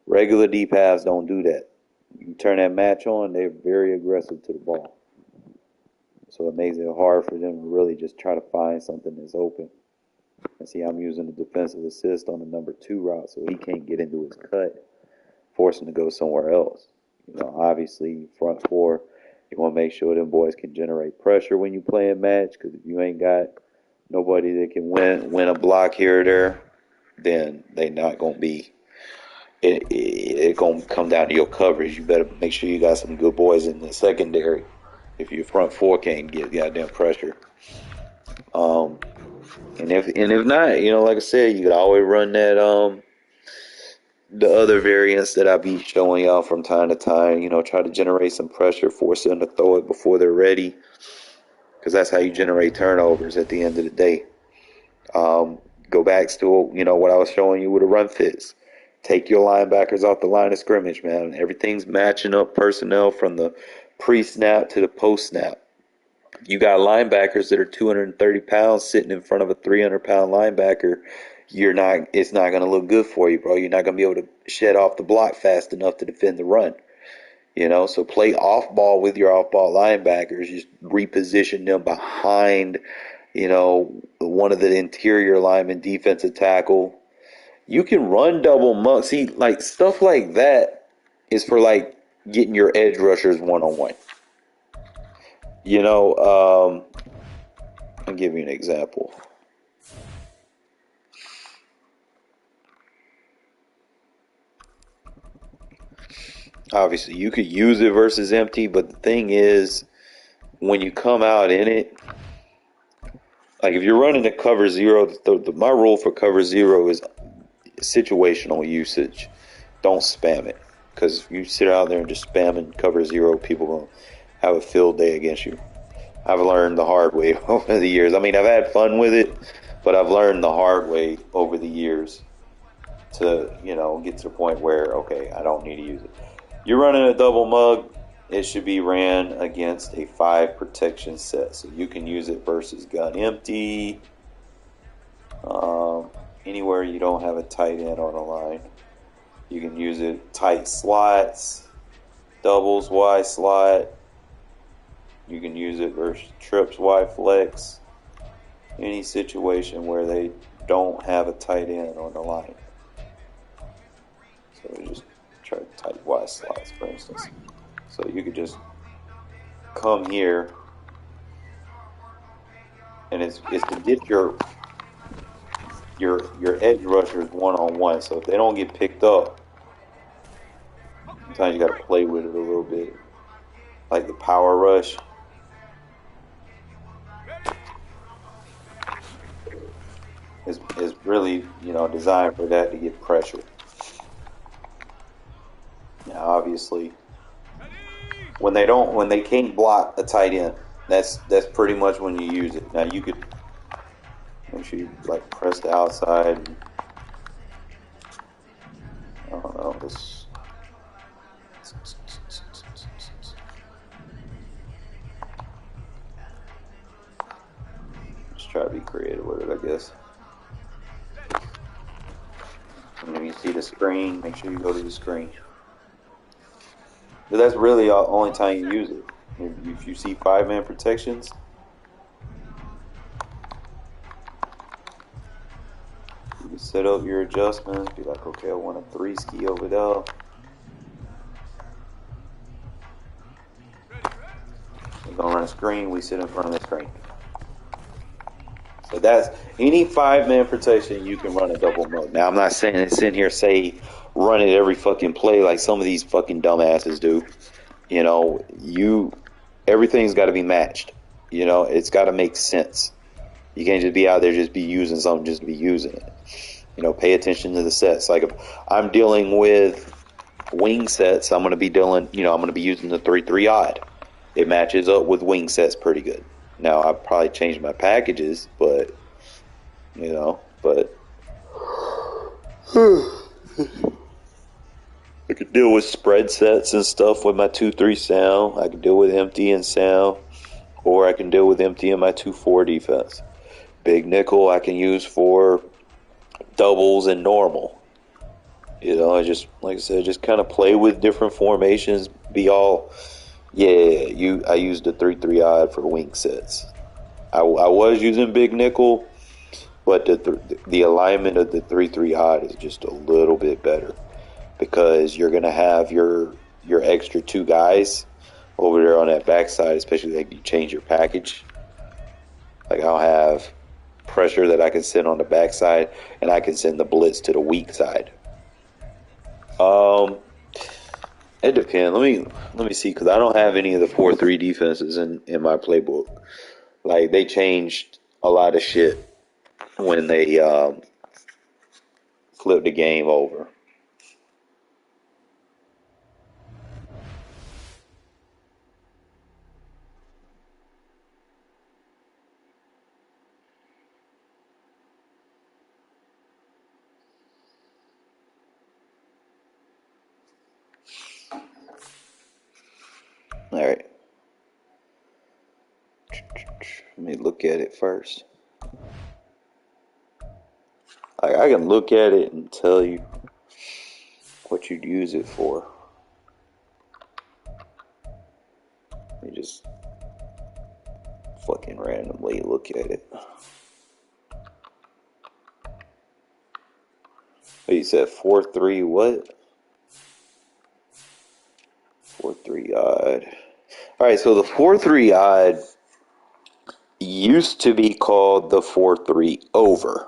Regular deep halves don't do that. You turn that match on, they're very aggressive to the ball. So it makes it hard for them to really just try to find something that's open. And see, I'm using the defensive assist on the number 2 route, so he can't get into his cut, force him to go somewhere else. Obviously, front 4, you want to make sure them boys can generate pressure when you play a match, because if you ain't got nobody that can win a block here or there, then they not going to be. It going to come down to your coverage. You better make sure you got some good boys in the secondary if your front 4 can't get goddamn pressure. And if not, like I said, you could always run that the other variants that I be showing y'all from time to time. Try to generate some pressure, force them to throw it before they're ready, because that's how you generate turnovers at the end of the day. Go back to what I was showing you with the run fits. Take your linebackers off the line of scrimmage, man. Everything's matching up personnel from the pre-snap to the post-snap. You got linebackers that are 230 pounds sitting in front of a 300-pound linebacker. It's not going to look good for you, bro. You're not going to be able to shed off the block fast enough to defend the run. So play off ball with your off ball linebackers. Just reposition them behind, one of the interior linemen, defensive tackle. You can run double mug. See, like stuff like that is for like getting your edge rushers one-on-one. I'll give you an example. Obviously, you could use it versus empty, but the thing is, when you come out in it, like if you're running a cover 0, my rule for cover 0 is situational usage. Don't spam it, because if you sit out there and just spamming cover 0, people will have a field day against you. I've learned the hard way over the years. I mean, I've had fun with it, but I've learned the hard way over the years to, get to the point where, okay, I don't need to use it. You're running a double mug, it should be ran against a 5 protection set. So you can use it versus gun empty, anywhere you don't have a tight end on the line. You can use it tight slots, doubles Y slot. You can use it versus trips Y flex. Any situation where they don't have a tight end on the line. So we just try tight Y slots, for instance. So you could just come here, and it's to get your edge rushers one-on-one. So if they don't get picked up, sometimes you got to play with it a little bit, like the power rush. Is really designed for that, to get pressure. Now, obviously, when they can't block a tight end, that's pretty much when you use it. Now you could make sure you like press the outside. I don't know, just try to be creative with it, I guess. And when you see the screen, make sure you go to the screen. But that's really the only time you use it. If you see 5-man protections, you can set up your adjustments. Be like, okay, I want a 3 ski over there. We're gonna run a screen. We sit in front of the screen. So that's any 5-man protection, you can run a double mug. Now I'm not saying sitting here say run it every fucking play like some of these fucking dumbasses do. Everything's got to be matched. It's got to make sense. You can't just be out there just be using something just to be using it. Pay attention to the sets. Like if I'm dealing with wing sets, I'm going to be using the 3-3 odd. It matches up with wing sets pretty good. Now, I've probably changed my packages, but I could deal with spread sets and stuff with my 2-3 sound. I can deal with empty and sound, or I can deal with empty and my 2-4 defense. Big nickel I can use for doubles and normal. I just, like I said, just kind of play with different formations, be all Yeah, I used the 3-3 odd for wing sets. I was using big nickel, but the alignment of the 3-3 odd is just a little bit better because you're gonna have your extra two guys over there on that backside, especially like you change your package. Like I'll have pressure that I can send on the backside, and I can send the blitz to the weak side. It depends. Let me see because I don't have any of the 4-3 defenses in my playbook. Like they changed a lot of shit when they flipped the game over. All right. Let me look at it first. I can look at it and tell you what you'd use it for. Let me just fucking randomly look at it. Oh, you said 4-3 what? 4-3 odd. Alright, so the 4-3 odd used to be called the 4-3 over.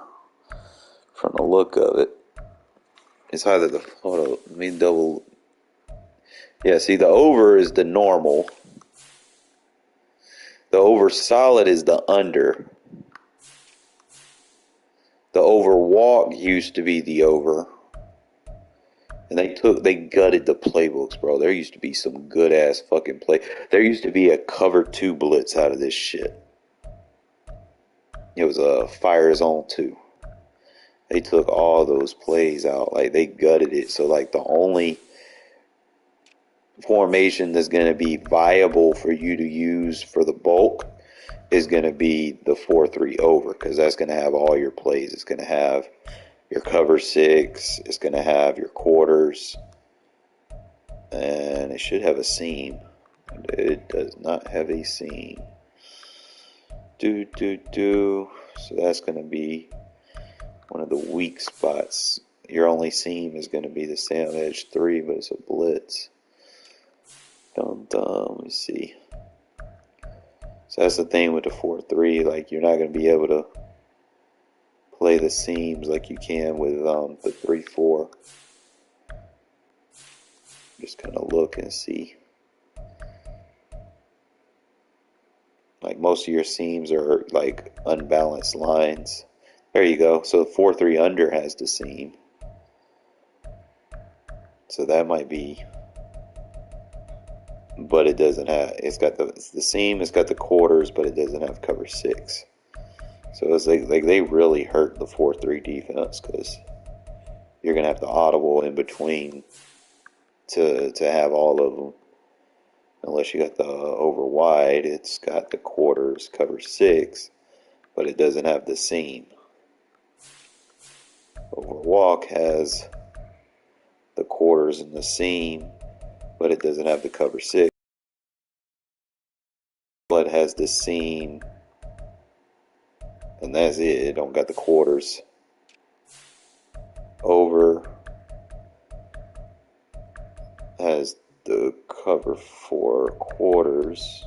From the look of it. It's either the, hold on, let me double. Yeah, see, the over is the normal. The over solid is the under. The over walk used to be the over. And they gutted the playbooks, bro. There used to be some good ass fucking play. There used to be a cover 2 blitz out of this shit. It was a fire zone 2. They took all those plays out. Like they gutted it. So like the only formation that's going to be viable for you to use for the bulk is going to be the 4-3 over, because that's going to have all your plays. It's going to have your cover 6. It's going to have your quarters. And it should have a seam. It does not have a seam. So that's going to be one of the weak spots. Your only seam is going to be the sound edge 3, but it's a blitz. Let me see. So that's the thing with the 4-3. Like you're not going to be able to play the seams like you can with the 3-4. Just kind of look and see. Like most of your seams are like unbalanced lines. There you go. So 4-3 under has the seam. So that might be, but it doesn't have. It's got the seam. It's got the quarters, but it doesn't have cover 6. So it's like they really hurt the 4-3 defense because you're gonna have to audible in between to have all of them. Unless you got the over wide, it's got the quarters, cover 6, but it doesn't have the seam. Over walk has the quarters and the seam, but it doesn't have the cover 6. But it has the seam, and that's it. It don't got the quarters. Over has the cover 4 quarters,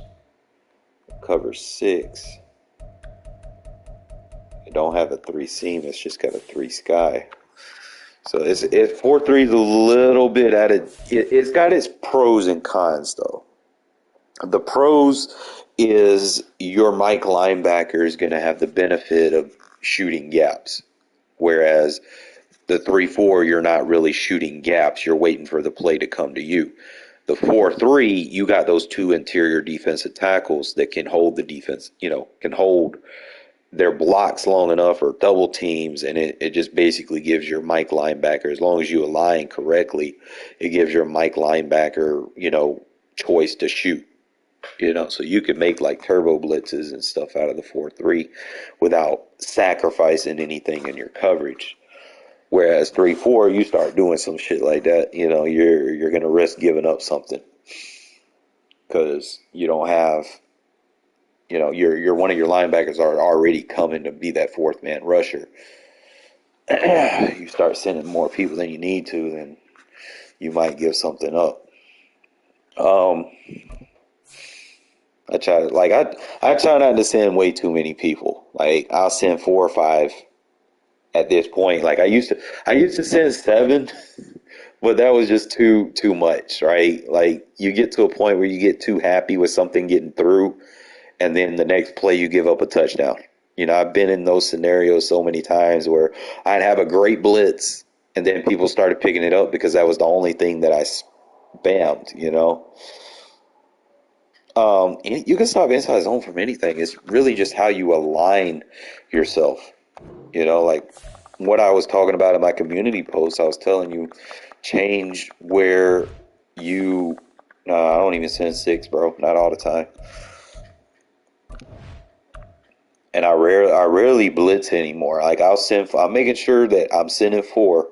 cover 6. It don't have a 3 seam. It's just got a 3 sky. So it's 4-3 is a little bit at it. It's got its pros and cons though. The pros is your Mike linebacker is going to have the benefit of shooting gaps, whereas the 3-4 you're not really shooting gaps. You're waiting for the play to come to you. The 4-3 you got those 2 interior defensive tackles that can hold the defense. Can hold their blocks long enough or double teams, and it just basically gives your Mike linebacker, as long as you align correctly, it gives your Mike linebacker, choice to shoot. So you can make like turbo blitzes and stuff out of the 4-3 without sacrificing anything in your coverage. Whereas 3-4, you start doing some shit like that, you're gonna risk giving up something. because you don't have, your one of your linebackers are already coming to be that fourth man rusher. You start sending more people than you need to, then you might give something up. I try not to send way too many people. Like, I'll send 4 or 5 at this point. Like, I used to send 7, but that was just too much, right? Like, you get to a point where you get too happy with something getting through, and then the next play you give up a touchdown. I've been in those scenarios so many times where I'd have a great blitz, and then people started picking it up because that was the only thing that I spammed, You can stop inside zone from anything. It's really just how you align yourself. Like what I was talking about in my community post, I was telling you, change where you, I don't even send 6, bro. Not all the time. And I rarely blitz anymore. Like, I'm making sure that I'm sending 4,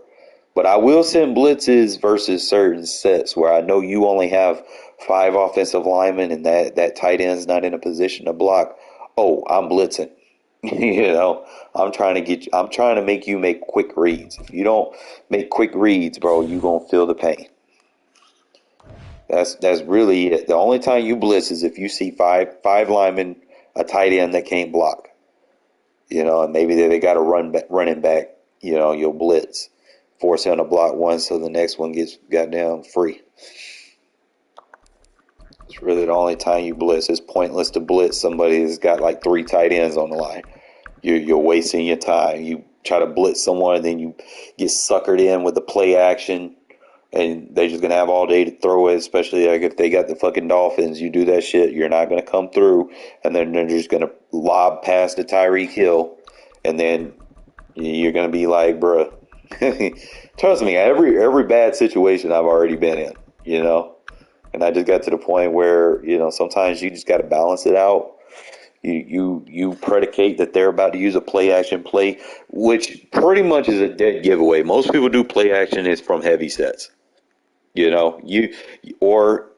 but I will send blitzes versus certain sets where I know you only have 5 offensive linemen and that tight end's not in a position to block. Oh, I'm blitzing. I'm trying to make you make quick reads. If you don't make quick reads, bro, you gonna feel the pain. That's really it. The only time you blitz is if you see five linemen, a tight end that can't block. And maybe they got a running back, you'll blitz. Force him to block one so the next one gets goddamn free. It's really the only time you blitz. It's pointless to blitz somebody that's got like 3 tight ends on the line. You're wasting your time. You try to blitz someone and then you get suckered in with the play action and they're just going to have all day to throw it, especially like if they got the fucking Dolphins. You do that shit, you're not going to come through, and then they're just going to lob past to Tyreek Hill, and then you're going to be like, bruh. Trust me, every bad situation I've already been in, and I just got to the point where, sometimes you just got to balance it out. You predicate that they're about to use a play action play, which pretty much is a dead giveaway. Most people do play action is from heavy sets. Or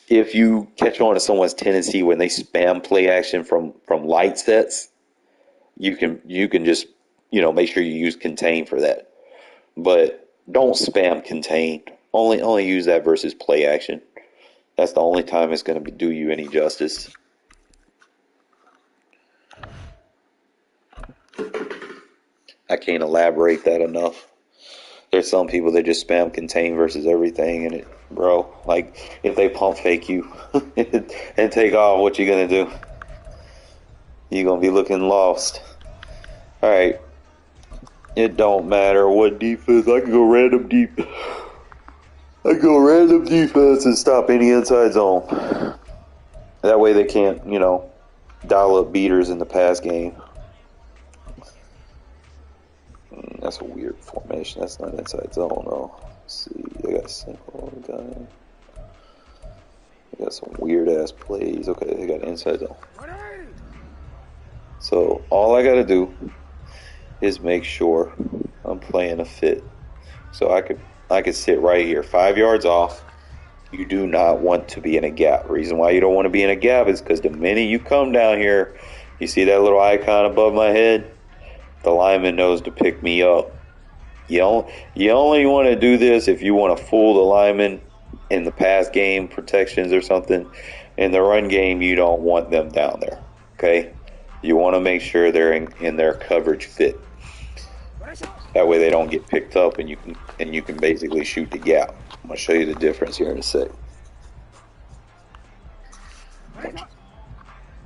if you catch on to someone's tendency when they spam play action from light sets, you can just, make sure you use contain for that. But don't spam contain. Only use that versus play action. That's the only time it's going to do you any justice. I can't elaborate that enough. There's some people that just spam contain versus everything, and bro, like, if they pump fake you and take off, what you gonna do? You're gonna be looking lost. All right, it don't matter what defense. I can go random defense and stop any inside zone. That way they can't, dial up beaters in the pass game. That's a weird formation. That's not inside zone, though. Let's see, they got simple. They got some weird ass plays. Okay, they got inside zone. So all I gotta do is make sure I'm playing a fit. So I could sit right here, 5 yards off. You do not want to be in a gap. Reason why you don't want to be in a gap is because the minute you come down here, you see that little icon above my head? The lineman knows to pick me up. You only want to do this if you want to fool the lineman in the pass game protections or something. In the run game, you don't want them down there. Okay? You want to make sure they're in their coverage fit. That way they don't get picked up and you can basically shoot the gap. I'm going to show you the difference here in a sec.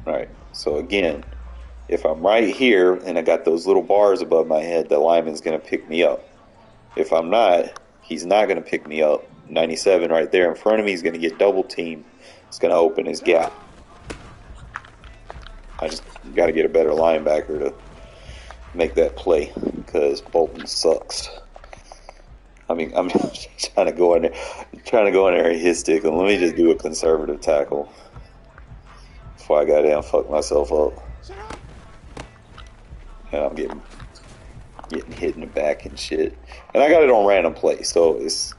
Alright, so again, if I'm right here and I got those little bars above my head, the lineman's going to pick me up. If I'm not, he's not going to pick me up. 97 right there in front of me is going to get double teamed. It's going to open his gap. I just got to get a better linebacker to make that play because Bolton sucks. I mean, I'm trying to go in there and hit stick him. Let me just do a conservative tackle before I got down and fuck myself up. And I'm getting hit in the back and shit. And I got it on random play, so it's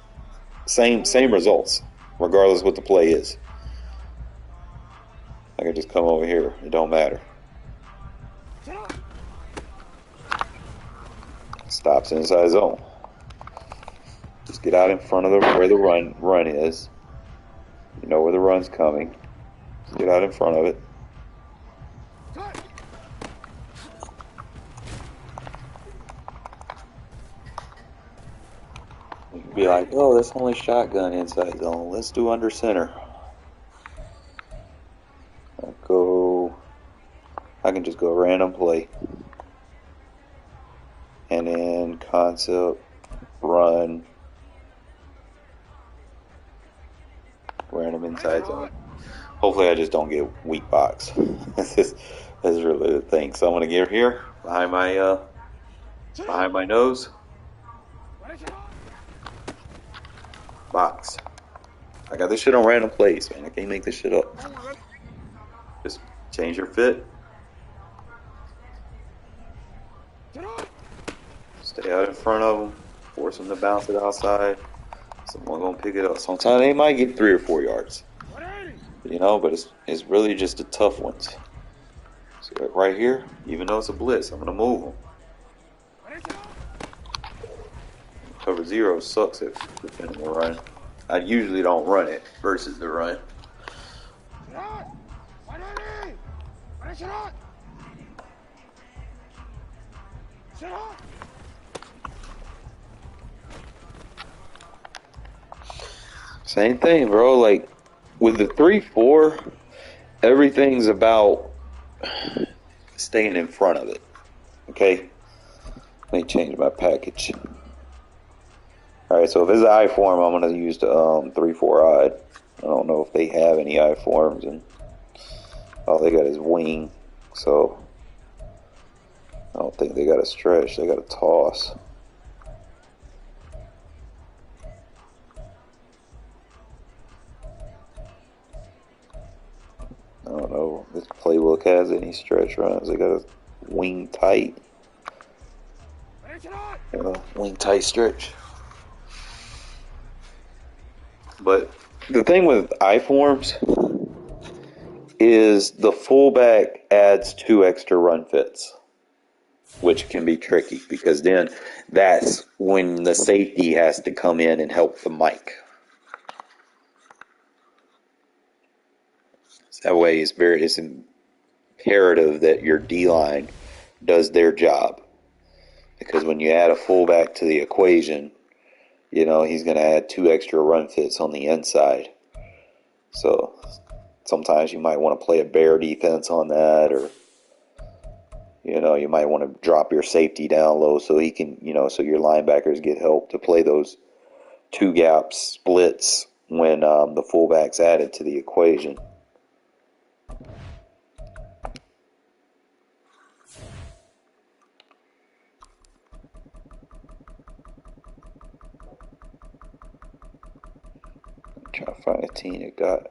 same results, regardless what the play is. I can just come over here. It don't matter. Stops inside zone. Just get out in front of where the run is. You know where the run's coming. Just get out in front of it. You can be like, oh, that's only shotgun inside zone. Let's do under center. I can just go random play. And then concept, run, random inside zone. Hopefully I just don't get weak box. That's really the thing. So I'm gonna get here behind my nose. Box. I got this shit on random plays, man. I can't make this shit up. Just change your fit. Stay out in front of them. Force them to bounce it outside. Someone gonna pick it up. Sometimes they might get 3 or 4 yards. You know, but it's really just the tough ones. So right here, even though it's a blitz, I'm gonna move them. Cover 0 sucks if defending the run. I usually don't run it versus the run. Same thing, bro. Like with the 3-4, everything's about staying in front of it. Okay? Let me change my package. Alright, so if it's I form, I'm going to use the 3-4 odd. I don't know if they have any I forms, and all they got is wing. So I don't think they got a stretch. They got a toss. I don't know if this playbook has any stretch runs. They got a wing tight. Wing tight stretch. But the thing with I forms is the fullback adds 2 extra run fits, which can be tricky because then that's when the safety has to come in and help the mic. That way it's imperative that your D-line does their job. Because when you add a fullback to the equation, you know, he's going to add 2 extra run fits on the inside. So sometimes you might want to play a bear defense on that, or, you know, you might want to drop your safety down low so he can, you know, so your linebackers get help to play those 2 gap splits when the fullback's added to the equation. Trying to find a team that got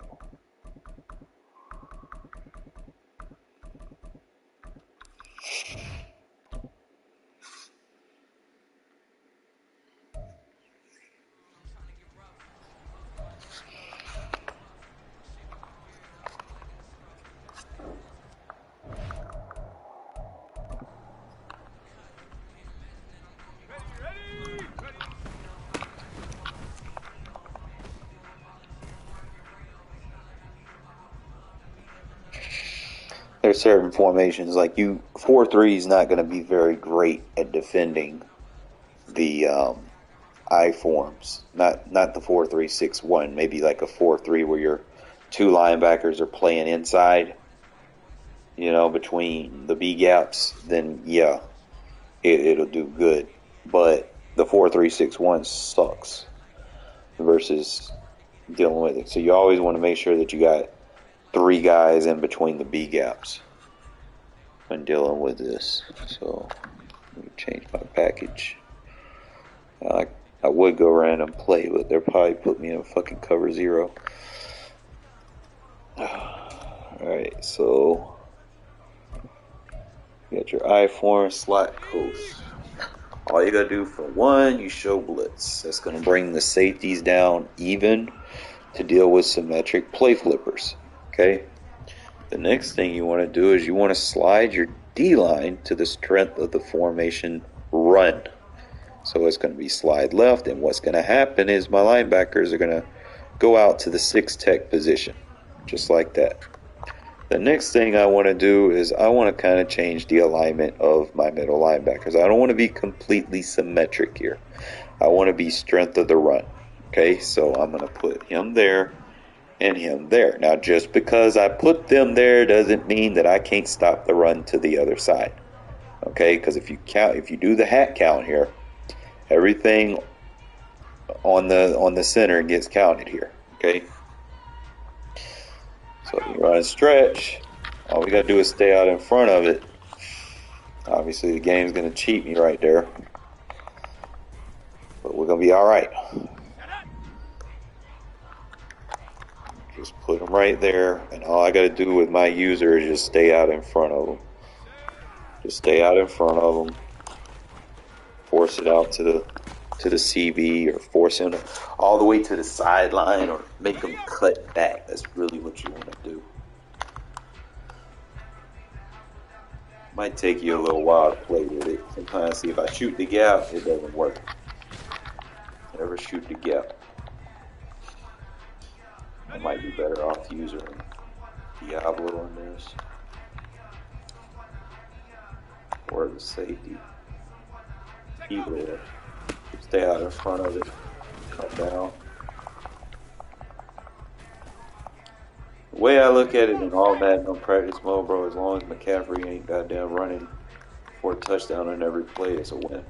there's certain formations like 4-3 is not going to be very great at defending the I forms. Not the 4-3-6-1. Maybe like a 4-3 where your 2 linebackers are playing inside, you know, between the B gaps. Then yeah, it'll do good. But the 4-3-6-1 sucks versus dealing with it. So you always want to make sure that you got 3 guys in between the B gaps when dealing with this. So let me change my package. I would go random play, but they'll probably put me in a fucking cover 0. Alright, so you got your I form slot coast. All you gotta do for 1, you show blitz. That's gonna bring the safeties down even to deal with symmetric play flippers. Okay? The next thing you want to do is you want to slide your D-line to the strength of the formation run. So it's going to be slide left, and what's going to happen is my linebackers are going to go out to the 6 tech position, just like that. The next thing I want to do is I want to kind of change the alignment of my middle linebackers. I don't want to be completely symmetric here. I want to be strength of the run. Okay, so I'm going to put him there and him there. Now, just because I put them there doesn't mean that I can't stop the run to the other side. Okay, because if you do the hat count here, everything on the center gets counted here. Okay, so if you run a stretch, all we got to do is stay out in front of it. Obviously, the game's going to cheat me right there, but we're going to be all right. Just put them right there, and all I got to do with my user is just stay out in front of them. Just stay out in front of them. Force it out to the CB, or force him all the way to the sideline, or make them cut back. That's really what you want to do. Might take you a little while to play with it. Sometimes, see, if I shoot the gap, it doesn't work. Never shoot the gap. I might be better off using Diablo in this, or the safety. Either way, stay out in front of it, come down. The way I look at it in all Madden on practice mode, bro, as long as McCaffrey ain't goddamn running for a touchdown on every play, it's a win.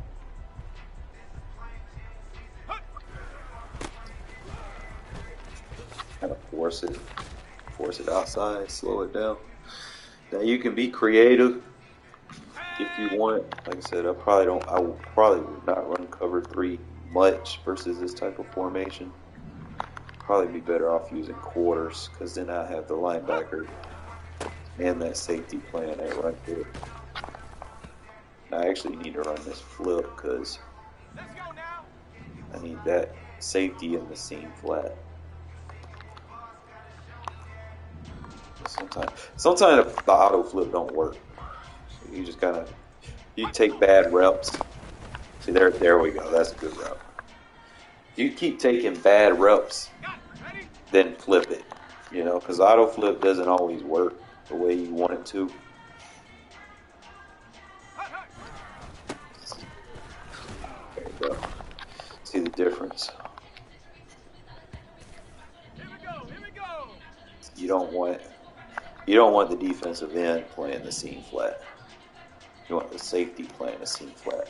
Kind of force it outside, slow it down. Now you can be creative if you want. Like I said, I probably would not run cover 3 much versus this type of formation. Probably be better off using quarters, because then I have the linebacker and that safety playing that run through. I actually need to run this flip because I need that safety in the seam flat. Sometimes the auto flip don't work. So you just you take bad reps. See, there we go. That's a good rep. You keep taking bad reps, then flip it. You know, because auto flip doesn't always work the way you want it to. There you go. See the difference. You don't want the defensive end playing the seam flat. You want the safety playing the seam flat.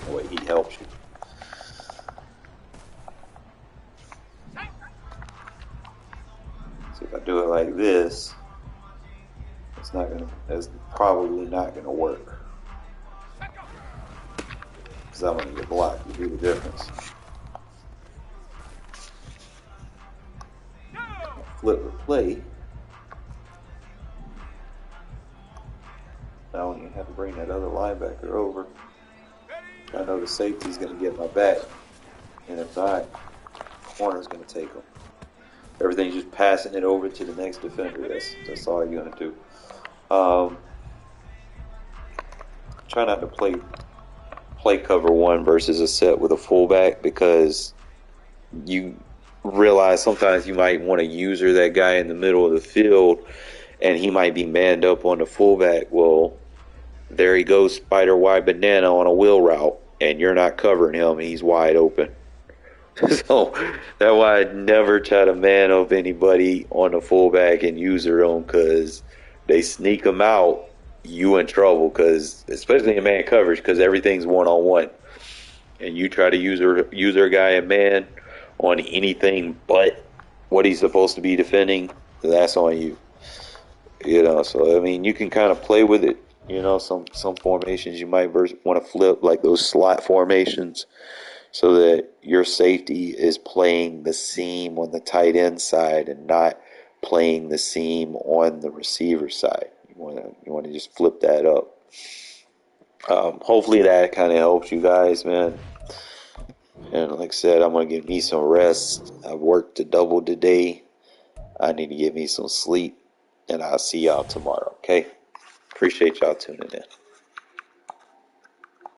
That way he helps you. See, if I do it like this, it's probably not gonna work. Because I'm gonna get blocked. You do the difference. Flip the play. Now when you have to bring that other linebacker over, I know the safety's going to get my back, and if not, the corner's going to take them. Everything's just passing it over to the next defender. That's all you're going to do. Try not to play cover 1 versus a set with a fullback, because you realize sometimes you might want to user that guy in the middle of the field, and he might be manned up on the fullback. Well, there he goes, spider wide banana on a wheel route, and you're not covering him, and he's wide open. So that's why I never try to man up anybody on the fullback and user them, because they sneak them out, you in trouble, because especially in man coverage, because everything's one-on-one, and you try to user a guy in man on anything but what he's supposed to be defending, that's on you. You know, so I mean, you can kind of play with it. You know, some formations you might want to flip, like those slot formations, so that your safety is playing the seam on the tight end side and not playing the seam on the receiver side. You want to just flip that up. Hopefully that kind of helps you guys, man. And like I said, I'm going to give me some rest. I worked a double today. I need to get me some sleep. And I'll see y'all tomorrow, okay? Appreciate y'all tuning in.